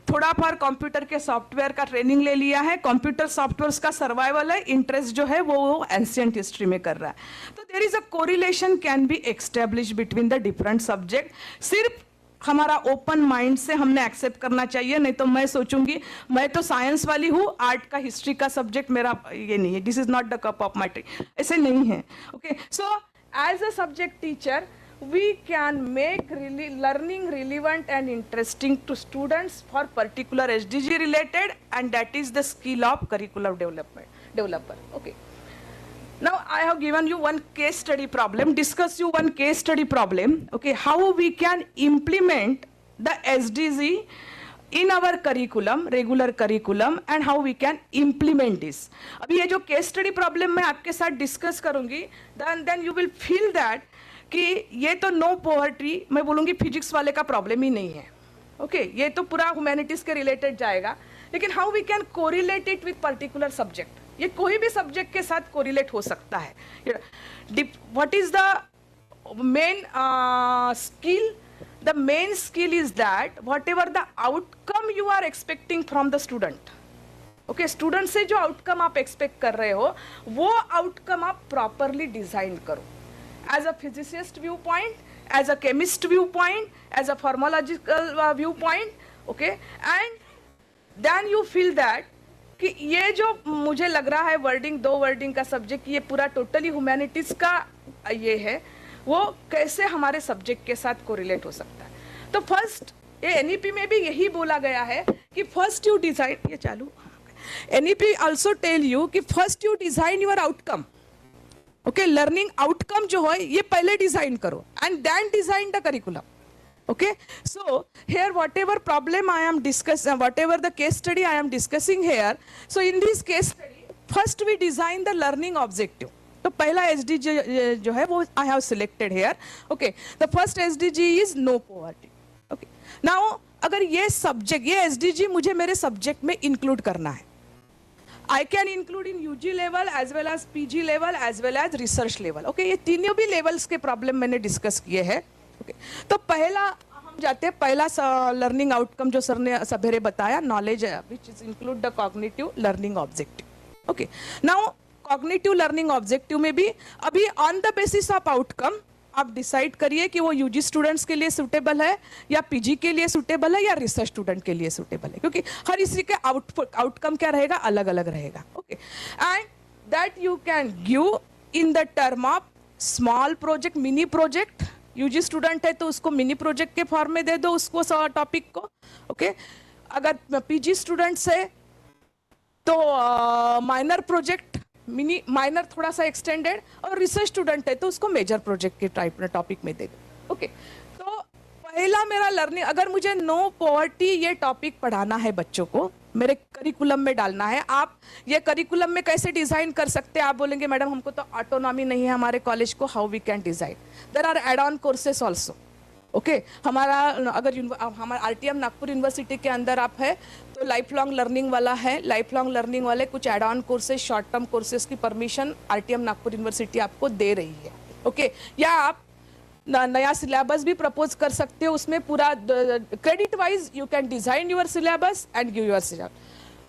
थोड़ा पर computer के software का training ले लिया है, computer software उसका सर्वाइवल है, इंटरेस्ट जो है वो एंशिएंट हिस्ट्री में कर रहा है, तो there is a correlation can be establish between the different subject, सिर्फ हमारा ओपन माइंड से हमने एक्सेप्ट करना चाहिए, नहीं तो मैं सोचूंगी मैं तो साइंस वाली हूँ, आर्ट का हिस्ट्री का सब्जेक्ट मेरा ये नहीं है, this is not the cup of my tea, ऐसे नहीं है, okay, so as a subject teacher we can make learning relevant and interesting to students for particular SDG related, and that is the skill of curriculum developer, okay. Now I have given you one case study problem, discuss you one case study problem, okay, how we can implement the SDG in our curriculum, regular curriculum, and how we can implement this. अभी ये जो case study problem मैं आपके साथ discuss करूँगी, then you will feel that कि ये तो नो पॉवर्टी, मैं बोलूँगी फिजिक्स वाले का प्रॉब्लम ही नहीं है, ओके, ये तो पूरा ह्यूमैनिटीज के रिलेटेड जाएगा, लेकिन how we can correlate it with particular subject, ये कोई भी सब्जेक्ट के साथ कोरिलेट हो सकता है, what is the main skill, the main skill is that whatever the outcome you are expecting from the student, okay, student से जो आउटकम आप एक्सपेक्ट कर रहे हो वो आउटकम आप प्रॉपरली डिजाइन करो, as a physicist viewpoint, as a chemist viewpoint, as a pharmacological viewpoint, okay, and then you feel that कि ये जो मुझे लग रहा है वर्डिंग, दो वर्डिंग का सब्जेक्ट, ये पूरा टोटली ह्यूमैनिटीज का ये है, वो कैसे हमारे सब्जेक्ट के साथ कोरिलेट हो सकता है, तो फर्स्ट ये एनईपी में भी यही बोला गया है कि फर्स्ट यू डिजाइन, ये चालू, एनईपी आल्सो टेल यू कि first you design your outcome, okay, learning outcome जो है ये पहले डिजाइन करो, and then design the curriculum, okay, so here whatever problem I am discuss, whatever the case study I am discussing here, so in this case study first we design the learning objective, तो पहला SDG जो है वो I have selected here, okay, the first SDG is no poverty, okay, now अगर ये subject, ये SDG मुझे मेरे सब्जेक्ट में इंक्लूड करना है, I can include in UG level as well as PG level as well as research level, okay, ये तीनों भी लेवल्स के प्रॉब्लम मैंने डिस्कस किए हैं, okay, तो पहला हम जाते हैं, पहला लर्निंग आउटकम जो सर ने सवेरे बताया, knowledge which is include the cognitive learning objective, okay, now cognitive learning objective में भी अभी on the basis of outcome आप डिसाइड करिए कि वो यूजी स्टूडेंट्स के लिए सूटेबल है या पीजी के लिए सूटेबल है या रिसर्च स्टूडेंट के लिए सूटेबल है, क्योंकि हर इसी के आउटकम क्या रहेगा, अलग अलग रहेगा, okay, and that you can give in the term of small project, mini project, UG student है तो उसको मिनी प्रोजेक्ट के फॉर्म में दे दो उसको टॉपिक को, ओके, अगर पीजी स्टूडेंट्स है तो माइनर प्रोजेक्ट, मिनी माइनर थोड़ा सा एक्सटेंडेड, और रिसर्च स्टूडेंट है तो उसको मेजर प्रोजेक्ट के टाइप में टॉपिक में दे दो, ओके, तो पहला मेरा लर्निंग, अगर मुझे नो पॉवर्टी ये टॉपिक पढ़ाना है बच्चों को, मेरे करिकुलम में डालना है, आप ये करिकुलम में कैसे डिजाइन कर सकते हैं, आप बोलेंगे मैडम हमको तो ऑटोनॉमी नहीं है हमारे कॉलेज को, how we can design, there are add on courses also, okay, हमारा अगर हमारा आरटीएम नागपुर यूनिवर्सिटी के अंदर आप है तो लाइफ लॉन्ग लर्निंग वाला है, लाइफ लॉन्ग लर्निंग वाले कुछ add on courses, short term courses की परमिशन आरटीएम नागपुर यूनिवर्सिटी आपको दे रही है, ओके, या आप नया सिलेबस भी प्रपोज कर सकते हो, उसमें पूरा credit wise you can design your syllabus and give your syllabus,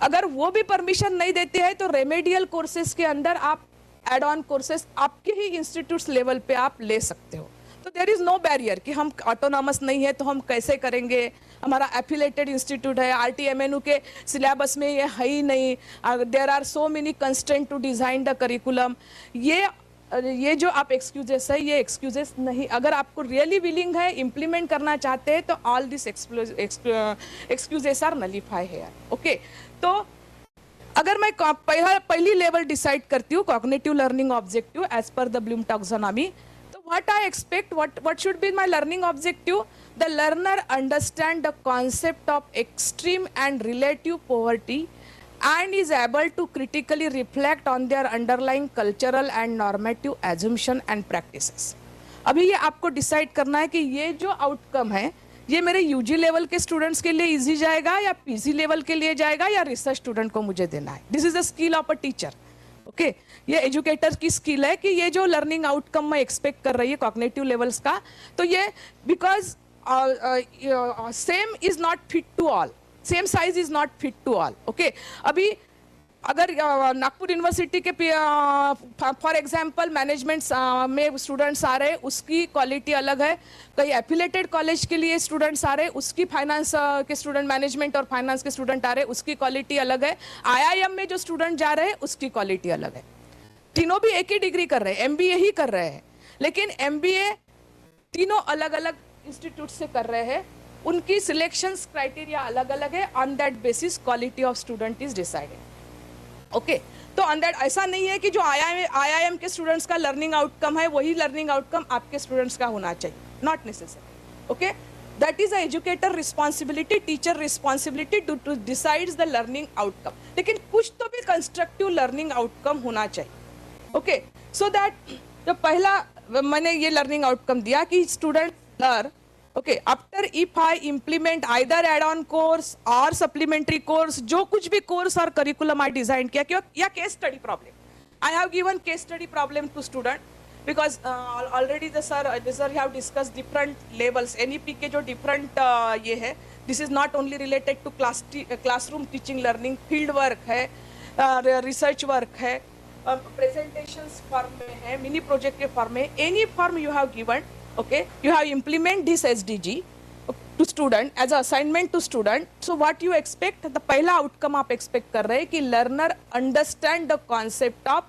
अगर वो भी परमिशन नहीं देते हैं तो रेमेडियल कोर्सेज के अंदर आप एड ऑन कोर्सेज आपके ही इंस्टीट्यूट्स लेवल पे आप ले सकते हो, तो देयर इज नो बैरियर कि हम ऑटोनॉमस नहीं है तो हम कैसे करेंगे, हमारा एफिलेटेड इंस्टीट्यूट है, आरटीएमएनयू के सिलेबस में ये है ही नहीं, there are so many constraint to design the curriculum, ये ये जो आप एक्सक्यूजेस है, ये एक्सक्यूजेस नहीं, अगर आपको रियली विलिंग है, इम्प्लीमेंट करना चाहते हैं, तो all this excuses are nullify है। ओके, तो अगर मैं पहली लेवल डिसाइड करती हूँ cognitive learning objective as per the Bloom taxonomy, तो what I expect, what should be my learning objective? The learner understand the concept of extreme and relative poverty and is able to critically reflect on their underlying cultural and normative assumption and practices. अभी ये आपको decide करना है कि ये जो outcome है, ये मेरे यूजी लेवल के स्टूडेंट्स के लिए इजी जाएगा या पीजी लेवल के लिए जाएगा या रिसर्च स्टूडेंट को मुझे देना है। This is the skill of a teacher. Okay, ये एजुकेटर की स्किल है कि ये जो लर्निंग आउटकम मैं एक्सपेक्ट कर रही है कॉग्निटिव लेवल्स का, तो ये because same is not fit to all, same size is not fit to all. Okay, अभी अगर नागपुर यूनिवर्सिटी के फॉर एग्जांपल मैनेजमेंट में स्टूडेंट्स आ रहे हैं, उसकी क्वालिटी अलग है। कहीं एफिलेटेड कॉलेज के लिए स्टूडेंट्स आ रहे हैं, उसकी फाइनेंस के स्टूडेंट, मैनेजमेंट और फाइनेंस के स्टूडेंट आ रहे हैं, उसकी क्वालिटी अलग है। आईआईएम में जो स्टूडेंट जा रहे हैं, उसकी क्वालिटी अलग है। तीनों भी एक ही डिग्री कर रहे हैं, एमबीए ही कर रहे हैं, लेकिन एमबीए तीनों अलग अलग इंस्टीट्यूट से कर रहे हैं, उनकी सिलेक्शंस क्राइटेरिया अलग अलग है। On that basis quality of student is decided. Okay, तो ऑन दैट ऐसा नहीं है कि जो आईआईएम के स्टूडेंट्स का लर्निंग आउटकम है वही लर्निंग आउटकम आपके स्टूडेंट्स का होना चाहिए, not necessary. Okay, that is a educator responsibility, teacher responsibility to decides the learning outcome, लेकिन कुछ तो भी कंस्ट्रक्टिव लर्निंग आउटकम होना चाहिए। ओके, सो दैट जो पहला मैंने ये लर्निंग आउटकम दिया कि student learn, okay, after if I implement either add-on course or supplementary course, जो कुछ भी course और curriculum I design किया, क्यों या case study problem, I have given case study problem to student because already the sir have discussed different levels, NEP के जो different ये है, this is not only related to classroom teaching learning, field work है, research work है, presentations form में है, mini project के form में, any form you have given. Okay, you have implement this SDG to student as a assignment to student. So what you expect, the पहला outcome आप expect कर रहे हैं कि learner understand the concept of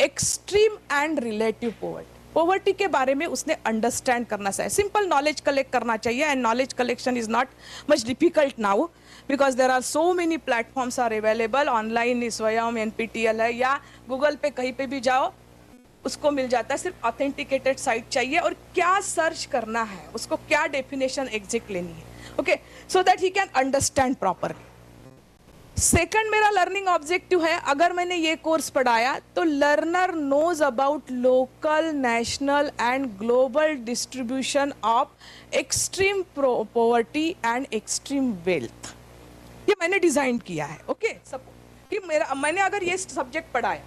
extreme and relative poverty. Poverty के बारे में उसने understand करना चाहिए, simple knowledge collect करना चाहिए, and knowledge collection is not much difficult now because there are so many platforms are available online, स्वयं NPTEL है या Google पे कहीं पे भी जाओ उसको मिल जाता है। सिर्फ ऑथेंटिकेटेड साइट चाहिए और क्या सर्च करना है, उसको क्या डेफिनेशन एग्जैक्ट लेनी है। Okay, so that he can understand properly. Second मेरा लर्निंग ऑब्जेक्टिव है, अगर मैंने ये कोर्स पढ़ाया तो learner knows about local, national and global distribution of extreme poverty and extreme wealth. ये मैंने डिजाइन किया है। ओके, सपोज कि मैंने अगर ये सब्जेक्ट पढ़ाया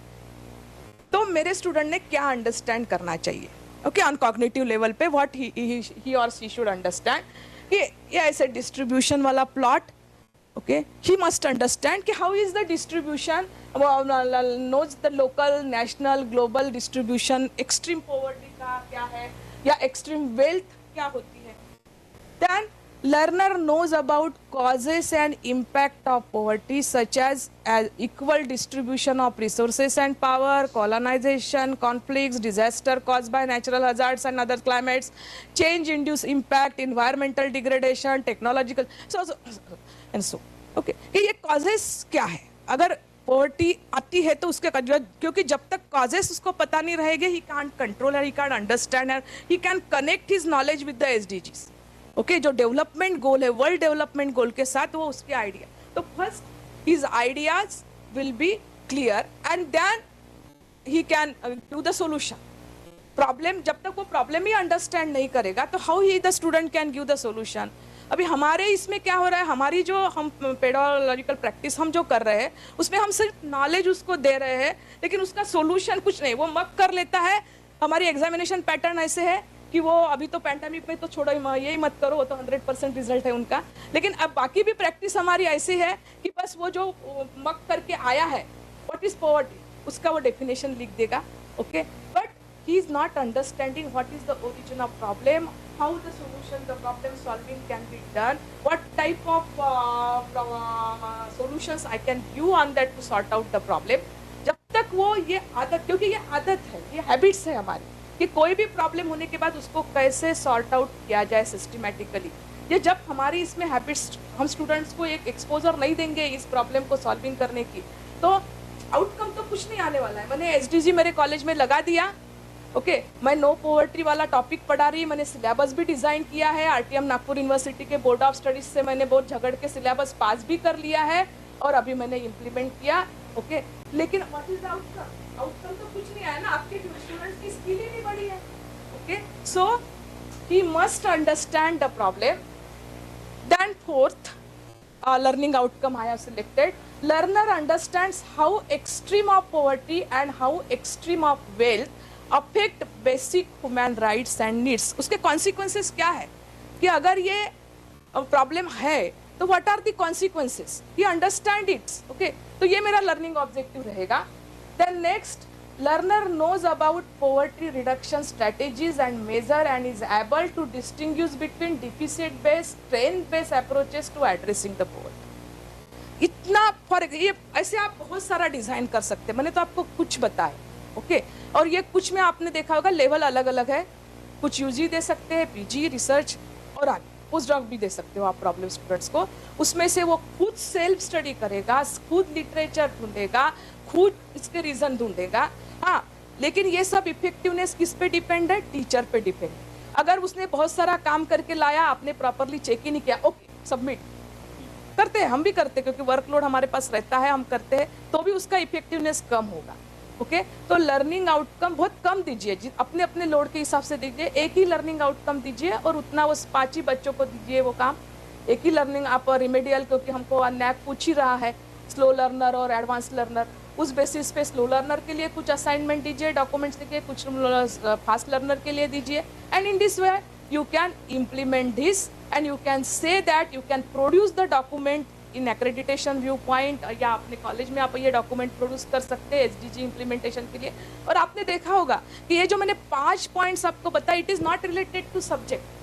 तो मेरे स्टूडेंट ने क्या अंडरस्टैंड करना चाहिए। ओके, ऑन कॉग्निटिव लेवल पे व्हाट ही और शी शुड अंडरस्टैंड कि ये ऐसे डिस्ट्रीब्यूशन वाला plot. Okay, he must understand कि how is the distribution, knows the local, national, global distribution, extreme poverty का क्या है या एक्सट्रीम वेल्थ क्या होती है। Then learner knows about causes and impact of poverty such as equal distribution of resources and power, colonization, conflicts, disaster caused by natural hazards and other climates, change induced impact, environmental degradation, technological and so okay, ये causes क्या है। अगर poverty आती है तो उसके क्योंकि जब तक causes उसको पता नहीं रहेंगे, he can't control and he can't understand and he can connect his knowledge with the SDGs। Okay, जो डेवलपमेंट गोल है वर्ल्ड डेवलपमेंट गोल के साथ वो उसके आइडिया, तो first his ideas will be clear and then he can do the solution. Problem जब तक वो प्रॉब्लम ही अंडरस्टैंड नहीं करेगा तो how he the student can give the solution. अभी हमारे इसमें क्या हो रहा है, हमारी जो हम पेडागोजिकल प्रैक्टिस हम जो कर रहे हैं उसमें हम सिर्फ नॉलेज उसको दे रहे हैं, लेकिन उसका सॉल्यूशन कुछ नहीं, वो मक कर लेता है। हमारी एग्जामिनेशन पैटर्न ऐसे है कि वो अभी तो पैंडेमिक में तो छोड़ो, यही मत करो, वो तो 100% रिजल्ट है उनका, लेकिन अब बाकी भी प्रैक्टिस हमारी ऐसी है कि बस वो जो मक करके आया है व्हाट इज पॉवर्टी उसका वो डेफिनेशन लिख देगा। Okay, but he is not understanding what is the origin of problem, how the solution, the problem solving can be done, what type of solutions I can give on that to sort out the problem. जब तक तक वो ये आदत, क्योंकि ये आदत है, ये हैबिट्स है हमारी, कि कोई भी प्रॉब्लम होने के बाद उसको कैसे सॉर्ट आउट किया जाए सिस्टमेटिकली। ये जब हमारी इसमें हैबिट्स, हम स्टूडेंट्स को एक एक्सपोजर नहीं देंगे इस प्रॉब्लम को सॉल्विंग करने की, तो आउटकम तो कुछ नहीं आने वाला है। मैंने एसडीजी मेरे कॉलेज में लगा दिया, ओके, मैं नो पॉवर्टी वाला टॉपिक पढ़ा रही, मैंने सिलेबस भी डिज़ाइन किया है, आरटीएम नागपुर यूनिवर्सिटी के बोर्ड ऑफ स्टडीज से मैंने बहुत झगड़ के सिलेबस पास भी कर लिया है और अभी मैंने इम्प्लीमेंट किया, ओके, लेकिन what is the outcome? Outcome तो कुछ नहीं आया ना, आपके स्टूडेंट्स की स्किल ही नहीं बढ़ी है, okay. So he must understand the problem. Then fourth learning outcome I have selected, learner understands how extreme of poverty and how extreme of wealth affect basic human rights and needs। उसके consequences क्या है, कि अगर ये problem है तो what are the consequences, he understand it, okay। तो ये मेरा लर्निंग ऑब्जेक्टिव रहेगा। Then next, learner knows about poverty reduction strategies and measure and is able to distinguish between deficit based, strength based approaches to addressing the poverty। इतना फर्क, ये ऐसे आप बहुत सारा डिजाइन कर सकते हैं, मैंने तो आपको कुछ बताया, ओके। और ये कुछ में आपने देखा होगा लेवल अलग अलग है, कुछ यूजी दे सकते हैं, पीजी, रिसर्च और आगे पोस्ट डॉक भी दे सकते हो आप प्रॉब्लम स्टूडेंट्स को। उसमें से वो खुद सेल्फ स्टडी करेगा, खुद लिटरेचर ढूंढेगा, खुद इसके रीजन ढूंढेगा, हाँ। लेकिन ये सब इफेक्टिवनेस किस पे डिपेंड है? टीचर पे डिपेंड। अगर उसने बहुत सारा काम करके लाया, आपने प्रॉपरली चेक ही नहीं किया, ओके सबमिट करते हैं, हम भी करते हैं क्योंकि वर्कलोड हमारे पास रहता है, हम करते हैं, तो भी उसका इफेक्टिवनेस कम होगा, ओके। तो लर्निंग आउटकम बहुत कम दीजिए, अपने अपने लोड के हिसाब से दीजिए, एक ही लर्निंग आउटकम दीजिए और उतना वो 5 ही बच्चों को दीजिए वो काम, एक ही लर्निंग आप रिमेडियल, क्योंकि हमको नैक पूछ ही रहा है स्लो लर्नर और एडवांस लर्नर, उस बेसिस पे स्लो लर्नर के लिए कुछ असाइनमेंट दीजिए, डॉक्यूमेंट्स लिखिए, कुछ फास्ट लर्नर के लिए दीजिए, and in this way you can implement this and you can say that you can produce the document in accreditation view point, या अपने कॉलेज में आप ये डॉक्यूमेंट प्रोड्यूस कर सकते हैं एसडीजी इम्प्लीमेंटेशन के लिए। और आपने देखा होगा कि ये जो मैंने 5 पॉइंट्स आपको बताया, it is not related to subject.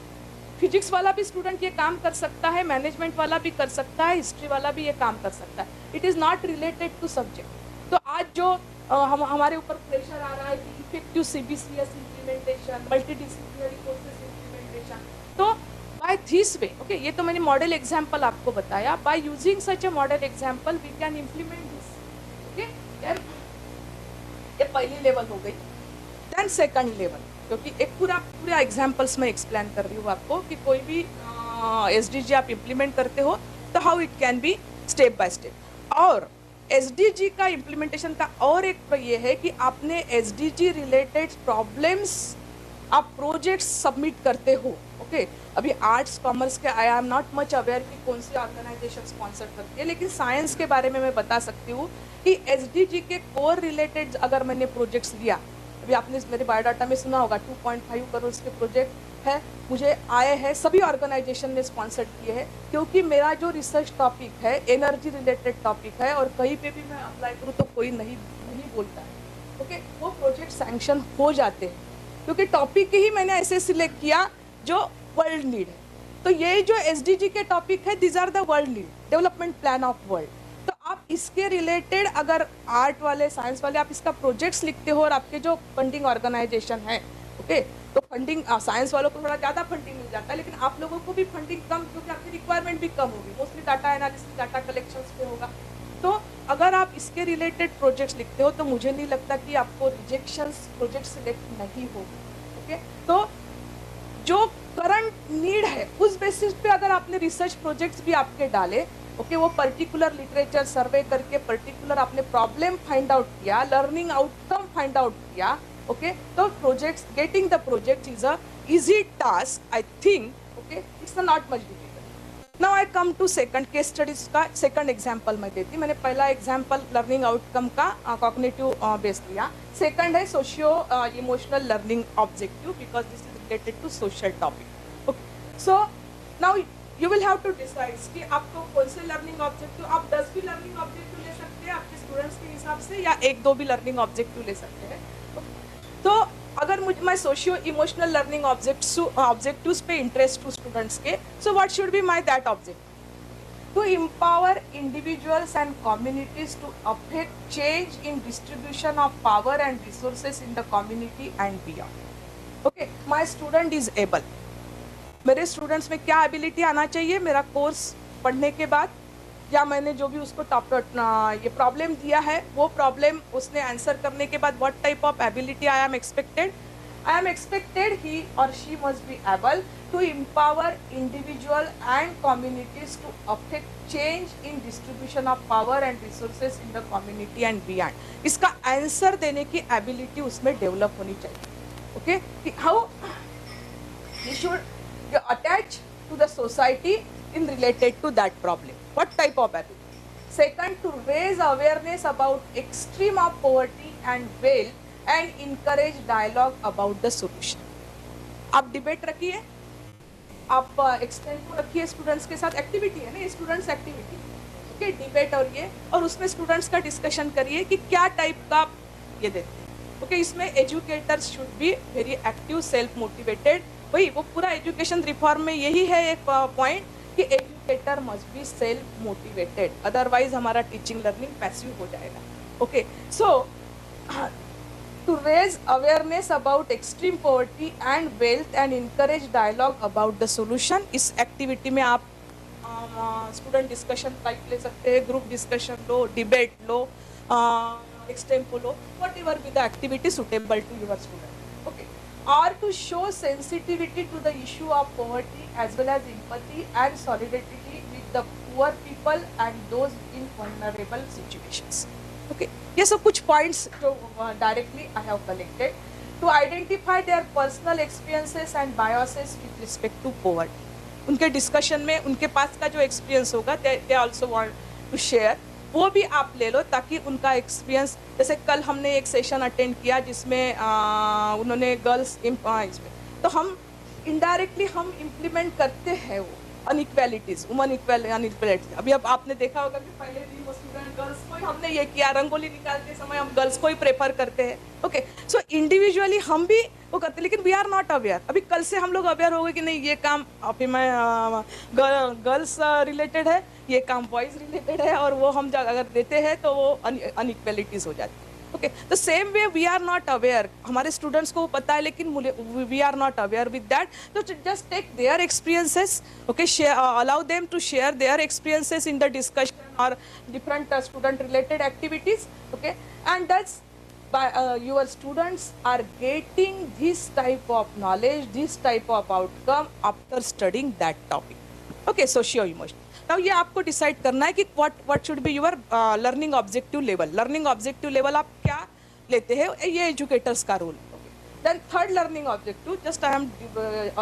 Physics वाला भी स्टूडेंट ये काम कर सकता है, मैनेजमेंट वाला भी कर सकता है, हिस्ट्री वाला भी ये काम कर सकता है, it is not related to subject. तो आज जो हमारे ऊपर प्रेशर आ रहा है कि effective CBCS implementation, multidisciplinary courses implementation, तो बाय दिस वे, ओके, ये तो मैंने मॉडल एग्जांपल आपको बताया, by using such a model example we can implement this, okay. ये पहली लेवल हो गई। देन सेकंड लेवल, क्योंकि एक पूरा एग्जांपल्स में एक्सप्लेन कर रही हूँ आपको कि कोई भी एसडीजी आप इम्प्लीमेंट करते हो तो how it can be step by step. और एसडीजी का इम्प्लीमेंटेशन का और एक ये है कि आपने एसडीजी रिलेटेड प्रॉब्लम्स आप प्रोजेक्ट्स सबमिट करते हो, ओके। अभी आर्ट्स कॉमर्स के I am not much aware कि कौन सी ऑर्गेनाइजेशन स्पॉन्सर करती है, लेकिन साइंस के बारे में मैं बता सकती हूँ कि एसडीजी के कोर रिलेटेड अगर मैंने प्रोजेक्ट्स लिया, अभी आपने मेरे बायोडाटा में सुना होगा 2.5 करोड़ के प्रोजेक्ट है, मुझे आए हैं, सभी ऑर्गेनाइजेशन ने स्पॉन्सर किए हैं, क्योंकि मेरा जो रिसर्च टॉपिक है एनर्जी रिलेटेड टॉपिक है और कहीं पे भी मैं अप्लाई करूँ तो कोई नहीं बोलता है, ओके। वो प्रोजेक्ट सैंक्शन हो जाते हैं क्योंकि टॉपिक ही मैंने ऐसे सिलेक्ट किया जो वर्ल्ड नीड है। तो ये जो एसडीजी के टॉपिक है, this are the world need, development plan of world. तो आप इसके रिलेटेड अगर आर्ट वाले, साइंस वाले, आप इसका प्रोजेक्ट्स लिखते हो और आपके जो फंडिंग ऑर्गेनाइजेशन है, ओके, तो फंडिंग साइंस वालों को थोड़ा ज़्यादा फंडिंग मिल जाता है, लेकिन आप लोगों को भी फंडिंग कम, क्योंकि आपकी रिक्वायरमेंट भी कम होगी, mostly data analysis, data collections पे होगा। तो अगर आप इसके रिलेटेड प्रोजेक्ट्स लिखते हो तो मुझे नहीं लगता कि आपको रिजेक्शंस प्रोजेक्ट सिलेक्ट नहीं होगी, ओके। तो जो करंट नीड है उस बेसिस पे अगर आपने रिसर्च प्रोजेक्ट्स भी आपके डाले, ओके, वो पर्टिकुलर लिटरेचर सर्वे करके पर्टिकुलर आपने प्रॉब्लम फाइंड आउट किया, लर्निंग आउटकम फाइंड आउट किया, ओके, तो projects, getting the project is a easy task I think, okay, it's not much difficult. Now I come to second case studies का second example मैं देती। मैंने पहला example learning outcome का cognitive based लिया, second है socio emotional learning objective, because this is related to social topic, okay. So now you will have to decide कि आपको कौन से लर्निंग ऑब्जेक्टिव, आप 10 भी लर्निंग ऑब्जेक्टिव ले सकते हैं आपके स्टूडेंट्स के हिसाब से, या 1-2 भी लर्निंग ऑब्जेक्टिव ले सकते हैं। तो अगर मैं सोशियो इमोशनल लर्निंग ऑब्जेक्टिव्स पे इंटरेस्ट टू स्टूडेंट्स के, सो what should be my that object. to empower individuals and communities to affect change in distribution of power and resources in the community and beyond. Okay, my student is able. मेरे students में क्या ability आना चाहिए? मेरा course पढ़ने के बाद या मैंने जो भी उसको ये प्रॉब्लम दिया है वो प्रॉब्लम उसने आंसर करने के बाद what type of ability I am expected? I am expected he or she must be able to empower individual and communities to affect change in distribution of power and resources in the community and beyond. इसका answer देने की ability उसमें develop होनी चाहिए. Okay, how he should attach to the society in related to that problem. What type of ability? Second, to raise awareness about extreme of poverty and wealth and encourage dialogue about the solution. आप debate रखिए, आप extend को रखिए students के साथ. Activity है ना, students activity. Okay, debate और उसमें स्टूडेंट्स का डिस्कशन करिए कि क्या टाइप का ये देते हैं. ओके, इसमें educators should be very active, self motivated. वही वो पूरा एजुकेशन रिफॉर्म में यही है एक पॉइंट कि educator must be self motivated, otherwise हमारा टीचिंग लर्निंग पैसिव हो जाएगा. Okay, so to raise awareness about extreme poverty and wealth and encourage dialogue about the solution. इस एक्टिविटी में आप स्टूडेंट डिस्कशन टाइप ले सकते हैं, group discussion low, debate low, extempore low, whatever be the activity suitable to your student. Okay. Or to show sensitivity to the issue of poverty as well as empathy and solidarity with the poor people and those in vulnerable situations. Okay, ये सब कुछ points जो directly I have collected to identify their personal experiences and biases with respect to poverty. उनके discussion में उनके पास का जो एक्सपीरियंस होगा they also want to share, वो भी आप ले लो ताकि उनका एक्सपीरियंस. जैसे कल हमने एक सेशन अटेंड किया जिसमें उन्होंने गर्ल्स इसमें, तो हम इनडायरेक्टली हम इम्प्लीमेंट करते हैं वो अनइक्वालिटीज, वुमन अनइक्वालिटीज. अभी अब आपने देखा होगा कि पहले भी वो स्टूडेंट गर्ल्स को ही हमने ये किया, रंगोली निकालते समय हम गर्ल्स को ही प्रेफर करते हैं. ओके, सो इंडिविजुअली हम भी वो करते हैं, लेकिन वी आर नॉट अवेयर. अभी कल से हम लोग अवेयर हो गए कि नहीं ये काम अभी मैं गर्ल्स रिलेटेड है, ये काम बॉयज़ रिलेटेड है, और वो हम अगर देते हैं तो वो अनइक्वालिटीज हो जाती है. Okay, the same way we are not aware. हमारे स्टूडेंट्स को पता है लेकिन we are not aware with that. तो just take their experiences. Okay, allow them to share their experiences in the discussion or different student related activities. Okay, and that's by your students are getting this type of knowledge, this type of outcome after studying that topic. Okay, socio-emotional. Now ये आपको decide करना है कि what should be your learning objective level. Learning objective level आप क्या लेते हैं, ये एजुकेटर्स का role. Then third learning objective, just I am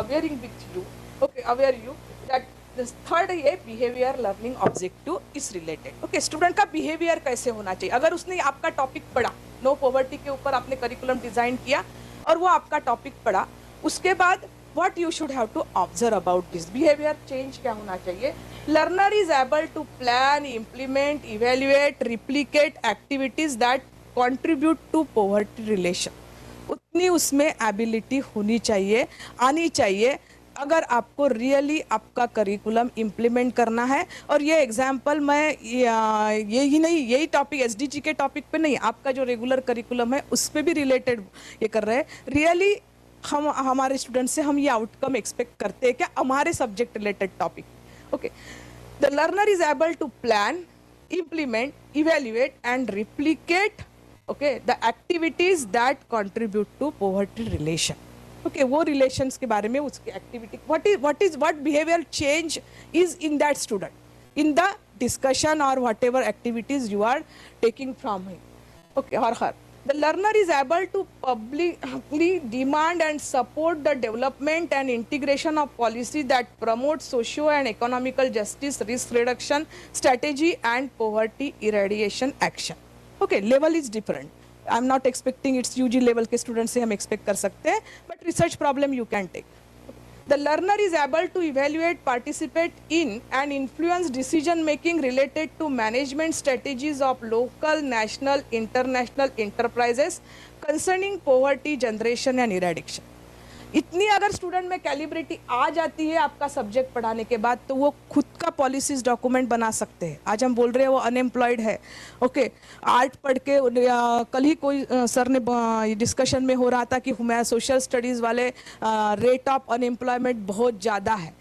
awareing with you. Okay, aware you that this third ये behavior learning objective is related. Okay, student का behaviour कैसे होना चाहिए. अगर उसने आपका टॉपिक पढ़ा, नो पॉवर्टी के ऊपर आपने करिकुलम डिजाइन किया और वो आपका टॉपिक पढ़ा, उसके बाद what you should have to observe about this behavior change क्या होना चाहिए. Learner is able to plan, implement, evaluate, replicate activities that contribute to poverty relation. उतनी उसमें एबिलिटी होनी चाहिए, आनी चाहिए अगर आपको रियली आपका करिकुलम इम्प्लीमेंट करना है. और ये एग्जाम्पल मैं यही नहीं, यही टॉपिक एसडीजी के टॉपिक पे नहीं, आपका जो रेगुलर करिकुलम है उस पर भी रिलेटेड ये कर रहे हैं. रियली हम हमारे स्टूडेंट से हम ये आउटकम एक्सपेक्ट करते हैं क्या हमारे subject related topic. Okay, the learner is able to plan, implement, evaluate and replicate okay the activities that contribute to poverty relation. Okay, वो रिलेशंस के बारे में उसकी activity what behavior change is in that student in the discussion or whatever activities you are taking from him, okay, or her. The learner is able to publicly demand and support the development and integration of policy that promote socio and economical justice, risk reduction strategy and poverty eradication action. Okay, level is different. I'm not expecting it's UG level के students से हम expect कर सकते हैं, but research problem you can take. The learner is able to evaluate, participate in and influence decision making related to management strategies of local, national, international enterprises concerning poverty generation and eradication. इतनी अगर student में कैलिब्रिटी आ जाती है आपका subject पढ़ाने के बाद, तो वो खुद का पॉलिसीज डॉक्यूमेंट बना सकते हैं। आज हम बोल रहे हैं वो अनएम्प्लॉयड है, ओके, आर्ट पढ़ के कल ही कोई सर ने डिस्कशन में हो रहा था कि हमारे सोशल स्टडीज़ वाले रेट ऑफ अनएम्प्लॉयमेंट बहुत ज़्यादा है,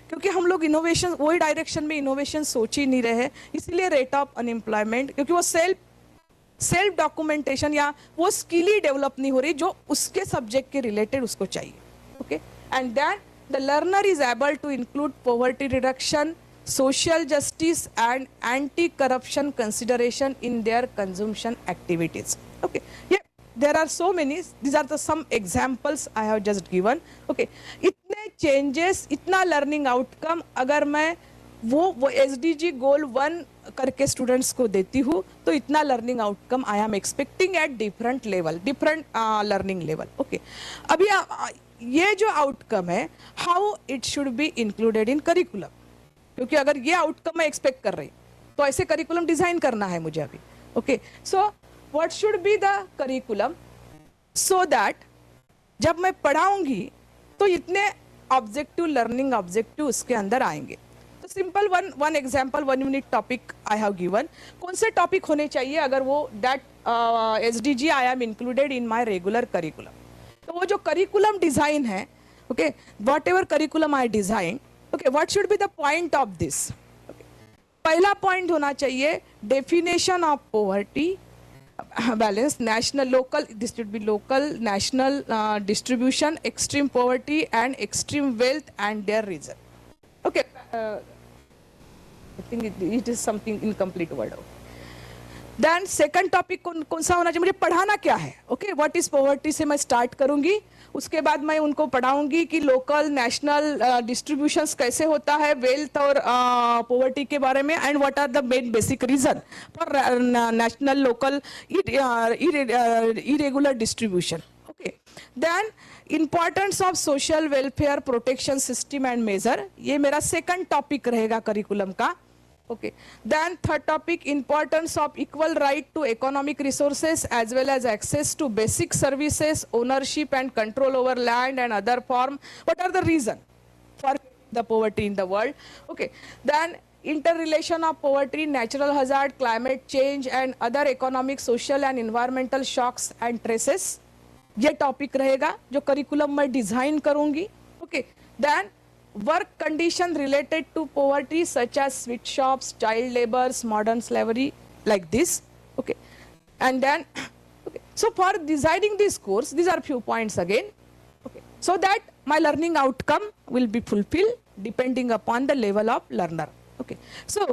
क्योंकि हम लोग इनोवेशन वही डायरेक्शन में इनोवेशन सोच ही नहीं रहे, इसीलिए रेट ऑफ अनएम्प्लॉयमेंट, क्योंकि वो सेल्फ डॉक्यूमेंटेशन या वो स्किल ही डेवलप नहीं हो रही जो उसके सब्जेक्ट के रिलेटेड उसको चाहिए, okay. And then the learner is able to include poverty reduction, social justice and anti-corruption consideration in their consumption activities. Okay, yeah, there are so many. These are the some examples I have just given. Okay, इतने changes, इतना learning outcome अगर मैं वो SDG goal 1 करके students को देती हूँ तो इतना learning outcome I am expecting at different level, different learning level. Okay, अभी ये जो outcome है, how it should be included in curriculum. क्योंकि अगर ये आउटकम मैं एक्सपेक्ट कर रही तो ऐसे करिकुलम डिजाइन करना है मुझे अभी, okay. So what should be the curriculum so that जब मैं पढ़ाऊंगी तो इतने ऑब्जेक्टिव लर्निंग ऑब्जेक्टिव उसके अंदर आएंगे। तो simple one example 1 unit topic I have given. कौन से टॉपिक होने चाहिए अगर वो that SDG I am included in my regular curriculum. तो वो जो करिकुलम डिजाइन है, okay, what ever curriculum I design, okay, what should be the point of this? Okay. पहला पॉइंट होना चाहिए definition of poverty, balance, national local, this should be local national distribution, extreme poverty and extreme wealth and their reason. Okay, I think it is something incomplete word. Then second topic कौन सा होना चाहिए, मुझे पढ़ाना क्या है, okay, what is poverty से मैं स्टार्ट करूंगी, उसके बाद मैं उनको पढ़ाऊंगी कि लोकल नेशनल डिस्ट्रीब्यूशंस कैसे होता है, वेल्थ और पॉवर्टी के बारे में, and what are the main basic reason for national local irregular distribution, okay. Then importance of social welfare protection system and major, ये मेरा सेकंड टॉपिक रहेगा करिकुलम का, okay. Then third topic, importance of equal right to economic resources as well as access to basic services, ownership and control over land and other form. What are the reason for the poverty in the world? Okay. Then interrelation of poverty, natural hazard, climate change and other economic, social and environmental shocks and traces. ये topic रहेगा जो curriculum मैं design करूंगी, okay. Then work condition related to poverty such as sweat shops, child labors, modern slavery, like this, okay. And then okay, so for designing this course, these are few points again, okay, so that my learning outcome will be fulfilled depending upon the level of learner, okay. So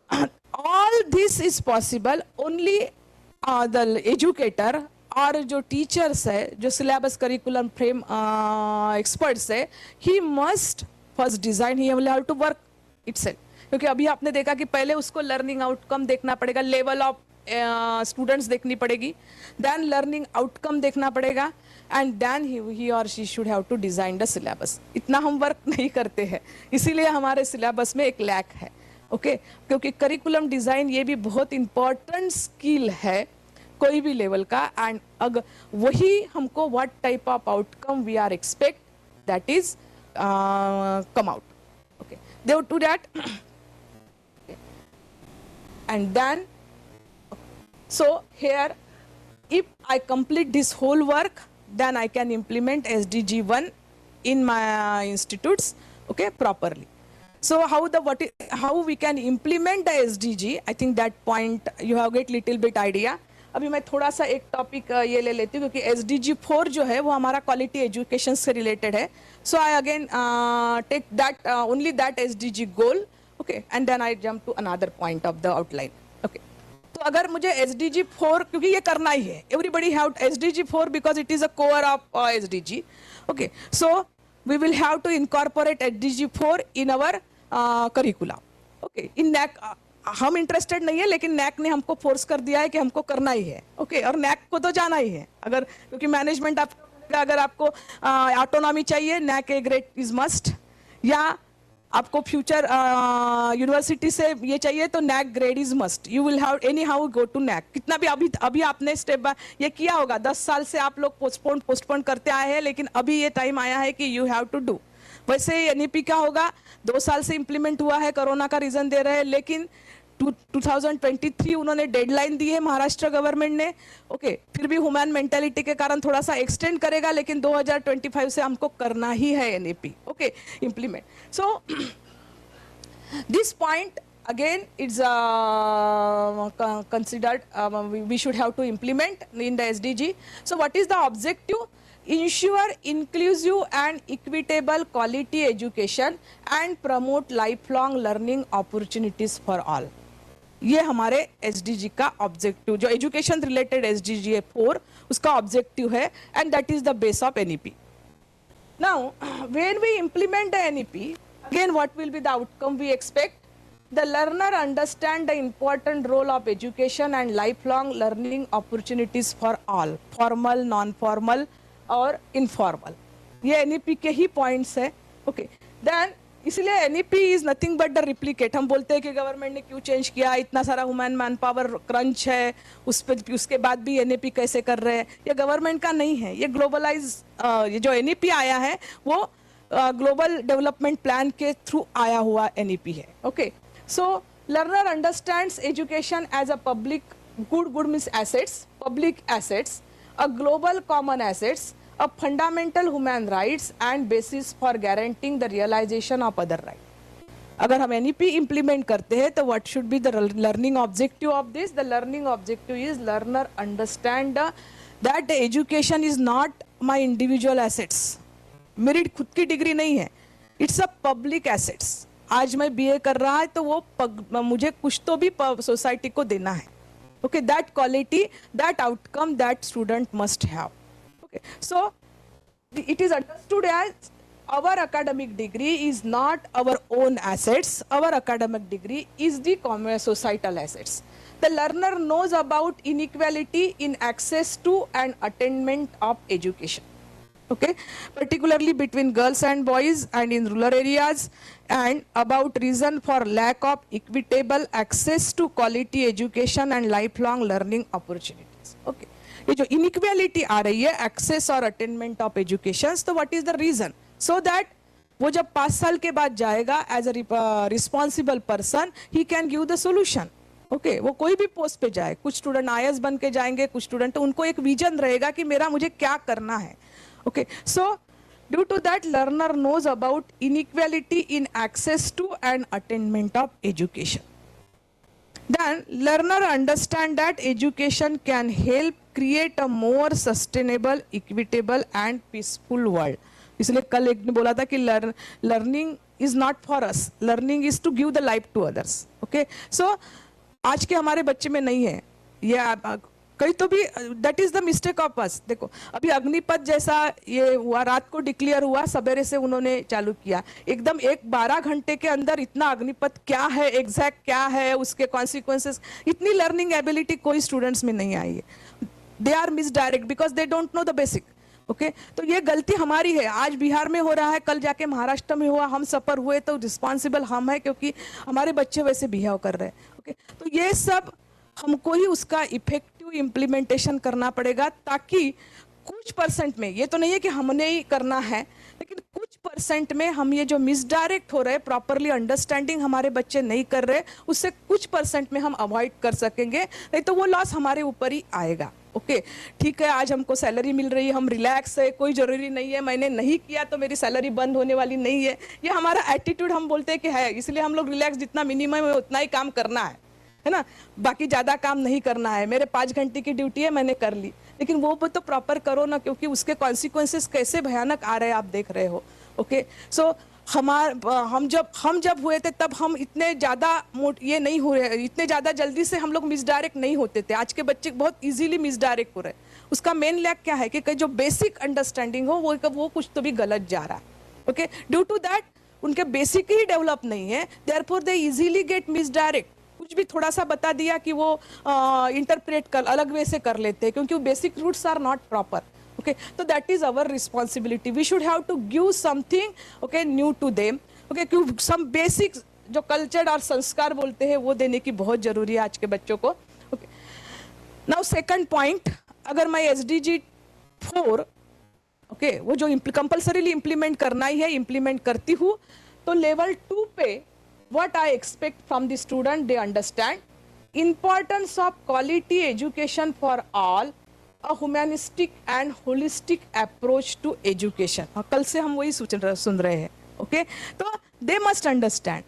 all this is possible only the educator और जो teachers है, जो syllabus curriculum frame experts है, he must first design, he will have to work itself. क्योंकि अभी आपने देखा कि पहले उसको लर्निंग आउटकम देखना पड़ेगा, लेवल ऑफ स्टूडेंट्स देखनी पड़ेगी, देन लर्निंग आउटकम देखना पड़ेगा, एंड देन ही और she should have to design the syllabus. इतना हम वर्क नहीं करते हैं, इसीलिए हमारे सिलेबस में एक लैक है, ओके। क्योंकि करिकुलम डिजाइन ये भी बहुत इंपॉर्टेंट स्किल है कोई भी लेवल का, एंड अगर वही हमको what type of outcome we are expect that is come out, okay, they would do that. And then so here if I complete this whole work, then I can implement SDG 1 in my institutes, okay, properly. So how we can implement the SDG, I think that point you have get little bit idea. अभी मैं थोड़ा सा एक topic ये ले लेती हूँ, क्योंकि SDG 4 जो है वो हमारा क्वालिटी एजुकेशन से रिलेटेड है। So I again take that only that SDG goal, okay, and then I jump to another point of the outline, okay. तो अगर मुझे SDG 4, क्योंकि ये करना ही है, everybody have SDG 4 because it is a core of SDG, okay. So we will have to incorporate SDG 4 in our curriculum, okay. In NAAC हम interested नहीं है, लेकिन नैक ने हमको फोर्स कर दिया है कि हमको करना ही है, ओके। और नैक को तो जाना ही है, अगर क्योंकि मैनेजमेंट आपको, अगर आपको ऑटोनॉमी चाहिए, NAAC A grade is must, या आपको फ्यूचर यूनिवर्सिटी से ये चाहिए तो NAAC grade is must, you will have anyhow go to NAAC. कितना भी अभी आपने स्टेप बाय ये किया होगा, 10 साल से आप लोग पोस्टपोन करते आए हैं, लेकिन अभी ये टाइम आया है कि यू हैव टू डू, वैसे एनईपी क्या होगा, 2 साल से इंप्लीमेंट हुआ है, कोरोना का रीजन दे रहे हैं, लेकिन 2023 उन्होंने डेडलाइन दी है महाराष्ट्र गवर्नमेंट ने, ओके। फिर भी ह्यूमन मेंटालिटी के कारण थोड़ा सा एक्सटेंड करेगा, लेकिन 2025 से हमको करना ही है NEP, okay, implement. So this point again it's considered we should have to implement in the SDG. So what is the objective? Ensure inclusive and equitable quality education and promote lifelong learning opportunities for all. ये हमारे SDG का objective, जो education related SDG है 4, उसका objective है, and that is the base of NEP. Now when we implement the NEP, again what will be the outcome we expect? The learner understand the important role of education and lifelong learning opportunities for all, formal, non-formal और informal. ये NEP के ही points है, okay. Then इसलिए NEP is nothing but the replicate. हम बोलते हैं कि government ने क्यों चेंज किया, इतना सारा ह्यूमन मैन पावर क्रंच है, उसके बाद भी NEP कैसे कर रहे हैं, ये गवर्नमेंट का नहीं है, ये ग्लोबलाइज, ये जो NEP आया है वो ग्लोबल डेवलपमेंट प्लान के थ्रू आया हुआ NEP है, okay. So learner understands education as a public good means assets, public assets, a global common assets, a fundamental human rights and basis for guaranteeing the realization of other rights. अगर हम NEP implement करते हैं तो what should be the learning objective of this? The learning objective is learner understand that the education is not my individual assets. मेरी खुद की degree नहीं है, it's a public assets. आज मैं BA कर रहा है तो वो मुझे कुछ तो भी सोसाइटी को देना है, okay. That quality, that outcome that student must have. So it is understood as our academic degree is not our own assets, our academic degree is the common societal assets. The learner knows about inequality in access to and attainment of education, okay, particularly between girls and boys and in rural areas, and about reason for lack of equitable access to quality education and lifelong learning opportunities, okay. ये जो inequality आ रही है access और attainment of education, तो what is the reason? So that वो जब 5 साल के बाद जाएगा as a responsible person, he can give the solution, okay. वो कोई भी पोस्ट पे जाए, कुछ स्टूडेंट IAS बन के जाएंगे, कुछ स्टूडेंट, तो उनको एक विजन रहेगा कि मेरा मुझे क्या करना है, okay. So due to that learner knows about inequality in access to and attainment of education. Then learner understand that education can help create a more sustainable, equitable and peaceful world. इसलिए कल एक ने बोला था कि learning is not for us, learning is to give the life to others, okay. So आज के हमारे बच्चे में नहीं है ये, कहीं तो भी that is the mistake of us. देखो अभी अग्निपथ जैसा ये हुआ, रात को डिक्लेयर हुआ, सवेरे से उन्होंने चालू किया, एकदम 12 घंटे के अंदर इतना अग्निपथ क्या है, एग्जैक्ट क्या है, उसके कॉन्सिक्वेंसेस, इतनी लर्निंग एबिलिटी कोई स्टूडेंट्स में नहीं आई है. They are misdirect because they don't know the basic, okay. तो ये गलती हमारी है. आज बिहार में हो रहा है, कल जाके महाराष्ट्र में हुआ, हम सफर हुए तो रिस्पॉन्सिबल हम है क्योंकि हमारे बच्चे वैसे बिहेव कर रहे हैं, ओके. तो ये सब हमको ही उसका इफेक्टिव इम्प्लीमेंटेशन करना पड़ेगा, ताकि कुछ परसेंट में, ये तो नहीं है कि हमने ही करना है, लेकिन कुछ परसेंट में हम ये जो मिसडायरेक्ट हो रहे हैं, प्रॉपरली अंडरस्टैंडिंग हमारे बच्चे नहीं कर रहे, उससे कुछ परसेंट में हम अवॉइड कर सकेंगे. नहीं तो वो लॉस हमारे ऊपर ही आएगा, ओके. ठीक है, आज हमको सैलरी मिल रही है, हम रिलैक्स है, कोई जरूरी नहीं है मैंने नहीं किया तो मेरी सैलरी बंद होने वाली नहीं है. ये हमारा एटीट्यूड हम बोलते हैं कि है, इसलिए हम लोग रिलैक्स, जितना मिनिमम है उतना ही काम करना है ना, बाकी ज़्यादा काम नहीं करना है. मेरे 5 घंटे की ड्यूटी है, मैंने कर ली, लेकिन वो तो प्रॉपर करो ना, क्योंकि उसके कॉन्सिक्वेंसेस कैसे भयानक आ रहे हैं आप देख रहे हो, ओके. सो हम जब हुए थे तब हम इतने ज़्यादा ये नहीं हुए, इतने ज़्यादा जल्दी से हम लोग मिसडायरेक्ट नहीं होते थे. आज के बच्चे बहुत इजीली मिसडायरेक्ट हो रहे हैं. उसका मेन लैक क्या है कि जो बेसिक अंडरस्टैंडिंग हो वो कुछ तो भी गलत जा रहा है, ओके. ड्यू टू दैट उनके बेसिक ही डेवलप नहीं है, therefore they easily get misdirect. कुछ भी थोड़ा सा बता दिया कि वो इंटरप्रेट कर अलग वे से कर लेते हैं, क्योंकि वो basic roots are not proper, okay. तो that is our responsibility. We should have to give something, okay, new to them, okay. Some basic जो कल्चर और संस्कार बोलते हैं वो देने की बहुत जरूरी है आज के बच्चों को, ओके. नाउ सेकंड पॉइंट, अगर मैं SDG 4 ओके वो जो कंपल्सरीली इम्प्लीमेंट करना ही है, इम्प्लीमेंट करती हूँ। तो लेवल 2 पे what I expect from the student, they understand importance of quality education for all, a humanistic and holistic approach to education। कल से हम वही सुन रहे हैं। ओके तो दे मस्ट अंडरस्टैंड,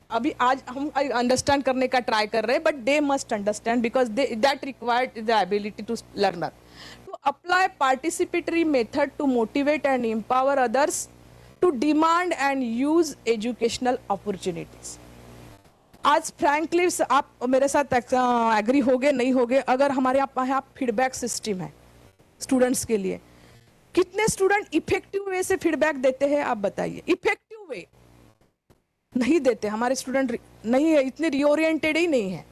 अभी आज हम अंडरस्टैंड करने का ट्राई कर रहे हैं, but they must understand because that required the ability to learner to apply participatory method to motivate and empower others to demand and use educational opportunities. आज फ्रैंकली आप मेरे साथ एग्री होगे नहीं होगे, अगर हमारे यहाँ फीडबैक सिस्टम है स्टूडेंट्स के लिए, कितने स्टूडेंट इफेक्टिव वे से फीडबैक देते हैं आप बताइए? इफेक्टिव वे नहीं देते हमारे स्टूडेंट, नहीं है, इतने रिओरिएंटेड ही नहीं है।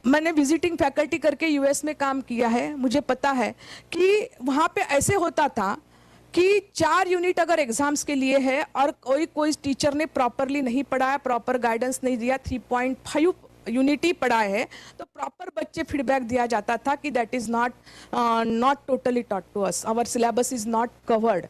मैंने विजिटिंग फैकल्टी करके यूएस में काम किया है, मुझे पता है कि वहाँ पे ऐसे होता था कि 4 यूनिट अगर एग्जाम्स के लिए है और कोई टीचर ने प्रॉपरली नहीं पढ़ाया, प्रॉपर गाइडेंस नहीं दिया, 3.5 यूनिट ही पढ़ाए है, तो प्रॉपर बच्चे फीडबैक दिया जाता था कि that is not totally taught to us, our syllabus is not covered,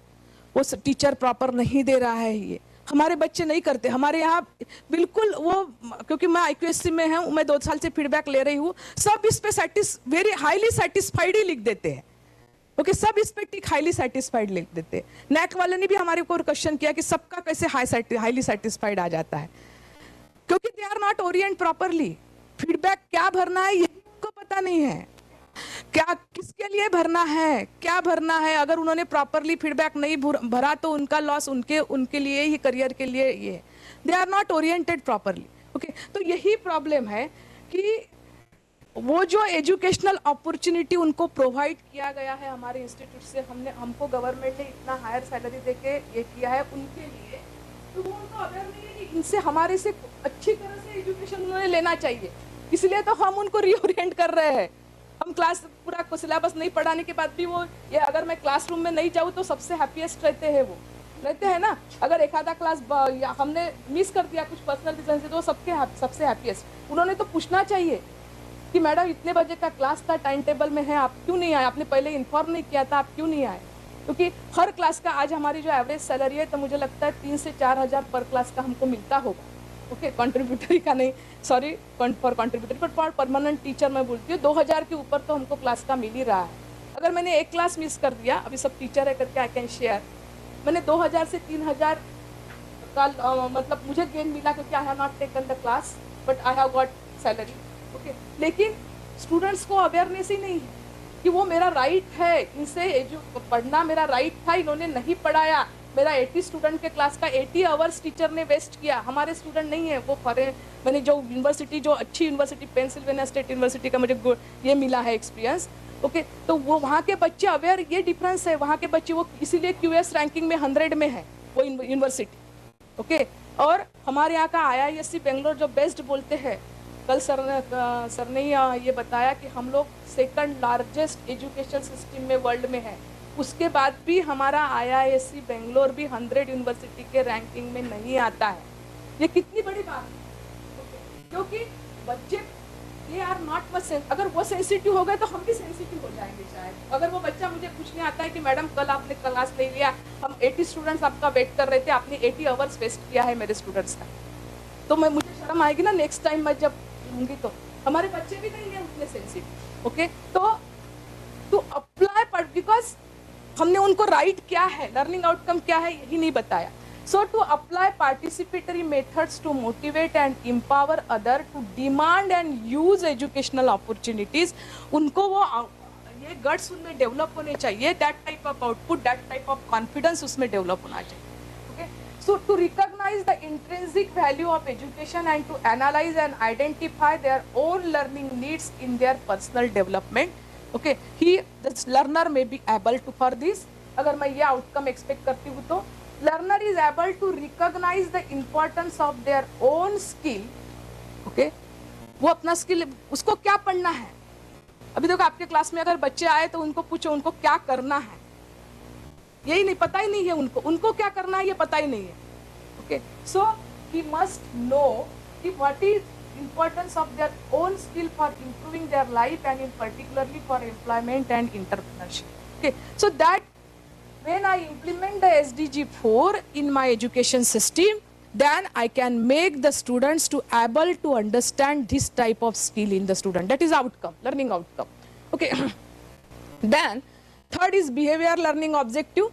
वो टीचर प्रॉपर नहीं दे रहा है। ये हमारे बच्चे नहीं करते, हमारे यहाँ बिल्कुल वो, क्योंकि मैं IQSC में हूँ, मैं 2 साल से फीडबैक ले रही हूँ, सब इस पे वेरी हाईली सेटिस्फाइड ही लिख देते हैं। ओके सब इस पे टिक हाईली सेटिस्फाइड लिख देते हैं। नैक वाले ने भी हमारे को क्वेश्चन किया कि सबका कैसे हाईली सेटिस्फाइड आ जाता है, क्योंकि they are not orient properly. Feedback क्या भरना है ये उनको पता नहीं है, क्या किसके लिए भरना है, क्या भरना है। अगर उन्होंने प्रॉपरली फीडबैक नहीं भरा तो उनका लॉस उनके लिए ही, करियर के लिए ये, they are not oriented properly. Okay तो यही प्रॉब्लम है कि वो जो एजुकेशनल अपॉर्चुनिटी उनको प्रोवाइड किया गया है हमारे इंस्टीट्यूट से, हमको गवर्नमेंट ने इतना हायर सैलरी देके ये किया है उनके लिए, तो वो उनको अवेयर नहीं है कि इनसे हमारे से अच्छी तरह से एजुकेशन उन्होंने लेना चाहिए। इसलिए तो हम उनको रीओरिएंट कर रहे हैं। हम क्लास पूरा सिलेबस नहीं पढ़ाने के बाद भी वो ये, अगर मैं क्लासरूम में नहीं जाऊँ तो सबसे हैप्पीएस्ट रहते हैं ना। अगर एक आधा क्लास हमने मिस कर दिया कुछ पर्सनल रीजन से, तो सबसे हैप्पीएस्ट। उन्होंने तो पूछना चाहिए कि मैडम इतने बजे का क्लास था, टाइम टेबल में है, आप क्यों नहीं आए, आपने पहले इन्फॉर्म नहीं किया था, आप क्यों नहीं आए? क्योंकि हर क्लास का आज हमारी जो एवरेज सैलरी है, तो मुझे लगता है 3 से 4 हज़ार पर क्लास का हमको मिलता होगा। ओके कंट्रीब्यूटरी का नहीं, sorry for contributory, but for permanent teacher मैं बोलती हूँ 2000 के ऊपर तो हमको क्लास का मिल ही रहा है। अगर मैंने एक क्लास मिस कर दिया, अभी सब टीचर है करके आई कैन शेयर, मैंने 2000 से 3000 का मतलब मुझे गेन मिला, क्योंकि I have not taken the class but I have got salary. Okay लेकिन स्टूडेंट्स को अवेयरनेस ही नहीं है कि वो मेरा राइट है, इनसे पढ़ना मेरा राइट था, इन्होंने नहीं पढ़ाया। मेरा 80 स्टूडेंट के क्लास का 80 आवर्स टीचर ने वेस्ट किया, हमारे स्टूडेंट नहीं है वो मैंने जो यूनिवर्सिटी, जो अच्छी यूनिवर्सिटी पेंसिल्वेनिया स्टेट यूनिवर्सिटी का मुझे ये मिला है एक्सपीरियंस। ओके तो वो वहाँ के बच्चे अवेयर, ये डिफरेंस है, वहाँ के बच्चे वो इसीलिए QS रैंकिंग में 100 में है वो यूनिवर्सिटी। ओके और हमारे यहाँ का IISc बेंगलोर जो बेस्ट बोलते हैं, कल सर ने ये बताया कि हम लोग 2nd लार्जेस्ट एजुकेशन सिस्टम में वर्ल्ड में है, उसके बाद भी हमारा IISc बेंगलोर भी 100 यूनिवर्सिटी के रैंकिंग में नहीं आता है। ये कितनी बड़ी बात है, क्योंकि बच्चे ये आर नॉट मच, अगर वो सेंसिटिव हो गए तो हम भी सेंसिटिव हो जाएंगे शायद। अगर वो बच्चा मुझे पूछने आता है कि मैडम कल आपने क्लास ले लिया, हम 80 स्टूडेंट्स आपका वेट कर रहे थे, आपने 80 आवर्स वेस्ट किया है मेरे स्टूडेंट्स का, तो मुझे शर्म आएगी ना नेक्स्ट टाइम मैं जब लूँगी। तो हमारे बच्चे भी नहीं है उतने सेंसिटिव। ओके तो अप्लाई, बिकॉज हमने उनको राइट क्या है, लर्निंग आउटकम क्या है, यही नहीं बताया। So to apply participatory methods to motivate and empower other to demand and use educational opportunities, उनको वो ये गट्स उनमें डेवलप होने चाहिए, that type of output, that type of confidence उसमें डेवलप होना चाहिए। So to recognize the intrinsic value of education and to analyze and identify their own learning needs in their personal development. Okay, the learner may be able to for this. अगर मैं ये outcome expect करती हूँ तो learner is able to recognize the importance of their own skill. Okay, वो अपना skill, उसको क्या पढ़ना है। अभी देखो आपके क्लास में अगर बच्चे आए तो उनको पूछो उनको क्या करना है, यही नहीं, पता ही नहीं है उनको क्या करना है, ये पता ही नहीं है। Okay so he must know कि what is importance of their own skill for improving their life and in particularly for employment and entrepreneurship. Okay, so that when I implement the SDG 4 in my education system, then I can make the students to able to understand this type of skill in the student. That is outcome, learning outcome. Okay. Then third is behavior learning objective,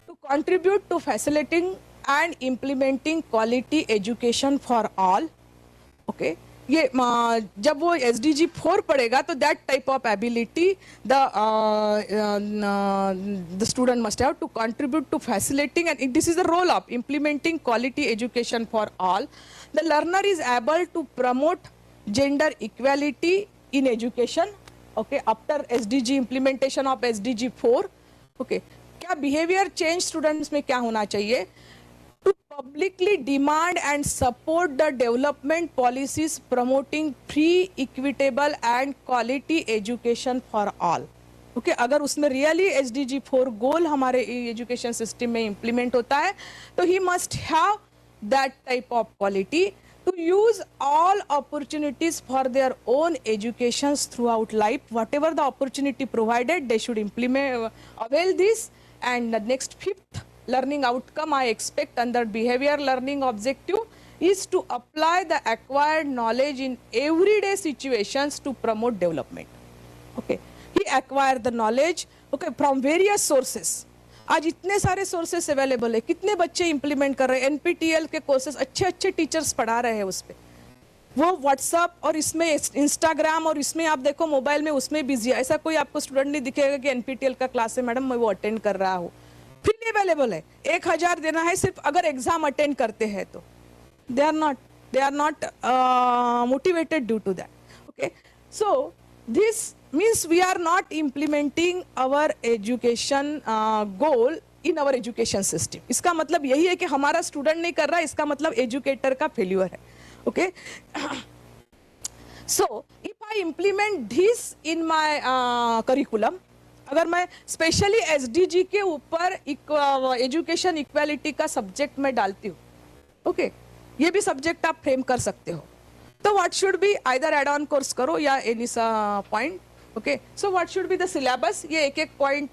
to contribute to facilitating and implementing quality education for all. Okay. ये जब वो SDG 4 पढ़ेगा तो that type of ability the student must have to contribute to facilitating, and this is the role of implementing quality education for all. The learner is able to promote gender equality in education. Okay, after SDG implementation of SDG 4. Okay, क्या behavior change students में क्या होना चाहिए? To publicly demand and support the development policies promoting free, equitable and quality education for all. Okay, अगर उसमें really SDG 4 goal हमारे education system में implement होता है, तो he must have that type of quality to use all opportunities for their own educations throughout life. Whatever the opportunity provided, they should implement, avail this. And the next fifth learning outcome I expect under behavior learning objective is to apply the acquired knowledge in everyday situations to promote development. Okay, he acquired the knowledge, okay, from various sources. आज इतने सारे sources available है, कितने बच्चे implement कर रहे हैं, NPTEL के कोर्सेस अच्छे अच्छे टीचर्स पढ़ा रहे हैं उस पे, वो व्हाट्सएप और इसमें इंस्टाग्राम और इसमें आप देखो मोबाइल में उसमें बिजी है. ऐसा कोई आपको स्टूडेंट नहीं दिखेगा कि एनपीटीएल का क्लास है मैडम मैं वो अटेंड कर रहा हूँ. फ्री अवेलेबल है, 1000 देना है सिर्फ अगर एग्जाम अटेंड करते हैं तो. They are not motivated due to that. Okay, so this means we are not implementing our education goal in our education system. इसका मतलब यही है कि हमारा स्टूडेंट नहीं कर रहा है, इसका मतलब एजुकेटर का फेल्यूर है. Okay, so if I implement this in my curriculum, अगर मैं स्पेशली एसडीजी के ऊपर एजुकेशन इक्वालिटी का सब्जेक्ट में डालती हूँ, ओके, ये भी सब्जेक्ट आप फ्रेम कर सकते हो, तो what should be, either add on course करो या any point. Okay, so what should be the syllabus, ये एक एक पॉइंट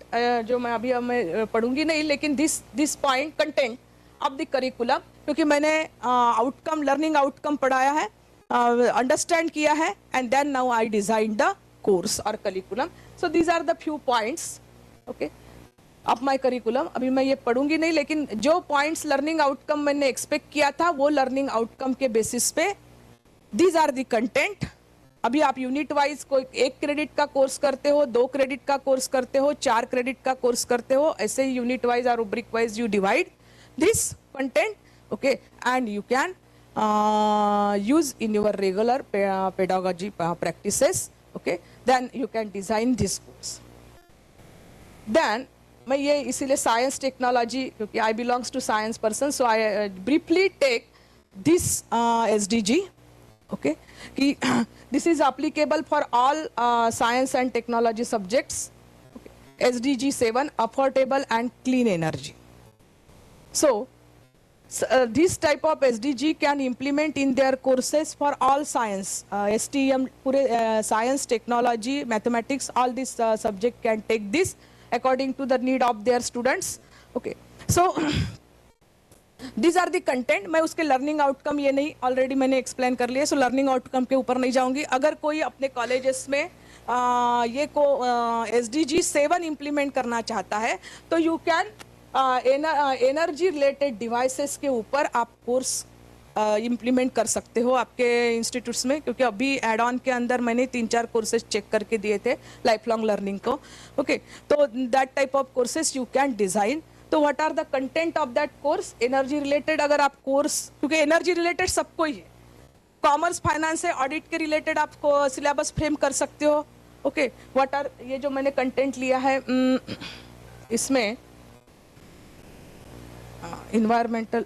जो मैं अभी मैं पढ़ूंगी नहीं, लेकिन this point content of the curriculum, क्योंकि मैंने आउटकम लर्निंग आउटकम पढ़ाया है, अंडरस्टैंड किया है, and then now I design the course और curriculum. So these are the few points, okay, of my curriculum. अभी मैं ये पढ़ूंगी नहीं, लेकिन जो पॉइंट्स लर्निंग आउटकम मैंने एक्सपेक्ट किया था वो लर्निंग आउटकम के बेसिस पे दीज आर द कंटेंट. अभी आप यूनिट वाइज कोई 1 क्रेडिट का कोर्स करते हो, 2 क्रेडिट का कोर्स करते हो, 4 क्रेडिट का कोर्स करते हो, ऐसे ही यूनिट वाइज और rubric wise you divide this content. Okay, and you can use in your regular pedagogy practices. Okay, then you can design this course. Then मैं ये इसीलिए साइंस टेक्नोलॉजी, क्योंकि I belongs to science person, so I briefly take this SDG. Okay, कि this is applicable for all science and technology subjects. Okay. SDG 7, affordable and clean energy. So this type of SDG can implement in their courses for all science, STM, pure science, technology, mathematics, all this subject can take this according to the need of their students. Okay, so These are the content. मैं उसके learning outcome ये नहीं, already मैंने explain कर लिया, so learning outcome के ऊपर नहीं जाऊंगी. अगर कोई अपने कॉलेजेस में ये को SDG 7 इम्प्लीमेंट करना चाहता है तो you can energy related devices के ऊपर आप कोर्स इम्प्लीमेंट कर सकते हो आपके इंस्टीट्यूट्स में, क्योंकि अभी एड ऑन के अंदर मैंने 3-4 कोर्सेज चेक करके दिए थे लाइफ लॉन्ग लर्निंग को. ओके, तो that type of courses you can design. तो what are the content of that course, energy related. अगर आप कोर्स, क्योंकि एनर्जी रिलेटेड सबको ही है, कॉमर्स फाइनेंस है, ऑडिट के रिलेटेड आपको सिलेबस फ्रेम कर सकते हो. ओके, व्हाट आर, ये जो मैंने कंटेंट लिया है इसमें इन्वायरमेंटल,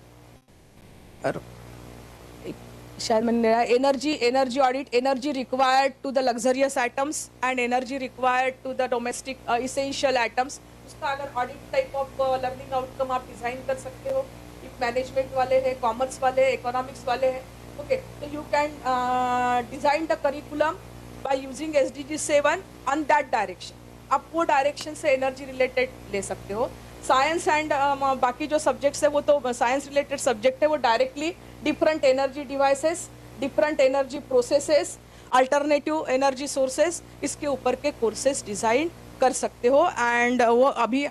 शायद मैंने लिया energy audit, energy required to the luxurious items and energy required to the domestic essential items. उसका अगर audit type of learning outcome आप डिजाइन कर सकते हो. इफ मैनेजमेंट वाले हैं, कॉमर्स वाले, इकोनॉमिक्स वाले हैं, ओके, तो you can design the curriculum by using SDG 7 on that direction. आप वो डायरेक्शन से एनर्जी रिलेटेड ले सकते हो. साइंस एंड बाकी जो सब्जेक्ट्स है वो तो साइंस रिलेटेड सब्जेक्ट है, वो directly different energy devices, different energy processes, alternative energy sources, इसके ऊपर के कोर्सेज डिज़ाइन कर सकते हो। एंड वो अभी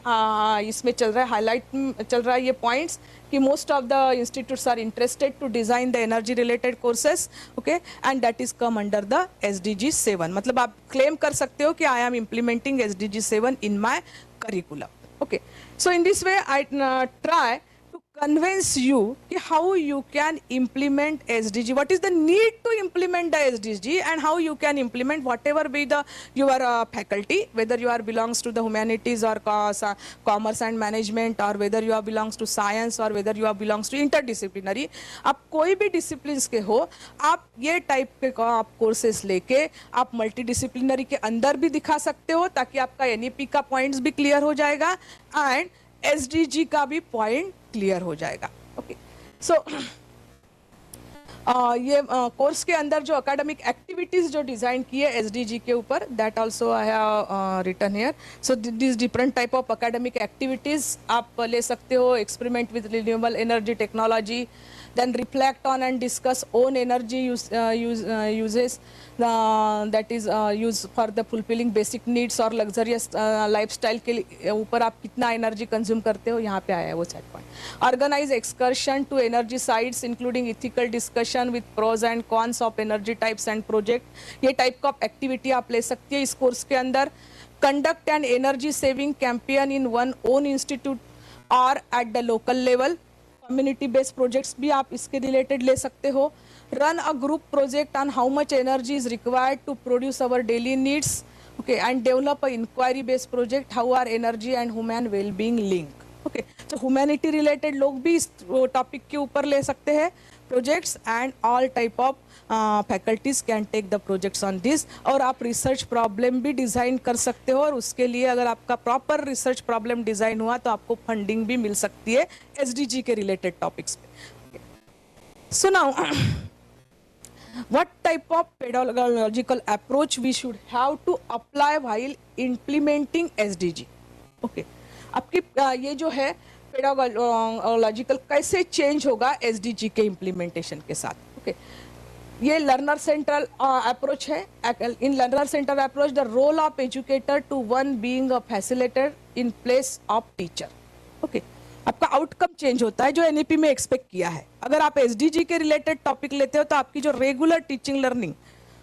इसमें चल रहा है, हाईलाइट चल रहा है ये पॉइंट्स कि most of the institutes are interested to design the energy related courses, okay, and that is come under the SDG 7। मतलब आप क्लेम कर सकते हो कि I am implementing SDG 7 in my curriculum, okay. So in this way I try to convince you how you can implement SDG, what is the need to implement the SDG, and how you can implement whatever be the your faculty, whether you are belongs to the humanities or commerce and management, or whether you are belongs to science, or whether you are belongs to interdisciplinary, आप कोई भी discipline के हो, आप ये type के आप courses लेके आप मल्टीडिसिप्लिनरी के अंदर भी दिखा सकते हो, ताकि आपका NEP का पॉइंट्स भी क्लियर हो जाएगा एंड SDG का भी पॉइंट क्लियर हो जाएगा, ओके। सो ये कोर्स के अंदर जो एकेडमिक एक्टिविटीज जो डिजाइन की है SDG के ऊपर, that also I have written here. So this different type of academic activities आप ले सकते हो, experiment with renewable energy technology, then reflect on and discuss own energy uses that is used for the fulfilling basic needs और luxurious lifestyle के ऊपर आप कितना energy consume करते हो, यहाँ पे आया है वो set point. Organise excursion to energy sites including ethical discussion with pros and cons of energy types and project, ये टाइप का एक्टिविटी आप ले सकती है इस कोर्स के अंदर। Conduct an energy saving campaign in one own institute और at the local level, community based projects भी आप इसके रिलेटेड ले सकते हो। Run a group project on how much energy is required to produce our daily needs, okay, and develop a inquiry based project how are energy and human wellbeing link, okay. तो humanity related लोग भी इस topic के ऊपर ले सकते हैं projects, and all type of faculties can take the projects on this. और आप रिसर्च प्रॉब्लम भी डिज़ाइन कर सकते हो, और उसके लिए अगर आपका प्रॉपर रिसर्च प्रॉब्लम डिज़ाइन हुआ तो आपको फंडिंग भी मिल सकती है SDG के रिलेटेड टॉपिक्स पे। So now what type of pedagogical approach we should have to apply while implementing SDG, okay. आपकी ये जो है पेडागोजिकल कैसे चेंज होगा SDG के इम्प्लीमेंटेशन के साथ, ओके। ये लर्नर सेंट्रल अप्रोच है। In learner central approach the role of educator to one being a facilitator in place of teacher, okay. आपका आउटकम चेंज होता है जो NEP में एक्सपेक्ट किया है। अगर आप SDG के रिलेटेड टॉपिक लेते हो तो आपकी जो regular teaching learning,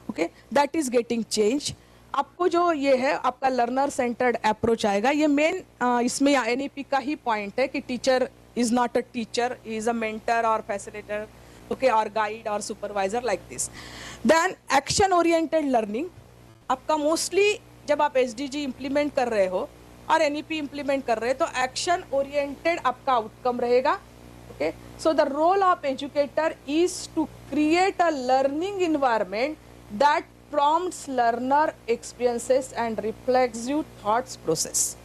okay, that is getting change. आपको जो ये है आपका लर्नर सेंटर्ड अप्रोच आएगा। ये मेन इसमें NEP का ही पॉइंट है कि teacher is not a teacher, he is a mentor और facilitator, okay, or guide or supervisor like this. Then action oriented learning, आपका मोस्टली जब आप SDG इम्प्लीमेंट कर रहे हो और NEP इम्प्लीमेंट कर रहे हो तो एक्शन ओरिएंटेड आपका आउटकम रहेगा, okay. So the role of educator is to create a learning environment that prompts learner experiences and reflexive thoughts process.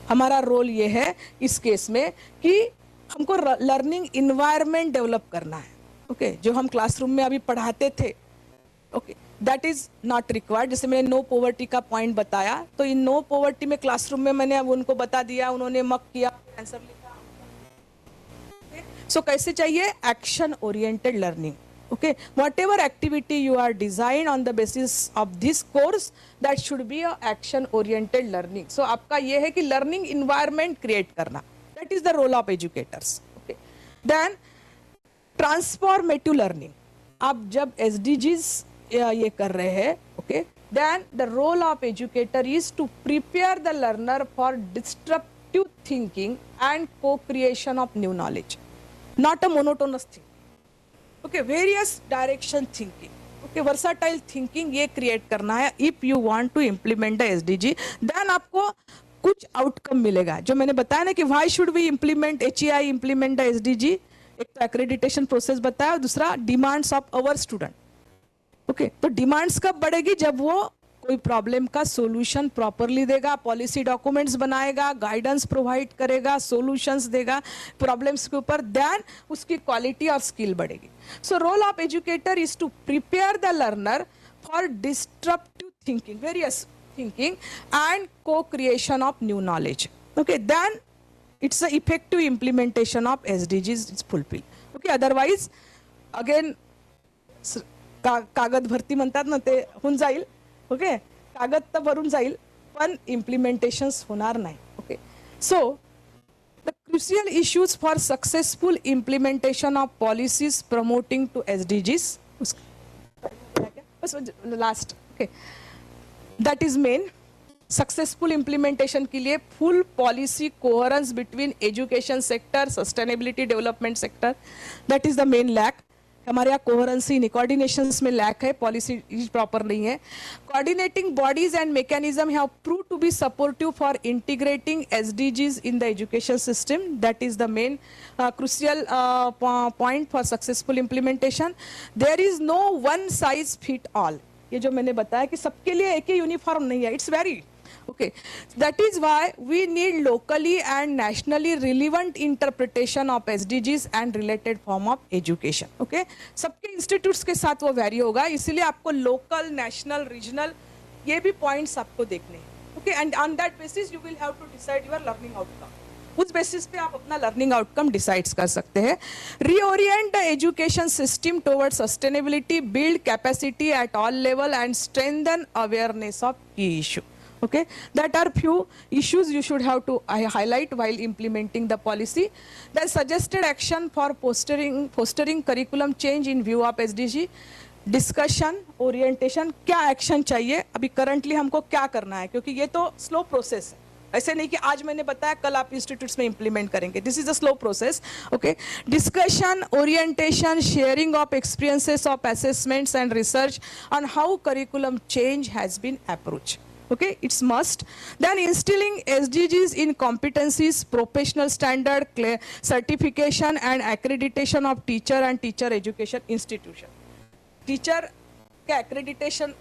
हमारा रोल ये है इस केस में कि हमको लर्निंग इन्वायरमेंट डेवलप करना है, ओके, जो हम क्लासरूम में अभी पढ़ाते थे, okay, that is not required. जैसे मैंने नो पॉवर्टी का पॉइंट बताया, तो इन नो पॉवर्टी में क्लासरूम में मैंने अब उनको बता दिया, उन्होंने मक किया, आंसर लिखा, सो कैसे चाहिए action oriented learning, okay. Whatever activity you are design on the basis of this course that should be a action oriented learning. So आपका ये है कि लर्निंग इन्वायरमेंट क्रिएट करना, that is the role of educators, okay. Then transformative learning, आप जब SDGs ये कर रहे हैं, okay, then the role of educator is to prepare the learner for disruptive thinking and cocreation of new knowledge, not a monotonous thinking, okay, various direction thinking, okay, versatile thinking ये create करना है। If you want to implement the SDG, then आपको कुछ outcome मिलेगा जो मैंने बताया ना कि why should we implement HEI implement the SDG। एक तो एक्रेडिटेशन प्रोसेस बताया, और दूसरा demands of our student, okay. तो डिमांड्स कब बढ़ेगी जब वो कोई प्रॉब्लम का सॉल्यूशन प्रॉपरली देगा, पॉलिसी डॉक्यूमेंट्स बनाएगा, गाइडेंस प्रोवाइड करेगा, सॉल्यूशंस देगा प्रॉब्लम्स के ऊपर, देन उसकी क्वालिटी और स्किल बढ़ेगी। So role of educator is to prepare the learner for disruptive thinking, various thinking and cocreation of new knowledge, okay. Then it's the effective implementation of SDGs is fulfilled. Okay, otherwise again कागद भरती म्हणतात ना ते होऊन जाईल. Okay, कागद तर भरून जाईल पण इम्प्लिमेंटेशन्स होणार नाही. Okay, so the crucial issues for successful implementation of policies promoting to SDGs. Last, okay, that is main. Successful implementation के लिए full policy coherence between education sector, sustainability development sector, that is the main lack. हमारे यहाँ coherency नहीं, coordinations में lack है, policy proper नहीं है. Coordinating bodies and mechanism have prove to be supportive for integrating SDGs in the education system. That is the main crucial point for successful implementation. There is no one size fit all. ये जो मैंने बताया कि सबके लिए एक ही uniform नहीं है, it's very okay. That is why we need locally and nationally relevant interpretation of SDGs and related form of education. Okay, सबके इंस्टीट्यूट्स के साथ वो वैरी होगा, इसीलिए आपको लोकल, नेशनल, रीजनल ये भी पॉइंट्स आपको देखने हैं. Okay, and on that basis you will have to decide your learning outcome. उस बेसिस पे आप अपना लर्निंग आउटकम डिसाइड कर सकते हैं. Reorient the education system towards sustainability, build capacity at all level and strengthen awareness of key issue. Okay, that are few issues you should have to highlight while implementing the policy. Then suggested action for fostering curriculum change in view of SDG. Discussion, orientation, क्या action चाहिए, अभी currently हमको क्या करना है, क्योंकि ये तो slow process है. ऐसे नहीं कि आज मैंने बताया कल आप इंस्टीट्यूट्स में इंप्लीमेंट करेंगे. This is a slow process. Okay, discussion, orientation, sharing of experiences of assessments and research on how curriculum change has been approach. Okay, it's must. Then instilling SDGs in competencies, professional standard, certification and accreditation of teacher and teacher education institution. Teacher का accreditation,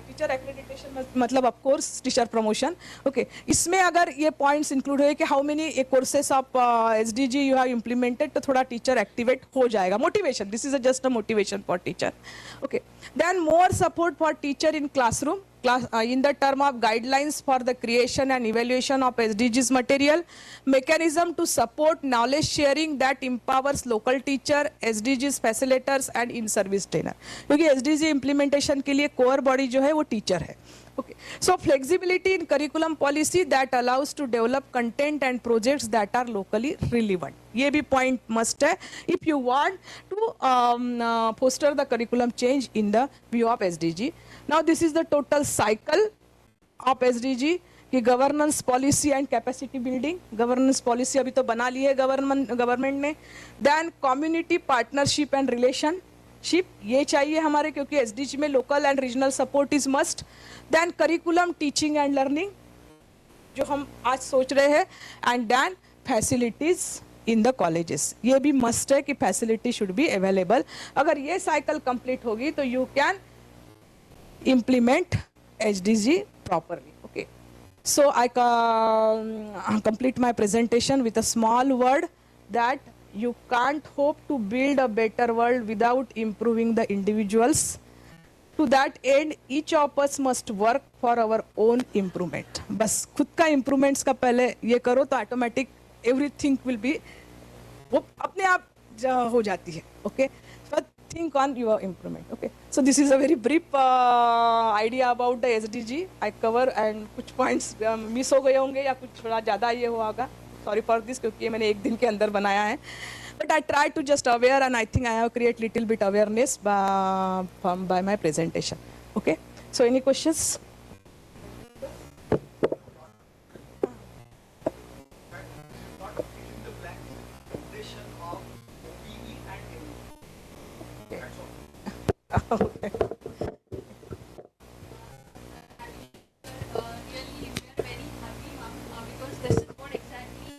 teacher accreditation मतलब of course teacher promotion. Okay, इसमें अगर ये points include हुए कि how many courses of SDG you have implemented, तो थोड़ा teacher activate हो जाएगा. Motivation, this is just a motivation for teacher. Okay, then more support for teacher in classroom. In the term of guidelines for the creation and evaluation of SDGs material, mechanism to support knowledge sharing that empowers local teacher, SDGs facilitators and in-service trainer. क्योंकि SDG implementation के लिए core body जो है वो teacher है. Okay, so flexibility in curriculum policy that allows to develop content and projects that are locally relevant. ये भी point must है if you want to foster the curriculum change in the view of SDG. Now this is the total cycle of SDG कि governance policy and capacity building. Governance policy अभी तो बना ली है government ने. Then community partnership and relationship, ये चाहिए हमारे क्योंकि एसडीजी में local and regional support is must. Then curriculum teaching and learning जो हम आज सोच रहे हैं. And then facilities in the colleges, ये भी मस्ट है कि फैसिलिटी शुड बी अवेलेबल. अगर ये साइकिल कंप्लीट होगी तो you can implement SDG properly. Okay, so I complete my presentation with a small word that you can't hope to build a better world without improving the individuals. To that end, each of us must work for our own improvement. बस खुद का improvements का पहले ये करो तो automatic everything will be वो अपने आप हो जाती है. Okay, but think on your improvement. Okay, so this is a very brief idea about the SDG I cover, and कुछ points miss हो गए होंगे या कुछ थोड़ा ज़्यादा ये होगा. Sorry for this क्योंकि ये मैंने एक दिन के अंदर बनाया है. But I try to just aware, and I think I have create little bit awareness by my presentation. Okay, so any questions? Okay. Really, we are very happy, ma'am, because this is what exactly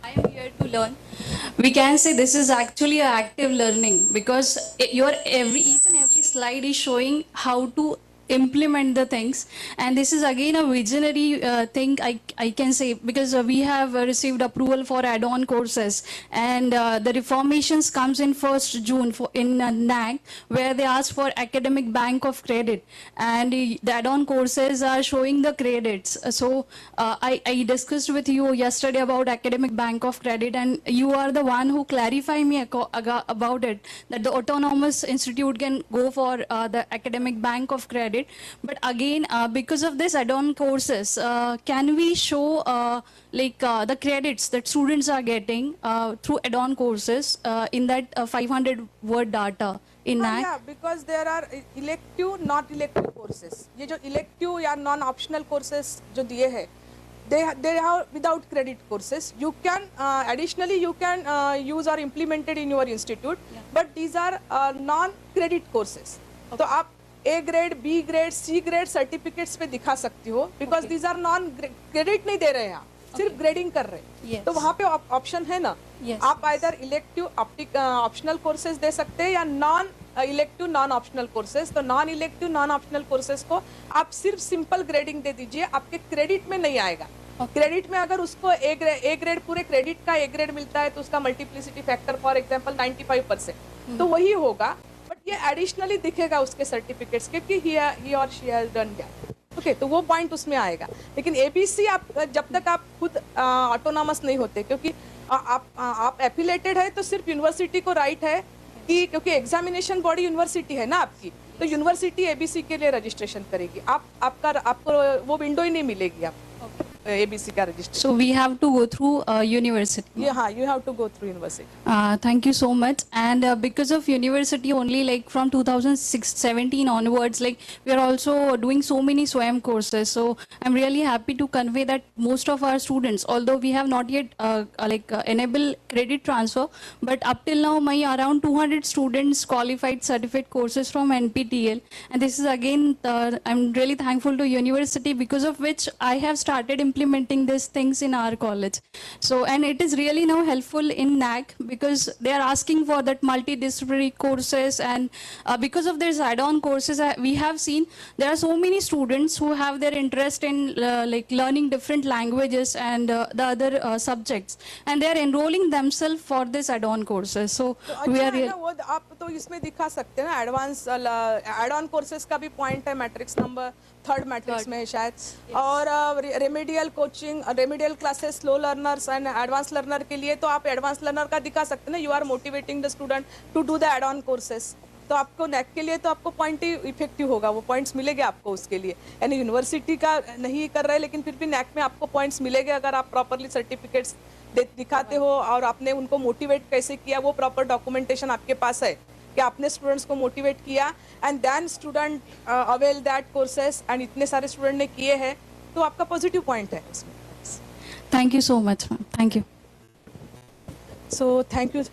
I am here to learn. We can say this is actually a active learning because each and every slide is showing how to implement the things. And this is again a visionary thing I can say, because we have received approval for add-on courses, and the reformations comes in 1st June in NAG, where they ask for academic bank of credit, and the add-on courses are showing the credits. So I discussed with you yesterday about academic bank of credit, and you are the one who clarified me about it, that the autonomous institute can go for the academic bank of credit. But again, because of this add-on courses, can we show the credits that students are getting through add-on courses in that 500 word data in NAC? Yeah, because there are elective, not elective courses. ये जो elective या non-optional courses जो दिए हैं, they are without credit courses. You can additionally you can use or implemented in your institute, but these are non-credit courses. तो आप A grade, B grade, C grade certificates पे दिखा सकती हो, because these are non-credit नहीं दे रहे हैं, सिर्फ grading कर रहे हैं. तो वहाँ पे ऑप्शन है ना, आप either elective optional courses दे सकते हैं या non-elective non-optional courses. तो non-elective non-optional courses को आप सिर्फ simple grading दे दीजिए, आपके credit में नहीं आएगा. क्रेडिट में अगर उसको ए ग्रेड पूरे क्रेडिट का ए ग्रेड मिलता है तो उसका मल्टीप्लिसिटी फैक्टर फॉर एग्जांपल 95%, तो वही होगा. बट ये एडिशनली दिखेगा उसके सर्टिफिकेट्स के कि ही और she has done that. Okay, तो वो पॉइंट उसमें आएगा. लेकिन एबीसी आप जब तक आप खुद ऑटोनॉमस नहीं होते, क्योंकि आप एफिलेटेड है तो सिर्फ यूनिवर्सिटी को राइट है कि, क्योंकि एग्जामिनेशन बॉडी यूनिवर्सिटी है ना आपकी, तो यूनिवर्सिटी एबीसी के लिए रजिस्ट्रेशन करेगी. आपको वो विंडो ही नहीं मिलेगी आप ABC का registration. So we have to go through university. Yeah, you have to go through university. Thank you so much. And because of university only, like from 2017 onwards, like we are also doing so many SWAYAM courses. So I'm really happy to convey that most of our students, although we have not yet enable credit transfer, but up till now, around 200 students qualified certificate courses from NPTEL. And this is again, I'm really thankful to university, because of which I have started implementing these things in our college. So, and it is really now helpful in NAC, because they are asking for that multidisciplinary courses, and because of these add-on courses, we have seen there are so many students who have their interest in learning different languages and the other subjects, and they are enrolling themselves for this add-on courses. So we are वो आप तो इसमें दिखा सकते हैं ना, advance add-on courses का भी पॉइंट है मैट्रिक्स नंबर 3rd मैट्रिक्स में शायद. और remedial coaching, remedial classes slow learners and advance learner के लिए, तो आप एडवांस लर्नर का दिखा सकते हैं ना, you are motivating the student to do the add on courses. तो आपको नेक के लिए तो आपको पॉइंट ही इफेक्टिव होगा, वो पॉइंट्स मिलेंगे आपको उसके लिए. यानी यूनिवर्सिटी का नहीं कर रहे, लेकिन फिर भी नेक में आपको पॉइंट्स मिलेंगे अगर आप प्रॉपरली सर्टिफिकेट्स दिखाते हो और आपने उनको मोटिवेट कैसे किया, वो प्रॉपर डॉक्यूमेंटेशन आपके पास है कि आपने स्टूडेंट्स को मोटिवेट किया, and then student avail that courses, and इतने सारे स्टूडेंट ने किए हैं, तो आपका पॉजिटिव पॉइंट है इसमें. Thank you so much, ma'am. Thank you. So thank you.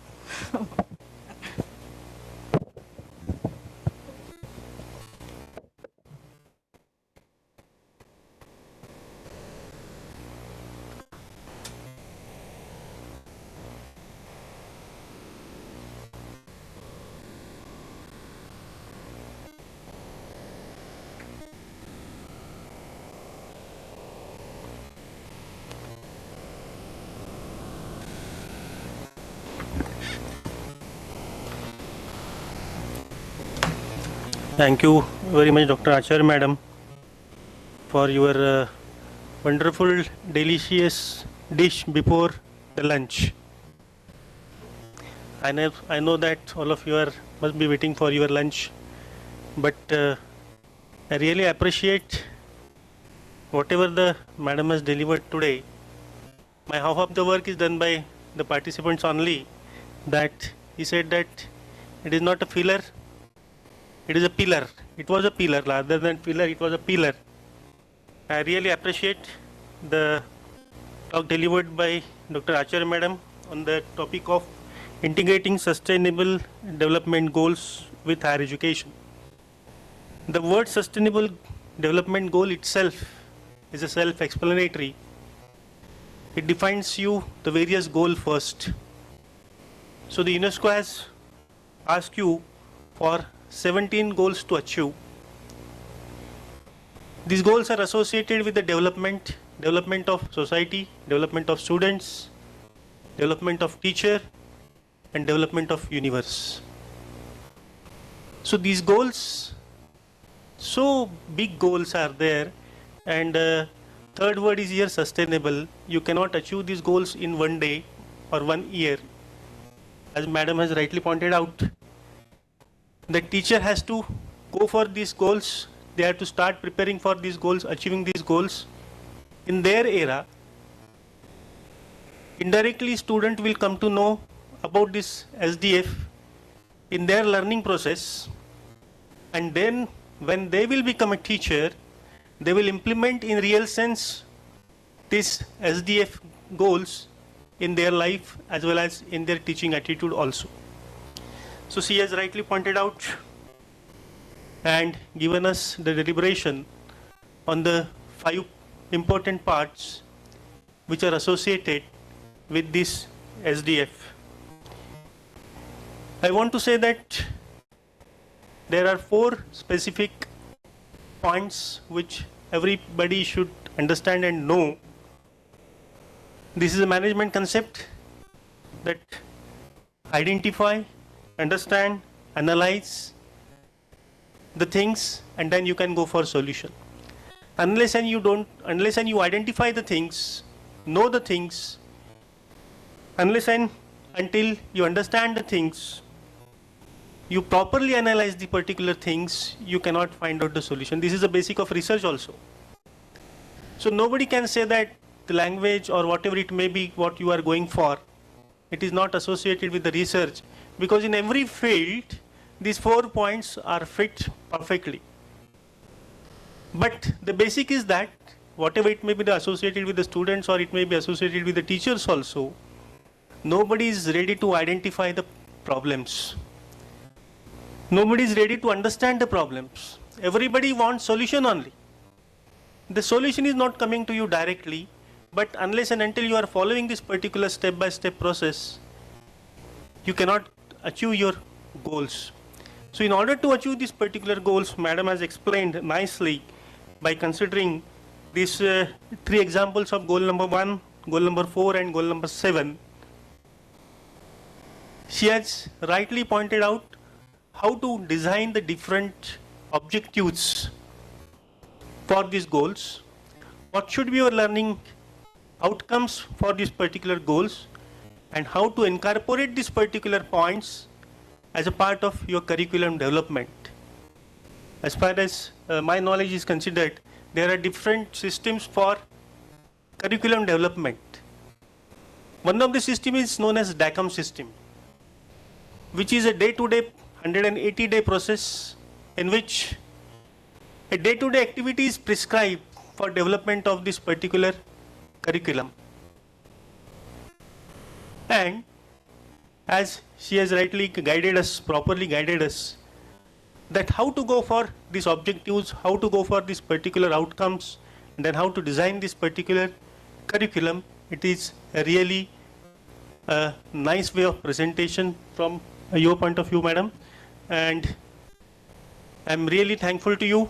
Thank you very much, Dr. Acharya Madam, for your wonderful, delicious dish before the lunch. I know that all of you must be waiting for your lunch, but I really appreciate whatever the madam has delivered today. My half of the work is done by the participants only. That he said that it is not a filler. It is a pillar. It was a pillar. Rather than pillar, it was a pillar. I really appreciate the talk delivered by Dr. Acharya Madam on the topic of integrating sustainable development goals with higher education. The word sustainable development goal itself is a self-explanatory. It defines you the various goals first. So the UNESCO has asked you for 17 goals to achieve. These goals are associated with the development of society, development of students, development of teacher, and development of universe. So these goals, so big goals are there, and third word is here sustainable. You cannot achieve these goals in one day or 1 year. As madam has rightly pointed out, the teacher has to go for these goals. They have to start preparing for these goals, achieving these goals in their era. Indirectly, student will come to know about this SDF in their learning process, and then when they will become a teacher, they will implement in real sense this SDF goals in their life as well as in their teaching attitude also. So she has rightly pointed out and given us the deliberation on the 5 important parts which are associated with this SDF. I want to say that there are 4 specific points which everybody should understand and know. This is a management concept that identify, understand, analyze the things, and then you can go for solution. Unless and you identify the things, know the things, unless and until you understand the things, you properly analyze the particular things, you cannot find out the solution. This is the basic of research also. So nobody can say that the language or whatever it may be what you are going for, it is not associated with the research, because in every field these 4 points are fit perfectly. But the basic is that whatever it may be associated with the students or it may be associated with the teachers also, nobody is ready to identify the problems. Nobody is ready to understand the problems. Everybody wants solution only. The solution is not coming to you directly, but unless and until you are following this particular step-by-step process, you cannot achieve your goals. So in order to achieve these particular goals, madam has explained nicely by considering these 3 examples of goal number 1, goal number 4, and goal number 7. She has rightly pointed out how to design the different objectives for these goals, what should be your learning outcomes for these particular goals, and how to incorporate these particular points as a part of your curriculum development. As far as my knowledge is considered, there are different systems for curriculum development. One of the systems is known as DACM system, which is a day-to-day 180-day process in which a day-to-day activity is prescribed for development of this particular curriculum. And as she has rightly guided us, properly guided us, that how to go for these objectives, how to go for these particular outcomes, and then how to design this particular curriculum, it is a really nice way of presentation from your point of view, madam. And I'm really thankful to you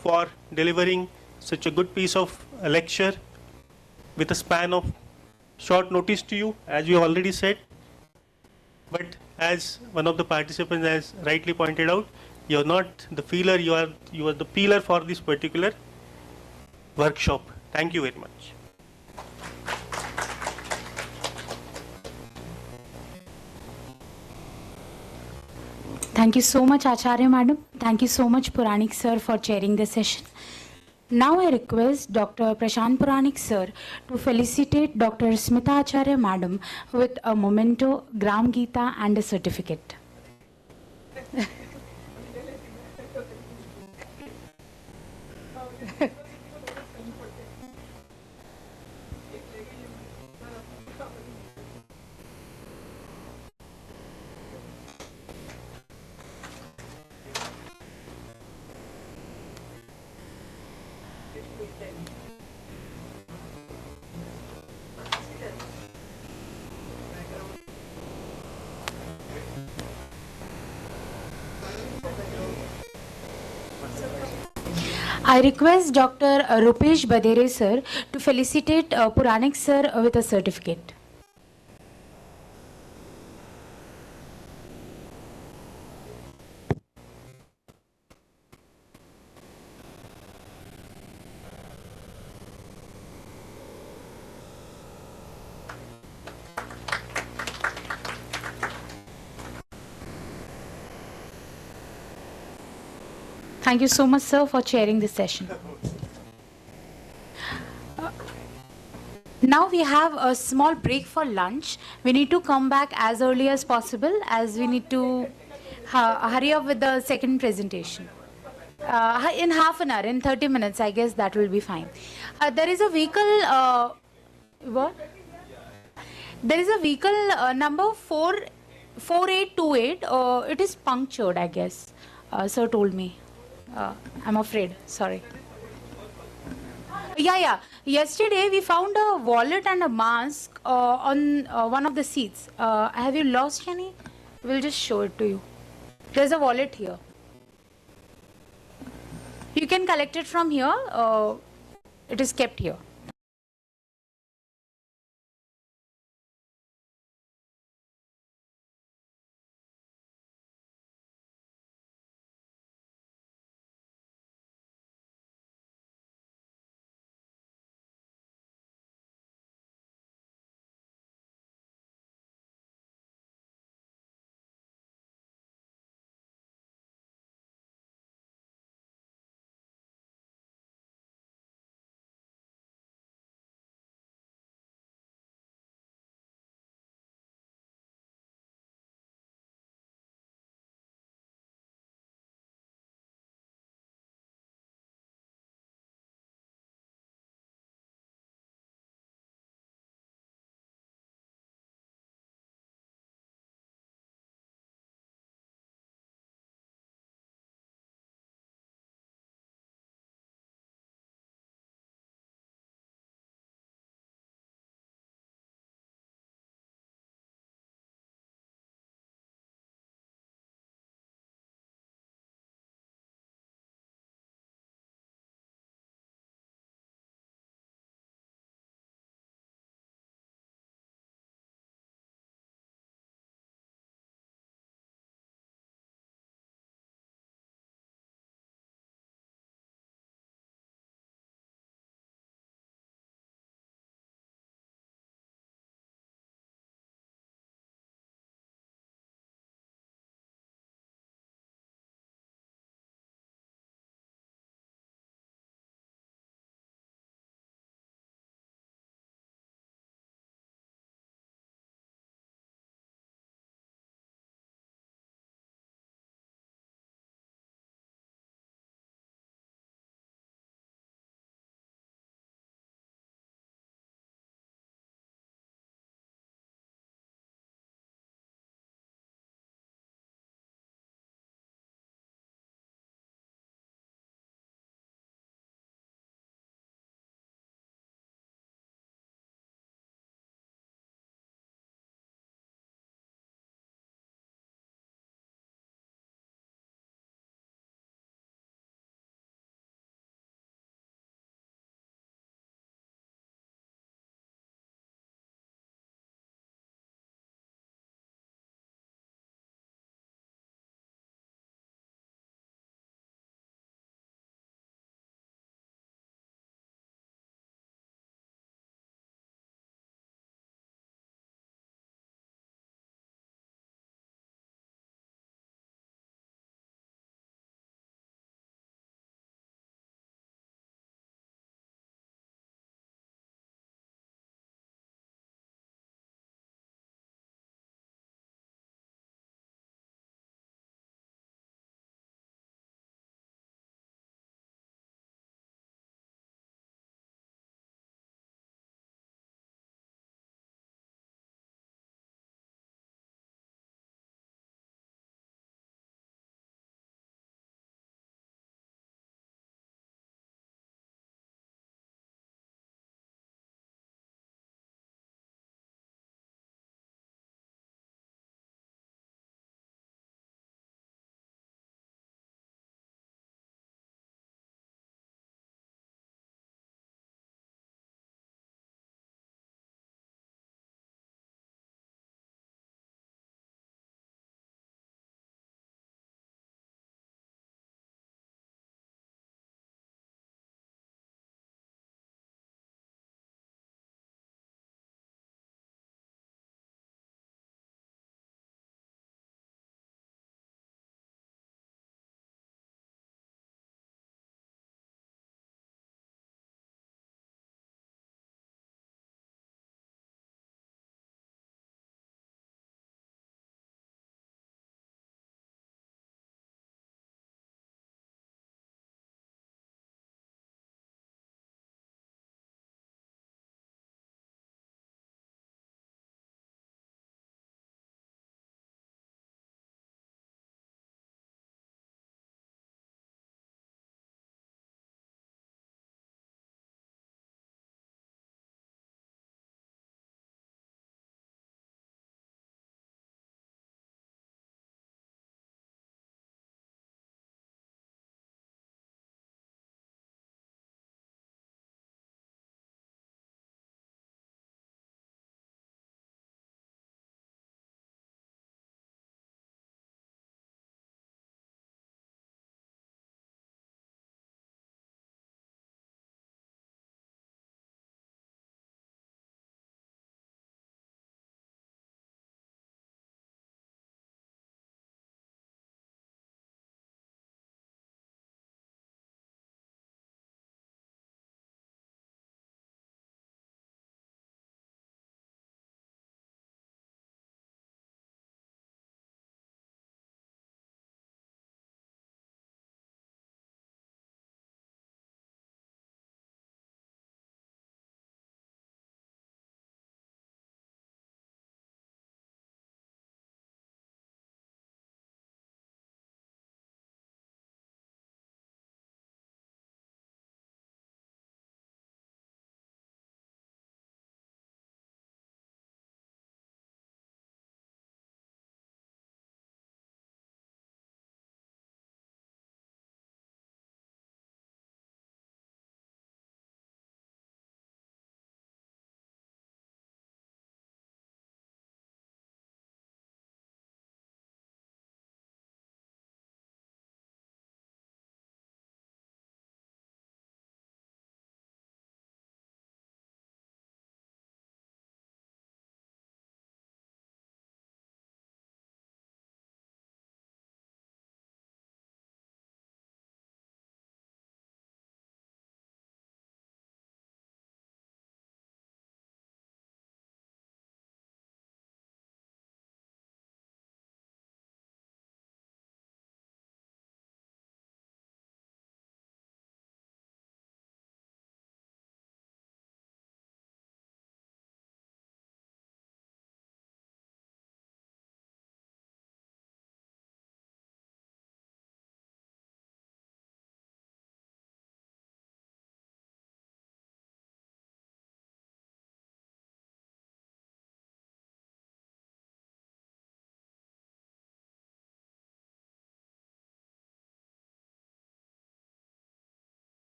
for delivering such a good piece of a lecture with a span of short notice to you, as you have already said. But as one of the participants has rightly pointed out, you are not the feeler, you are the peeler for this particular workshop. Thank you very much. Thank you so much, Acharya Madam. Thank you so much, Puranik Sir, for chairing the session. Now I request Dr. Prashant Puranik Sir to felicitate Dr. Smita Acharya Madam with a memento, Gram Gita and a certificate. I request Dr. Rupesh Badere sir to felicitate Puranik sir with a certificate. Thank you so much, sir, for chairing this session. Now we have a small break for lunch. We need to come back as early as possible as we need to hurry up with the second presentation. In half an hour, in 30 minutes, I guess that will be fine. There is a vehicle, what? There is a vehicle number 4828. It is punctured, I guess. Sir told me. I'm afraid. Sorry. Yeah. Yesterday we found a wallet and a mask on one of the seats. Have you lost any? We'll just show it to you. There's a wallet here. You can collect it from here. It is kept here.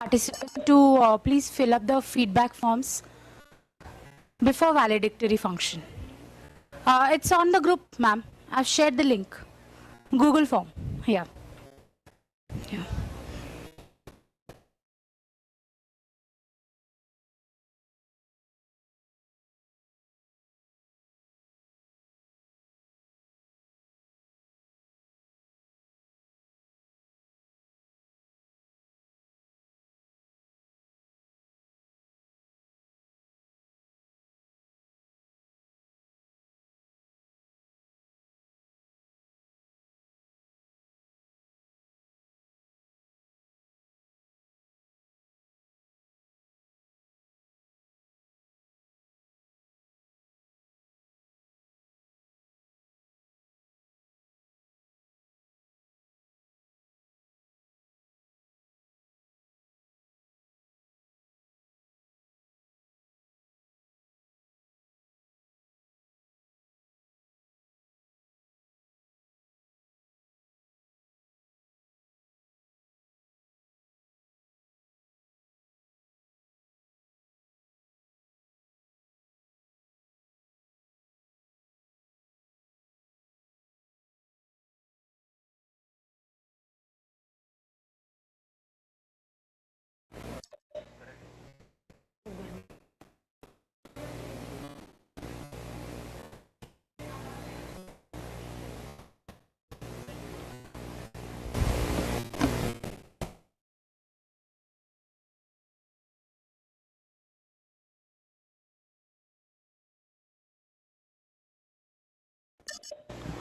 Participants to please fill up the feedback forms before valedictory function. It's on the group, ma'am. I've shared the link. Google form. Yeah. Yeah.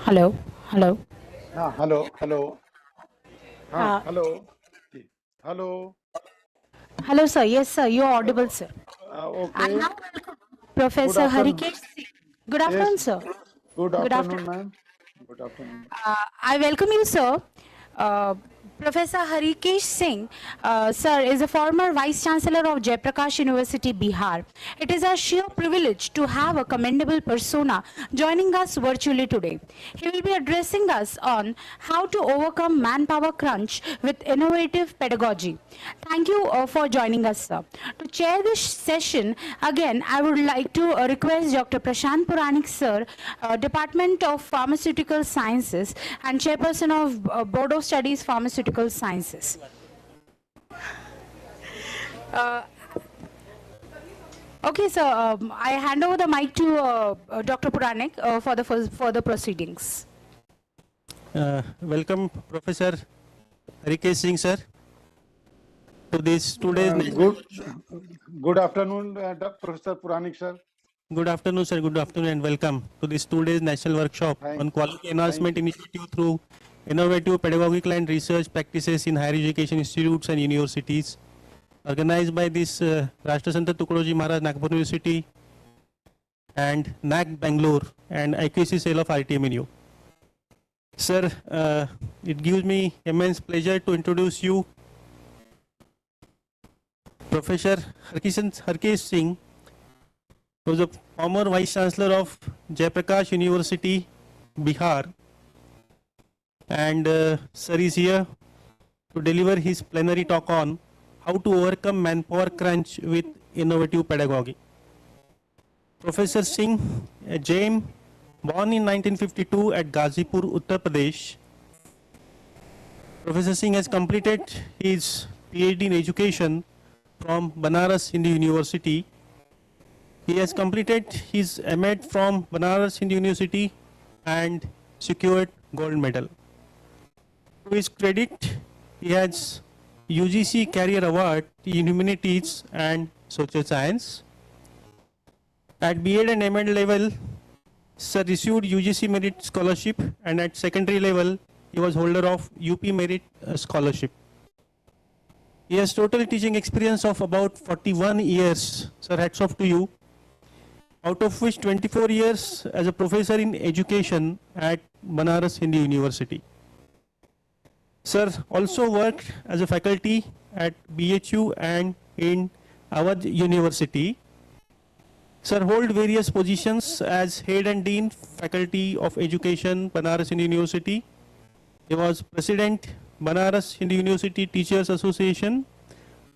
Hello. Hello. Hello, hello. Uh, Hello. Hello. Hello, sir. Yes, sir. You're audible, sir. I Okay. now welcome Good Professor afternoon. Harikesh Singh. Good Yes. afternoon, sir. Good Good afternoon, afternoon. ma'am. Good afternoon. I welcome you, sir. Professor Harikesh Singh, sir, is a former Vice Chancellor of Jayaprakash University, Bihar. It is a sheer privilege to have a commendable persona joining us virtually today. He will be addressing us on how to overcome manpower crunch with innovative pedagogy. Thank you for joining us, sir. To chair this session, again, I would like to request Dr. Prashant Puranik, sir, Department of Pharmaceutical Sciences and Chairperson of Board of Studies Pharmaceutical Sciences. Okay, so I hand over the mic to Dr. Puranik for the proceedings. Welcome, Professor Harikesh Singh, sir, to this today's. Good afternoon, Professor Puranik, sir. Good afternoon, sir. Good afternoon, and welcome to this 2 days national workshop on quality enhancement initiative through innovative pedagogical and research practices in higher education institutes and universities, organized by this Rashtrasant Tukadoji Maharaj, Nagpur University, and NAC Bangalore, and IQC cell of RTMNU. Sir, it gives me immense pleasure to introduce you Professor Harikesh Singh, who was a former Vice Chancellor of Jayaprakash University, Bihar, and sir is here to deliver his plenary talk on how to overcome manpower crunch with innovative pedagogy. Professor Singh, a JM, born in 1952 at Ghazipur, Uttar Pradesh. Professor Singh has completed his PhD in education from Banaras Hindu University. He has completed his M.Ed from Banaras Hindu University and secured gold medal. To his credit, he has UGC Career Award in Humanities and Social Science. At B.Ed and M.Ed level, sir received UGC Merit Scholarship, and at secondary level, he was holder of UP Merit Scholarship. He has total teaching experience of about 41 years. Sir, hats off to you. Out of which 24 years as a professor in education at Banaras Hindu University. Sir also worked as a faculty at BHU and in Awadh University. Sir hold various positions as Head and Dean, Faculty of Education, Banaras Hindu University. He was President, Banaras Hindu University Teachers Association,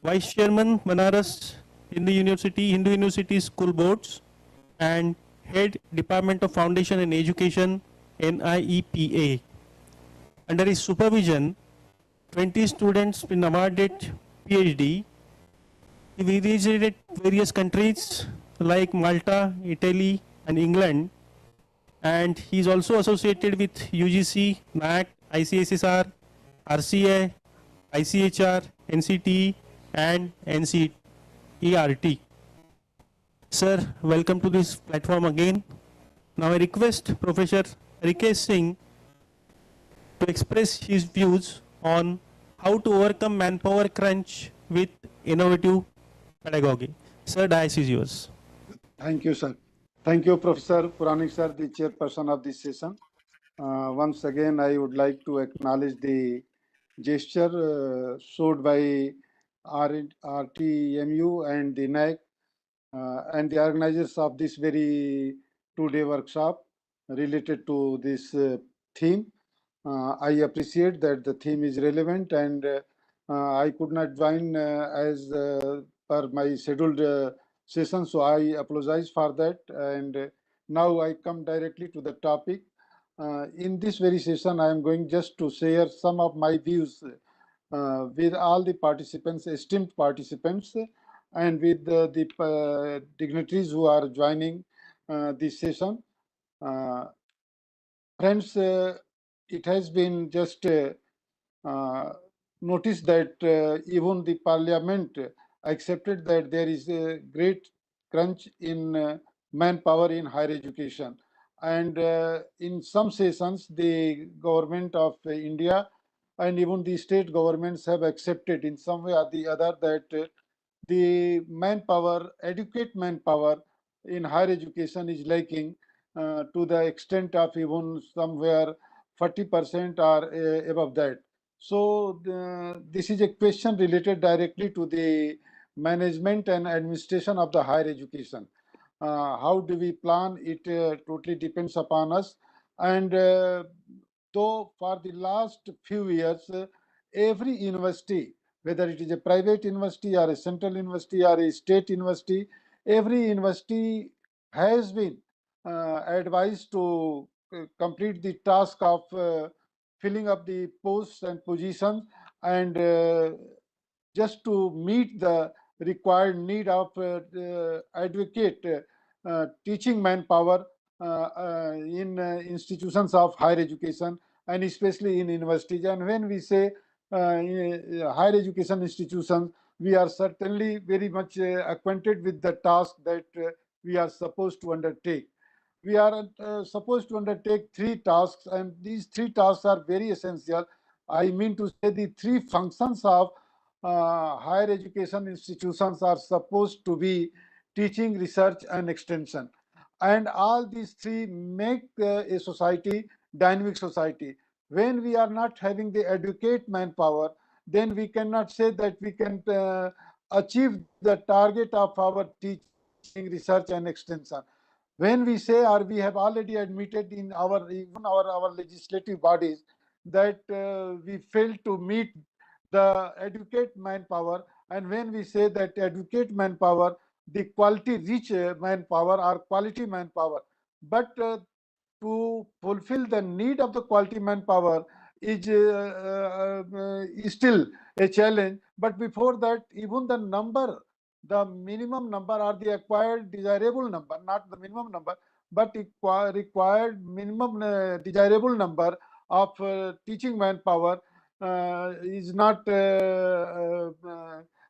Vice Chairman Banaras Hindu University School Boards, and Head Department of Foundation and Education, NIEPA. Under his supervision, 20 students been awarded PhD. He visited various countries like Malta, Italy, and England, and he is also associated with UGC, NAC, ICSSR, RCA, ICHR, NCT, and NCERT. Sir, welcome to this platform again. Now I request Professor Rikesh Singh to express his views on how to overcome manpower crunch with innovative pedagogy. Sir, dice is yours. Thank you, sir. Thank you, Professor Puranik sir, the chairperson of this session. Once again, I would like to acknowledge the gesture showed by RTMU and the NAC and the organizers of this very two-day workshop related to this theme. I appreciate that the theme is relevant, and I could not join as per my scheduled session, so I apologize for that. And now I come directly to the topic. In this very session, I am going just to share some of my views with all the participants, esteemed participants, and with the dignitaries who are joining this session. Friends, it has been just noticed that even the parliament accepted that there is a great crunch in manpower in higher education. And in some sessions, the government of India and even the state governments have accepted in some way or the other that the manpower, adequate manpower in higher education is lacking to the extent of even somewhere 40% or above that. So this is a question related directly to the management and administration of the higher education. How do we plan? It totally depends upon us. And though for the last few years, every university, whether it is a private university or a central university or a state university, every university has been advised to complete the task of filling up the posts and positions, and just to meet the required need of advocate teaching manpower in institutions of higher education, and especially in universities. And when we say higher education institutions, we are certainly very much acquainted with the task that we are supposed to undertake. We are supposed to undertake three tasks, and these three tasks are very essential. I mean to say the three functions of higher education institutions are supposed to be teaching, research, and extension. And all these three make a society dynamic society. When we are not having the adequate manpower, then we cannot say that we can achieve the target of our teaching, research, and extension. When we say, or we have already admitted in our even our legislative bodies, that we fail to meet the adequate manpower, and when we say that adequate manpower, the quality rich manpower or quality manpower, but to fulfill the need of the quality manpower is still a challenge. But before that, even the number, the minimum number or the acquired desirable number, not the minimum number, but required minimum desirable number of teaching manpower is not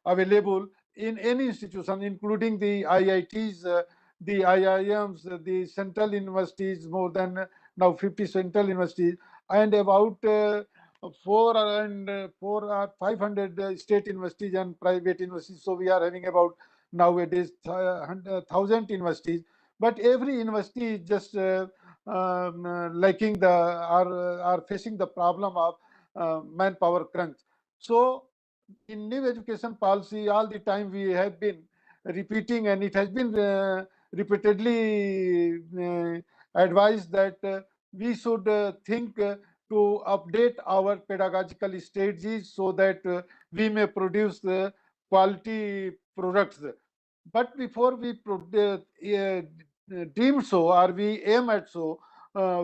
available in any institution, including the IITs, the IIMs, the central universities, more than now 50 central universities, and about 4 or 500 state universities and private universities. So we are having about nowadays 1,000 universities. But every university is just lacking the are facing the problem of manpower crunch. So in new education policy, all the time we have been repeating, and it has been repeatedly advised that we should think to update our pedagogical strategies so that we may produce quality products. But before we dream so or we aim at so,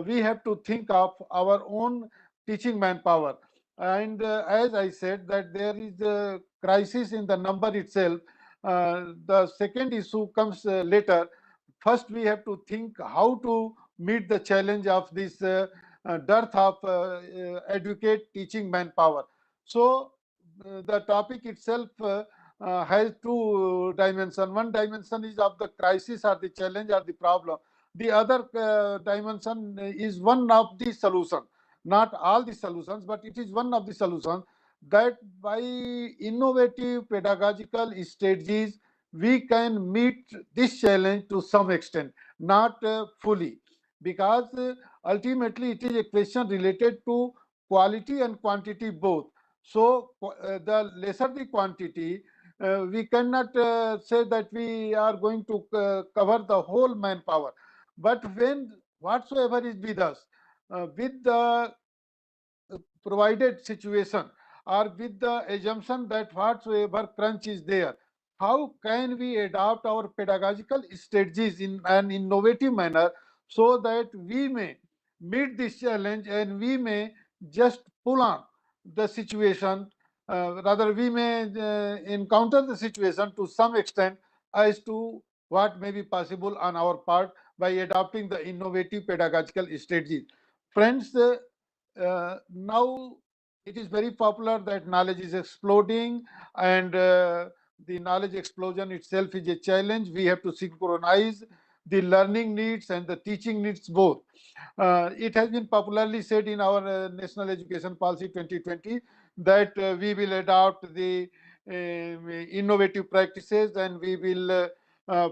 we have to think of our own teaching manpower. And as I said, that there is a crisis in the number itself. The second issue comes later. First, we have to think how to meet the challenge of this dearth of educate teaching manpower. So, the topic itself has two dimensions. One dimension is of the crisis or the challenge or the problem. The other dimension is one of the solution. Not all the solutions, but it is one of the solutions that by innovative pedagogical strategies we can meet this challenge to some extent, not fully, because ultimately it is a question related to quality and quantity both. So the lesser the quantity, we cannot say that we are going to cover the whole manpower. But when whatsoever is with us, with the provided situation or with the assumption that whatsoever crunch is there, how can we adopt our pedagogical strategies in an innovative manner so that we may meet this challenge and we may just pull on the situation, rather we may encounter the situation to some extent as to what may be possible on our part by adopting the innovative pedagogical strategies. Friends, now it is very popular that knowledge is exploding, and the knowledge explosion itself is a challenge. We have to synchronize the learning needs and the teaching needs both. It has been popularly said in our National Education Policy 2020 that we will adopt the innovative practices and we will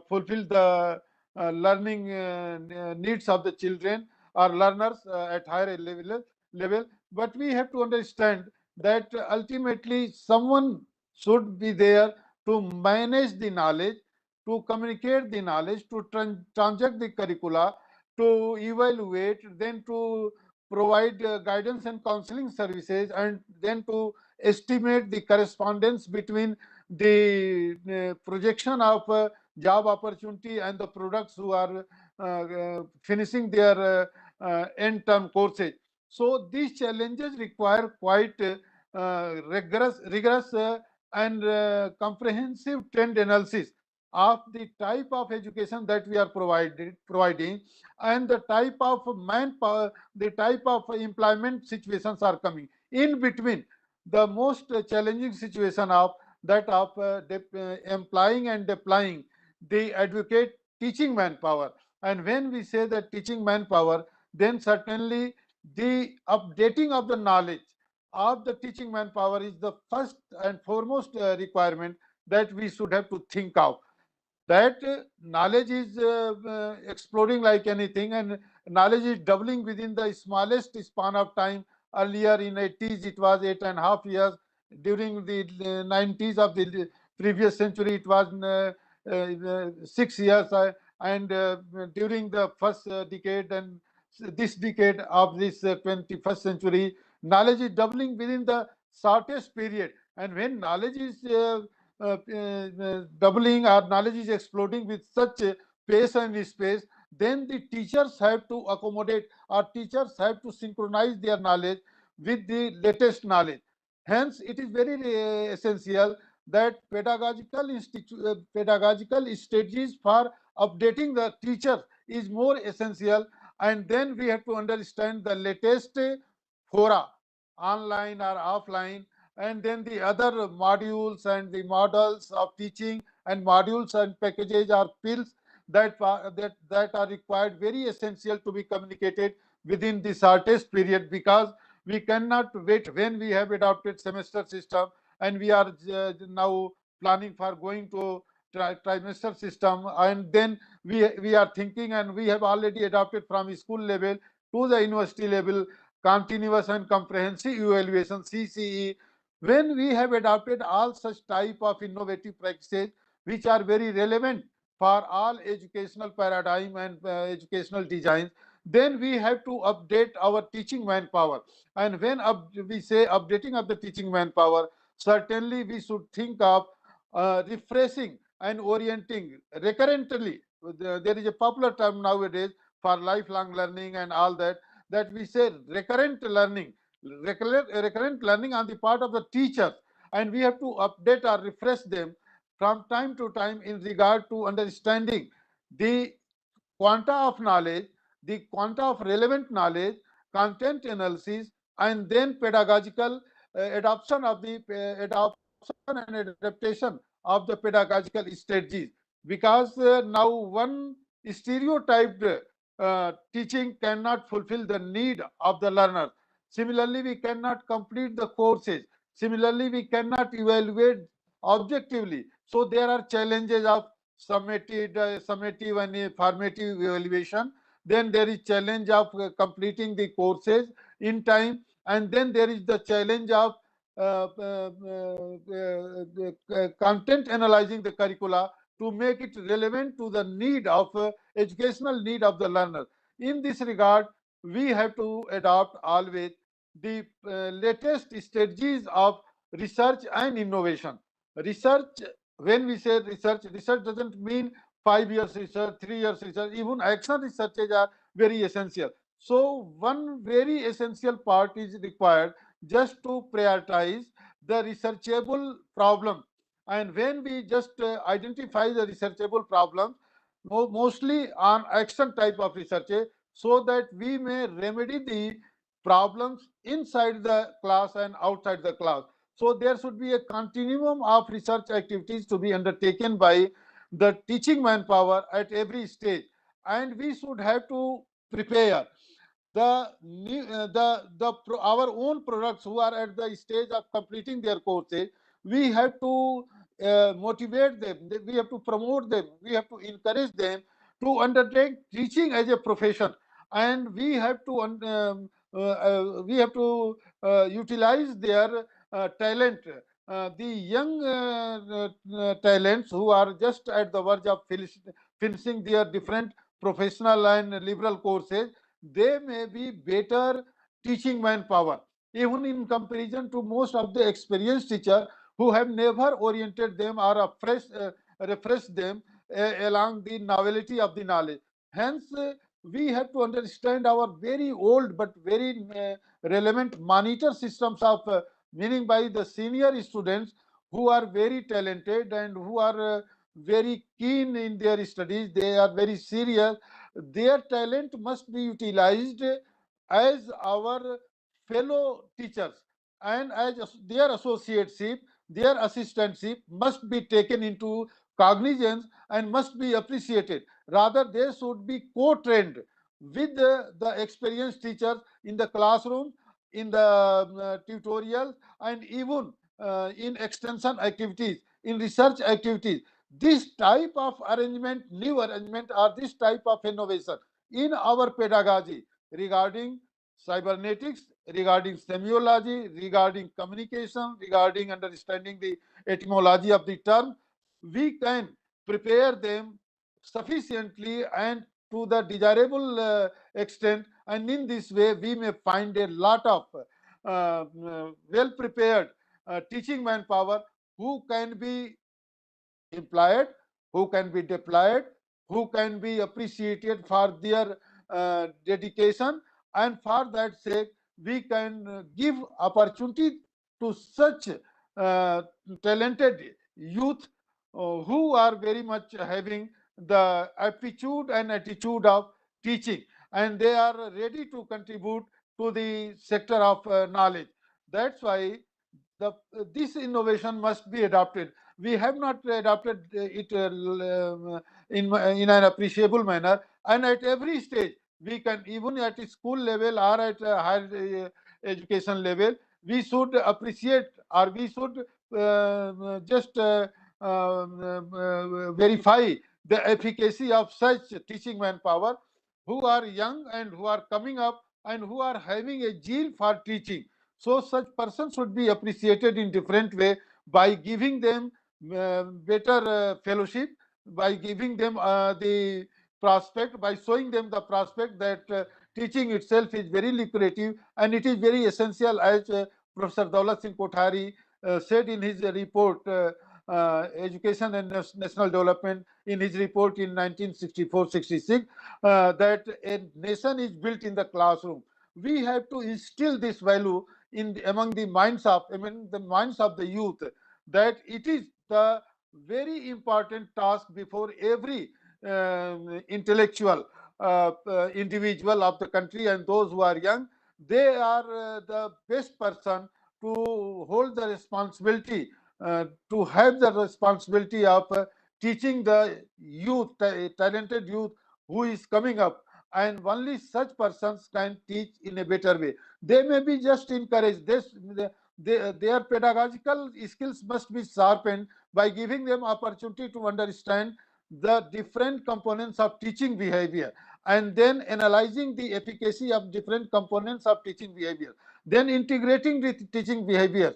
fulfill the learning needs of the children or learners at higher level. But we have to understand that ultimately someone should be there to manage the knowledge, to communicate the knowledge, to transact the curricula, to evaluate, then to provide guidance and counseling services, and then to estimate the correspondence between the projection of job opportunity and the products who are finishing their end-term courses. So these challenges require quite rigorous and comprehensive trend analysis of the type of education that we are providing and the type of manpower, the type of employment situations are coming. In between, the most challenging situation of that of employing and deploying the advocate teaching manpower. And when we say that teaching manpower, then certainly the updating of the knowledge of the teaching manpower is the first and foremost requirement that we should have to think of. That knowledge is exploding like anything, and knowledge is doubling within the smallest span of time. Earlier in 80s it was 8.5 years. During the 90s of the previous century it was 6 years, and during the first decade and this decade of this 21st century, knowledge is doubling within the shortest period. And when knowledge is doubling, our knowledge is exploding with such a pace and space, then the teachers have to accommodate, or teachers have to synchronize their knowledge with the latest knowledge. Hence, it is very essential that pedagogical strategies for updating the teacher is more essential. And then we have to understand the latest fora, online or offline, and then the other modules and the models of teaching and modules and packages or pills that are required, very essential to be communicated within the shortest period, because we cannot wait. When we have adopted semester system and we are now planning for going to trimester system, and then we are thinking, and we have already adopted from school level to the university level continuous and comprehensive evaluation, CCE. When we have adopted all such type of innovative practices which are very relevant for all educational paradigm and educational designs, then we have to update our teaching manpower. And when we say updating of the teaching manpower, certainly we should think of refreshing and orienting recurrently. There is a popular term nowadays for lifelong learning and all that, that we say recurrent learning, recurrent learning on the part of the teachers, and we have to update or refresh them from time to time in regard to understanding the quanta of knowledge, the quanta of relevant knowledge, content analysis, and then pedagogical adoption of the adoption and adaptation of the pedagogical strategies. Because now one stereotyped teaching cannot fulfill the need of the learner. Similarly, we cannot complete the courses. Similarly, we cannot evaluate objectively. So there are challenges of summative and formative evaluation. Then there is challenge of completing the courses in time, and then there is the challenge of content analyzing the curricula to make it relevant to the need of educational need of the learner. In this regard, we have to adopt always the latest strategies of research and innovation. Research, when we say research, research doesn't mean 5 years research, 3 years research. Even action researches are very essential. So one very essential part is required just to prioritize the researchable problem. And when we just identify the researchable problem, mostly on action type of research, so that we may remedy the problems inside the class and outside the class. So there should be a continuum of research activities to be undertaken by the teaching manpower at every stage, and we should have to prepare our own products who are at the stage of completing their courses. We have to motivate them, we have to promote them, we have to encourage them to undertake teaching as a profession, and we have to utilize their talent. The young talents who are just at the verge of finishing their different professional and liberal courses, they may be better teaching manpower, even in comparison to most of the experienced teachers who have never oriented them or refreshed them along the novelty of the knowledge. Hence, we have to understand our very old but very relevant monitor systems of meaning by the senior students who are very talented and who are very keen in their studies. They are very serious. Their talent must be utilized as our fellow teachers, and as their associateship, their assistantship must be taken into cognizance and must be appreciated. Rather, they should be co-trained with the experienced teachers in the classroom, in the tutorial, and even in extension activities, in research activities. This type of arrangement, new arrangement, or this type of innovation in our pedagogy regarding cybernetics, regarding semiology, regarding communication, regarding understanding the etymology of the term, we can prepare them sufficiently and to the desirable extent, and in this way we may find a lot of well prepared teaching manpower who can be employed, who can be deployed, who can be appreciated for their dedication, and for that sake, we can give opportunity to such talented youth who are very much having the aptitude and attitude of teaching, and they are ready to contribute to the sector of knowledge. That's why this innovation must be adopted. We have not adopted it in an appreciable manner, and at every stage we can, even at school level or at higher education level, we should appreciate, or we should just verify the efficacy of such teaching manpower who are young and who are coming up and who are having a zeal for teaching. So such persons should be appreciated in different way by giving them better fellowship, by giving them the prospect, by showing them the prospect that teaching itself is very lucrative and it is very essential, as Professor Daulat Singh Kothari said in his report Education and National Development in his report in 1964-66, that a nation is built in the classroom. We have to instill this value among the minds of the youth, that it is the very important task before every intellectual individual of the country, and those who are young, they are the best person to hold the responsibility, to have the responsibility of teaching the youth, talented youth who is coming up, and only such persons can teach in a better way. They may be just encouraged. Their pedagogical skills must be sharpened by giving them opportunity to understand the different components of teaching behavior, and then analyzing the efficacy of different components of teaching behavior, then integrating the teaching behavior,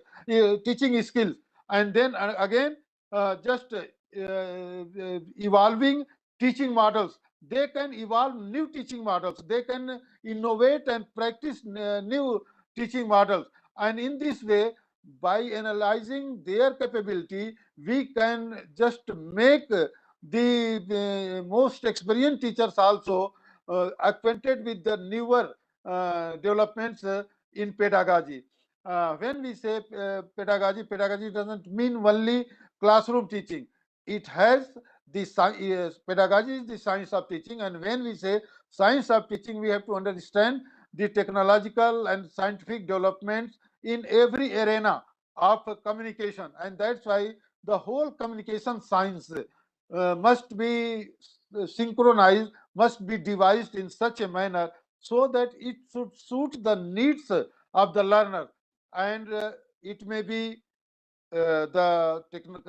teaching skills, and then again just evolving teaching models. They can evolve new teaching models. They can innovate and practice new teaching models. And in this way, by analyzing their capability, we can just make the most experienced teachers also acquainted with the newer developments in pedagogy. When we say pedagogy doesn't mean only classroom teaching. It has pedagogy is the science of teaching, and when we say science of teaching, we have to understand the technological and scientific developments in every arena of communication, and that's why the whole communication science must be synchronized, must be devised in such a manner so that it should suit the needs of the learner. And it may be the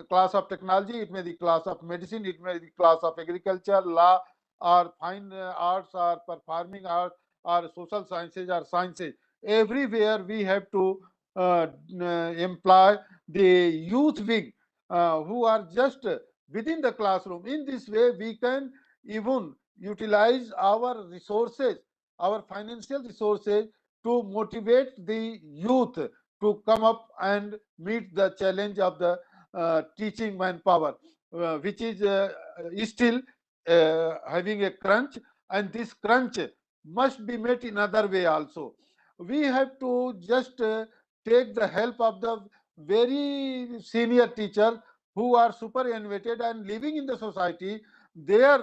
class of technology, it may be class of medicine, it may be class of agriculture, law, or fine arts, or performing arts, or social sciences, or sciences. Everywhere we have to employ the youth wing who are just within the classroom. In this way, we can even utilize our resources, our financial resources, to motivate the youth to come up and meet the challenge of the teaching manpower, which is still having a crunch, and this crunch must be met in other way also. We have to just take the help of the very senior teachers who are superannuated and living in the society. Their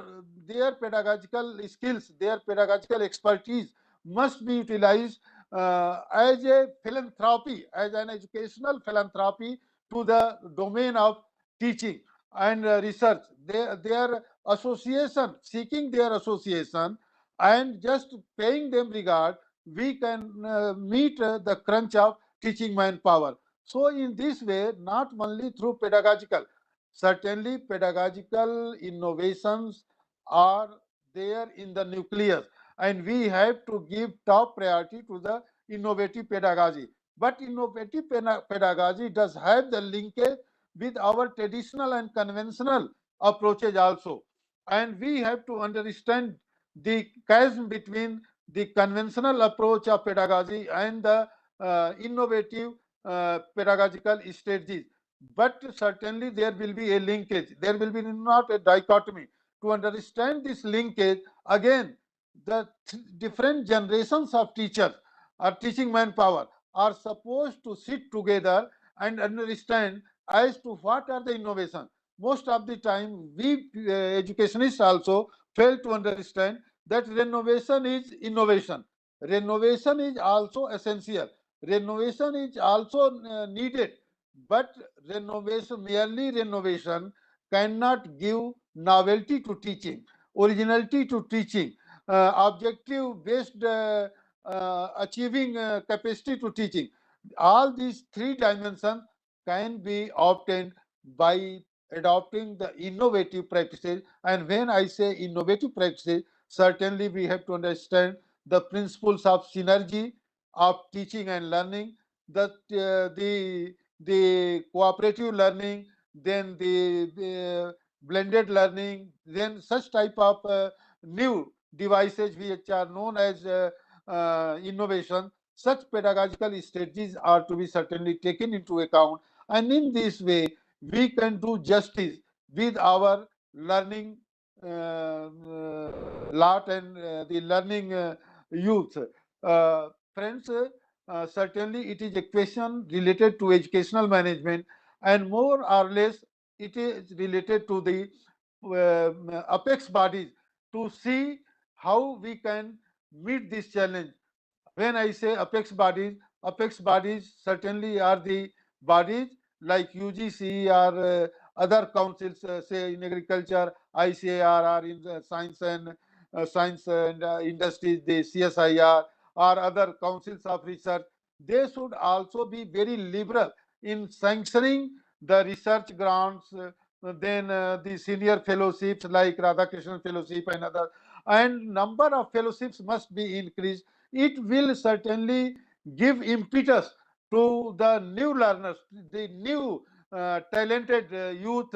pedagogical skills, their pedagogical expertise must be utilized as a philanthropy, as an educational philanthropy to the domain of teaching and research. Their association, seeking their association and just paying them regard, we can meet the crunch of teaching manpower. So in this way, not only through pedagogical, certainly pedagogical innovations are there in the nucleus, and we have to give top priority to the innovative pedagogy. But innovative pedagogy does have the linkage with our traditional and conventional approaches also. And we have to understand the chasm between the conventional approach of pedagogy and the innovative pedagogical strategies. But certainly there will be a linkage. There will be not a dichotomy. To understand this linkage, again, the different generations of teachers or teaching manpower are supposed to sit together and understand as to what are the innovations. Most of the time, we educationists also fail to understand that renovation is innovation. Renovation is also essential. Renovation is also needed, but merely renovation cannot give novelty to teaching, originality to teaching, objective based achieving capacity to teaching. All these three dimensions can be obtained by adopting the innovative practices. And when I say innovative practices, certainly we have to understand the principles of synergy of teaching and learning, that the cooperative learning, then the blended learning, then such type of new devices which are known as innovation. Such pedagogical strategies are to be certainly taken into account, and in this way we can do justice with our learning lot and the learning youth. Friends, certainly it is a question related to educational management, and more or less it is related to the apex bodies to see how we can meet this challenge. When I say apex bodies certainly are the bodies like UGC or other councils, say in agriculture, ICAR, or in science and industries, the CSIR, or other councils of research. They should also be very liberal in sanctioning the research grants, then the senior fellowships like Radhakrishnan Fellowship and others, and number of fellowships must be increased. It will certainly give impetus to the new learners, the new talented youth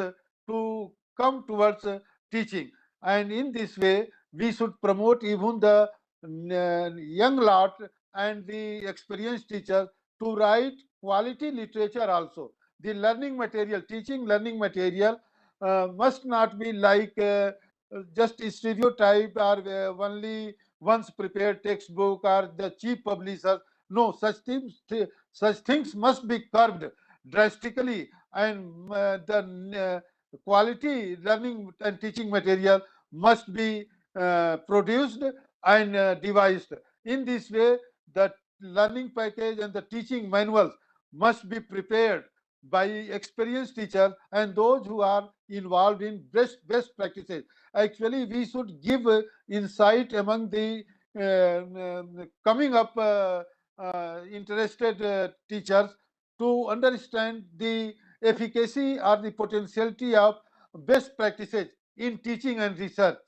to come towards teaching. And in this way, we should promote even the young lot and the experienced teachers to write quality literature also. The learning material, teaching learning material must not be like just stereotyped or only once prepared textbook or the cheap publishers. No, such things must be curbed drastically, and the quality learning and teaching material must be produced and devised. In this way, the learning package and the teaching manuals must be prepared by experienced teachers and those who are involved in best practices. Actually, we should give insight among the coming up interested teachers to understand the efficacy or the potentiality of best practices in teaching and research.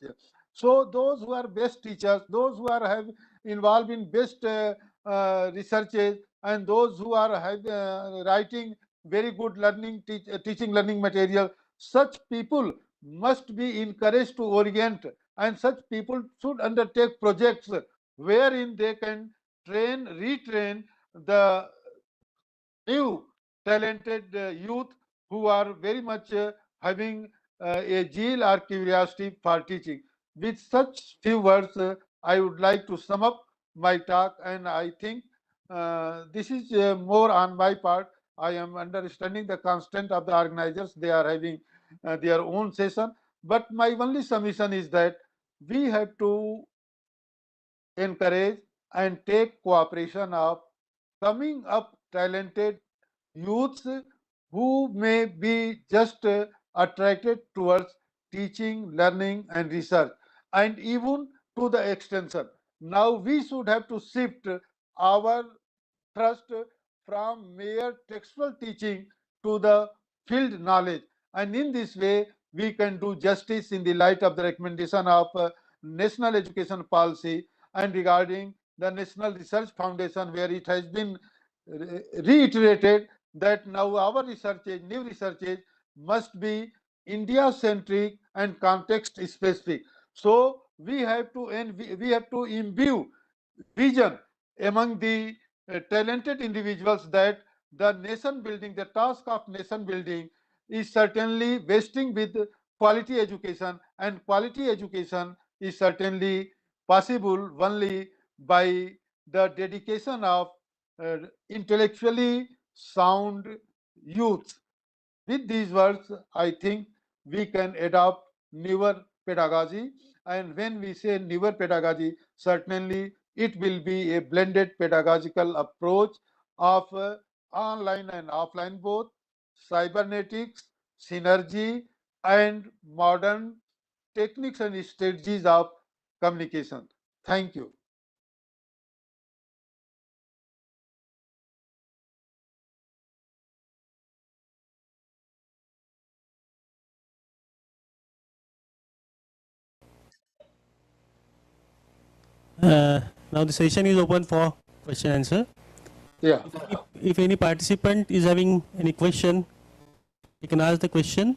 So those who are best teachers, those who are involved in best researches, and those who are writing very good teaching learning material, such people must be encouraged to orient, and such people should undertake projects wherein they can retrain the new talented youth who are very much having a zeal or curiosity for teaching. With such few words, I would like to sum up my talk, and I think this is more on my part. I am understanding the constraint of the organizers. They are having their own session, but my only submission is that we have to encourage and take cooperation of coming up talented youths who may be just attracted towards teaching, learning, and research, and even to the extension. Now we should have to shift our thrust from mere textual teaching to the field knowledge, and in this way we can do justice in the light of the recommendation of national education policy and regarding the National Research Foundation, where it has been reiterated that now our researches, new researches must be India centric and context specific. So we have to imbue vision among the talented individuals that the nation building, the task of nation building is certainly vesting with quality education, and quality education is certainly possible only by the dedication of intellectually sound youth. With these words, I think we can adopt newer pedagogy. And when we say newer pedagogy, certainly it will be a blended pedagogical approach of online and offline both, cybernetics, synergy, and modern techniques and strategies of communication. Thank you. Now the session is open for question answer. Yeah. If any participant is having any question, you can ask the question.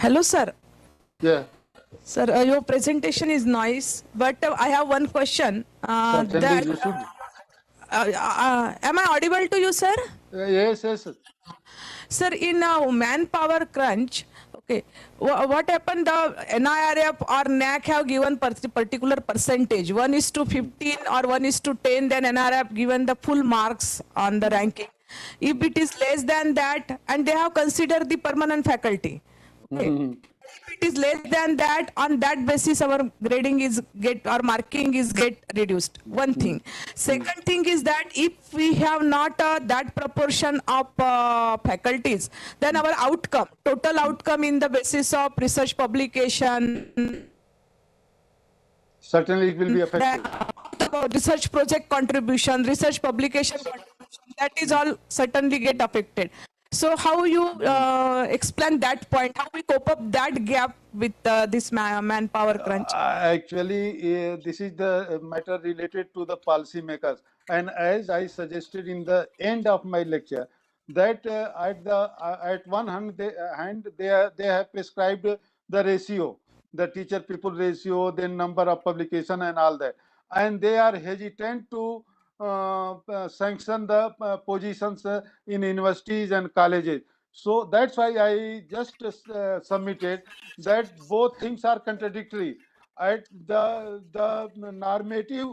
Hello, sir. Yeah. Sir, your presentation is nice, but I have one question. Certainly, That you should. am I audible to you, sir? Yes, yes. Sir, in manpower crunch, okay, what happened? The NIRF or NAC have given particular percentage. 1:15 or 1:10. Then NIRF given the full marks on the ranking. If it is less than that, and they have considered the permanent faculty. Okay. If it is less than that, on that basis our grading is get or marking is get reduced. One thing. Second thing is that if we have not that proportion of faculties, then our outcome, total outcome in the basis of research publication, Certainly, it will be affected. research project contribution, research publication contribution, that is all certainly get affected. So how you explain that point? How we cope up that gap with this manpower crunch? Actually, this is the matter related to the policymakers. And as I suggested in the end of my lecture, that at one hand they have prescribed the ratio, the teacher people ratio, then number of publication and all that, and they are hesitant to sanction the positions in universities and colleges. So that's why I just submitted that both things are contradictory. At the normative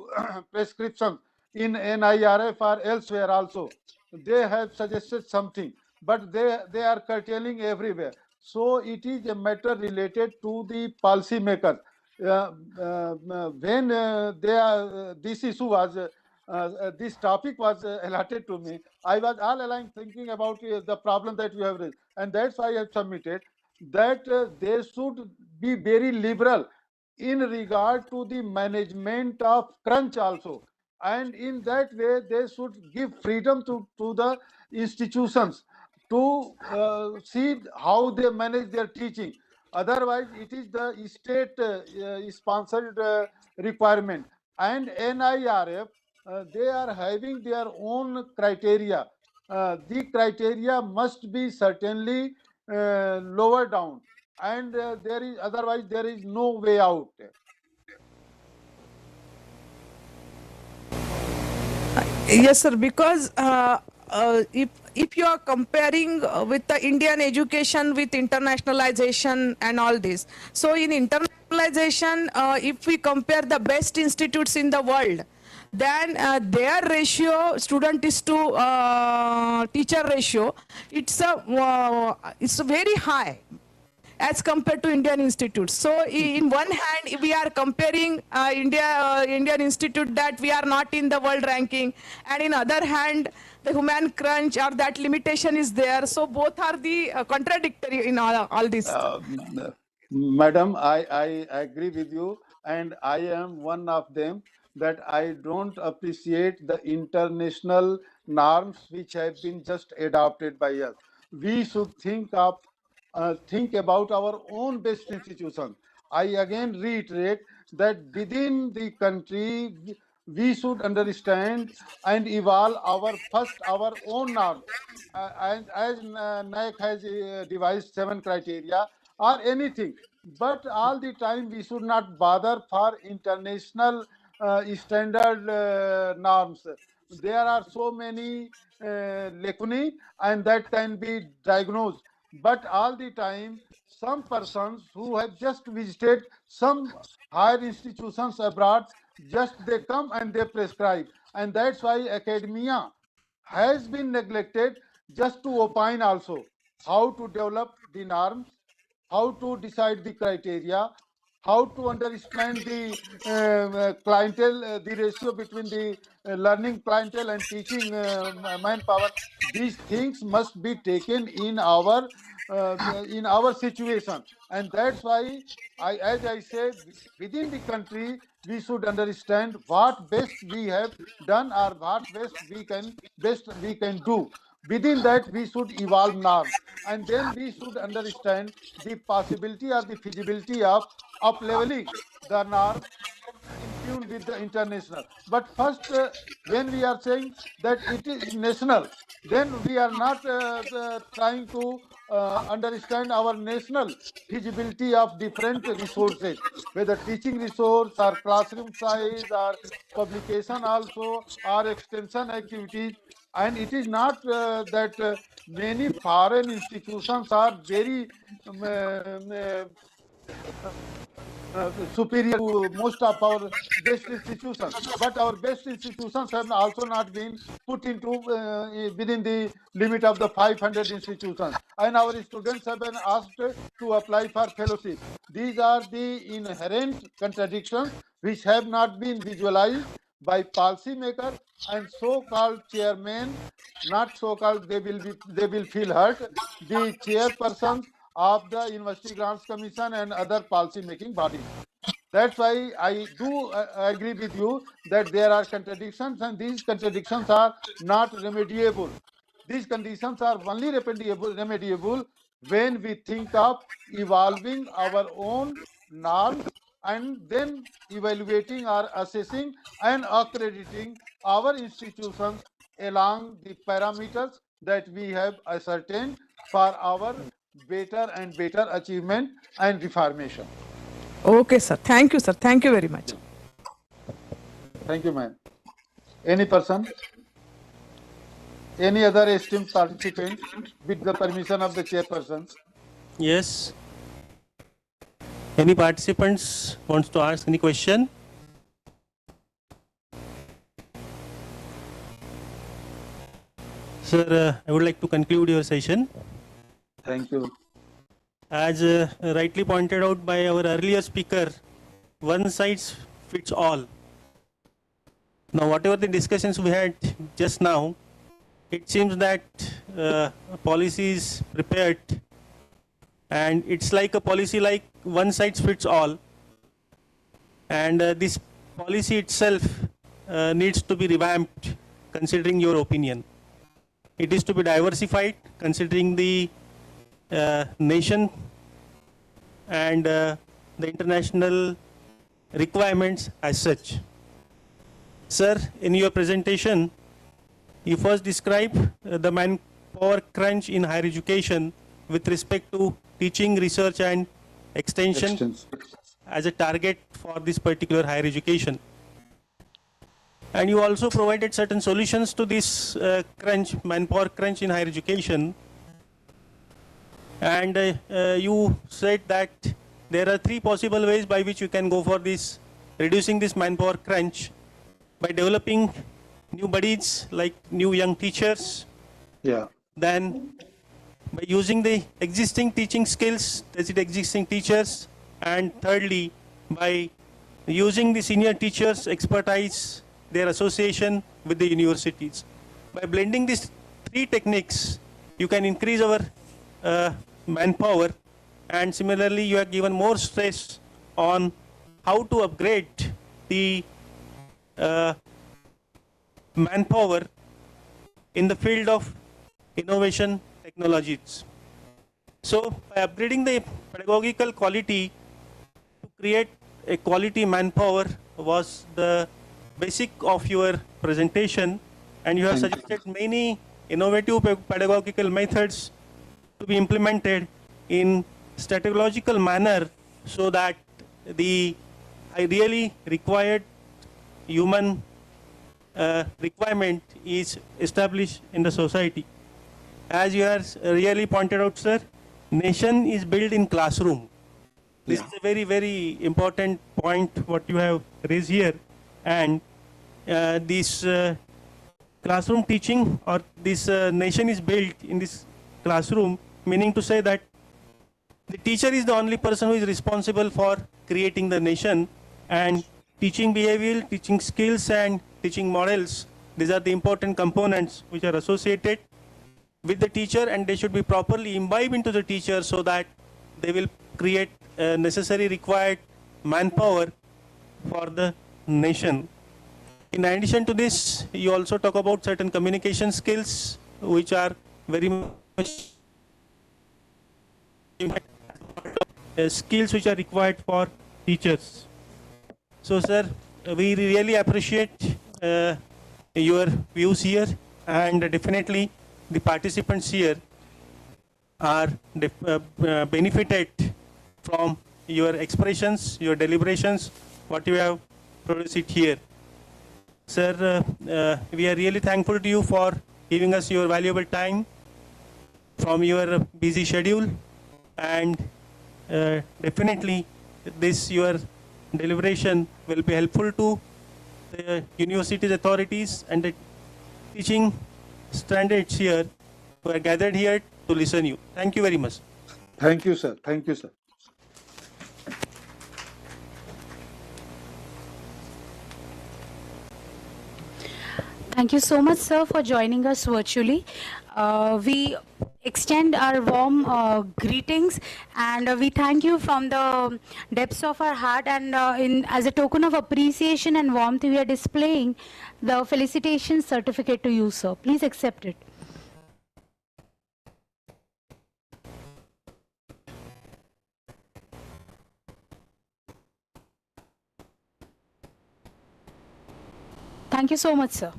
prescriptions in NIRF or elsewhere also, they have suggested something, but they are curtailing everywhere. So it is a matter related to the policymakers. When this issue was this topic was allotted to me, I was all along thinking about the problem that we have raised, and that's why I have submitted that they should be very liberal in regard to the management of crunch also, and in that way they should give freedom to the institutions to see how they manage their teaching. Otherwise it is the state sponsored requirement, and NIRF they are having their own criteria. The criteria must be certainly lower down, and there is otherwise there is no way out. Yes, sir. Because if you are comparing with the Indian education with internationalization and all this, so in internationalization, if we compare the best institutes in the world, then their ratio student is to teacher ratio, it's very high as compared to Indian institutes. So in one hand, we are comparing Indian institute that we are not in the world ranking, and in other hand, the human crunch or that limitation is there. So both are the contradictory in all this. Madam, I agree with you, and I am one of them that I don't appreciate the international norms which have been just adopted by us. We should think about our own best institutions. I again reiterate that within the country we should understand and evolve our own norms. And as NAC has devised 7 criteria or anything, but all the time we should not bother for international standard norms. There are so many lacunae, and that can be diagnosed, but all the time some persons who have just visited some higher institutions abroad, just they come and they prescribe, and that's why academia has been neglected just to opine also how to develop the norms, how to decide the criteria, how to understand the clientele, the ratio between the learning clientele and teaching manpower. These things must be taken in our situation, and that's why as I say, within the country we should understand what best we have done or what best we can do. Within that, we should evolve norms, and then we should understand the possibility or the feasibility of up leveling the norms in tune with the international. But first, when we are saying that it is national, then we are not trying to understand our national feasibility of different resources, whether teaching resource or classroom size or publication also or extension activities. And it is not that many foreign institutions are very superior to most of our best institutions, but our best institutions have also not been put into within the limit of the 500 institutions, and our students have been asked to apply for fellowship. These are the inherent contradictions which have not been visualized by policymakers and so-called chairmen. Not so-called, they will feel hurt, the chairpersons of the University Grants Commission and other policy making bodies. That's why I do agree with you that there are contradictions, and these contradictions are not remediable. These conditions are only remediable when we think of evolving our own norms and then evaluating or assessing and accrediting our institutions along the parameters that we have ascertained for our better and better achievement and reformation. Okay, sir. Thank you, sir. Thank you very much. Thank you, ma'am. Any person? Any other esteemed participants with the permission of the chairperson? Yes. Any participants wants to ask any question? Sir, I would like to conclude your session. Thank you. As rightly pointed out by our earlier speaker, one size fits all. Now, whatever the discussions we had just now, it seems that policy is prepared, and it's like a policy like one size fits all. And this policy itself needs to be revamped, considering your opinion. It is to be diversified, considering the nation and the international requirements as such. Sir, in your presentation, you first describe the manpower crunch in higher education with respect to teaching, research and extension as a target for this particular higher education. And you also provided certain solutions to this manpower crunch in higher education. And you said that there are three possible ways by which you can go for this, reducing this manpower crunch, by developing new bodies like new young teachers. Yeah. Then by using the existing teaching skills, that's it, existing teachers. And thirdly, by using the senior teachers' expertise, their association with the universities. By blending these three techniques, you can increase our manpower, and similarly you have given more stress on how to upgrade the manpower in the field of innovation technologies. So by upgrading the pedagogical quality to create a quality manpower was the basic of your presentation, and you have suggested many innovative pedagogical methods to be implemented in strategical manner so that the really required human requirement is established in the society. As you have really pointed out, sir, nation is built in classroom. This is a very, very important point what you have raised here. And this classroom teaching, or this nation is built in this classroom, meaning to say that the teacher is the only person who is responsible for creating the nation, and teaching behavior, teaching skills and teaching models, these are the important components which are associated with the teacher, and they should be properly imbibed into the teacher so that they will create necessary required manpower for the nation. In addition to this, you also talk about certain communication skills which are very much skills which are required for teachers. So sir, we really appreciate your views here, and definitely the participants here are benefited from your expressions, your deliberations, what you have produced here. Sir, we are really thankful to you for giving us your valuable time from your busy schedule, and definitely this your deliberation will be helpful to the university's authorities and the teaching standards here who are gathered here to listen you. Thank you very much. Thank you, sir. Thank you, sir. Thank you so much, sir, for joining us virtually. We extend our warm greetings, and we thank you from the depths of our heart. And as a token of appreciation and warmth, we are displaying the felicitation certificate to you, sir. Please accept it. Thank you so much, sir.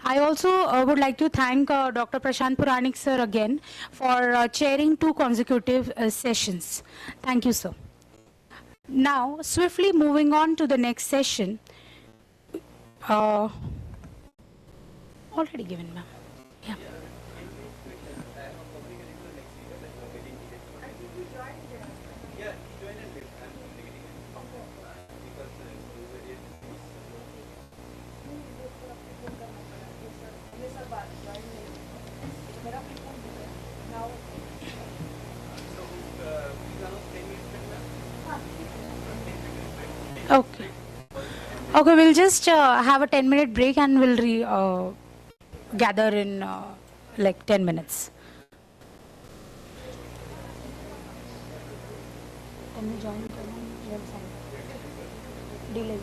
I also would like to thank Dr. Prashant Puranik, sir, again for chairing 2 consecutive sessions. Thank you, sir. Now, swiftly moving on to the next session. Already given, ma'am. Yeah. Okay. Okay, we'll just have a 10-minute break and we'll gather in like 10 minutes. Delay.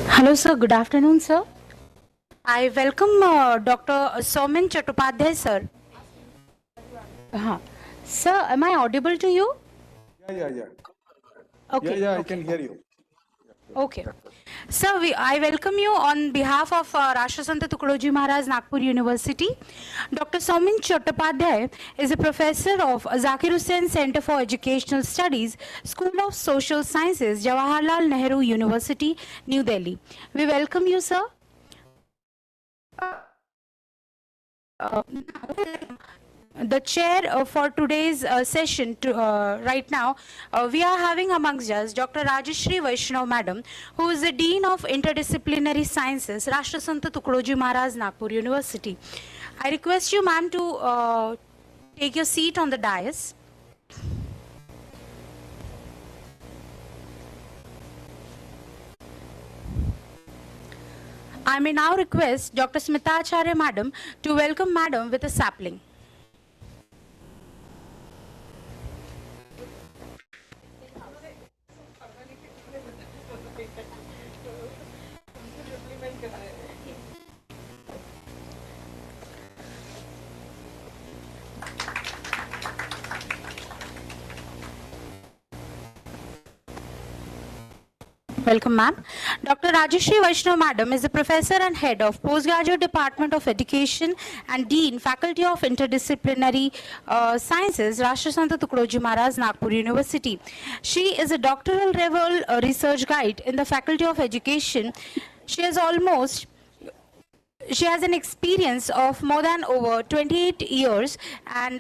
Hello, sir. Good afternoon, sir. I welcome Dr. Somin Chattopadhyay, sir. Sir, am I audible to you? Yeah. Okay. Yeah, I can hear you. Okay. Sir, I welcome you on behalf of Rashtrasant Tukadoji Maharaj, Nagpur University. Dr. Somin Chattopadhyay is a professor of Zakir Hussain Center for Educational Studies, School of Social Sciences, Jawaharlal Nehru University, New Delhi. We welcome you, sir. The chair for today's session right now, we are having amongst us Dr. Rajeshri Vaishnav Madam, who is the Dean of Interdisciplinary Sciences, Rashtrasant Tukadoji Maharaj, Nagpur University. I request you, ma'am, to take your seat on the dais. I may now request Dr. Smita Acharya Madam to welcome Madam with a sapling. Welcome, ma'am. Dr. Rajeshri Vaishnav Madam is a professor and head of Postgraduate Department of Education and Dean, Faculty of Interdisciplinary Sciences, Rashtrasant Tukadoji Maharaj, Nagpur University. She is a doctoral level research guide in the Faculty of Education. She has an experience of more than over 28 years, and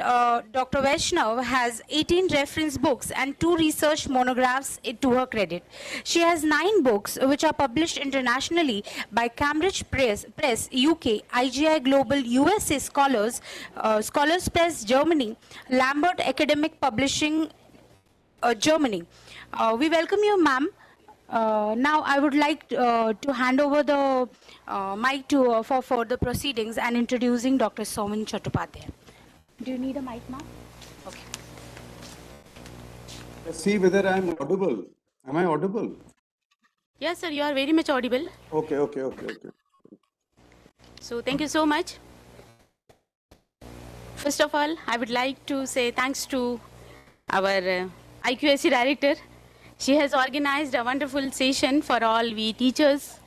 Dr. Vaishnav has 18 reference books and 2 research monographs to her credit. She has 9 books which are published internationally by Cambridge Press UK, IGI Global USA Scholars, Scholars Press Germany, Lambert Academic Publishing Germany. We welcome you, ma'am. Now I would like to hand over the mic for further proceedings and introducing Dr. Somin Chattopadhyay. Do you need a mic, ma'am? Okay. Let's see whether I am audible. Am I audible? Yes, sir, you are very much audible. Okay. So thank you so much. First of all, I would like to say thanks to our IQSC director. She has organized a wonderful session for all we teachers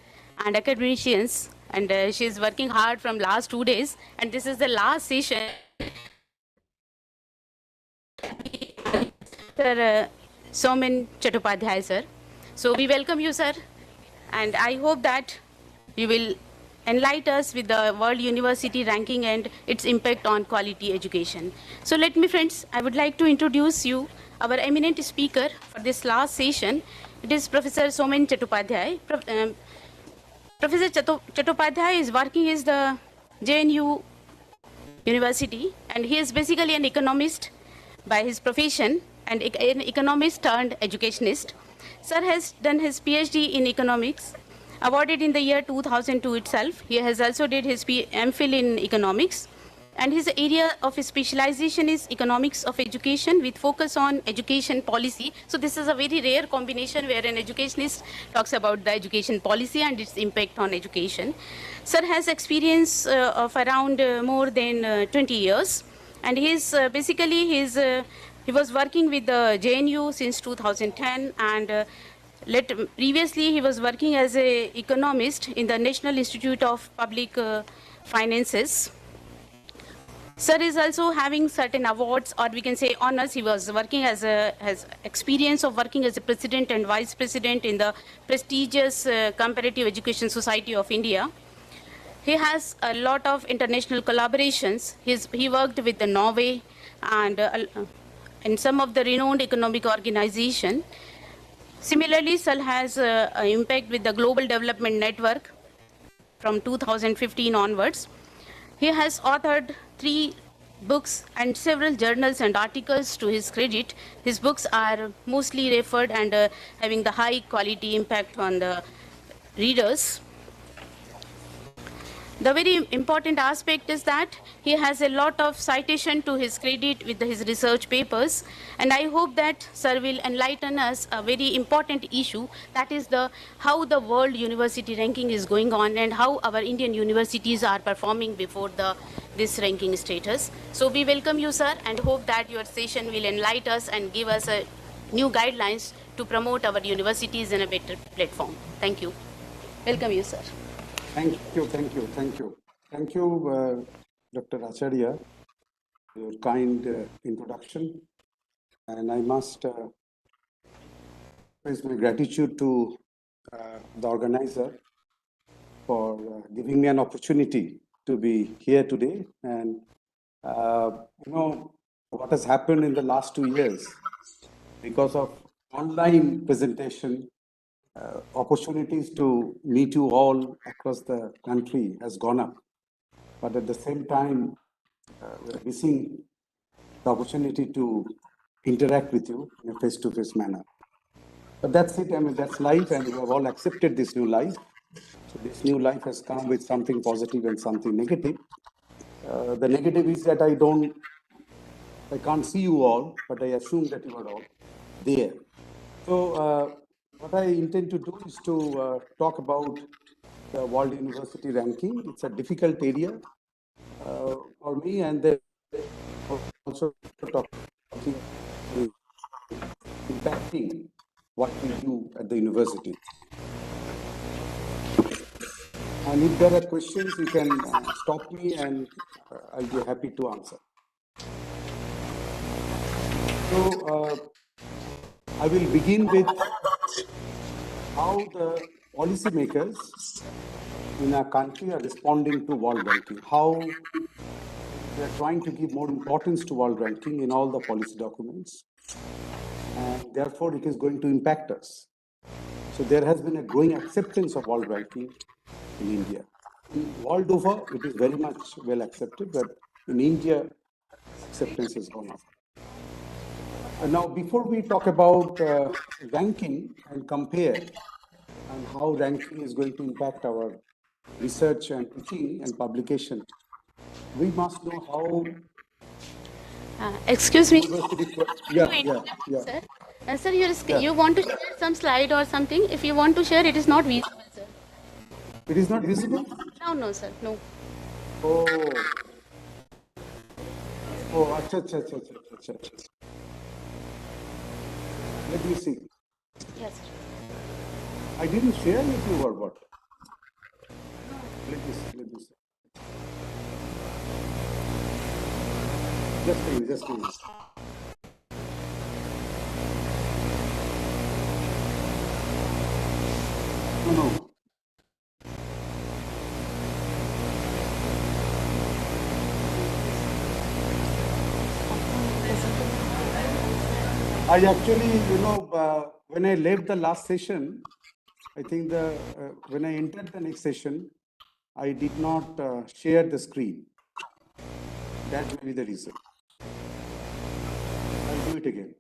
and academicians, and she is working hard from last 2 days, and this is the last session. Sir Somin Chattopadhyay, sir. So we welcome you, sir, and I hope that you will enlighten us with the World University ranking and its impact on quality education. So let me, friends, I would like to introduce you our eminent speaker for this last session. It is Professor Somin Chattopadhyay. Professor Chattopadhyay is working in the JNU University, and he is basically an economist by his profession and an economist turned educationist. Sir has done his PhD in economics, awarded in the year 2002 itself. He has also did his MPhil in economics, and his area of specialization is economics of education with focus on education policy. So this is a very rare combination where an educationist talks about the education policy and its impact on education. Sir has experience of around more than 20 years, and he was working with the JNU since 2010, and previously he was working as an economist in the National Institute of Public Finances. Sir is also having certain awards, or we can say honors. He was working has experience of working as a president and vice president in the prestigious Comparative Education Society of India. He has a lot of international collaborations. He worked with the Norway and some of the renowned economic organization. Similarly, Sir has an impact with the Global Development Network from 2015 onwards. He has authored 3 books and several journals and articles to his credit. His books are mostly referred and having the high quality impact on the readers. The very important aspect is that he has a lot of citation to his credit with his research papers, and I hope that sir will enlighten us a very important issue, that is how the world university ranking is going on and how our Indian universities are performing before this ranking status. So we welcome you, sir, and hope that your session will enlighten us and give us a new guidelines to promote our universities in a better platform. Thank you. Welcome you, sir. Thank you, thank you, thank you. Thank you, Dr. Acharya, for your kind introduction. And I must express my gratitude to the organizer for giving me an opportunity to be here today. And what has happened in the last 2 years because of online presentation, opportunities to meet you all across the country has gone up. But at the same time, we're missing the opportunity to interact with you in a face-to-face manner. But that's it. I mean, that's life, and we have all accepted this new life. So this new life has come with something positive and something negative. The negative is that I can't see you all, but I assume that you are all there. So what I intend to do is to talk about the World University ranking. It's a difficult area for me, and then also talking impacting what we do at the university. And if there are questions, you can stop me and I'll be happy to answer. So I will begin with how the policymakers in our country are responding to world ranking, how they are trying to give more importance to world ranking in all the policy documents, and therefore it is going to impact us. So there has been a growing acceptance of world ranking in India. World over, it is very much well accepted, but in India, acceptance has gone up. Now, before we talk about ranking and compare and how ranking is going to impact our research and teaching and publication, we must know how. Excuse me. Yeah. Sir, sir, you want to share some slide or something? If you want to share, it is not visible, sir. It is not visible? No, sir, no. Oh, acha. Let me see. Yes, sir. I didn't share with you or what? Let me see. Just a minute. No. I actually, when I left the last session, I think when I entered the next session, I did not share the screen. That may be the reason. I'll do it again.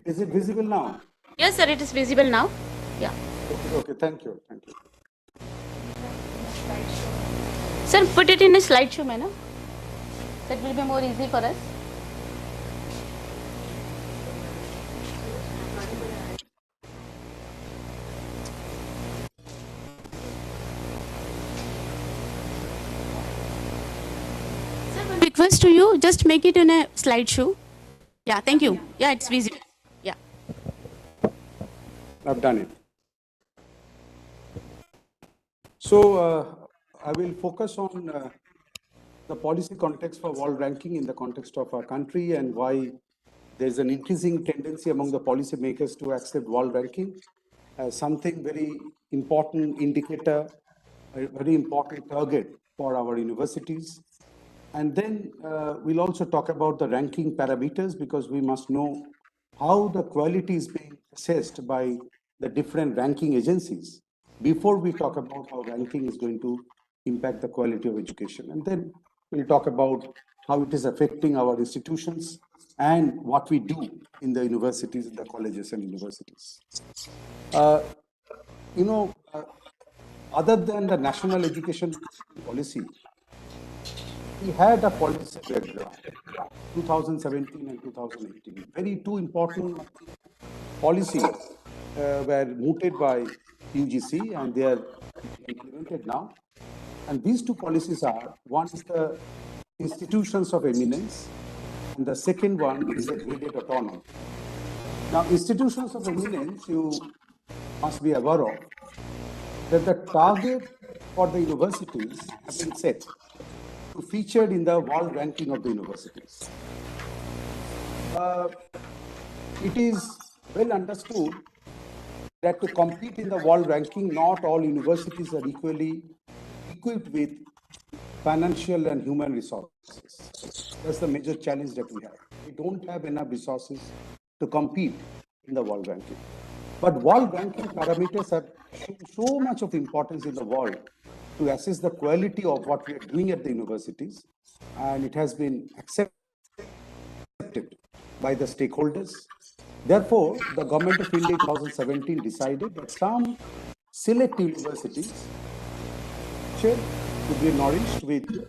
Is it visible now? Yes, sir, it is visible now. Yeah. Okay, thank you. Sir, put it in a slideshow manner. That will be more easy for us. Sir, one request to you, just make it in a slideshow. Yeah, thank you. Yeah, it's visible. Yeah. I've done it. So I will focus on the policy context for world ranking in the context of our country and why there's an increasing tendency among the policymakers to accept world ranking as something very important indicator, a very important target for our universities. And then we'll also talk about the ranking parameters because we must know how the quality is being assessed by the different ranking agencies before we talk about how ranking is going to impact the quality of education. And then We'll talk about how it is affecting our institutions and what we do in the universities, in the colleges and universities. You know, other than the national education policy, we had a policy background, 2017 and 2018. Very two important policies were mooted by UGC and they are implemented now. And these two policies are, one is the institutions of eminence, and the second one is the graded autonomy. Now, institutions of eminence, you must be aware of that the target for the universities have been set to featured in the world ranking of the universities. It is well understood that to compete in the world ranking, not all universities are equally equipped with financial and human resources. That's the major challenge that we have. We don't have enough resources to compete in the world ranking. But world ranking parameters have shown so much of importance in the world to assess the quality of what we are doing at the universities, and it has been accepted by the stakeholders. Therefore, the government of India in 2017 decided that some select universities should be nourished with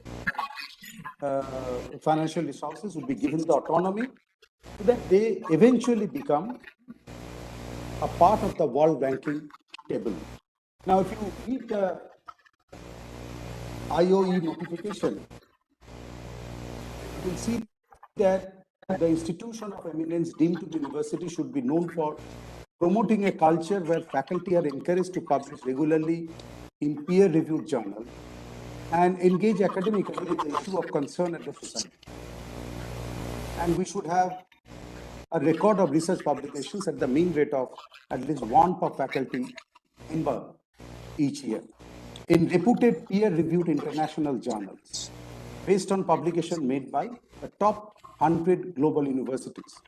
financial resources, would be given the autonomy so that they eventually become a part of the world ranking table. Now, if you read the IOE notification, you will see that the institution of eminence deemed to be university should be known for promoting a culture where faculty are encouraged to publish regularly in peer-reviewed journals and engage academically with the issue of concern at the society. And we should have a record of research publications at the mean rate of at least one per faculty member each year in reputed peer-reviewed international journals based on publication made by the top 100 global universities.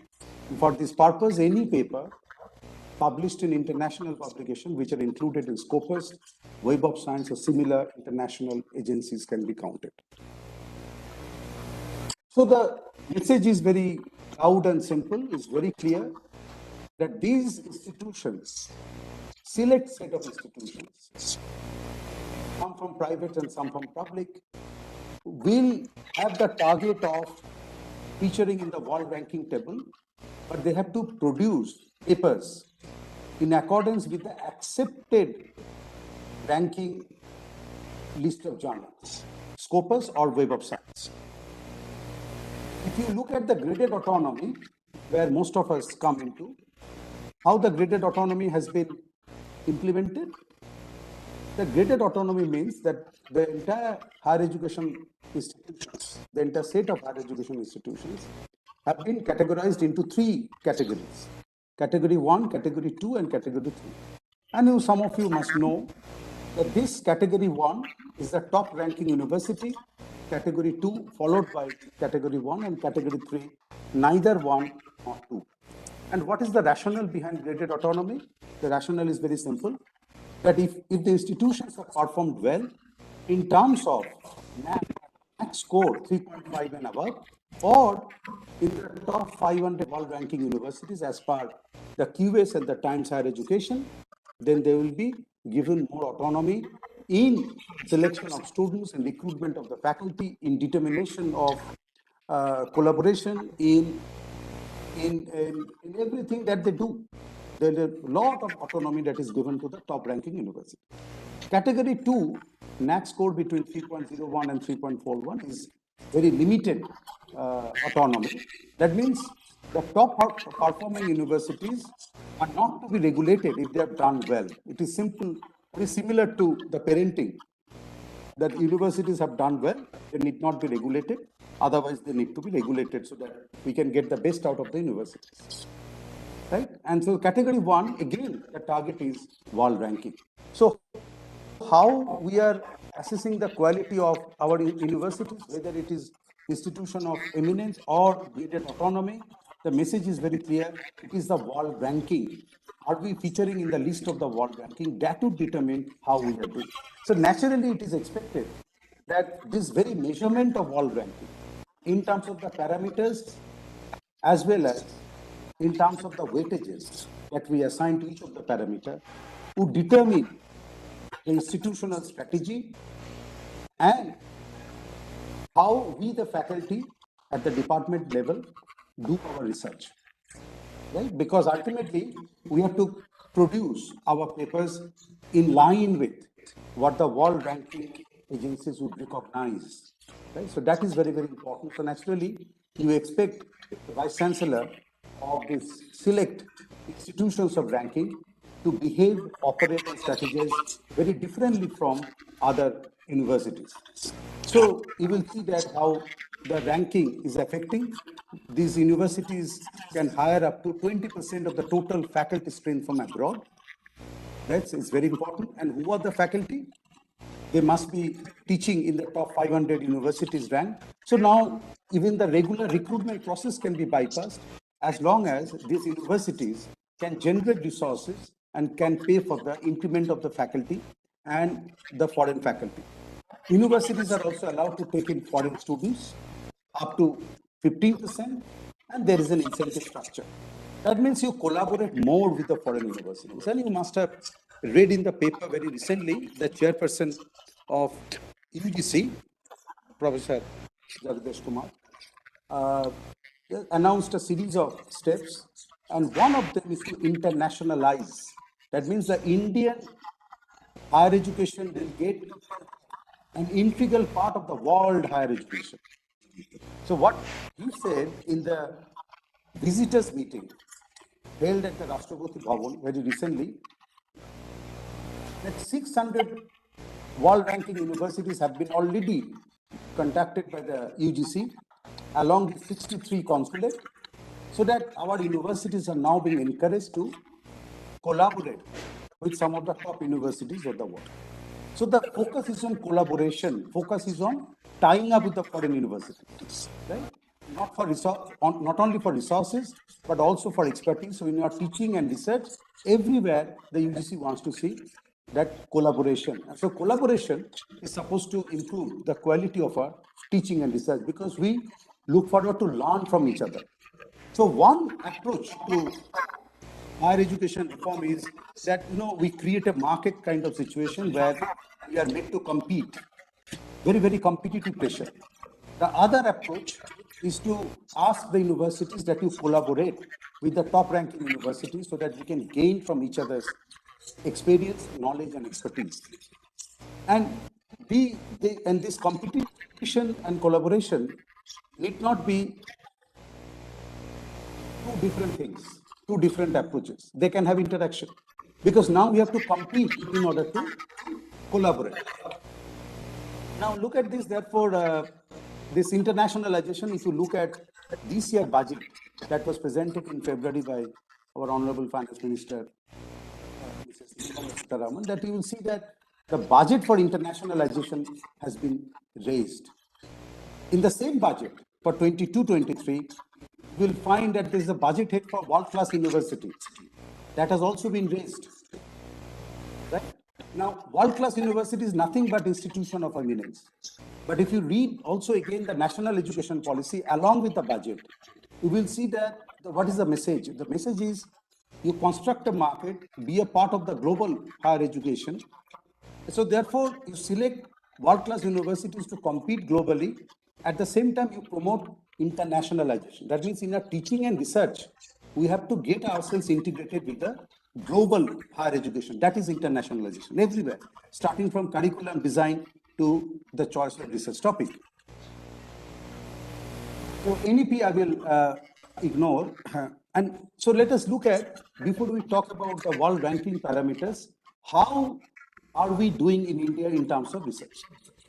And for this purpose, any paper published in international publication which are included in Scopus, Web of Science, or similar international agencies can be counted. So the message is very loud and simple, it's very clear that these institutions, select set of institutions, some from private and some from public, will have the target of featuring in the world ranking table, but they have to produce papers in accordance with the accepted ranking list of journals, Scopus or Web of Science. If you look at the graded autonomy, where most of us come into, how the graded autonomy has been implemented, the graded autonomy means that the entire higher education institutions, the entire set of higher education institutions have been categorized into three categories. Category 1, Category 2, and Category 3. And some of you must know that this Category 1 is the top ranking university, Category 2 followed by Category 1, and Category 3, neither 1 nor 2. And what is the rationale behind graded autonomy? The rationale is very simple, that if the institutions have performed well in terms of NAAC score 3.5 and above, or in the top 500 world ranking universities as per the QS and the Times Higher Education, then they will be given more autonomy in selection of students and recruitment of the faculty, in determination of collaboration, in everything that they do. There is a lot of autonomy that is given to the top ranking university. Category 2, NAAC score between 3.01 and 3.41 is very limited autonomy. That means the top performing universities are not to be regulated if they have done well. It is simple, very similar to the parenting, that universities have done well, they need not be regulated, otherwise they need to be regulated so that we can get the best out of the universities. Right? And so category 1, again, the target is world ranking. So how we are assessing the quality of our universities, whether it is institution of eminence or graded autonomy, the message is very clear. It is the world ranking. Are we featuring in the list of the world ranking? That would determine how we are doing. So naturally, it is expected that this very measurement of world ranking in terms of the parameters as well as in terms of the weightages that we assign to each of the parameter would determine the institutional strategy and how we, the faculty at the department level, do our research, right? Because ultimately we have to produce our papers in line with what the world ranking agencies would recognize, right? So that is very, very important. So naturally, you expect the Vice Chancellor of these select institutions of ranking to behave, operate, and strategize very differently from other universities. So you will see that how the ranking is affecting. These universities can hire up to 20% of the total faculty strength from abroad. That's it's very important. And who are the faculty? They must be teaching in the top 500 universities rank. So now even the regular recruitment process can be bypassed as long as these universities can generate resources and can pay for the increment of the faculty and the foreign faculty. Universities are also allowed to take in foreign students up to 15%, and there is an incentive structure. That means you collaborate more with the foreign universities. And you must have read in the paper very recently, the chairperson of UGC, Professor Jagdish Kumar, announced a series of steps, and one of them is to internationalize. That means the Indian higher education will get an integral part of the world higher education. So what he said in the visitors meeting held at the Rashtrapati Bhavan very recently, that 600 world ranking universities have been already contacted by the UGC along with 63 consulate, so that our universities are now being encouraged to collaborate with some of the top universities of the world. So the focus is on collaboration, focus is on tying up with the foreign universities, right? Not only for resources, but also for expertise. So when you are teaching and research, everywhere the UGC wants to see that collaboration. And so collaboration is supposed to improve the quality of our teaching and research, because we look forward to learn from each other. So one approach to higher education reform is that, we create a market kind of situation where we are made to compete, very, very competitive pressure. The other approach is to ask the universities that you collaborate with the top ranking universities so that we can gain from each other's experience, knowledge, and expertise. And this competition and collaboration need not be two different things, two different approaches. They can have interaction, because now we have to compete in order to collaborate. Now look at this, therefore, this internationalization, if you look at this year budget that was presented in February by our Honorable Finance Minister, Mrs. Rashtrasant, that you will see that the budget for internationalization has been raised. In the same budget for 22-23, you will find that there is a budget hit for world-class university. That has also been raised. Right? Now, world-class university is nothing but institution of eminence. But if you read also again the national education policy along with the budget, you will see that what is the message? The message is you construct a market, be a part of the global higher education. So therefore, you select world-class universities to compete globally. At the same time, you promote internationalization. That means in our teaching and research, we have to get ourselves integrated with the global higher education. That is internationalization everywhere, starting from curriculum design to the choice of research topic. So NEP I will ignore. And so let us look at, before we talk about the world ranking parameters, how are we doing in India in terms of research?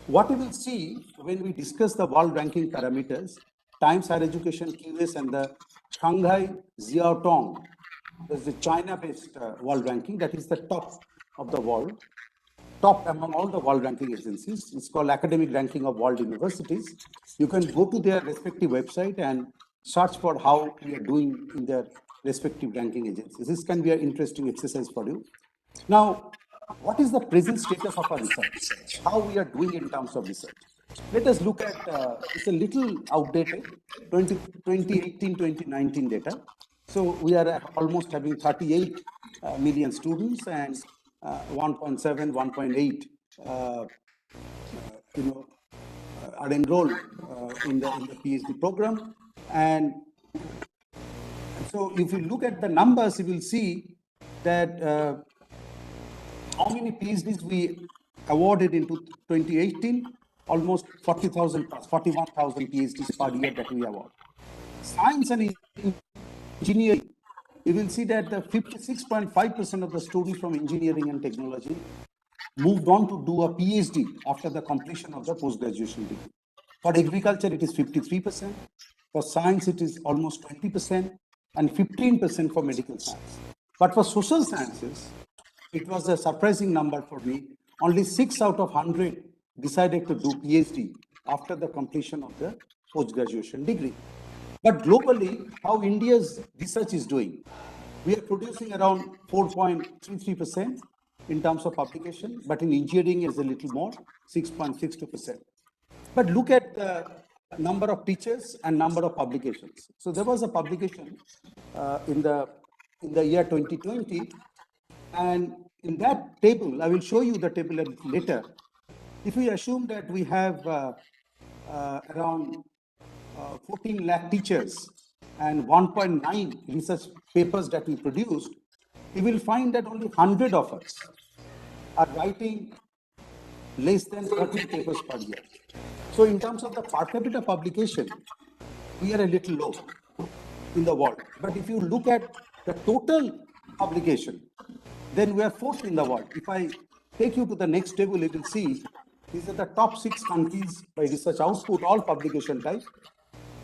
What we will see when we discuss the world ranking parameters, Times Higher Education QS and the Shanghai Jiaotong, there's the China-based world ranking, that is the top of the world, top among all the world ranking agencies. It's called Academic Ranking of World Universities. You can go to their respective website and search for how we are doing in their respective ranking agencies. This can be an interesting exercise for you. Now, what is the present status of our research? How we are doing in terms of research? Let us look at, it's a little outdated, 2018, 2019 data. So we are almost having 38 million students and 1.7, 1.8, are enrolled in the PhD program. And so if you look at the numbers, you will see that how many PhDs we awarded in 2018, almost 40,000 plus, 41,000 PhDs per year that we award. Science and engineering, you will see that the 56.5% of the students from engineering and technology moved on to do a PhD after the completion of the post-graduation degree. For agriculture, it is 53%. For science, it is almost 20%, and 15% for medical science. But for social sciences, it was a surprising number for me. Only 6 out of 100 decided to do PhD after the completion of the post-graduation degree. But globally, how India's research is doing, we are producing around 4.33% in terms of publication, but in engineering is a little more, 6.62%. But look at the number of teachers and number of publications. So there was a publication in the year 2020, and in that table, I will show you the table a little later. If we assume that we have around 14 lakh teachers and 1.9 research papers that we produced, you will find that only 100 of us are writing less than 30 papers per year. So in terms of the per capita publication, we are a little low in the world. But if you look at the total publication, then we are fourth in the world. If I take you to the next table, you will see these are the top 6 countries by research output, all publication type.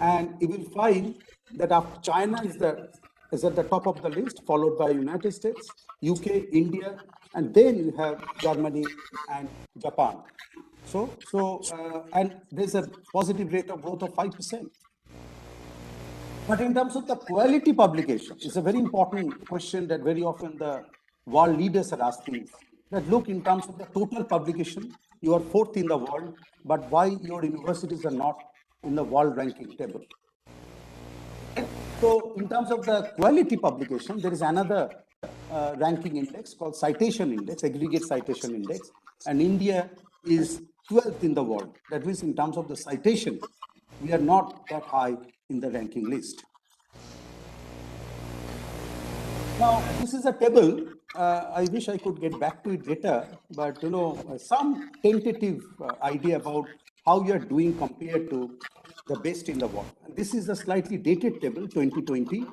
And you will find that after China is at the top of the list, followed by United States, UK, India, and then you have Germany and Japan. And there's a positive rate of growth of 5%. But in terms of the quality publication, it's a very important question that very often the world leaders are asking. That look, in terms of the total publication, you are fourth in the world, but why your universities are not in the world ranking table? So in terms of the quality publication, there is another ranking index called citation index, aggregate citation index, and India is 12th in the world. That means in terms of the citation, we are not that high in the ranking list. Now, this is a table. I wish I could get back to it later, but some tentative idea about how you are doing compared to the best in the world. And this is a slightly dated table, 2020.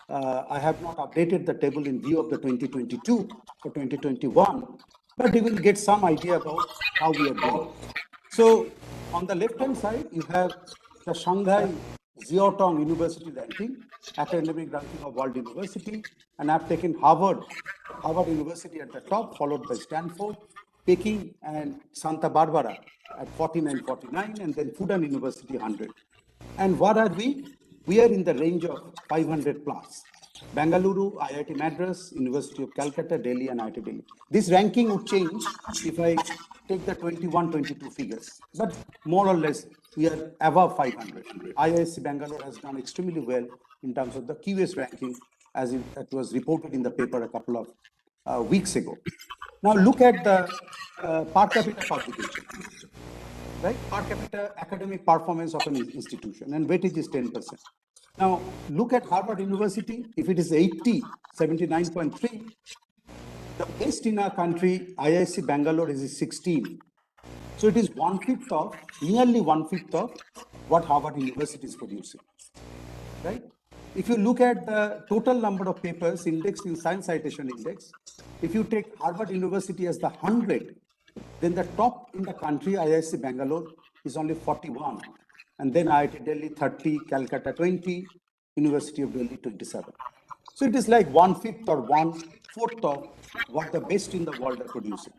I have not updated the table in view of the 2022 for 2021, but you will get some idea about how we are doing. So on the left-hand side, you have the Shanghai Jiaotong University ranking, academic ranking of world university, and I've taken Harvard University at the top, followed by Stanford, Peking, and Santa Barbara at 49, 49, and then Fudan University 100. And what are we? We are in the range of 500 plus. Bengaluru, IIT Madras, University of Calcutta, Delhi, and IIT Delhi. This ranking would change if I take the 21, 22 figures, but more or less we are above 500. IISc Bangalore has done extremely well in terms of the QS ranking, as it was reported in the paper a couple of weeks ago. Now look at the per capita publication, right? Per capita academic performance of an institution, and weightage is 10%. Now look at Harvard University. If it is 80, 79.3, the best in our country, IISc Bangalore, is 16. So it is nearly one fifth of what Harvard University is producing, right? If you look at the total number of papers indexed in Science Citation Index, if you take Harvard University as the 100, then the top in the country, IISc Bangalore, is only 41. And then IIT Delhi 30, Calcutta 20, University of Delhi 27. So it is like 1/5 or 1/4 of what the best in the world are producing.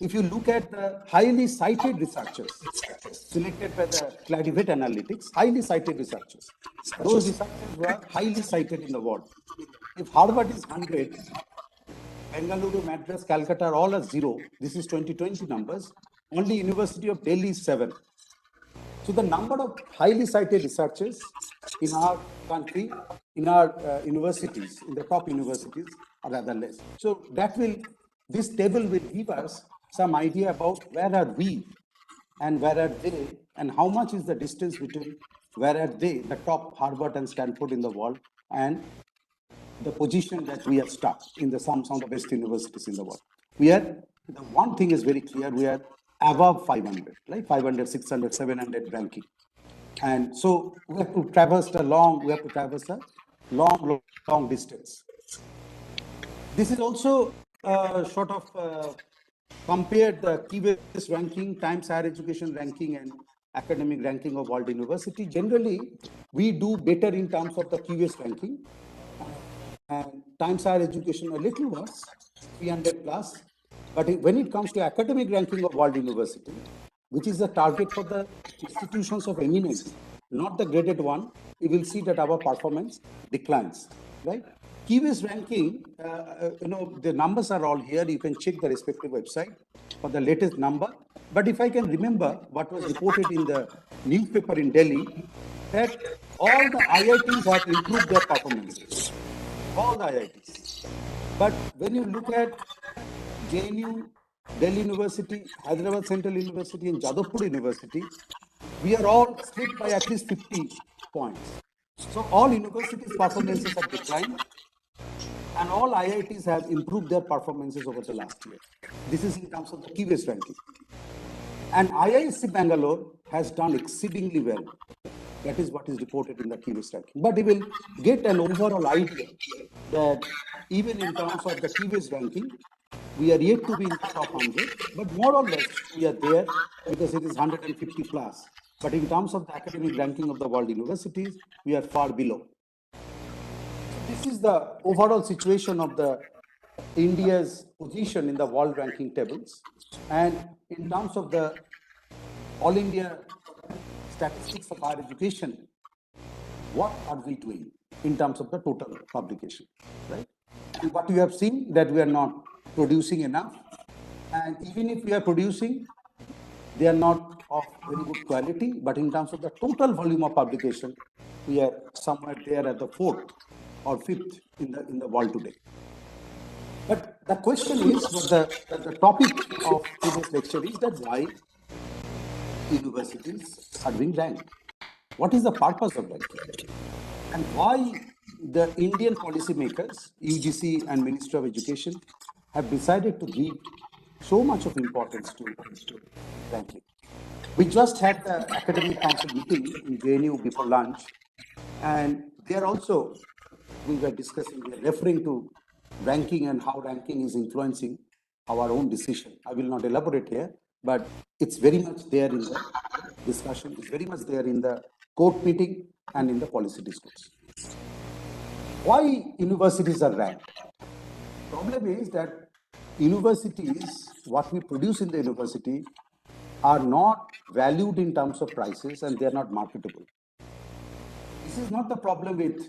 If you look at the highly cited researchers selected by the Clarivate Analytics, highly cited researchers, those researchers were highly cited in the world. If Harvard is 100, Bengaluru, Madras, Calcutta are all at 0. This is 2020 numbers. Only University of Delhi is 7. So the number of highly cited researchers in our country, in our universities, in the top universities, are rather less. So this table will give us some idea about where are we and where are they, and how much is the distance between where are they, the top Harvard and Stanford in the world, and the position that we are stuck in some of the best universities in the world. The one thing is very clear, we are above 500, right? 500, 600, 700 ranking. And so we have to traverse a long distance. This is also sort of compared the key-based ranking, Times Higher Education ranking, and academic ranking of world university. Generally, we do better in terms of the key-based ranking. And Times Higher Education a little worse, 300 plus. But when it comes to academic ranking of world university, which is the target for the institutions of eminence, not the graded one, you will see that our performance declines, right? Key-based ranking, the numbers are all here. You can check the respective website for the latest number. But if I can remember what was reported in the newspaper in Delhi, that all the IITs have improved their performances. All the IITs. But when you look at JNU, Delhi University, Hyderabad Central University, and Jadavpur University, we are all slipped by at least 50 points. So all universities' performances have declined, and all IITs have improved their performances over the last year. This is in terms of the key-based ranking. And IISc Bangalore has done exceedingly well. That is what is reported in the key-based ranking. But you will get an overall idea that even in terms of the key-based ranking, we are yet to be in the top 100, but more or less we are there because it is 150 plus. But in terms of the academic ranking of the world universities, we are far below. So this is the overall situation of the India's position in the world ranking tables. And in terms of the All India statistics of higher education, what are we doing in terms of the total publication, right? And what you have seen that we are not producing enough, and even if we are producing, they are not of very good quality, but in terms of the total volume of publication, we are somewhere there at the 4th or 5th in the world today. But the question is, the topic of today's lecture is that why universities are being ranked. What is the purpose of ranking? And why the Indian policymakers, UGC and Ministry of Education, have decided to give so much of importance to ranking. We just had the academic council meeting in JNU before lunch, and there also we were discussing, we are referring to ranking and how ranking is influencing our own decision. I will not elaborate here, but it's very much there in the discussion, it's very much there in the court meeting and in the policy discourse. Why universities are ranked? Problem is that universities, what we produce in the university, are not valued in terms of prices and they are not marketable. This is not the problem with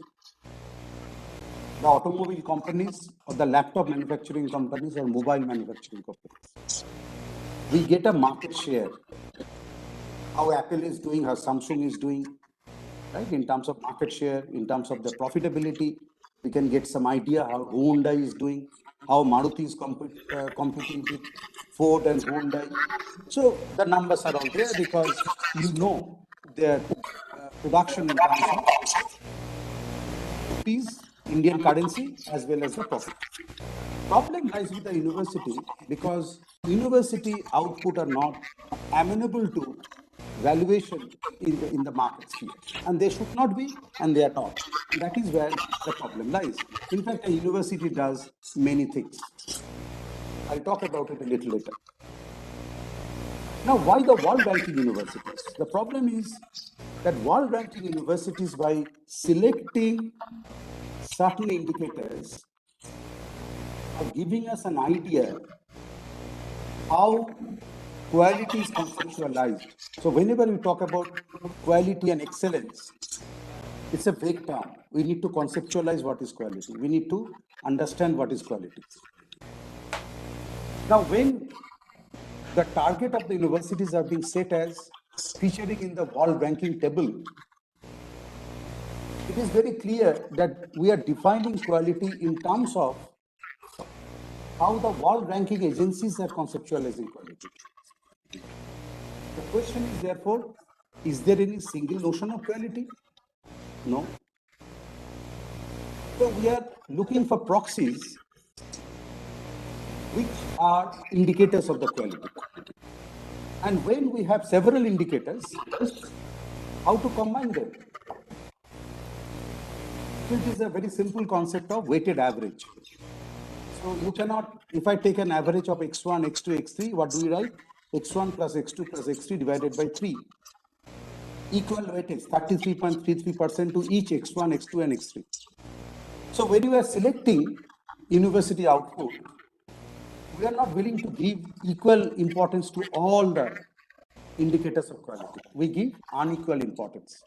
the automobile companies or the laptop manufacturing companies or mobile manufacturing companies. We get a market share. How Apple is doing, how Samsung is doing, right? In terms of market share, in terms of the profitability, we can get some idea how Hyundai is doing, how Maruti is competing with Ford and Hyundai. So the numbers are all there because you know their production in terms of rupees, Indian currency, as well as the profit. Problem lies with the university because university output are not amenable to valuation in the market sphere, and they should not be, and they are not. That is where the problem lies. In fact, a university does many things. I'll talk about it a little later. Now, why the world ranking universities? The problem is that world ranking universities, by selecting certain indicators, are giving us an idea how quality is conceptualized. So whenever we talk about quality and excellence, it's a vague term. We need to conceptualize what is quality. We need to understand what is quality. Now, when the target of the universities are being set as featuring in the world ranking table, it is very clear that we are defining quality in terms of how the world ranking agencies are conceptualizing quality. The question is therefore, is there any single notion of quality? No. So we are looking for proxies which are indicators of the quality. And when we have several indicators, how to combine them? It is a very simple concept of weighted average. So you cannot, if I take an average of x1, x2, x3, what do we write? x1 plus x2 plus x3 divided by 3. Equal weightage, 33.33% to each x1, x2, and x3. So when you are selecting university output, we are not willing to give equal importance to all the indicators of quality. We give unequal importance.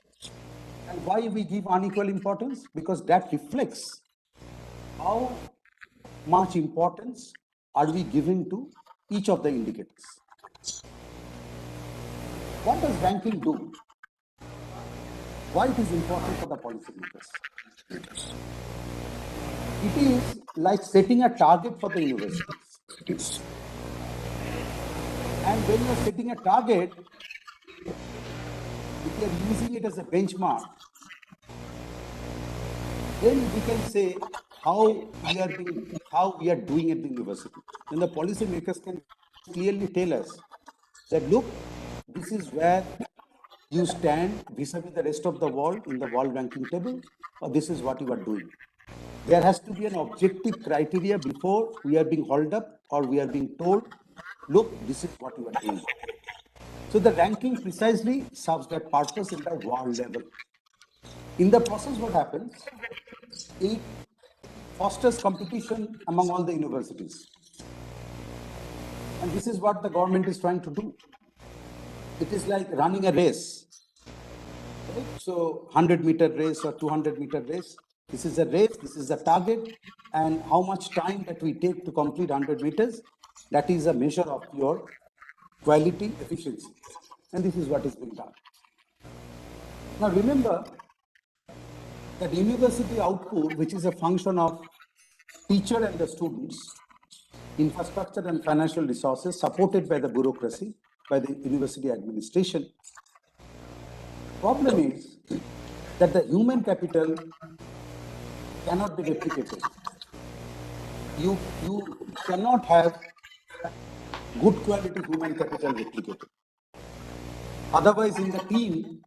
And why we give unequal importance? Because that reflects how much importance are we giving to each of the indicators. What does ranking do? Why it is important for the policymakers? It is like setting a target for the universities. And when you are setting a target, if you are using it as a benchmark, then we can say how we are doing at the university. Then the policymakers can clearly tell us that, look, this is where you stand vis-a-vis the rest of the world in the world ranking table, or this is what you are doing. There has to be an objective criteria before we are being held up or we are being told, look, this is what you are doing. So the ranking precisely serves that purpose in the world level. In the process, what happens? It fosters competition among all the universities. And this is what the government is trying to do. It is like running a race. Right? So 100-meter race or 200-meter race. This is a race, this is a target, and how much time that we take to complete 100 meters, that is a measure of your quality efficiency. And this is what is being done. Now remember that university output, which is a function of teacher and the students, infrastructure and financial resources supported by the bureaucracy, by the university administration. Problem is that the human capital cannot be replicated. You cannot have good quality human capital replicated. Otherwise, in the team,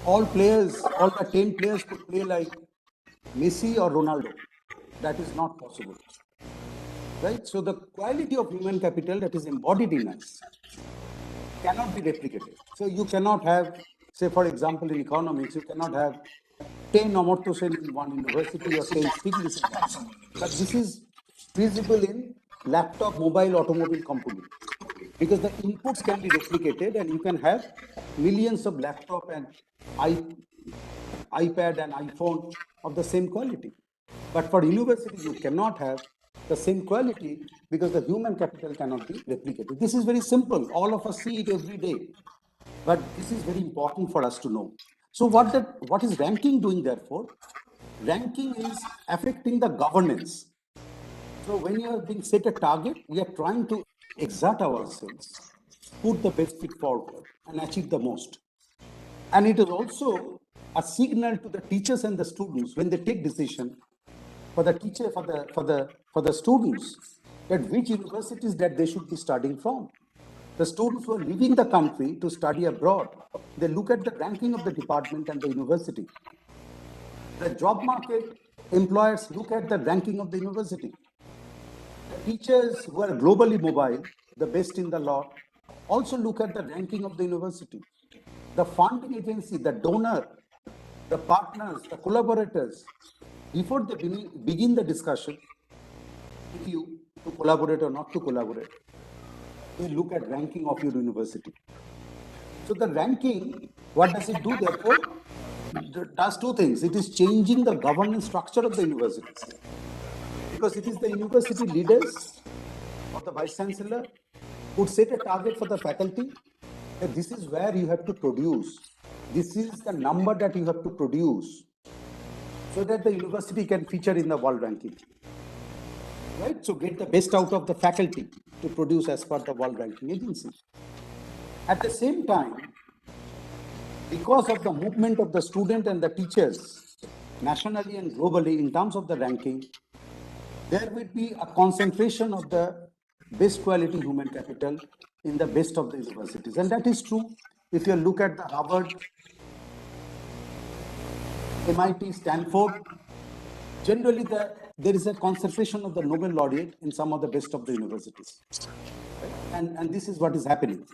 all the 10 players could play like Messi or Ronaldo. That is not possible. Right? So the quality of human capital that is embodied in us cannot be replicated. So you cannot have, say for example, in economics, you cannot have 10 Amartya Sen in one university or 10 Stiglitz in one. But this is feasible in laptop, mobile, automobile company. Because the inputs can be replicated and you can have millions of laptop and iPad and iPhone of the same quality. But for university, you cannot have the same quality because the human capital cannot be replicated. This is very simple. All of us see it every day. But this is very important for us to know. So what is ranking doing therefore? Ranking is affecting the governance. So when you are being set a target, we are trying to exert ourselves, put the best foot forward and achieve the most. And it is also a signal to the teachers and the students when they take decision for the teacher, for the students, that which universities that they should be studying from. The students who are leaving the country to study abroad, they look at the ranking of the department and the university. The job market, employers look at the ranking of the university. The teachers who are globally mobile, the best in the lot, also look at the ranking of the university. The funding agency, the donor, the partners, the collaborators, before they begin the discussion with you to collaborate or not to collaborate, they look at ranking of your university. So the ranking, what does it do therefore? It does two things. It is changing the governance structure of the university. Because it is the university leaders or the Vice Chancellor would set a target for the faculty that this is where you have to produce. This is the number that you have to produce so that the university can feature in the world ranking. Right? So get the best out of the faculty to produce as per the world ranking agency. At the same time, because of the movement of the student and the teachers, nationally and globally in terms of the ranking, there will be a concentration of the best quality human capital in the best of the universities. And that is true if you look at the Harvard, MIT, Stanford. Generally, there is a concentration of the Nobel laureate in some of the best of the universities. Right? And this is what is happening.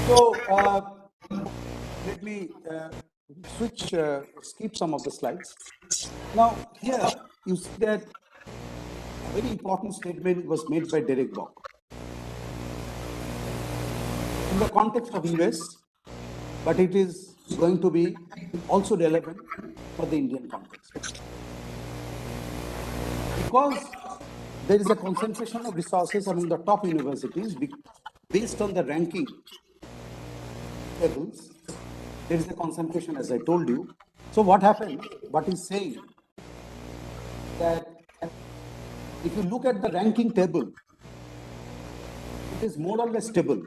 So let me skip some of the slides. Now here you see that a very important statement was made by Derek Bock. In the context of US, but it is going to be also relevant for the Indian context. Because there is a concentration of resources among the top universities based on the ranking tables, there is a concentration, as I told you. So what happened, what is saying that if you look at the ranking table, it is more or less stable.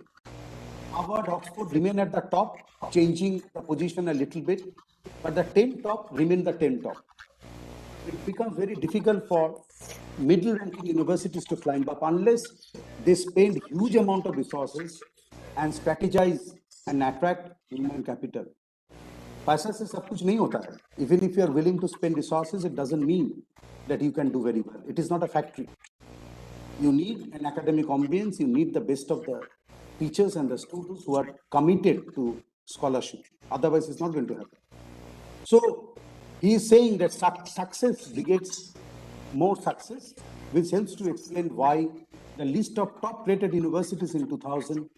Harvard, Oxford remain at the top, changing the position a little bit, but the 10 top remain the 10 top. It becomes very difficult for middle ranking universities to climb up unless they spend huge amount of resources and strategize and attract human capital. पैसा से सब कुछ नहीं होता है. Even if you are willing to spend resources, it doesn't mean that you can do very well. It is not a factory. You need an academic ambience. You need the best of the teachers and the students who are committed to scholarship. Otherwise, it's not going to happen. So he is saying that success begets more success, which helps to explain why the list of top-rated universities in 2000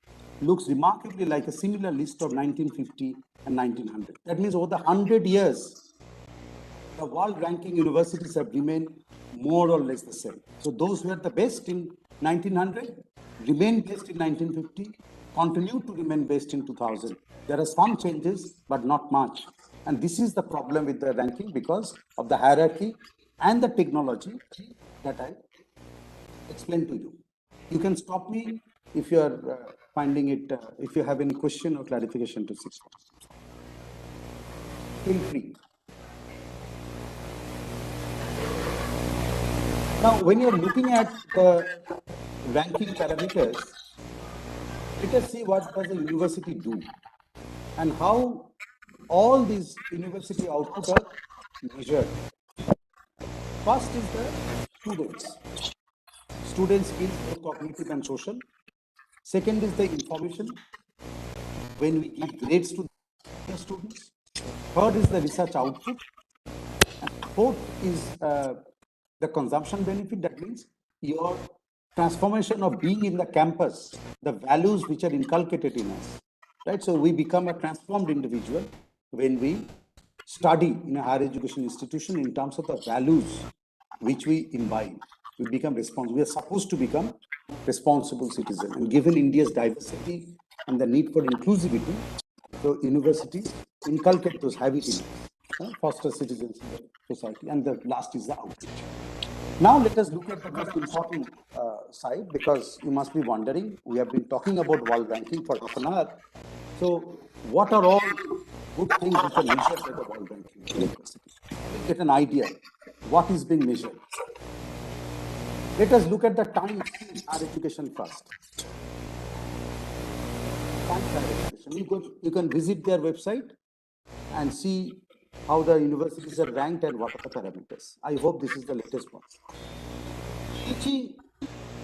looks remarkably like a similar list of 1950 and 1900. That means over the 100 years, the world ranking universities have remained more or less the same. So those who are the best in 1900 remain best in 1950, continue to remain best in 2000. There are some changes, but not much. And this is the problem with the ranking because of the hierarchy and the technology that I explained to you. You can stop me if you are finding it, if you have any question or clarification to 6 points. Feel free. Now, when you're looking at the ranking parameters, let us see what does a university do and how all these university outputs are measured. First is the students. Student skills, both cognitive and social. Second is the information, when we give grades to the students. Third is the research output. And fourth is the consumption benefit. That means your transformation of being in the campus, the values which are inculcated in us. Right? So we become a transformed individual when we study in a higher education institution in terms of the values which we imbibe. We become responsible. We are supposed to become responsible citizens. And given India's diversity and the need for inclusivity, so universities inculcate those habits in us, foster citizens in the society. And the last is the outreach. Now let us look at the most important side, because you must be wondering, we have been talking about world ranking for half an hour. So what are all good things which are measured by the world ranking university? Let's get an idea what is being measured. Let us look at the Times Higher Education first. Times Higher Education. You can visit their website and see how the universities are ranked and what are the parameters. I hope this is the latest one. Teaching,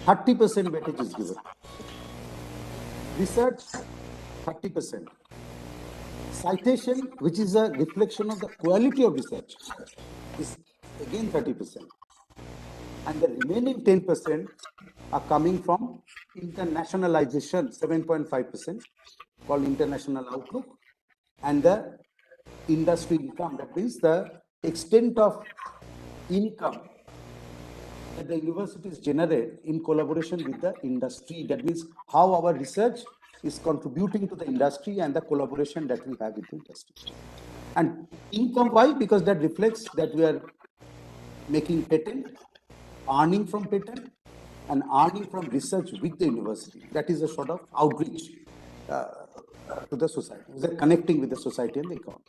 30% weightage is given. Research, 30%. Citation, which is a reflection of the quality of research, is again 30%. And the remaining 10% are coming from internationalization, 7.5%, called international outlook, and the industry income. That means the extent of income that the universities generate in collaboration with the industry. That means how our research is contributing to the industry and the collaboration that we have with the industry. And income, why? Because that reflects that we are making patent, earning from patent, and earning from research with the university. That is a sort of outreach to the society. They're connecting with the society and the economy.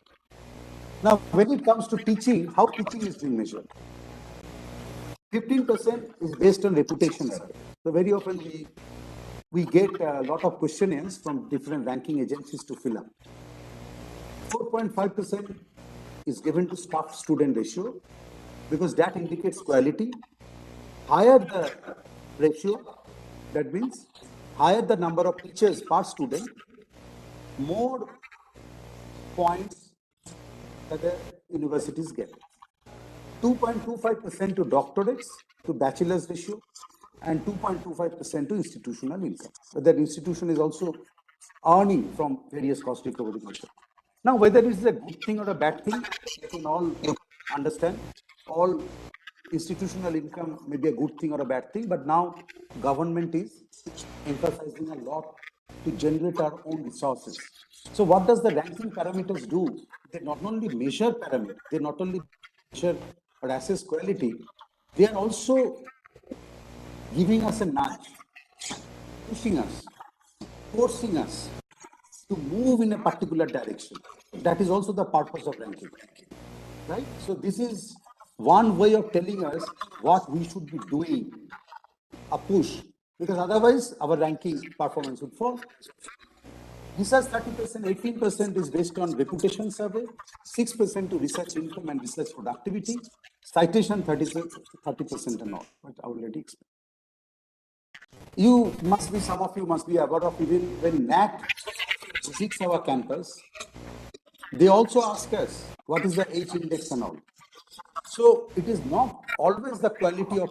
Now, when it comes to teaching, how teaching is being measured? 15% is based on reputation. So very often we get a lot of questionnaires from different ranking agencies to fill up. 4.5% is given to staff-student ratio because that indicates quality. Higher the ratio, that means higher the number of teachers per student, more points that the universities get. 2.25% to doctorates, to bachelor's ratio, and 2.25% to institutional income. So that institution is also earning from various cost recovery methods. Now, whether it is a good thing or a bad thing, you can all understand. All institutional income may be a good thing or a bad thing, but now government is emphasizing a lot to generate our own resources. So what does the ranking parameters do? They not only measure parameters, they not only measure or assess quality, they are also giving us a nudge, pushing us, forcing us to move in a particular direction. That is also the purpose of ranking, right? So this is one way of telling us what we should be doing, a push, because otherwise our ranking performance would fall. Research 30%, 18% is based on reputation survey, 6% to research income and research productivity, citation 30% and all, but I already explained. Some of you must be aware of, even when NAC visits our campus, they also ask us, what is the H index and all. So it is not always the quality of,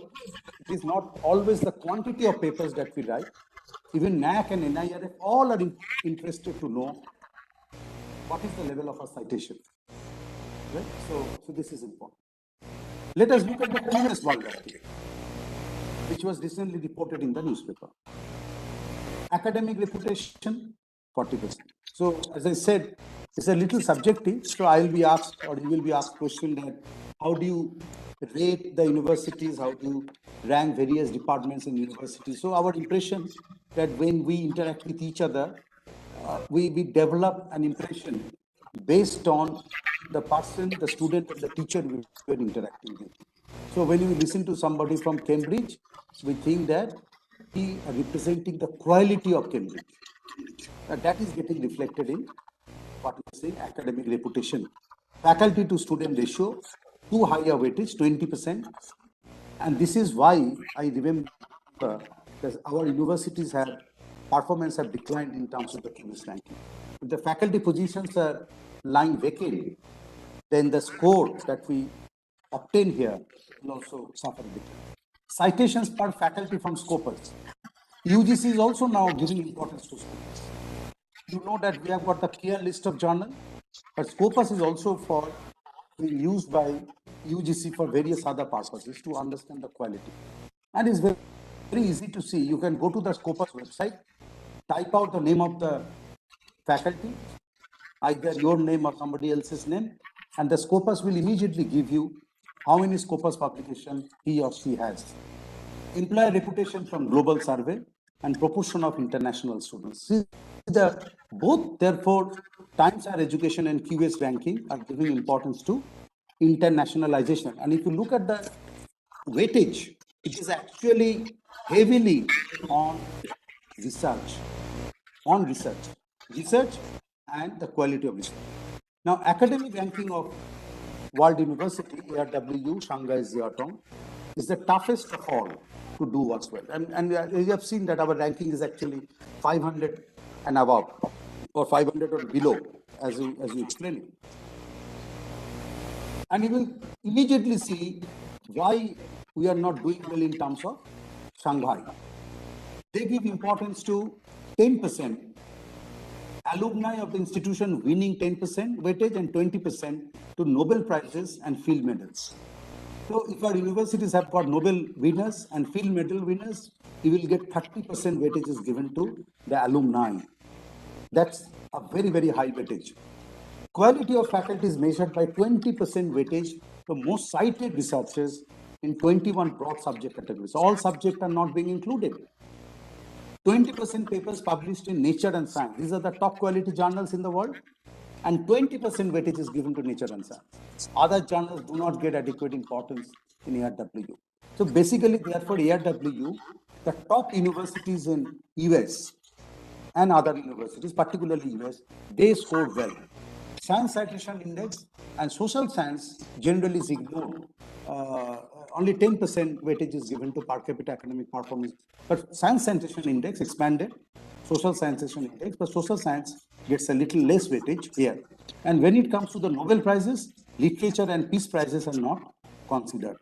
it is not always the quantity of papers that we write. Even NAC and NIRF all are interested to know what is the level of a citation. Right? So this is important. Let us look at the previous world ranking, which was recently reported in the newspaper. Academic reputation, 40%. So as I said, it's a little subjective. So I will be asked, or you will be asked question that how do you rate the universities? How do you rank various departments in universities? So our impression that when we interact with each other, we develop an impression based on the person, the student, and the teacher we are interacting with. So when you listen to somebody from Cambridge, we think that he are representing the quality of Cambridge. That is getting reflected in what we say academic reputation. Faculty to student ratio, too high a weightage, 20%. And this is why I remember that our universities have performance have declined in terms of the QS ranking. If the faculty positions are lying vacant, then the score that we obtain here will also suffer a decline. Citations per faculty from Scopus. UGC is also now giving importance to Scopus. You know that we have got the clear list of journal, but Scopus is also being used by UGC for various other purposes to understand the quality. And it's very, very easy to see. You can go to the Scopus website, type out the name of the faculty, either your name or somebody else's name, and the Scopus will immediately give you how many Scopus publications he or she has. Employer reputation from global survey and proportion of international students. See, both, therefore, Times Higher Education and QS ranking are giving importance to internationalization. And if you look at the weightage, it is actually heavily on research, research and the quality of research. Now, academic ranking of World University, ARWU, Shanghai Jiaotong, is the toughest of all to do what's well. And you have seen that our ranking is actually 500 and above, or 500 or below, as you explained. And you will immediately see why we are not doing well in terms of Shanghai. They give importance to 10%. Alumni of the institution winning 10% weightage and 20% to Nobel Prizes and field medals. So if our universities have got Nobel winners and field medal winners, you will get 30% weightage is given to the alumni. That's a very, very high weightage. Quality of faculty is measured by 20% weightage to most cited researchers in 21 broad subject categories. All subjects are not being included. 20% papers published in Nature and Science. These are the top quality journals in the world. And 20% weightage is given to Nature and Science. Other journals do not get adequate importance in ARWU. So basically, therefore, ARWU, the top universities in US and other universities, particularly US, they scored well. Science Citation Index and social science generally is ignored. Only 10% weightage is given to per capita academic performance. But Science Citation Index expanded, Social Citation Index, but social science gets a little less weightage here. And when it comes to the Nobel Prizes, literature and peace prizes are not considered.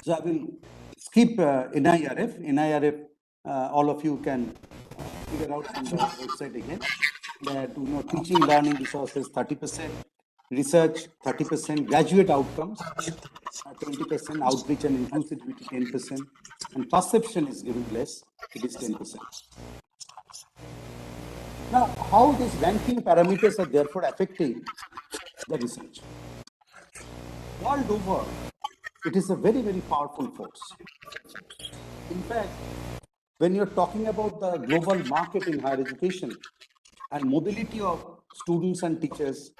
So I will skip NIRF. NIRF, all of you can figure out on the website again. That teaching learning resources 30%, research 30%, graduate outcomes 20%, outreach and inclusivity 10%, and perception is given less, it is 10%. Now, how these ranking parameters are therefore affecting the research? World over, it is a very, very powerful force. In fact, when you're talking about the global market in higher education and mobility of students and teachers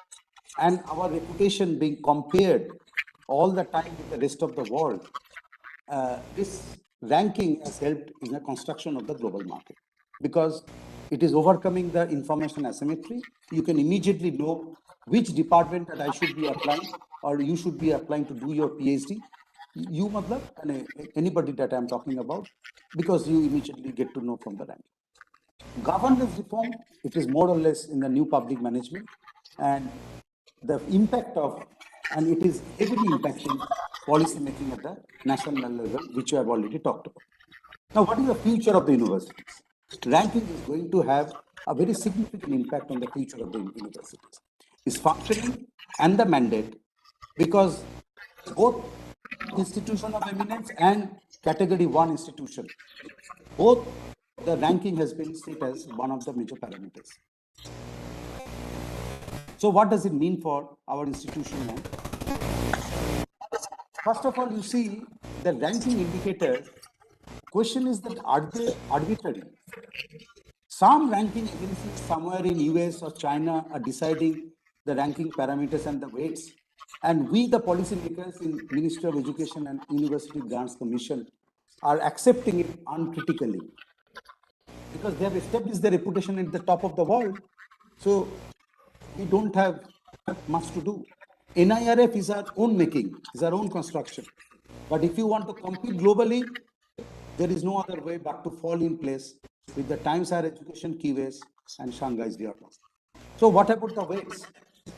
and our reputation being compared all the time with the rest of the world, this ranking has helped in the construction of the global market because it is overcoming the information asymmetry. You can immediately know which department that I should be applying or you should be applying to do your PhD. You, matlab, anybody that I'm talking about, because you immediately get to know from the ranking. Governance reform, it is more or less in the new public management and the impact of, and it is heavily impacting policy making at the national level, which you have already talked about. Now, what is the future of the universities? Ranking is going to have a very significant impact on the future of the universities. Its functioning and the mandate, because both institution of eminence and category 1 institution, both the ranking has been set as one of the major parameters. So what does it mean for our institution now? First of all, you see the ranking indicators. Question is that are they arbitrary? Some ranking agencies somewhere in US or China are deciding the ranking parameters and the weights. And we, the policymakers in Ministry of Education and University Grants Commission, are accepting it uncritically because they have established their reputation at the top of the world. So we don't have much to do. NIRF is our own making, is our own construction. But if you want to compete globally, there is no other way but to fall in place with the Times Higher Education keyways and Shanghai's diagram. So what about the weights?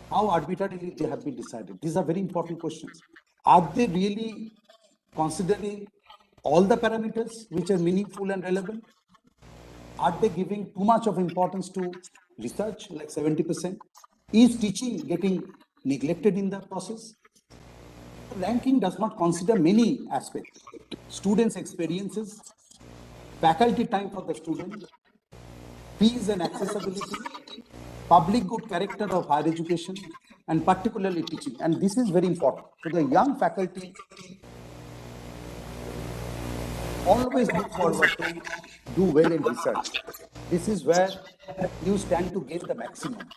How arbitrarily they have been decided? These are very important questions. Are they really considering all the parameters which are meaningful and relevant? Are they giving too much of importance to research, like 70%? Is teaching getting neglected in the process? Ranking does not consider many aspects. Students' experiences, faculty time for the student, fees and accessibility, public good character of higher education, and particularly teaching. And this is very important. So the young faculty always look forward to do well in research. This is where you stand to gain the maximum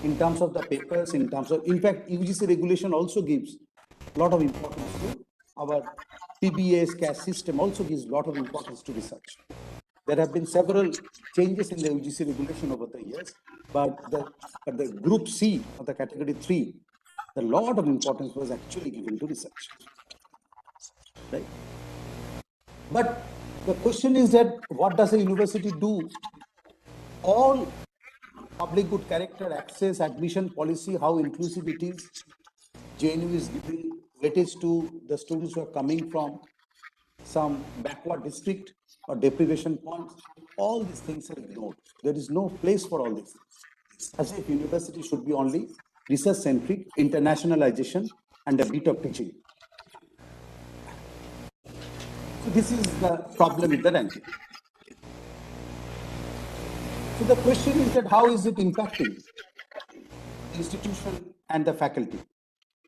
in terms of the papers, in terms of, in fact, UGC regulation also gives a lot of importance to our PBS caste system, also gives a lot of importance to research. There have been several changes in the UGC regulation over the years, but the group C of the category 3, a lot of importance was actually given to research. Right? But the question is that what does a university do? All public good character, access, admission policy, how inclusive it is. JNU is giving weightage to the students who are coming from some backward district or deprivation points. All these things are ignored. There is no place for all this. As if university should be only research-centric, internationalization, and a bit of teaching. So this is the problem with the ranking. So the question is that how is it impacting the institution and the faculty?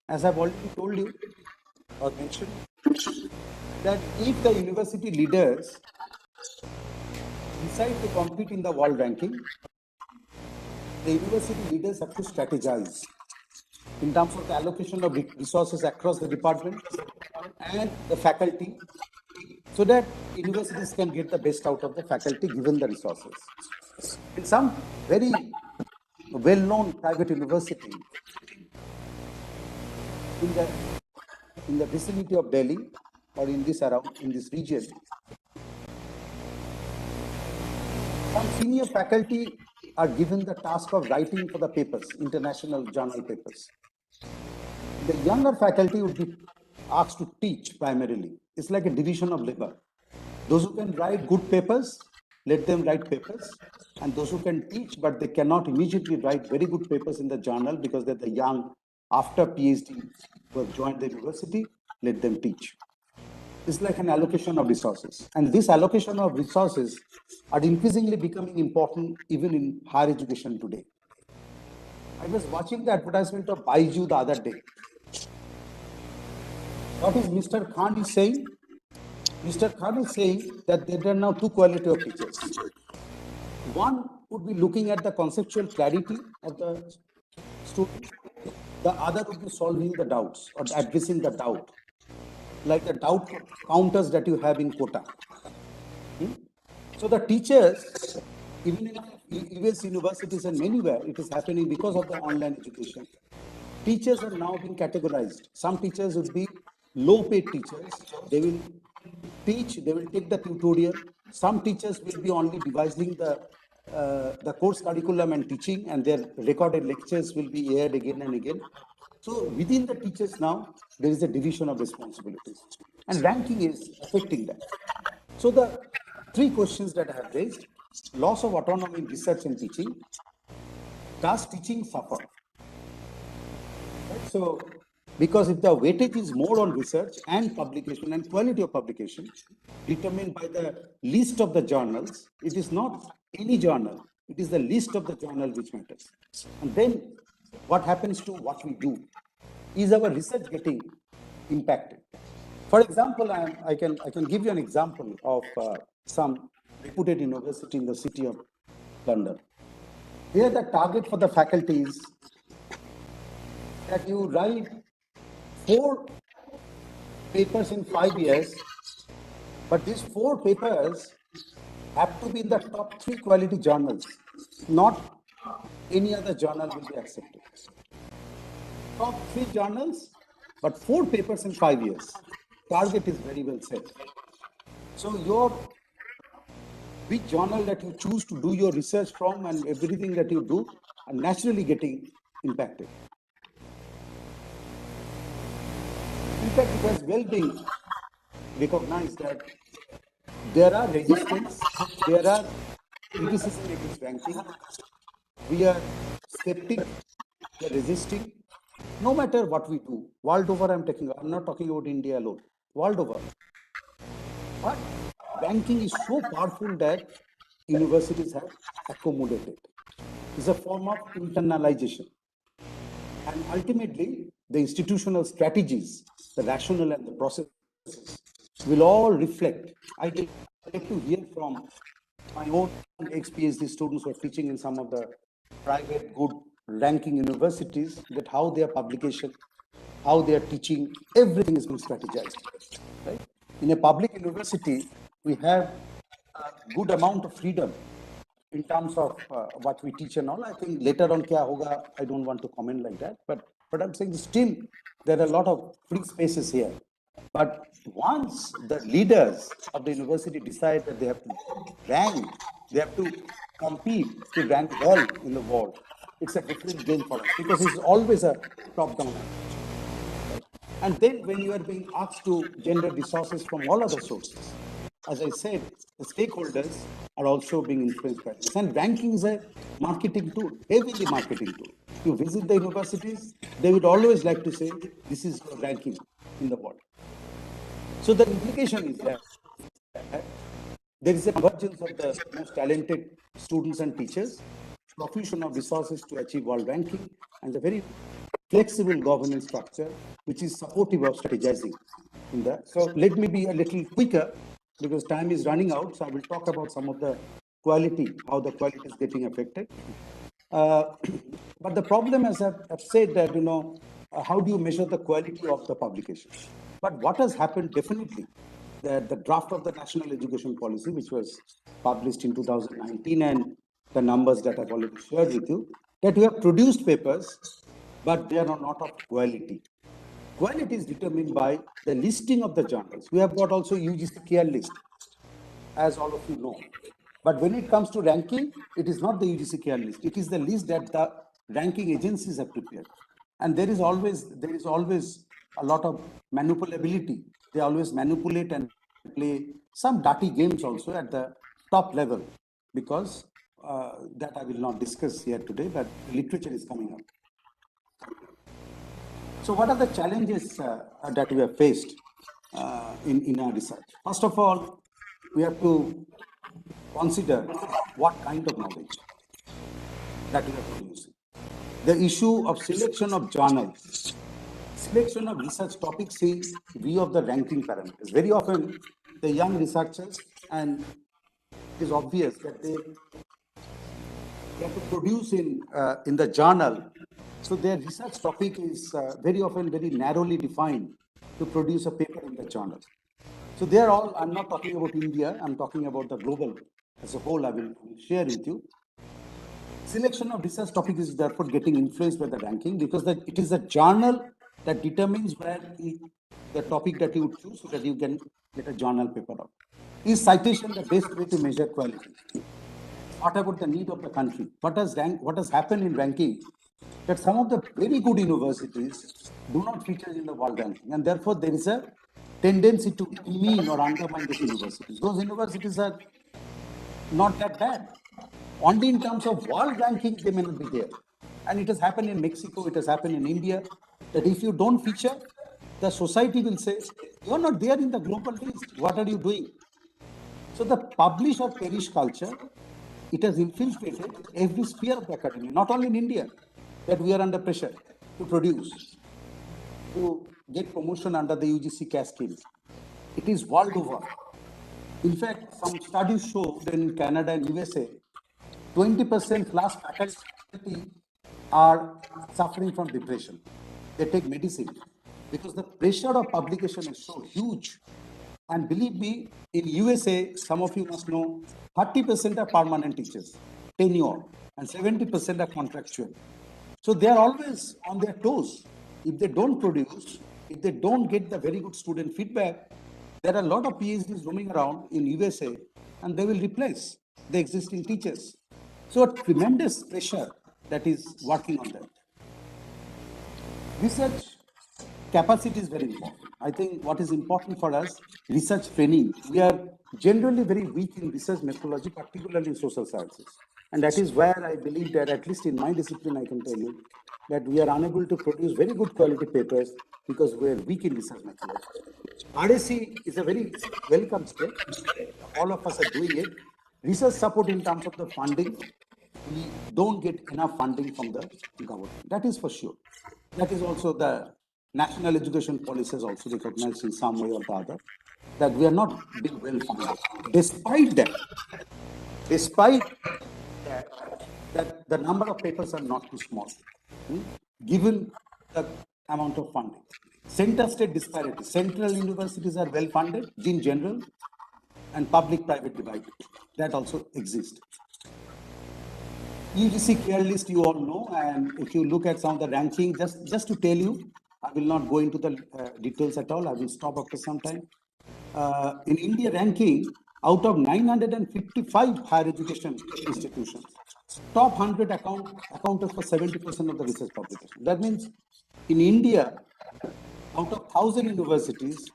As I've already told you or mentioned, that if the university leaders decide to compete in the world ranking, the university leaders have to strategize in terms of the allocation of resources across the department and the faculty, so that universities can get the best out of the faculty given the resources. In some very well-known private university in the vicinity of Delhi or in this region, some senior faculty are given the task of writing for the papers, international journal papers. The younger faculty would be asked to teach primarily. It's like a division of labor. Those who can write good papers, let them write papers. And those who can teach, but they cannot immediately write very good papers in the journal because they're the young, after PhD, who have joined the university, let them teach. It's like an allocation of resources. And this allocation of resources are increasingly becoming important even in higher education today. I was watching the advertisement of Baiju the other day. What is Mr. Khan is saying? Mr. Khan is saying that there are now two quality of teachers. One would be looking at the conceptual clarity of the student. The other would be solving the doubts or addressing the doubt, like the doubt counters that you have in quota. So the teachers, even in US universities and anywhere, it is happening because of the online education. Teachers are now being categorized. Some teachers would be low-paid teachers. They will teach, they will take the tutorial. Some teachers will be only devising the course curriculum and teaching, and their recorded lectures will be aired again and again. So within the teachers now, there is a division of responsibilities. And ranking is affecting that. So the three questions that I have raised: loss of autonomy in research and teaching. Does teaching suffer? Right? So, because if the weightage is more on research and publication and quality of publication, determined by the list of the journals, it is not any journal, it is the list of the journal which matters. And then what happens to what we do? Is our research getting impacted? For example, I can give you an example of some reputed university in the city of London. Here the target for the faculty is that you write 4 papers in 5 years, but these 4 papers have to be in the top 3 quality journals. Not any other journal will be accepted. Top 3 journals, but 4 papers in 5 years. Target is very well set. So which journal that you choose to do your research from and everything that you do are naturally getting impacted. In fact, it has well been recognized that there are resistance, there are criticism against ranking. We are skeptic, we are resisting. No matter what we do, world over I'm not talking about India alone, world over. But ranking is so powerful that universities have accommodated. It's a form of internalization. And ultimately, the institutional strategies, the rationale and the processes will all reflect. I get to hear from my own ex-PhD students who are teaching in some of the private good ranking universities that how their publication, how they are teaching, everything is being strategized. Right? In a public university, we have a good amount of freedom in terms of what we teach and all. I think later on kya hoga, I don't want to comment like that, but I'm saying still there are a lot of free spaces here. But once the leaders of the university decide that they have to rank, they have to compete to rank well in the world, it's a different game for us because it's always a top-down approach. Right? And then when you are being asked to generate resources from all other sources, as I said, the stakeholders are also being influenced by this. And ranking is a marketing tool, heavily marketing tool. You visit the universities, they would always like to say, this is your ranking in the world. So the implication is that There is a convergence of the most talented students and teachers, profusion of resources to achieve world ranking, and a very flexible governance structure, which is supportive of strategizing in that. So let me be a little quicker because time is running out. So I will talk about some of the quality, how the quality is getting affected. But the problem, as I've said, that how do you measure the quality of the publication? But what has happened definitely, that the draft of the National Education Policy, which was published in 2019, and the numbers that I've already shared with you, that we have produced papers, but they are not of quality. Quality is determined by the listing of the journals. We have got also UGC care list, as all of you know. But when it comes to ranking, it is not the UGC care list. It is the list that the ranking agencies have prepared. And there is always a lot of manipulability. They always manipulate and play some dirty games also at the top level, because that I will not discuss here today, but literature is coming up. So what are the challenges that we have faced in our research? First of all, we have to consider what kind of knowledge that we are producing. The issue of selection of journals, selection of research topics in view of the ranking parameters. Very often, the young researchers, and it is obvious that they have to produce in the journal. So their research topic is very often very narrowly defined to produce a paper in the journal. So they are all, I'm not talking about India, I'm talking about the global as a whole. I will share with you. Selection of research topic is therefore getting influenced by the ranking, because it is a journal that determines where the topic that you choose so that you can get a journal paper out. Is citation the best way to measure quality? What about the need of the country? What has happened in ranking? That some of the very good universities do not feature in the world ranking, and therefore there is a tendency to demean or undermine those universities. Those universities are not that bad. Only in terms of world ranking, they may not be there. And it has happened in Mexico, it has happened in India, that if you don't feature, the society will say, you're not there in the global list. What are you doing? So the publish or perish culture, it has infiltrated every sphere of the academy, not only in India, that we are under pressure to produce, to get promotion under the UGC CAS scheme. It is world over. In fact, some studies show that in Canada and USA, 20% plus faculty are suffering from depression. They take medicine because the pressure of publication is so huge. And believe me, in USA, some of you must know, 30% are permanent teachers, tenure, and 70% are contractual. So they are always on their toes. If they don't produce, if they don't get the very good student feedback, there are a lot of PhDs roaming around in USA, and they will replace the existing teachers. So a tremendous pressure that is working on that. Research capacity is very important. I think what is important for us, research training. We are generally very weak in research methodology, particularly in social sciences. And that is where I believe that, at least in my discipline, I can tell you that we are unable to produce very good quality papers because we are weak in research methodology. RSC is a very welcome step. All of us are doing it. Research support in terms of the funding, we don't get enough funding from the government. That is for sure. That is also the national education policy has also recognized in some way or the other that we are not being well funded. Despite that, that the number of papers are not too small, given the amount of funding. Center-state disparity. Central universities are well funded in general, and public-private divide. That also exists. UGC care list, you all know, and if you look at some of the ranking, just to tell you, I will not go into the details at all. I will stop after some time. In India ranking, out of 955 higher education institutions, top 100 accounted for 70% of the research publication. That means in India, out of 1,000 universities,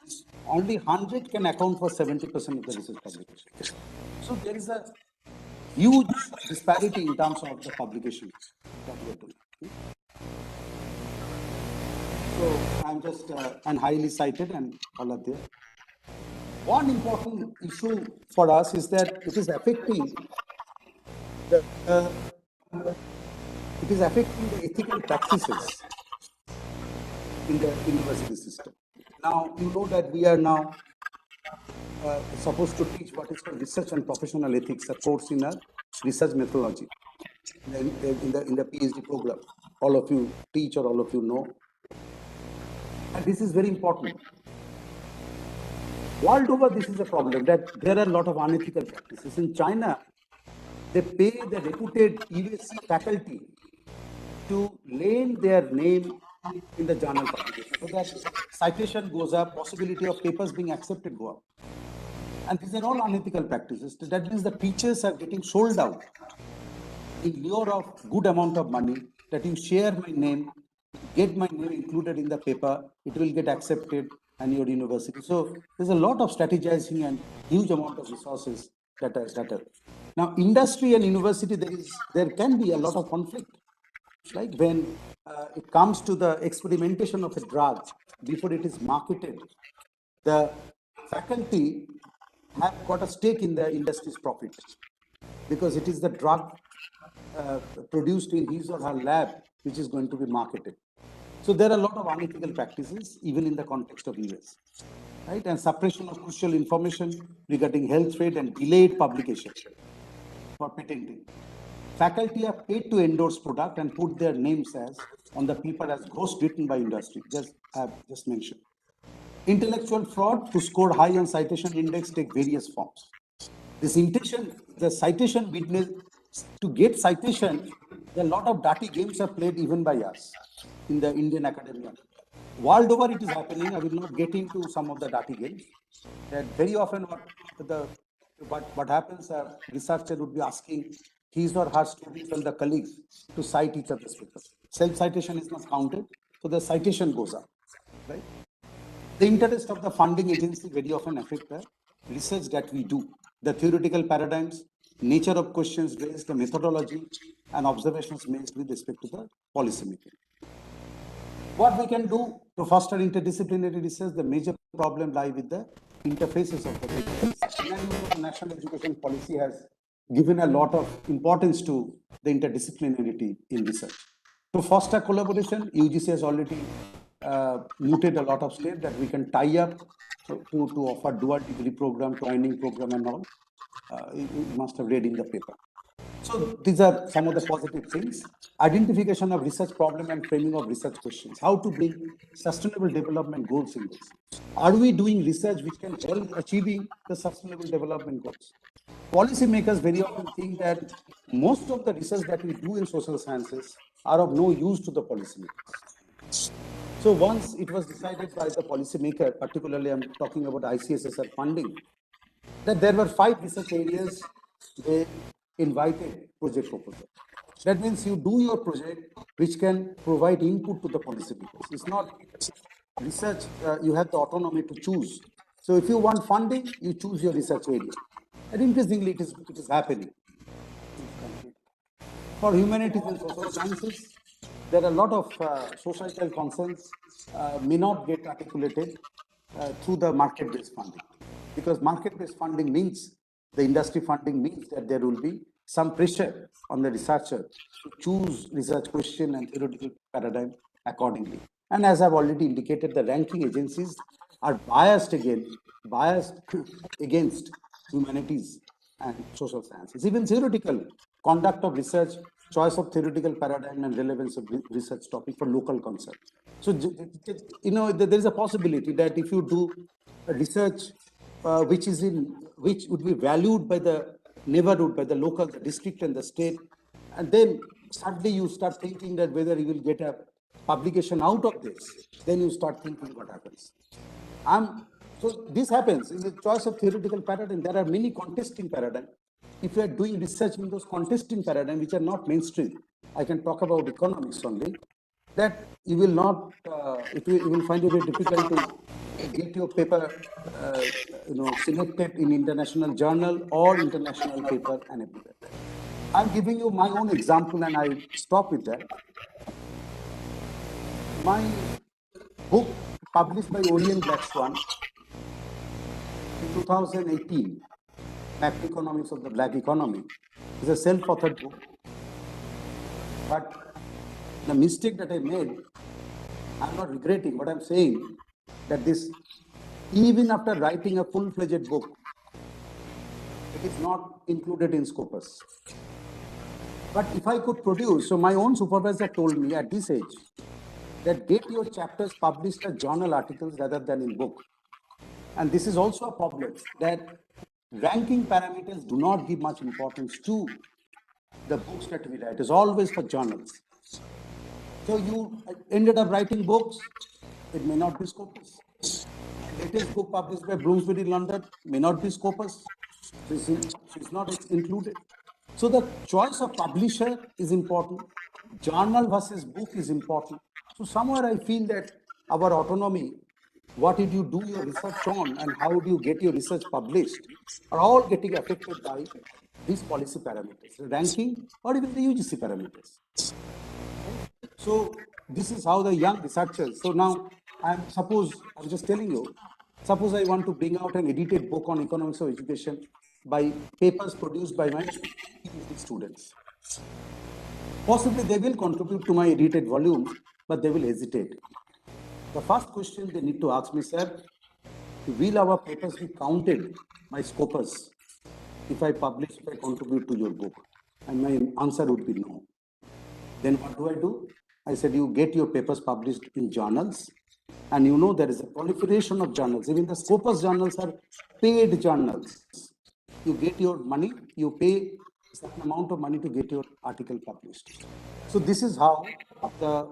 only 100 can account for 70% of the research publication. So there is a huge disparity in terms of the publication that we are doing. So I'm just and highly cited and all are there. One important issue for us is that it is affecting the ethical practices in the university system. Now, you know that we are now supposed to teach what is called research and professional ethics, a course in a research methodology in the PhD program. All of you teach or all of you know. And this is very important. World over, this is a problem that there are a lot of unethical practices. In China, they pay the reputed USC faculty to lend their name in the journal publication so that citation goes up, possibility of papers being accepted go up. And these are all unethical practices. That means the teachers are getting sold out in lieu of good amount of money, that you share my name, get my name included in the paper, it will get accepted and your university. So there's a lot of strategizing and huge amount of resources that are. Now, industry and university, there can be a lot of conflict. Like when it comes to the experimentation of a drug before it is marketed, the faculty have got a stake in the industry's profit because it is the drug produced in his or her lab which is going to be marketed. So there are a lot of unethical practices even in the context of US, right? And suppression of crucial information regarding health threat and delayed publication for patenting. Faculty are paid to endorse product and put their names as on the paper as ghost written by industry. Just mentioned. Intellectual fraud to score high on citation index take various forms. This intention, the citation witness, to get citation, a lot of dirty games are played even by us in the Indian academia. World over it is happening. I will not get into some of the dirty games. That very often what happens, a researcher would be asking his or her students and the colleagues to cite each other's papers. Self-citation is not counted, so the citation goes up, right? The interest of the funding agency very often affect the research that we do. The theoretical paradigms, nature of questions raised, the methodology, and observations made with respect to the policy making. What we can do to foster interdisciplinary research, the major problem lies with the interfaces of the data. The National Education Policy has given a lot of importance to the interdisciplinarity in research. To foster collaboration, UGC has already muted a lot of states that we can tie up to offer dual degree program, training program and all. You must have read in the paper. So these are some of the positive things. Identification of research problem and framing of research questions. How to bring sustainable development goals in this. Are we doing research which can help achieving the sustainable development goals? Policymakers very often think that most of the research that we do in social sciences are of no use to the policymakers. So once it was decided by the policymaker, particularly I'm talking about ICSSR funding, that there were 5 research areas they invited project proposal. That means you do your project which can provide input to the policymakers. It's not research, you have the autonomy to choose. So if you want funding, you choose your research area. And increasingly it is happening. For humanities and social sciences, there are a lot of societal concerns may not get articulated through the market-based funding. Because market-based funding means, the industry funding means that there will be some pressure on the researcher to choose research question and theoretical paradigm accordingly. And as I've already indicated, the ranking agencies are biased against humanities and social sciences. Even theoretical conduct of research, choice of theoretical paradigm and relevance of research topic for local concern. So, there is a possibility that if you do a research which would be valued by the neighborhood, by the local, the district and the state, and then suddenly you start thinking that whether you will get a publication out of this, then you start thinking what happens. So this happens in the choice of theoretical paradigm. There are many contesting paradigms. If you are doing research in those contesting paradigms which are not mainstream, I can talk about economics only, that you will not, you will find it very difficult to get your paper, selected in international journal or international paper and everywhere. I'm giving you my own example and I stop with that. My book published by Orient Black Swan 2018, Macroeconomics of the Black Economy. It's a self-authored book. But the mistake that I made, I'm not regretting, but I'm saying that this, even after writing a full-fledged book, it is not included in Scopus. But if I could produce, so my own supervisor told me at this age that get your chapters published as journal articles rather than in book. And this is also a problem that ranking parameters do not give much importance to the books that we write. It's always for journals. So you ended up writing books, it may not be Scopus. Latest book published by Bloomsbury, London, may not be Scopus. It's not included. So the choice of publisher is important. Journal versus book is important. So somewhere I feel that our autonomy, what did you do your research on and how do you get your research published, are all getting affected by these policy parameters, the ranking or even the UGC parameters. So this is how the young researchers, so now I'm just telling you, suppose I want to bring out an edited book on economics of education by papers produced by my PhD students. Possibly they will contribute to my edited volume, but they will hesitate. The first question they need to ask me, sir, will our papers be counted by Scopus if I contribute to your book? And my answer would be no. Then what do? I said, you get your papers published in journals, and you know there is a proliferation of journals. Even the Scopus journals are paid journals. You get your money, you pay a certain amount of money to get your article published. So this is how the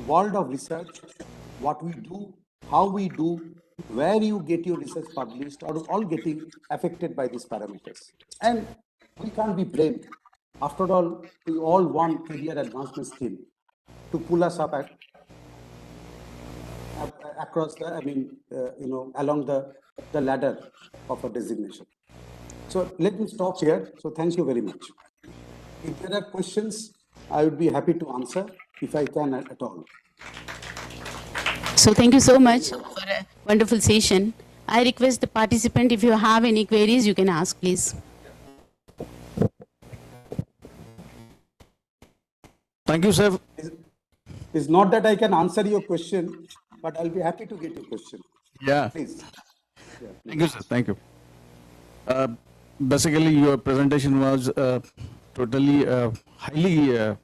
world of research, what we do, how we do, where you get your research published, are all getting affected by these parameters. And we can't be blamed. After all, we all want career advancement scheme to pull us up across the, along the ladder of a designation. So let me stop here. So thank you very much. If there are questions, I would be happy to answer if I can at all. So thank you so much for a wonderful session. I request the participant, if you have any queries, you can ask, please. Thank you, sir. It's not that I can answer your question, but I'll be happy to get your question. Yeah. Please. Yeah, please. Thank you, sir. Thank you. Basically, your presentation was totally highly,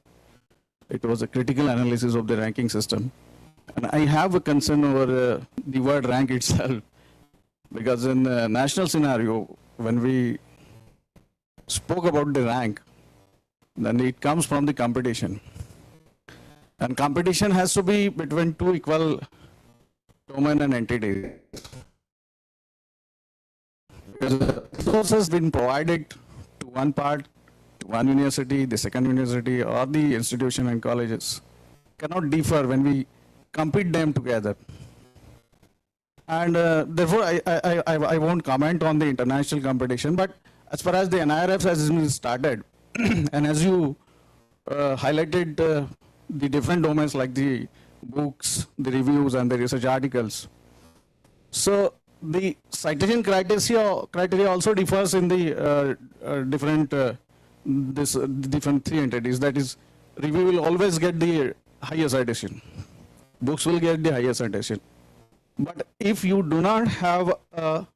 it was a critical analysis of the ranking system. And I have a concern over the word rank itself, because in the national scenario, when we spoke about the rank, then it comes from the competition. And competition has to be between two equal domain and entities. Because the resource has been provided to one part, to one university, the second university, or the institution and colleges cannot differ when we compete them together. And therefore, I won't comment on the international competition, but as far as the NIRF has been started, and as you highlighted the different domains like the books, the reviews, and the research articles. So the citation criteria also differs in the different three entities. That is, review will always get the higher citation. Books will get the higher citation. But if you do not have a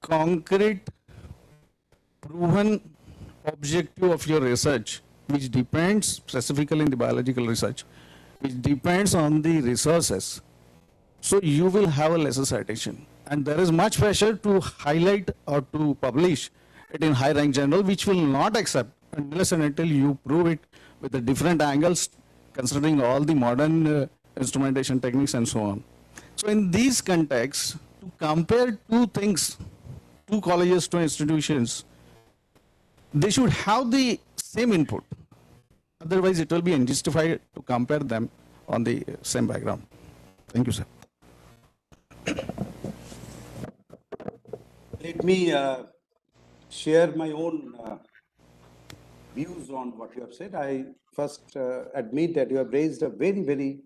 concrete, proven objective of your research, which depends specifically in the biological research, which depends on the resources, so you will have a lesser citation. And there is much pressure to highlight or to publish it in high rank journal, which will not accept unless and until you prove it with the different angles, considering all the modern instrumentation techniques and so on. So in these contexts, to compare two things, two colleges, two institutions, they should have the same input. Otherwise, it will be unjustified to compare them on the same background. Thank you, sir. Let me share my own views on what you have said. I first admit that you have raised a very, very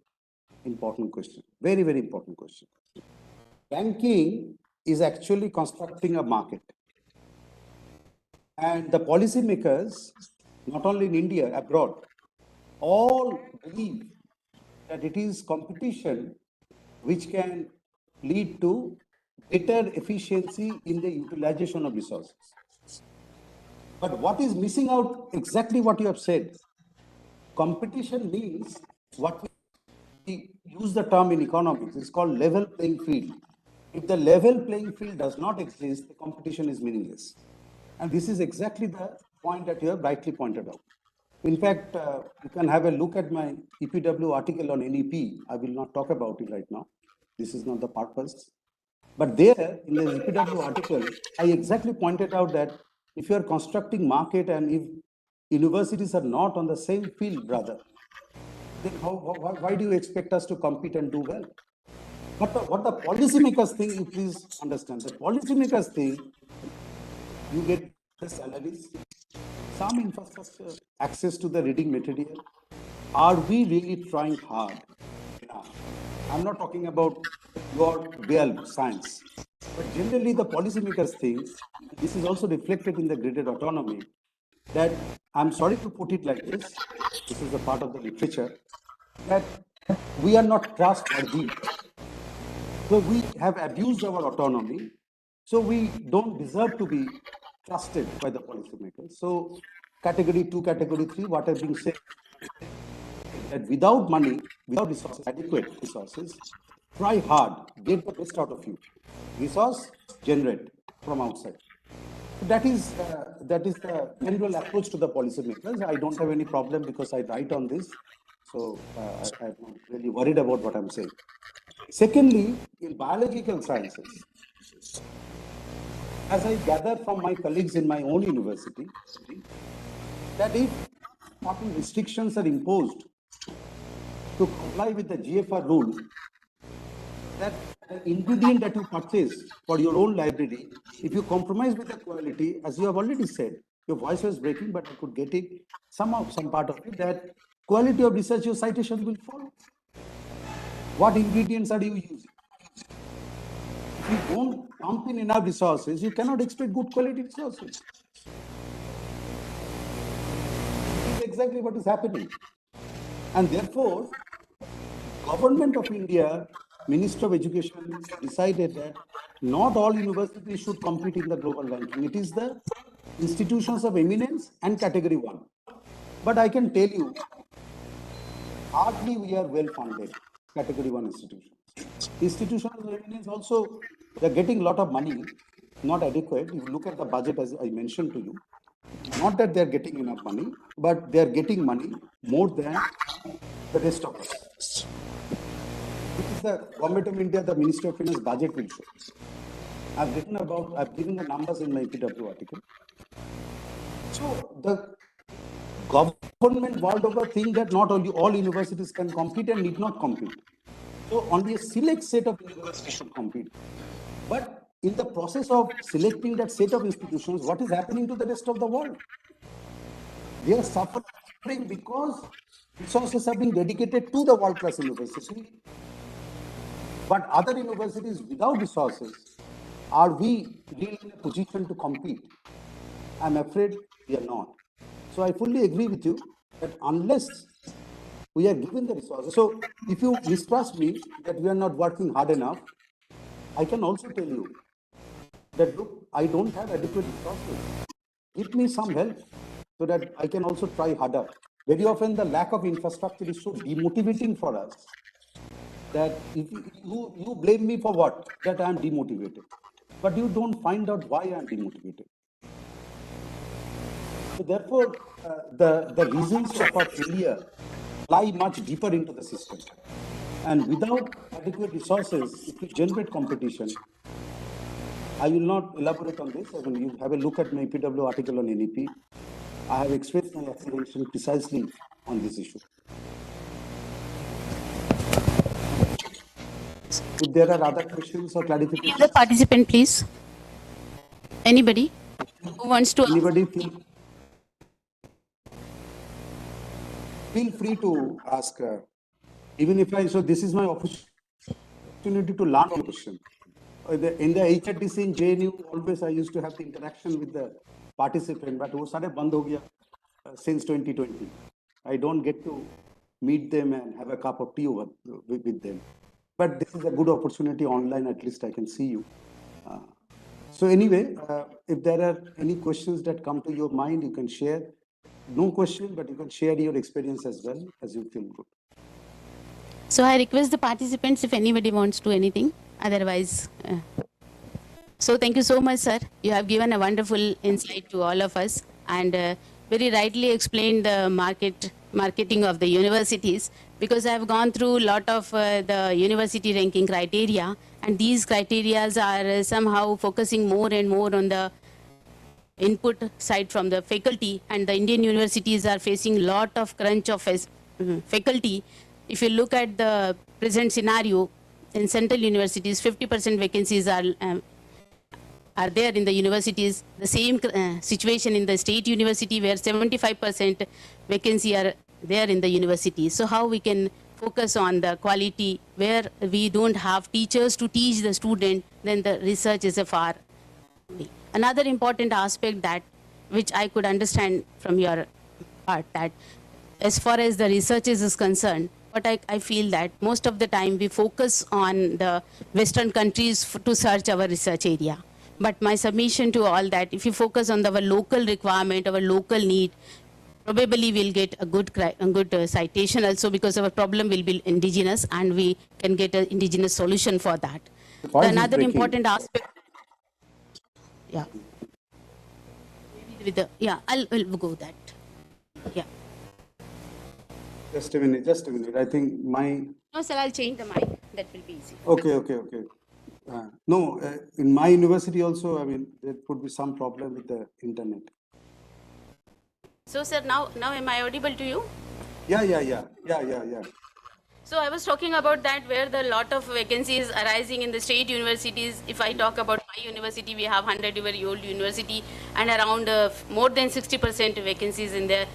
important question. Very, very important question. Ranking is actually constructing a market. And the policymakers, not only in India, abroad, all believe that it is competition which can lead to better efficiency in the utilization of resources. But what is missing out, exactly what you have said, competition means what we use the term in economics, it's called level playing field. If the level playing field does not exist, the competition is meaningless. And this is exactly the point that you have rightly pointed out. In fact, you can have a look at my EPW article on NEP. I will not talk about it right now. This is not the purpose. But there, in the EPW article, I exactly pointed out that if you are constructing market and if universities are not on the same field, brother, then why do you expect us to compete and do well? But what the policymakers think, you please understand, the policymakers think you get the salaries, some infrastructure, access to the reading material. Are we really trying hard enough? I'm not talking about your real science, but generally the policymakers think, this is also reflected in the graded autonomy, that I'm sorry to put it like this is a part of the literature, that we are not trustworthy. So we have abused our autonomy. So we don't deserve to be trusted by the policymakers. So category 2, category 3, what has been said, that without money, without resources, adequate resources, try hard, get the best out of you. Resource, generate from outside. So that is the general approach to the policymakers. I don't have any problem because I write on this. So I'm not really worried about what I'm saying. Secondly, in biological sciences, as I gather from my colleagues in my own university, that if certain restrictions are imposed to comply with the GFR rule, that the ingredient that you purchase for your own library, if you compromise with the quality, as you have already said, your voice was breaking, but I could get it, some part of it, that quality of research, your citation will fall. What ingredients are you using? If you don't pump in enough resources, you cannot expect good quality resources. This is exactly what is happening. And therefore, Government of India, Minister of Education decided that not all universities should compete in the global ranking. It is the institutions of eminence and category 1. But I can tell you, hardly we are well funded, category 1 institutions. Institutions of eminence also, they're getting a lot of money, not adequate. If you look at the budget, as I mentioned to you, not that they're getting enough money, but they're getting money more than the rest of us. This is the Government of India, the Ministry of Finance budget will show. I've given the numbers in my PW article. So the government world over think that not only all universities can compete and need not compete. So only a select set of universities should compete. But in the process of selecting that set of institutions, what is happening to the rest of the world? They are suffering because resources are being dedicated to the world-class university. But other universities without resources, are we really in a position to compete? I'm afraid we are not. So I fully agree with you that unless we are given the resources, so if you mistrust me that we are not working hard enough, I can also tell you that, look, I don't have adequate resources. Give me some help so that I can also try harder. Very often the lack of infrastructure is so demotivating for us that if you blame me for what? That I am demotivated. But you don't find out why I am demotivated. So therefore, the reasons of our failure lie much deeper into the system. And without adequate resources, if you generate competition, I will not elaborate on this. I mean, you have a look at my PW article on NEP. I have expressed my apprehension precisely on this issue. If there are other questions or clarifications. Other participant, please. Anybody who wants to? Anybody feel free to ask. Even if so this is my opportunity to learn a question. in the HRTC in JNU, always I used to have the interaction with the participant, but वो सारे बंद हो गया since 2020. I don't get to meet them and have a cup of tea with them. But this is a good opportunity online, at least I can see you. So anyway, if there are any questions that come to your mind, you can share. No question, but you can share your experience as well as you feel good. So I request the participants if anybody wants to do anything. Otherwise, so thank you so much, sir. You have given a wonderful insight to all of us and very rightly explained the marketing of the universities, because I have gone through a lot of the university ranking criteria, and these criteria are somehow focusing more and more on the input side from the faculty, and the Indian universities are facing a lot of crunch of faculty. If you look at the present scenario in central universities, 50% vacancies are there in the universities. The same situation in the state university where 75% vacancy are there in the university. So how we can focus on the quality where we don't have teachers to teach the student, then the research is a far way. Another important aspect that which I could understand from your part, that as far as the researches is concerned, but I feel that most of the time we focus on the Western countries to search our research area. But my submission to all that, if you focus on our local requirement, our local need, probably we'll get a good citation also, because our problem will be indigenous and we can get an indigenous solution for that. Another important aspect, yeah. With the, yeah, I'll go that. Yeah. Just a minute. I think my... No, sir, I'll change the mic. That will be easy. Okay. No, in my university also, I mean, there could be some problem with the internet. So, sir, now am I audible to you? Yeah. So I was talking about that where the lot of vacancies arising in the state universities. If I talk about my university, we have 100-year-old university and around more than 60% vacancies in the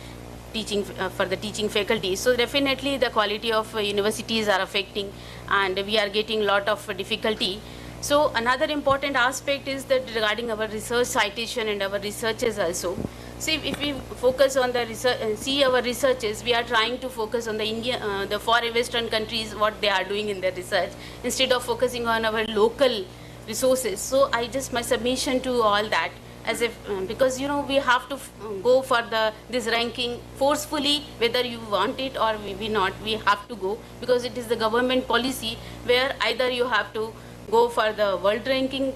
teaching for the teaching faculty. So definitely the quality of universities are affecting, and we are getting a lot of difficulty. So another important aspect is that regarding our research citation and our researches also. See, if we focus on the research, see our researches, we are trying to focus on the foreign Western countries, what they are doing in their research, instead of focusing on our local resources. So my submission to all that, as if, because we have to go for this ranking forcefully, whether you want it or we not, we have to go, because it is the government policy where either you have to go for the world ranking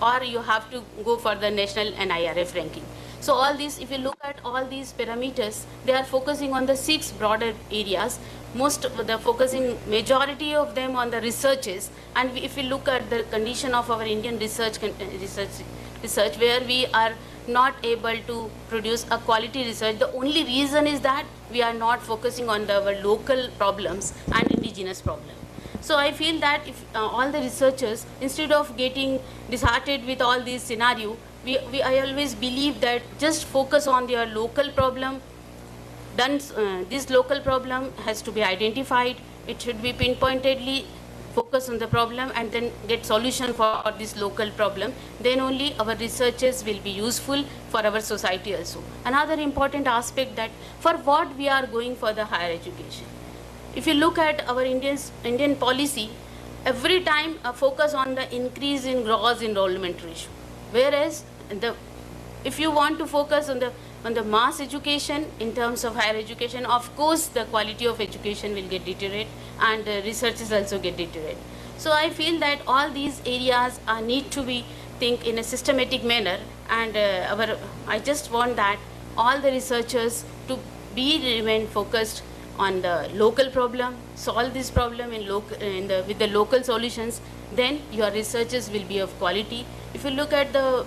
or you have to go for the national NIRF ranking. So all these, if you look at all these parameters, they are focusing on the 6 broader areas. Most of the focusing, majority of them on the researches. And if we look at the condition of our Indian research where we are not able to produce a quality research, the only reason is that we are not focusing on our local problems and indigenous problems. So I feel that if all the researchers, instead of getting disheartened with all these scenarios, I always believe that just focus on their local problem. This local problem has to be identified. It should be pinpointedly focus on the problem and then get solution for this local problem. Then only our researches will be useful for our society also. Another important aspect that for what we are going for the higher education. If you look at our Indian policy, every time a focus on the increase in gross enrollment ratio. Whereas if you want to focus on the mass education in terms of higher education, of course the quality of education will get deteriorate and researches also get deteriorate. So I feel that all these areas need to be think in a systematic manner, and I just want that all the researchers to remain focused on the local problem, solve this problem with the local solutions, then your researches will be of quality. If you look at the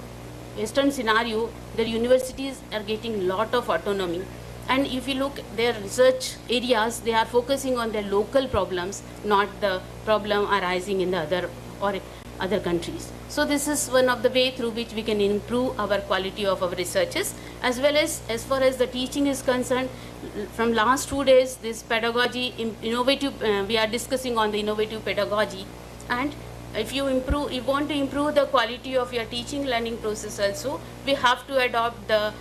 Western scenario, the universities are getting a lot of autonomy. And if you look at their research areas, they are focusing on their local problems, not the problem arising in the other countries. So this is one of the way through which we can improve our quality of our researches, as well as far as the teaching is concerned. From last 2 days, this pedagogy, innovative, we are discussing on the innovative pedagogy, and if you want to improve the quality of your teaching learning process also, we have to adopt the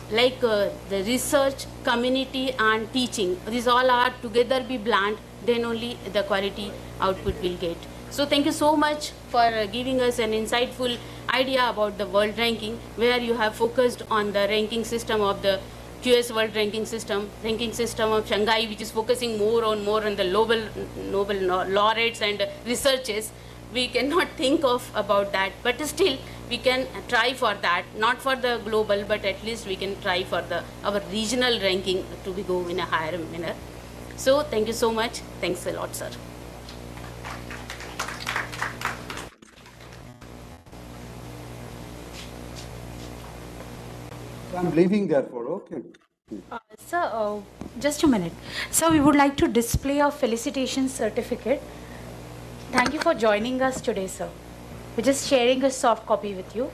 the research, community and teaching. These all are together be blend, then only the quality output will get. So thank you so much for giving us an insightful idea about the world ranking, where you have focused on the ranking system of the QS World ranking system of Shanghai, which is focusing more on the Nobel laureates and researches. We cannot think of about that, but still we can try for that, not for the global, but at least we can try for our regional ranking to be go in a higher manner. So thank you so much. Thanks a lot, sir. I'm leaving therefore, okay. Sir, just a minute. Sir, we would like to display a felicitation certificate. Thank you for joining us today, sir. We're just sharing a soft copy with you.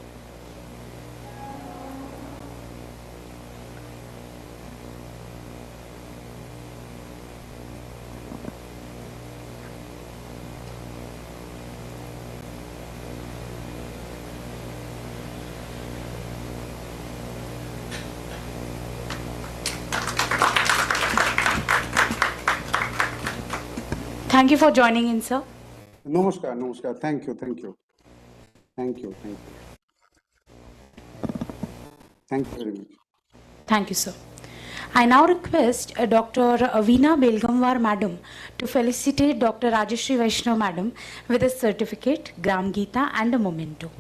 Thank you for joining in, sir. Namaskar, namaskar. Thank you, thank you. Thank you, thank you. Thank you very much. Thank you, sir. I now request Dr. Veena Belgamwar Madam to felicitate Dr. Rajeshri Vaishnav Madam with a certificate, Gram Geeta and a memento.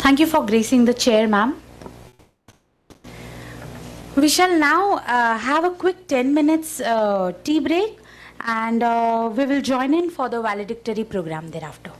Thank you for gracing the chair, ma'am. We shall now have a quick 10 minutes tea break, and we will join in for the valedictory program thereafter.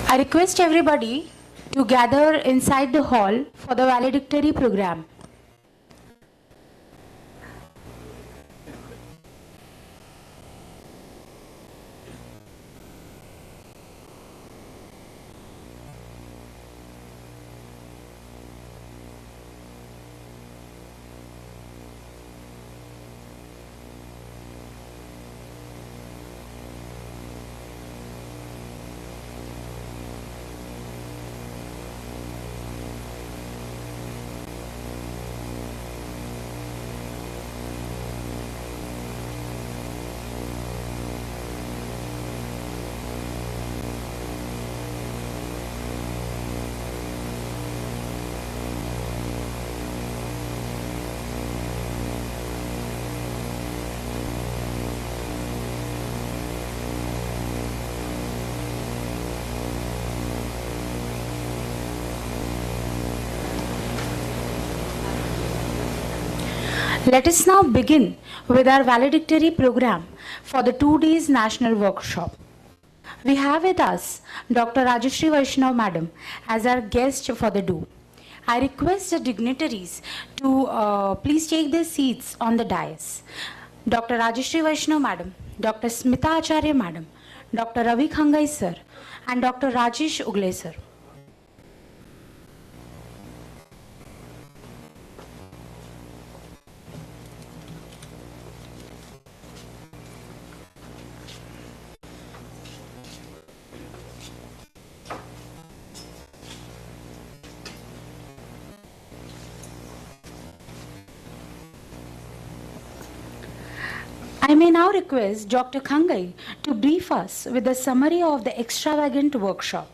I request everybody to gather inside the hall for the valedictory program. Let us now begin with our valedictory program for the 2 days national workshop. We have with us Dr. Rajeshri Vaishnav Madam as our guest for the do. I request the dignitaries to please take their seats on the dais. Dr. Rajeshri Vaishnav Madam, Dr. Smita Acharya Madam, Dr. Ravi Khangai Sir, and Dr. Rajesh Ugle Sir. I may now request Dr. Khangai to brief us with a summary of the extravagant workshop.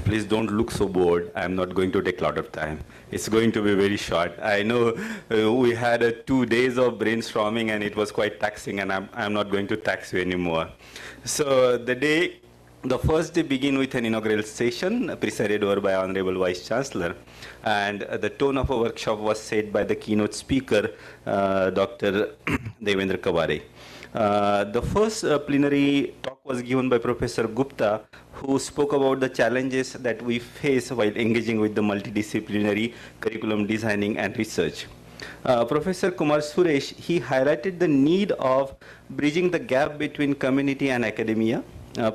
Please don't look so bored. I'm not going to take a lot of time. It's going to be very short. I know we had 2 days of brainstorming and it was quite taxing, and I'm not going to tax you anymore. So the first day begin with an inaugural session presided over by Honorable Vice Chancellor, and the tone of a workshop was set by the keynote speaker, Dr. Devendra Kaware. The first plenary talk was given by Professor Gupta, who spoke about the challenges that we face while engaging with the multidisciplinary curriculum designing and research. Professor Kumar Suresh, he highlighted the need of bridging the gap between community and academia.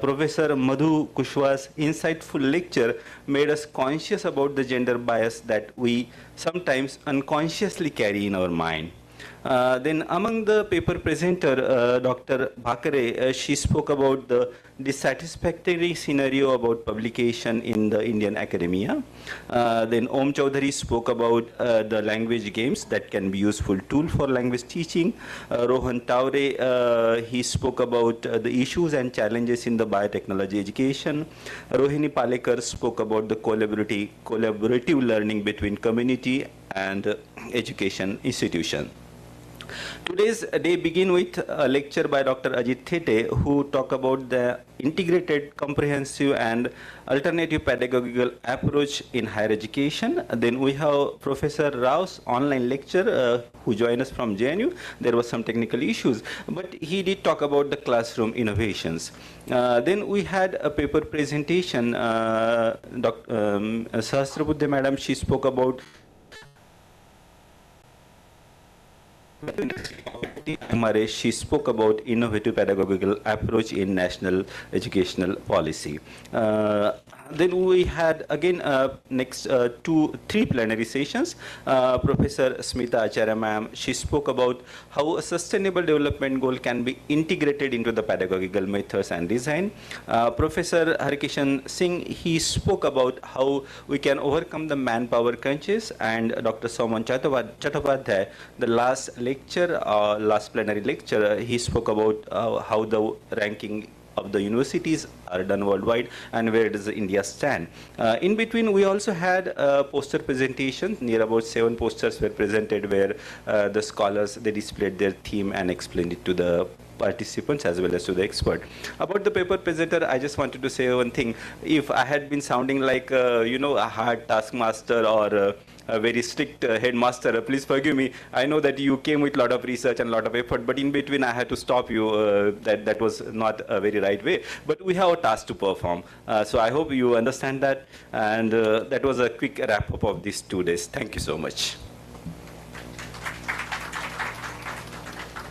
Professor Madhu Kushwa's insightful lecture made us conscious about the gender bias that we sometimes unconsciously carry in our mind. Then among the paper presenter, Dr. Bhakare, she spoke about the dissatisfactory scenario about publication in the Indian academia. Then Om Chaudhary spoke about the language games that can be useful tool for language teaching. Rohan Taure, he spoke about the issues and challenges in the biotechnology education. Rohini Palekar spoke about the collaborative learning between community and education institution. Today's day begin with a lecture by Dr. Ajit Thete, who talk about the integrated, comprehensive and alternative pedagogical approach in higher education. Then we have Professor Rao's online lecture, who joined us from JNU. There was some technical issues, but he did talk about the classroom innovations. Then we had a paper presentation. Sahasrabuddhe Madam, she spoke about Maharaj, she spoke about innovative pedagogical approach in national educational policy. Then we had again next 3 plenary sessions. Professor Smita Acharya ma'am, she spoke about how a sustainable development goal can be integrated into the pedagogical methods and design. Professor Harkishan Singh, he spoke about how we can overcome the manpower crunches, and Dr. Soman Chattopadhyay, the last lecture, last plenary lecture, he spoke about how the ranking of the universities are done worldwide and where does India stand. In between, we also had poster presentations. Near about 7 posters were presented where the scholars, they displayed their theme and explained it to the participants as well as to the expert. About the paper presenter, I just wanted to say one thing. If I had been sounding like, a hard taskmaster or a very strict headmaster, please forgive me. I know that you came with a lot of research and a lot of effort, but in between I had to stop you. That was not a very right way. But we have a task to perform. So I hope you understand that. And that was a quick wrap up of these 2 days. Thank you so much.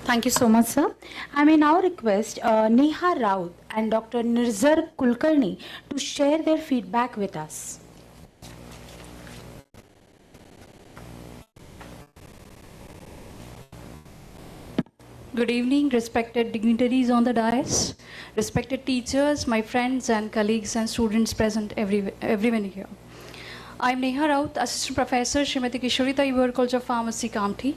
Thank you so much, sir. I may now request Neha Raut and Dr. Nirzar Kulkarni to share their feedback with us. Good evening, respected dignitaries on the dais, respected teachers, my friends and colleagues and students present, everyone here. I'm Neha Raut, Assistant Professor, Srimati Kishorita Ivar College of Pharmacy, Kamptee.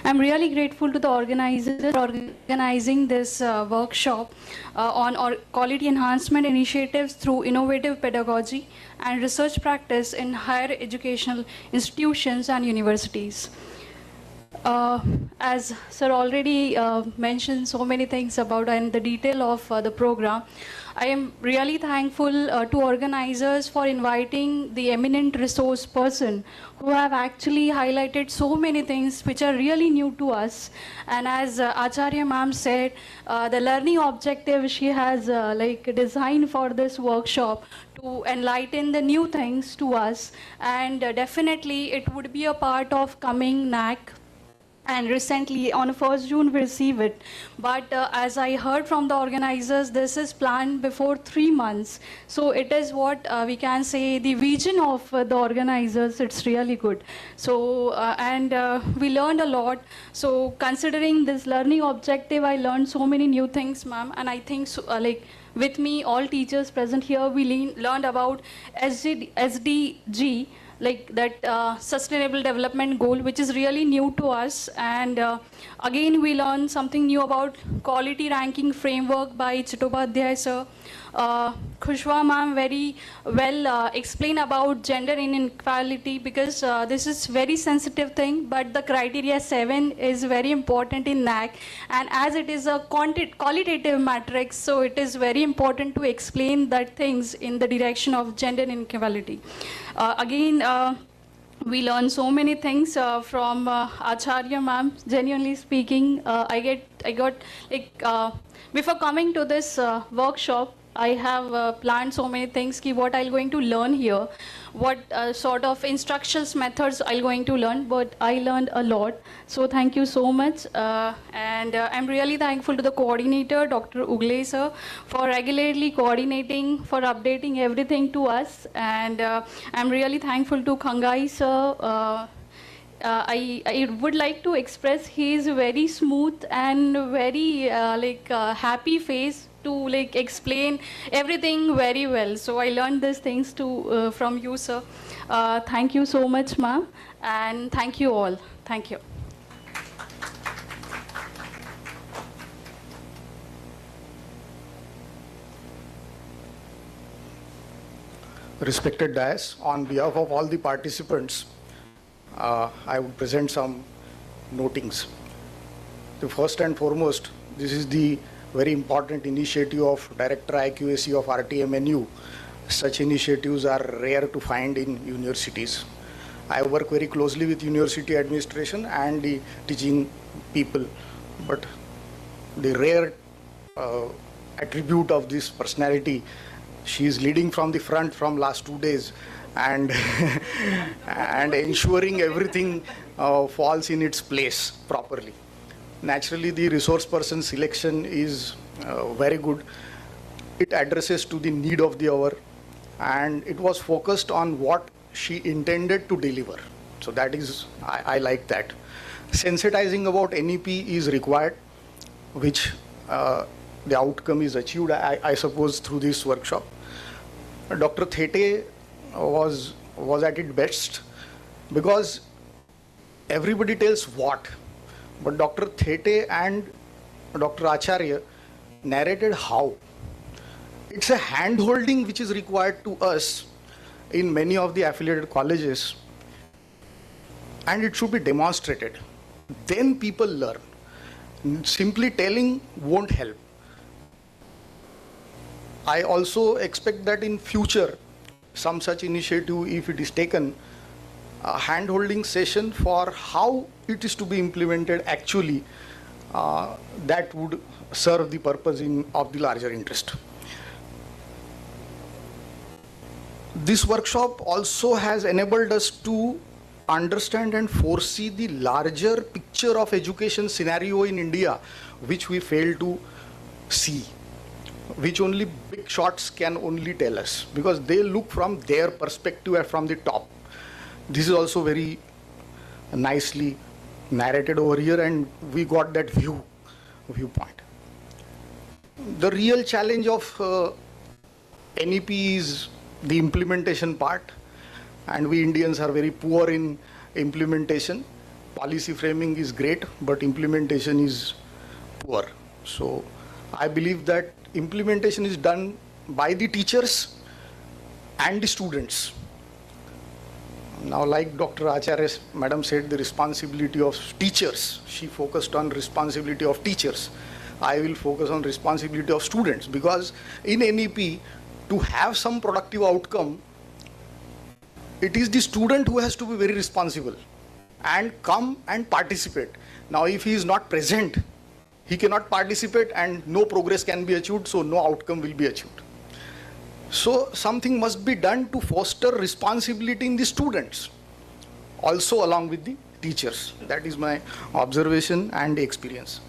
I'm really grateful to the organizers for organizing this workshop on quality enhancement initiatives through innovative pedagogy and research practice in higher educational institutions and universities. As sir already mentioned so many things about and the detail of the program, I am really thankful to organizers for inviting the eminent resource person who have actually highlighted so many things which are really new to us. And as Acharya ma'am said, the learning objective she has designed for this workshop to enlighten the new things to us, and definitely it would be a part of coming NAC. And recently, on 1st June, we receive it. But as I heard from the organizers, this is planned before 3 months. So it is what we can say the vision of the organizers. It's really good. So, we learned a lot. So considering this learning objective, I learned so many new things, ma'am. And I think with me, all teachers present here, we learned about SDG, sustainable development goal, which is really new to us. And again, we learned something new about quality ranking framework by Chattopadhyay sir. Khushwa ma'am very well explained about gender inequality, because this is very sensitive thing, but the criteria 7 is very important in NAC, and as it is a qualitative matrix, so it is very important to explain that things in the direction of gender inequality. We learn so many things from Acharya ma'am. Genuinely speaking, before coming to this workshop, I have planned so many things, what I'm going to learn here, what sort of instructions methods I'm going to learn, but I learned a lot. So thank you so much. And I'm really thankful to the coordinator, Dr. Ugle sir, for regularly coordinating, for updating everything to us. And I'm really thankful to Khangai sir. I would like to express his very smooth and very happy face to explain everything very well. So I learned these things from you, sir. Thank you so much, ma'am, and thank you all. Thank you. Respected dais, on behalf of all the participants, I would present some notings. The first and foremost, this is the very important initiative of Director IQAC of RTMNU. Such initiatives are rare to find in universities. I work very closely with university administration and the teaching people, but the rare attribute of this personality, she is leading from the front from last 2 days and and ensuring everything falls in its place properly. Naturally, the resource person selection is very good. It addresses to the need of the hour, and it was focused on what she intended to deliver. So that is, I like that. Sensitizing about NEP is required, which the outcome is achieved, I suppose, through this workshop. Dr. Thete was at its best, because everybody tells what, but Dr. Thete and Dr. Acharya narrated how. It's a hand-holding which is required to us in many of the affiliated colleges, and it should be demonstrated. Then people learn. Simply telling won't help. I also expect that in future, some such initiative, if it is taken, a hand-holding session for how it is to be implemented actually, that would serve the purpose of the larger interest. This workshop also has enabled us to understand and foresee the larger picture of education scenario in India, which we fail to see, which only big shots can only tell us, because they look from their perspective and from the top. This is also very nicely narrated over here, and we got that viewpoint. The real challenge of NEP is the implementation part, and we Indians are very poor in implementation. Policy framing is great, but implementation is poor. So I believe that implementation is done by the teachers and the students. Now, like Dr. Acharya Madam said, the responsibility of teachers. She focused on responsibility of teachers. I will focus on responsibility of students, because in NEP, to have some productive outcome, it is the student who has to be very responsible and come and participate. Now, if he is not present, he cannot participate and no progress can be achieved, so no outcome will be achieved. So something must be done to foster responsibility in the students, also along with the teachers. That is my observation and experience.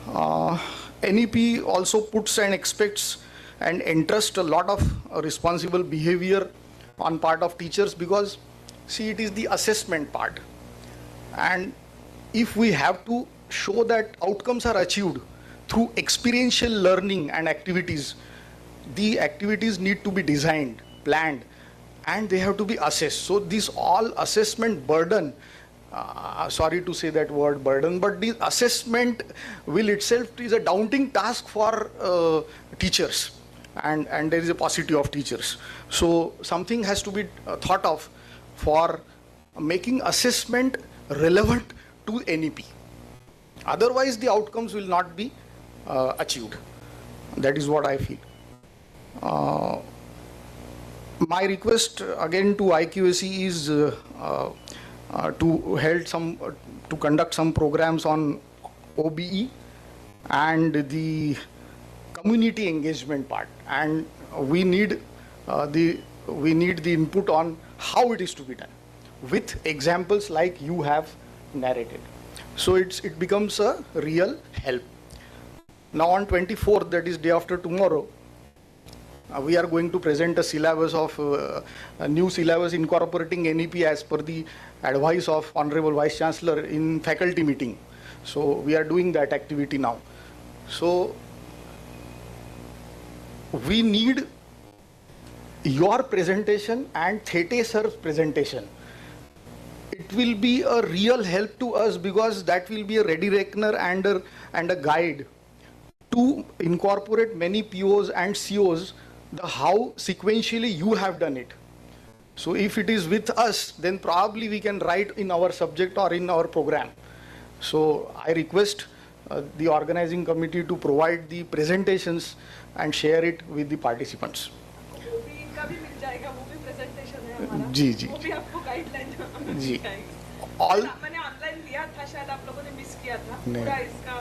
NEP also puts and expects and entrusts a lot of responsible behavior on part of teachers, because see, it is the assessment part, and if we have to show that outcomes are achieved through experiential learning and activities, the activities need to be designed, planned, and they have to be assessed. So this all assessment burden, sorry to say that word burden, but the assessment will itself is a daunting task for teachers, and there is a paucity of teachers. So something has to be thought of for making assessment relevant to NEP. Otherwise, the outcomes will not be achieved. That is what I feel. My request again to IQAC is to conduct some programs on OBE and the community engagement part, and we need the input on how it is to be done, with examples like you have narrated. So it becomes a real help. Now on 24th, that is day after tomorrow, we are going to present a syllabus of a new syllabus incorporating NEP as per the advice of Honorable Vice Chancellor in faculty meeting. So we are doing that activity now. So we need your presentation and Thete sir's presentation. It will be a real help to us, because that will be a ready reckoner and a guide to incorporate many POs and COs, how sequentially you have done it. So if it is with us, then probably we can write in our subject or in our program. So I request the organizing committee to provide the presentations and share it with the participants. जी जी वो भी आपको guideline जी all मैंने online लिया था, शायद आप लोगों ने मिस किया था, पूरा इसका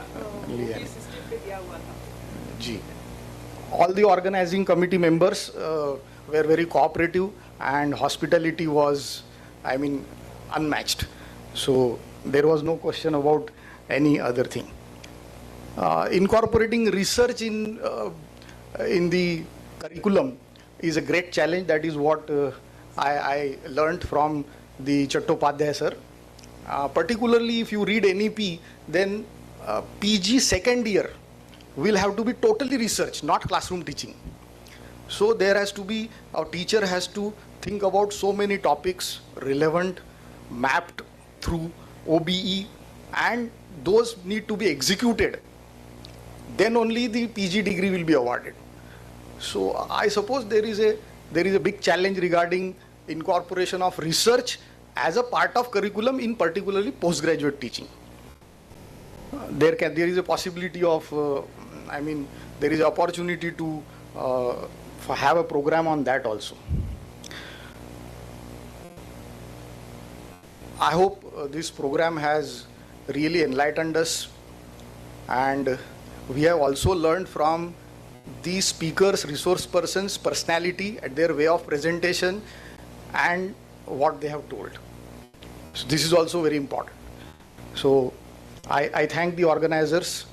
सिस्टम पे दिया हुआ था जी. All the organizing committee members were very cooperative, and hospitality was, I mean, unmatched. So there was no question about any other thing. Incorporating research in the curriculum is a great challenge. That is what I learned from the Chattopadhyay sir. Particularly if you read NEP, then PG second year will have to be totally research, not classroom teaching. So there has to be, our teacher has to think about so many topics relevant, mapped through OBE, and those need to be executed. Then only the PG degree will be awarded. So I suppose there is a big challenge regarding incorporation of research as a part of curriculum, in particularly postgraduate teaching. there is a possibility of, there is opportunity to have a program on that also. I hope this program has really enlightened us, and we have also learned from these speakers, resource persons, personality, at their way of presentation and what they have told. So this is also very important. So I thank the organizers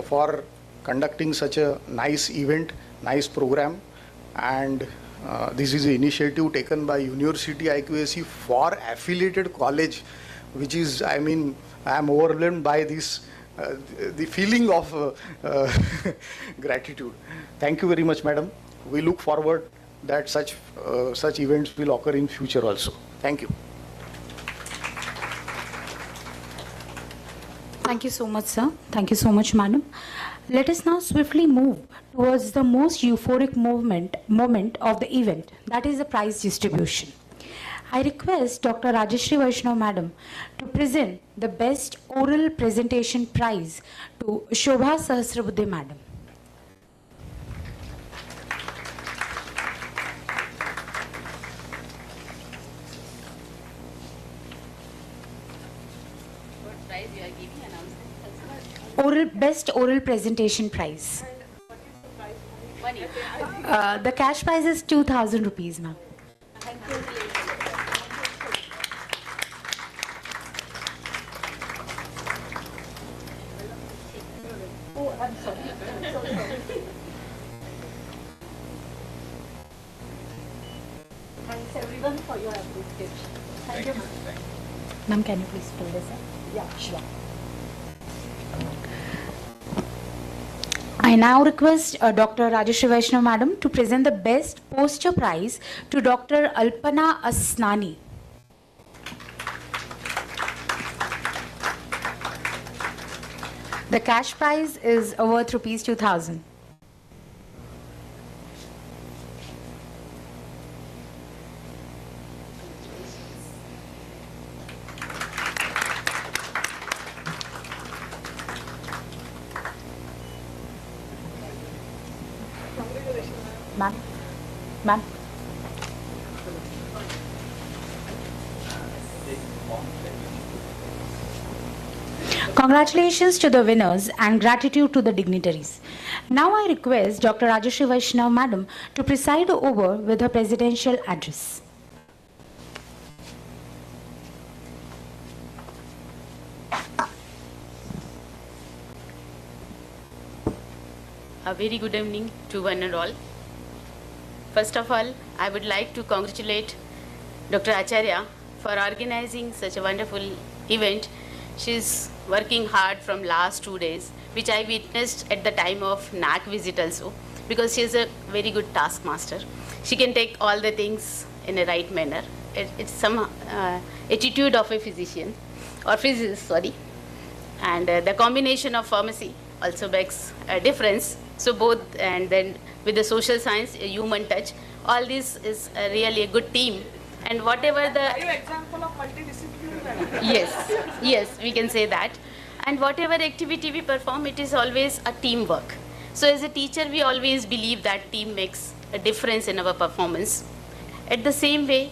for conducting such a nice event, nice program, and this is an initiative taken by University IQAC for affiliated college, which is, I am overwhelmed by this, the feeling of gratitude. Thank you very much, madam. We look forward that such events will occur in future also. Thank you. Thank you so much, sir. Thank you so much, madam. Let us now swiftly move towards the most euphoric moment of the event, that is the prize distribution. I request Dr. Rajeshri Vaishnav madam to present the Best Oral Presentation Prize to Shobha Sahasrabuddhe madam. Best Oral Presentation Prize. The cash prize is 2,000 rupees, ma'am. Oh, I'm sorry. Thanks everyone for your appreciation. Thank you, ma'am. Ma'am, can you please pull this up? Yeah, sure. I now request Dr. Rajeshri Vaishnav madam to present the Best Poster Prize to Dr. Alpana Asnani. The cash prize is worth rupees 2,000. Ma'am, ma'am. Congratulations to the winners and gratitude to the dignitaries. Now I request Dr. Rajeshri Vaishnav madam to preside over with her presidential address. A very good evening to one and all. First of all, I would like to congratulate Dr. Acharya for organizing such a wonderful event. She's working hard from last 2 days, which I witnessed at the time of NAC visit also, because she is a very good taskmaster. She can take all the things in a right manner. It's some attitude of a physician, or physicist, sorry. And the combination of pharmacy also makes a difference. So both, and then with the social science, a human touch, all this is really a good team. And whatever the... Are you example of multidisciplinary? Yes, we can say that. And whatever activity we perform, it is always a teamwork. So as a teacher, we always believe that team makes a difference in our performance. At the same way,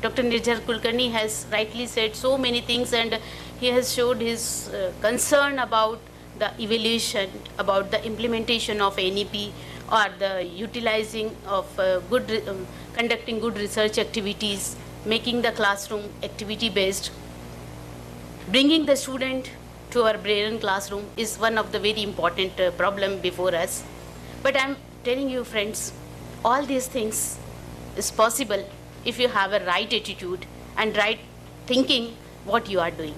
Dr. Nirjar Kulkarni has rightly said so many things, and he has showed his concern about the evaluation, about the implementation of NEP, or the utilizing of conducting good research activities, making the classroom activity based. Bringing the student to our brain classroom is one of the very important problem before us. But I'm telling you, friends, all these things is possible if you have a right attitude and right thinking what you are doing.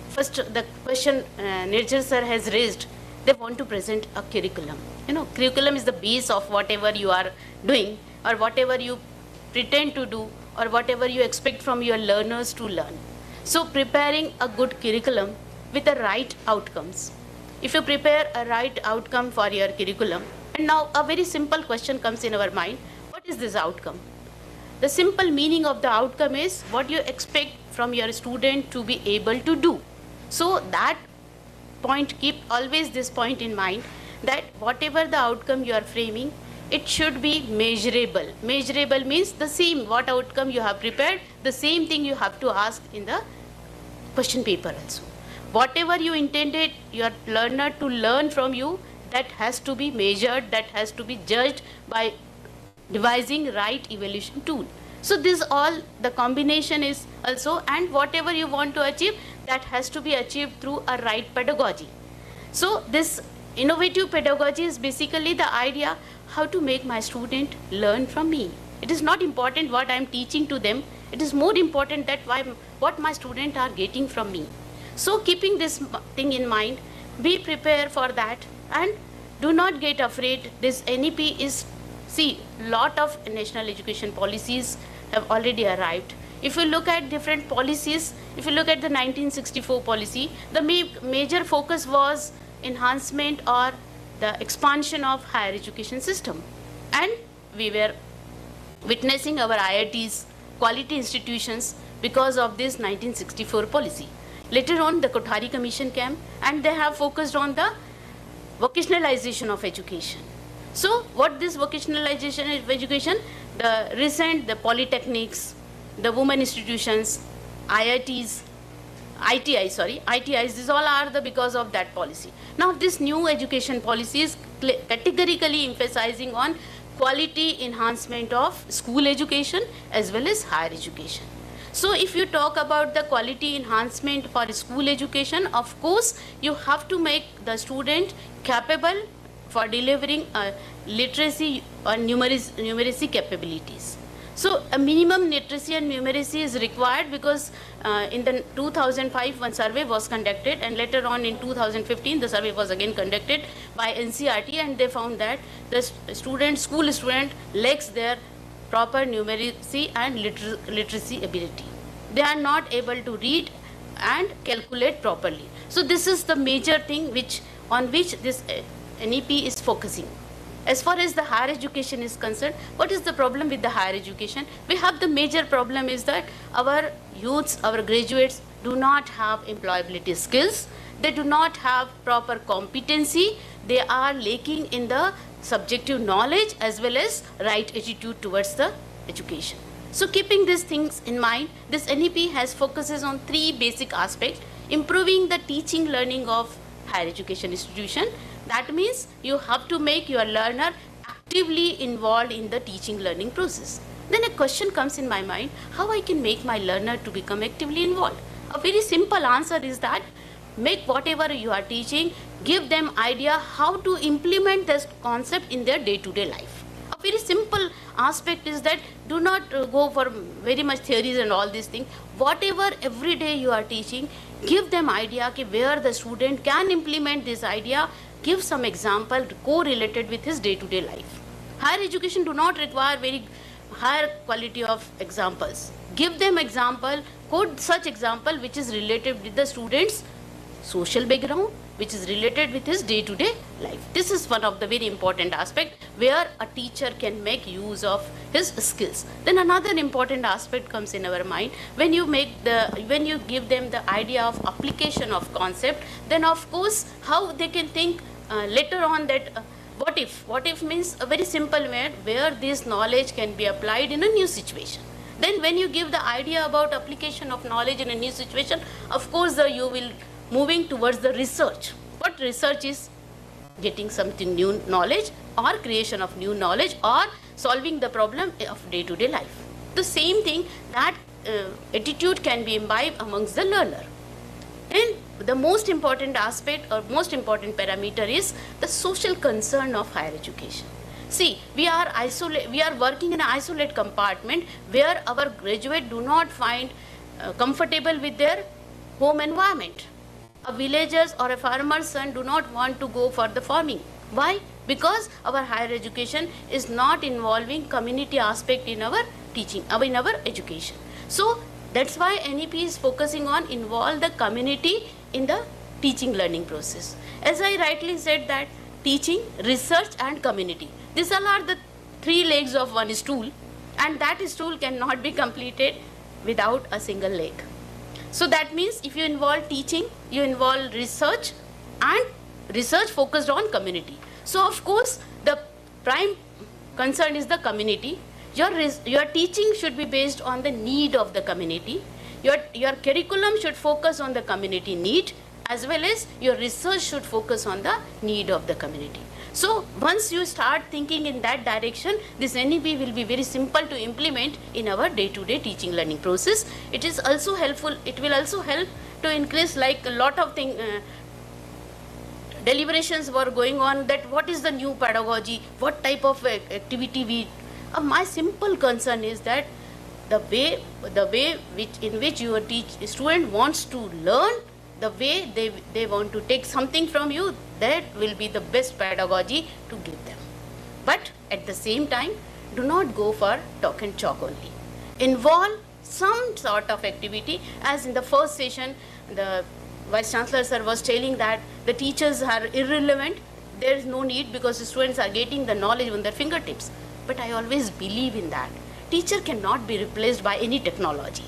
First, the question Nirjar sir has raised, they want to present a curriculum. You know, curriculum is the base of whatever you are doing, or whatever you pretend to do, or whatever you expect from your learners to learn. So preparing a good curriculum with the right outcomes. If you prepare a right outcome for your curriculum, and now a very simple question comes in our mind, what is this outcome? The simple meaning of the outcome is what you expect from your student to be able to do. So that keep always this point in mind, that whatever the outcome you are framing, it should be measurable. Measurable means the same, what outcome you have prepared, the same thing you have to ask in the question paper also. Whatever you intended your learner to learn from you, that has to be measured, that has to be judged by devising right evaluation tool. So this all, the combination is also, and whatever you want to achieve, that has to be achieved through a right pedagogy. So this innovative pedagogy is basically the idea how to make my student learn from me. It is not important what I am teaching to them, it is more important that what my students are getting from me. So keeping this thing in mind, be prepared for that and do not get afraid. This NEP is, see, lot of national education policies have already arrived. If you look at different policies, if you look at the 1964 policy, the major focus was enhancement or the expansion of higher education system. And we were witnessing our IITs, quality institutions, because of this 1964 policy. Later on, the Kothari Commission came and they have focused on the vocationalization of education. So what this vocationalization of education, the polytechnics, the women institutions, IITs, ITIs, these all are because of that policy. Now this new education policy is categorically emphasizing on quality enhancement of school education as well as higher education. So if you talk about the quality enhancement for school education, of course, you have to make the student capable for delivering literacy or numeracy capabilities. So a minimum literacy and numeracy is required because in the 2005 one survey was conducted, and later on in 2015 the survey was again conducted by NCERT, and they found that the school student lacks their proper numeracy and literacy ability. They are not able to read and calculate properly. So this is the major thing on which this NEP is focusing. As far as the higher education is concerned, what is the problem with the higher education? We have the major problem is that our youths, our graduates do not have employability skills. They do not have proper competency. They are lacking in the subjective knowledge as well as right attitude towards the education. So keeping these things in mind, this NEP focuses on three basic aspects: improving the teaching learning of higher education institution. That means you have to make your learner actively involved in the teaching learning process. Then a question comes in my mind, how I can make my learner to become actively involved? A very simple answer is that make whatever you are teaching, give them idea how to implement this concept in their day-to-day life. A very simple aspect is that do not go for very much theories and all these things. Whatever every day you are teaching, give them idea where the student can implement this idea. Give some example correlated with his day-to-day life. Higher education do not require very higher quality of examples. Give them example, quote such example which is related with the student's social background, which is related with his day-to-day life. This is one of the very important aspect where a teacher can make use of his skills. Then another important aspect comes in our mind when you give them the idea of application of concept. Then of course how they can think later on that what if means a very simple word where this knowledge can be applied in a new situation. Then when you give the idea about application of knowledge in a new situation, of course you will moving towards the research. What research is? Getting something new knowledge or creation of new knowledge or solving the problem of day-to-day life. The same thing, that attitude can be imbibed amongst the learner. And the most important aspect or most important parameter is the social concern of higher education. See, we are working in an isolated compartment where our graduates do not find comfortable with their home environment. A villager's or a farmer's son do not want to go for the farming. Why? Because our higher education is not involving community aspect in our teaching, in our education. So that's why NEP is focusing on involve the community in the teaching learning process. As I rightly said that teaching, research and community. These all are the three legs of one stool, and that stool cannot be completed without a single leg. So that means if you involve teaching, you involve research and research focused on community. So of course, the prime concern is the community. Your teaching should be based on the need of the community. Your curriculum should focus on the community need, as well as your research should focus on the need of the community. So once you start thinking in that direction, this NEP will be very simple to implement in our day-to-day teaching learning process. It is also helpful, it will also help to increase, like a lot of things, deliberations were going on that what is the new pedagogy, what type of activity we, my simple concern is that the way in which your student wants to learn, the way they want to take something from you, that will be the best pedagogy to give them. But at the same time, do not go for talk and chalk only. Involve some sort of activity, as in the first session, the Vice Chancellor sir was telling that the teachers are irrelevant, there is no need because the students are getting the knowledge on their fingertips. But I always believe in that. Teacher cannot be replaced by any technology.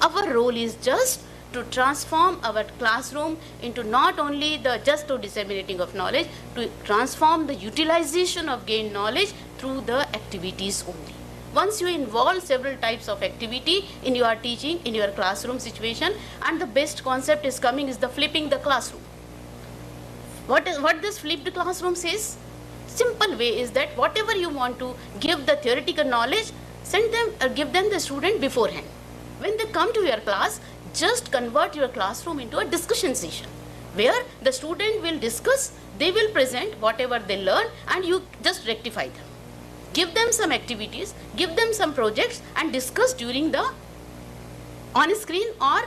Our role is just to transform our classroom into not only the just to disseminating of knowledge, to transform the utilization of gained knowledge through the activities only. Once you involve several types of activity in your teaching, in your classroom situation, and the best concept is coming is the flipping the classroom. What this flipped classroom says? Simple way is that whatever you want to give the theoretical knowledge, send them or give them the student beforehand. When they come to your class, just convert your classroom into a discussion session where the student will discuss, they will present whatever they learn, and you just rectify them. Give them some activities, give them some projects, and discuss during the on-screen or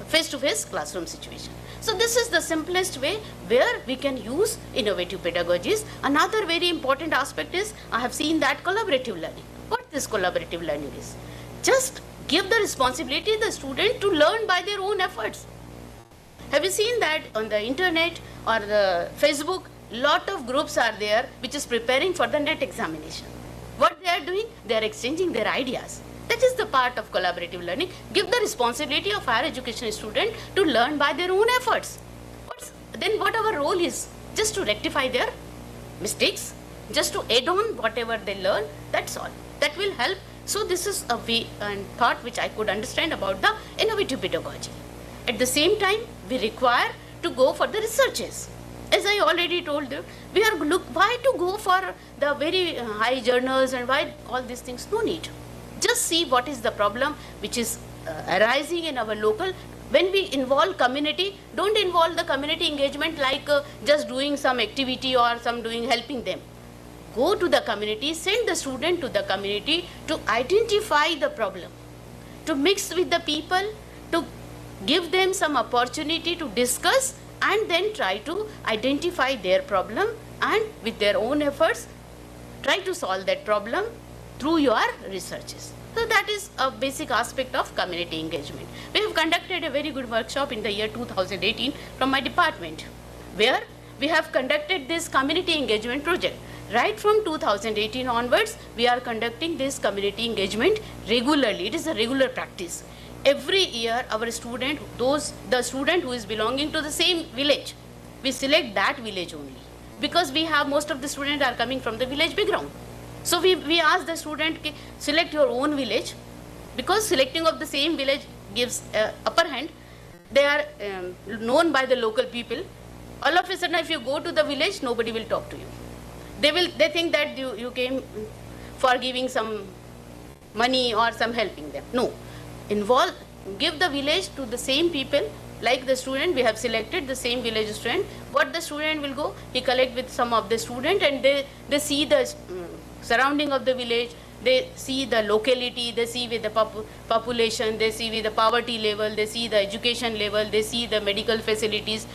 face-to-face classroom situation. So this is the simplest way where we can use innovative pedagogies. Another very important aspect is, I have seen that collaborative learning. What this collaborative learning is? Just give the responsibility to the student to learn by their own efforts. Have you seen that on the internet or the Facebook? Lot of groups are there which is preparing for the NET examination. What they are doing? They are exchanging their ideas. That is the part of collaborative learning. Give the responsibility of higher education student to learn by their own efforts. Then what our role is? Just to rectify their mistakes, just to add on whatever they learn, that's all. That will help. So this is a way and thought which I could understand about the innovative pedagogy. At the same time, we require to go for the researches. As I already told you, we are why to go for the very high journals and why all these things? No need. Just see what is the problem which is arising in our local. When we involve community, don't involve the community engagement like just doing some activity or helping them. Go to the community, send the student to the community to identify the problem, to mix with the people, to give them some opportunity to discuss, and then try to identify their problem, and with their own efforts try to solve that problem through your researches. So that is a basic aspect of community engagement. We have conducted a very good workshop in the year 2018 from my department, where we have conducted this community engagement project. Right from 2018 onwards, we are conducting this community engagement regularly. It is a regular practice. Every year, our student, the student who is belonging to the same village, we select that village only. Because we have most of the students are coming from the village background. So we ask the student, select your own village, because selecting of the same village gives upper hand. They are known by the local people. All of a sudden, if you go to the village, nobody will talk to you. They think that you came for giving some money or some helping them. No. Give the village to the same people, like the student, we have selected the same village student. What the student will go, he collect with some of the student, and they see the surrounding of the village, they see the locality, they see with the population, they see with the poverty level, they see the education level, they see the medical facilities.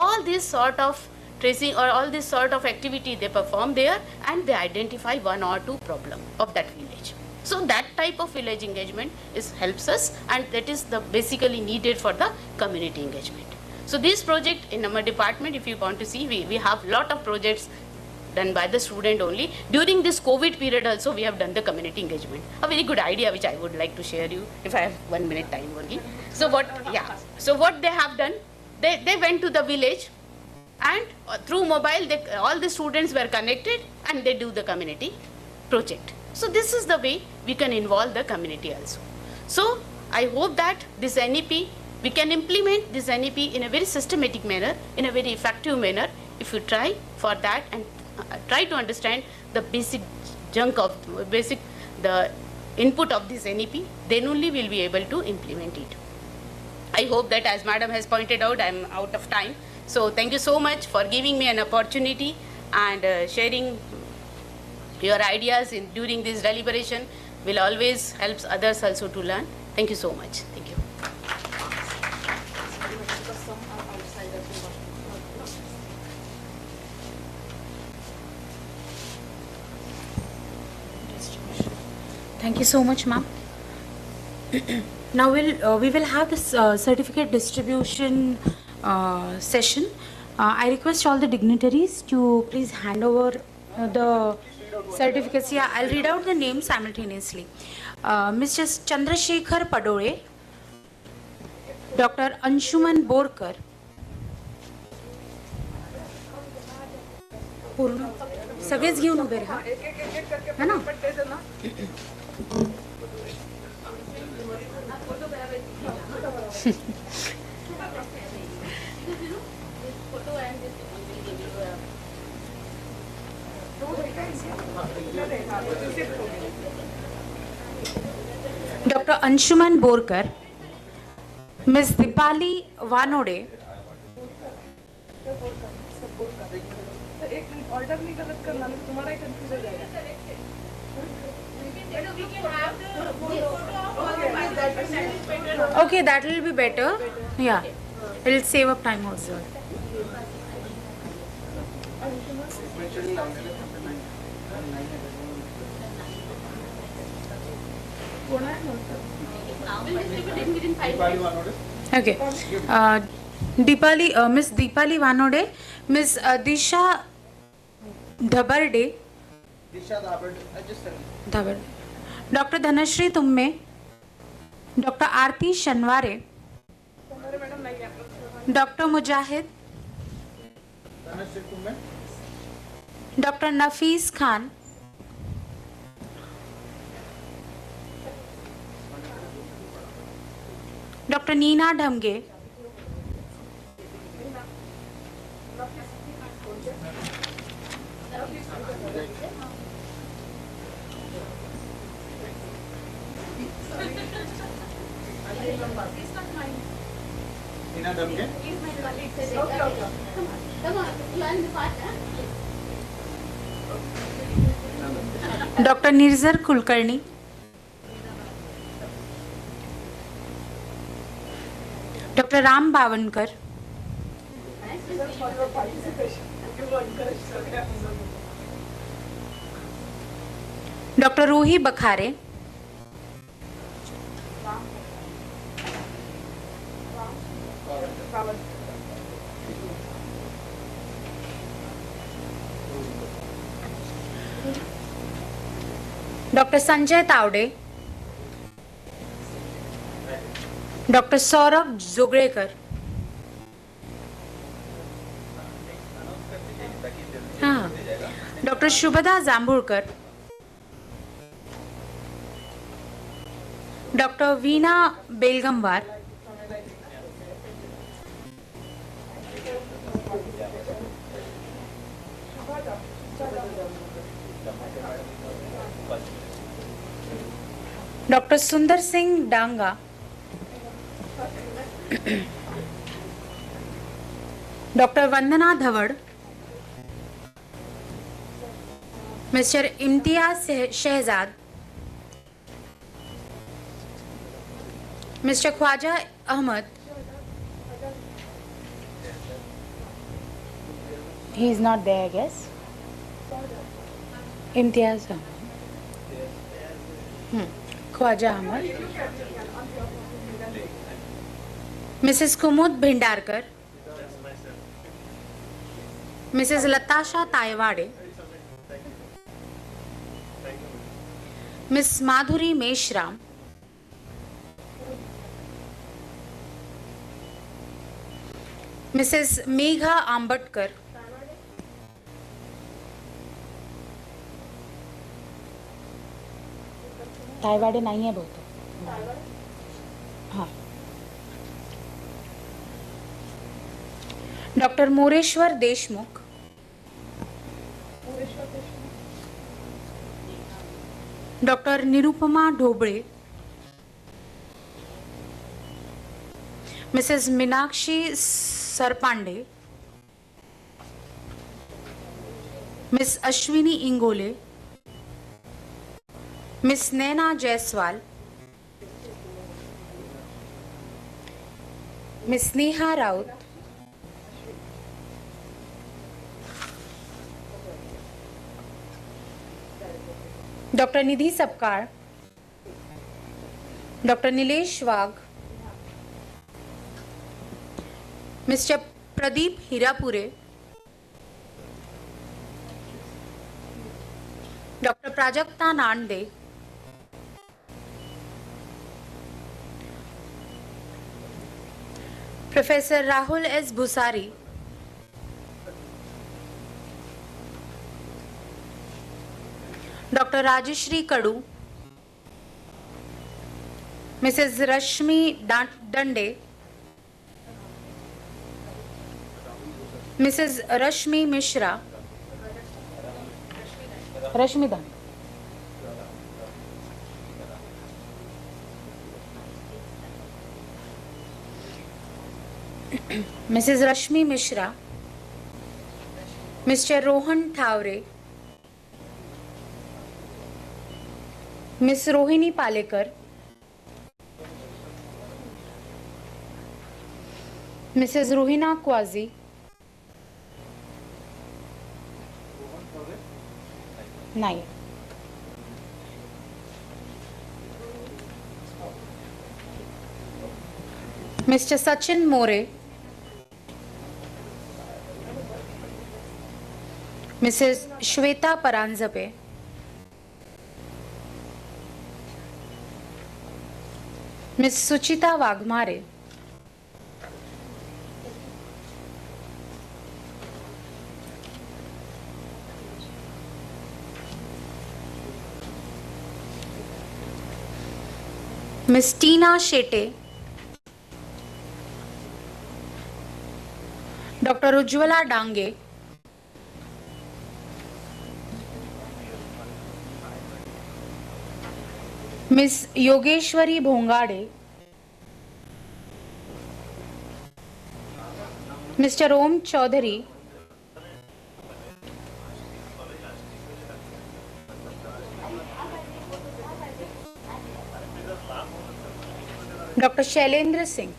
All this sort of tracing or all this sort of activity they perform there, and they identify one or two problems of that village. So that type of village engagement helps us, and that is the basically needed for the community engagement. So this project in our department, if you want to see, we have lot of projects done by the student only. During this COVID period also, we have done the community engagement. A very good idea which I would like to share you if I have 1 minute time only. So what they have done, they went to the village and through mobile, all the students were connected and they do the community project. So this is the way we can involve the community also. So I hope that this NEP, we can implement this NEP in a very systematic manner, in a very effective manner, if you try for that and try to understand the basic the input of this NEP, then only we'll be able to implement it. I hope that, as Madam has pointed out, I'm out of time. So thank you so much for giving me an opportunity and sharing your ideas during this deliberation will always helps others also to learn. Thank you so much. Thank you. Thank you so much, ma'am. Now we will have this certificate distribution session. I request all the dignitaries to please hand over the certificates. Yeah, I'll read out the names simultaneously. Mr. Chandrasekhar Padore, Dr. Anshuman Borkar, पूर्ण सगळेच घेऊन उभे राहा है ना Dr. Anshuman Borkar, Ms. Dipali Vanode, order नहीं गलत करना नहीं तुम्हारा ही कंफ्यूज हो जाएगा okay, that will be better. Yeah, it will save up time also. Okay, Miss Dipali Vanode, Miss Disha Dhabarde, Dr. Dhanashri Tumme, Dr. Aarti Shanware, Dr. Mujahid, Dr. Nafees Khan, Dr. Neena Dhamge, Dr. Nirzar Kulkarni, Dr. Ram Bavankar, Dr. Ruhi Bakhare, Dr. Sanjay Taude, Dr. Saurabh Zogrekar, Dr. Shubhada Zamburkar, Dr. Veena Belgamwar, Dr. Sundar Singh Danga, Dr. Vandana Dhawad, Mr. Imtiaz Shehzad, Mr. Khwaja Ahmad, he is not there, I guess. Imtiaz Ahmad. Khwaja Ahmad, Mrs. Kumud Bhindarkar, Mrs. Latasha Taiwade, Miss Madhuri Meshram, Mrs. Megha Ambatkar. Taywade नाही आहे बहुतेक. हां. Doctor Moreshwar Deshmukh. Doctor Nirupama Dhobale. Mrs Meenakshi Sarpande. Miss Ashwini Ingole. Miss Naina Jaiswal. Miss Neha Raut. Doctor Nidhi Sapkal. Doctor Nilesh Wagh. Mr Pradeep Hirapure. Doctor Prajakta Nande. Professor Rahul S Bhusari. Doctor Rajshree Kadu. Mrs Rashmi Dande. Mrs Rashmi Mishra. Rashmi Dand. Mrs Rashmi Mishra. Mr Rohan Thaware. Miss Rohini Palekar. Mrs Rohina Kazi. नहीं. Mr Sachin More. Mrs Shweta Paranjpe. Miss Suchita Waghmare. Miss Tina Shete. Doctor Ujjwala Dange. Miss Yogeshwari Bhongade. Mister Om Chaudhari. Doctor Shailendra Singh.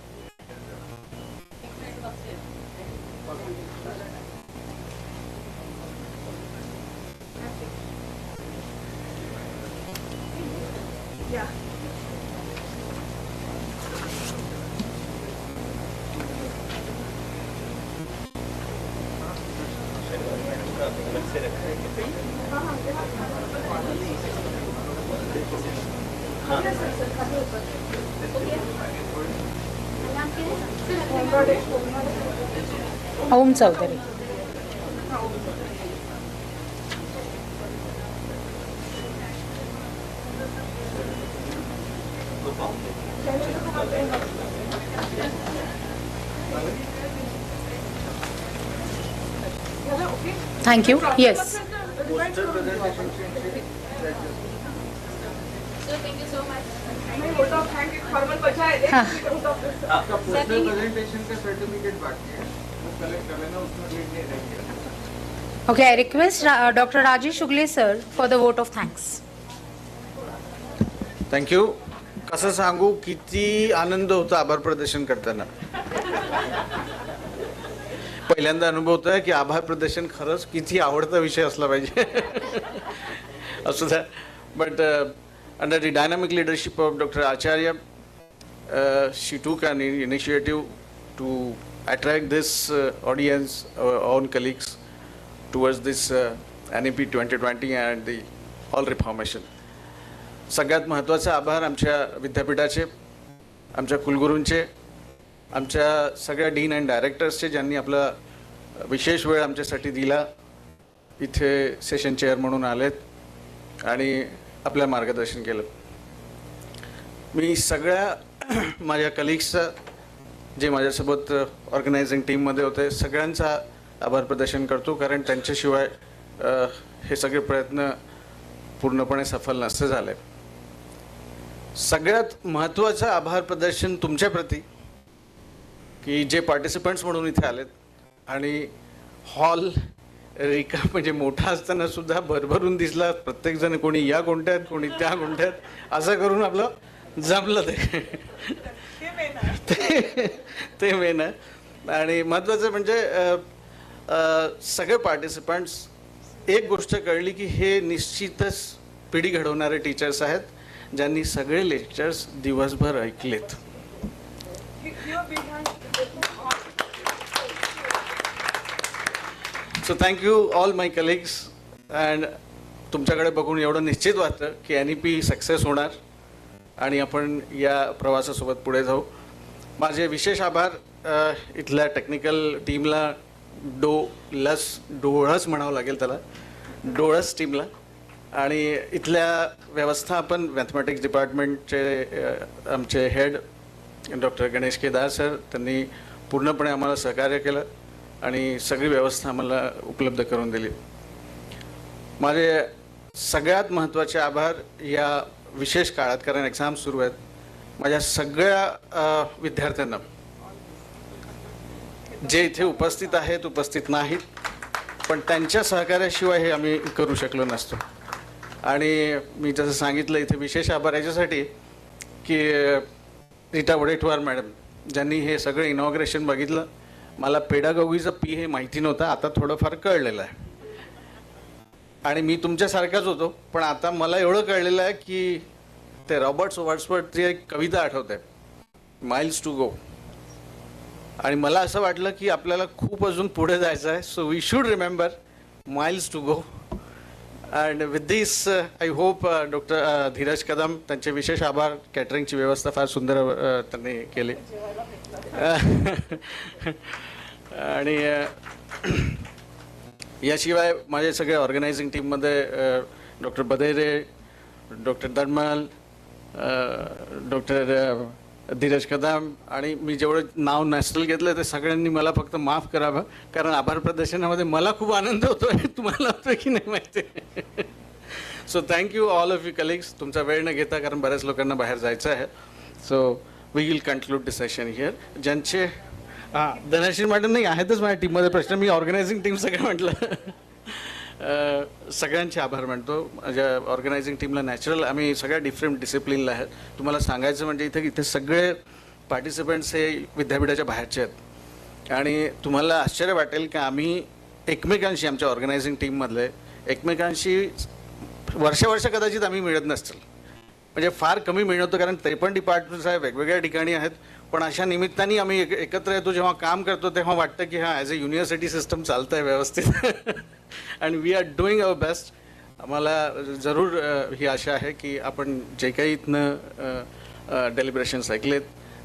Om Chaudhari. Thank you. Yes. So thank you so much. हाँ. आपका poster presentation का certificate बाकी है, वो collect कर लेना, उसमें डेट नहीं रहेगी. Okay, I request Dr. Rajesh Ugle sir for the vote of thanks. Thank you. कसं सांगू किती आनंद होता आभार प्रदर्शन करताना. पहिल्यांदा अनुभव होता की आभार प्रदर्शन खरंच किती आवडता विषय असला पाहिजे. असू द्या. But under the dynamic leadership of Dr. Acharya, she took an initiative to attract this audience, our own colleagues, towards this NEP 2020 and the all reformation. सगळ्यात महत्त्वाचा आभार आमच्या विद्यापीठाचे, आमच्या कुलगुरूंचे, आमच्या सगळ्या डीन अँड डायरेक्टर्सचे ज्यांनी आपला विशेष वेळ आमच्यासाठी दिला, इथे सेशन चेअर म्हणून आलेत आणि आपलं मार्गदर्शन केलं. मी सगळ्या माझ्या कलिग्सचा, जे माझ्यासोबत ऑर्गनायझिंग टीममध्ये होते, सगळ्यांचा आभार प्रदर्शन करतो, कारण त्यांच्याशिवाय हे सगळे प्रयत्न पूर्णपणे सफल नसते झाले. सगळ्यात महत्त्वाचं आभार प्रदर्शन तुमच्याप्रती, की जे पार्टिसिपंट्स म्हणून इथे आलेत आणि हॉल रिका म्हणजे मोठा असताना सुद्धा भरभरून दिसला. प्रत्येकजण कोणी या गुंठ्यात, कोणी त्या गुंठ्यात, असं करून आपलं जमलं ते मेन आहे. आणि महत्त्वाचं म्हणजे सगळे पार्टिसिपंट्स, एक गोष्ट कळली की हे निश्चितच पिढी घडवणारे टीचर्स आहेत, ज्यांनी सगळे लेक्चर्स दिवसभर ऐकलेत. So thank you all my colleagues. And तुमच्याकडे बघून एवढं निश्चित वाटतं की NEP सक्सेस होणार आणि आपण या प्रवासासोबत पुढे जाऊ. माझे विशेष आभार इथल्या टेक्निकल टीमला, डोळस म्हणावं लागेल त्याला, डोळस टीमला, आणि इथल्या व्यवस्थापन मॅथमॅटिक्स डिपार्टमेंटचे आमचे head doctor Ganesh Kedar sir, त्यांनी पूर्णपणे आम्हाला सहकार्य केलं आणि सगळी व्यवस्था आम्हाला उपलब्ध करून दिली. माझे सगळ्यात महत्त्वाचे आभार या विशेष काळात, कारण एक्झाम सुरू आहेत, माझ्या सगळ्या विद्यार्थ्यांना, जे इथे उपस्थित आहेत, उपस्थित नाहीत, पण त्यांच्या सहकार्याशिवाय हे आम्ही करू शकलो नसतो. आणि मी जसं सांगितलं, इथे विशेष आभार याच्यासाठी की रीटा वडेट्टीवार मॅडम, ज्यांनी हे सगळं इनॉग्रेशन बघितलं. मला पेडागॉगीचं P हे माहिती नव्हतं, आता थोडंफार कळलेलं आहे. आणि मी तुमच्यासारखाच होतो, पण आता मला एवढं कळलेलं आहे की ते रॉबर्ट वर्ड्सवर्थची एक कविता आठवते, माइल्स टू गो. आणि मला असं वाटलं की आपल्याला खूप अजून पुढे जायचं आहे. So we should remember miles to go. And with this I hope doctor Dheeraj Kadam, त्यांचे विशेष आभार. कॅटरिंगची व्यवस्था फार सुंदर त्यांनी केली. आणि याशिवाय माझे सगळे ऑर्गनायझिंग टीममध्ये डॉक्टर बदेरे, डॉक्टर दडमल, डॉक्टर धीरज कदम, आणि मी जेवढं नाव नॅशनल घेतलं ते सगळ्यांनी मला फक्त माफ करावं, कारण आभार प्रदर्शनामध्ये मला खूप आनंद होतो आहे, तुम्हाला होतो की नाही माहिती. सो thank you all of you colleagues, तुमचा वेळ न घेता, कारण बऱ्याच लोकांना बाहेर जायचं आहे. So we will conclude the session here. ज्यांचे धनश्री मॅडम नाही आहेतच माझ्या टीममध्ये, प्रश्न मी ऑर्गनायझिंग टीम सगळं म्हटलं. सगळ्यांचे आभार मानतो. माझ्या ऑर्गनायझिंग टीमला नॅचरल, आम्ही सगळ्या डिफरंट डिसिप्लिनला आहेत. तुम्हाला सांगायचं म्हणजे इथे सगळे पार्टिसिपंट्स हे विद्यापीठाच्या बाहेरचे आहेत. आणि तुम्हाला आश्चर्य वाटेल की आम्ही एकमेकांशी, आमच्या ऑर्गनायझिंग टीममधले एकमेकांशी वर्ष कदाचित आम्ही मिळत नसतील, म्हणजे फार कमी मिळत होतं, कारण 53 डिपार्टमेंट्स आहे, वेगवेगळ्या ठिकाणी आहेत. पण अशा निमित्ताने आम्ही एकत्र येतो, जेव्हा काम करतो तेव्हा वाटतं की हां, ॲज अ युनिव्हर्सिटी सिस्टम चालतं आहे व्यवस्थित. And we are doing our best. आम्हाला जरूर ही आशा आहे की आपण जे काही इथनं डेलिब्रेशन्स ऐकलेत,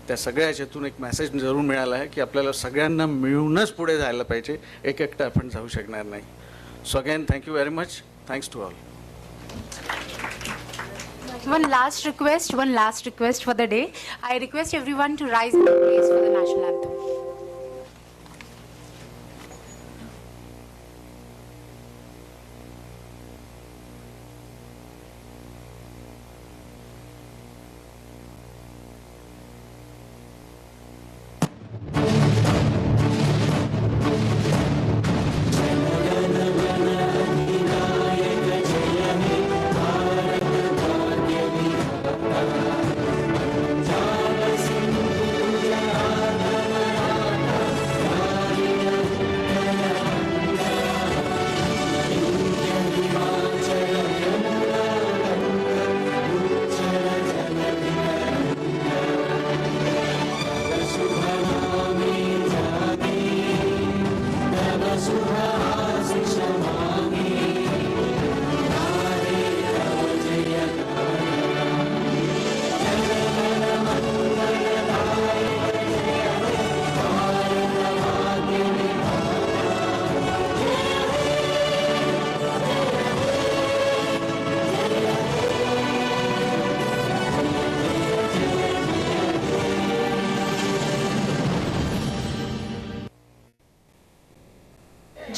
त्या सगळ्या ह्याच्यातून एक मेसेज जरूर मिळाला आहे की आपल्याला सगळ्यांना मिळूनच पुढे जायला पाहिजे, एकटं आपण जाऊ शकणार नाही. So again thank you very much. Thanks to all. One last request for the day. I request everyone to rise and praise for the national anthem.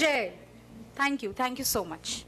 Jay, thank you so much.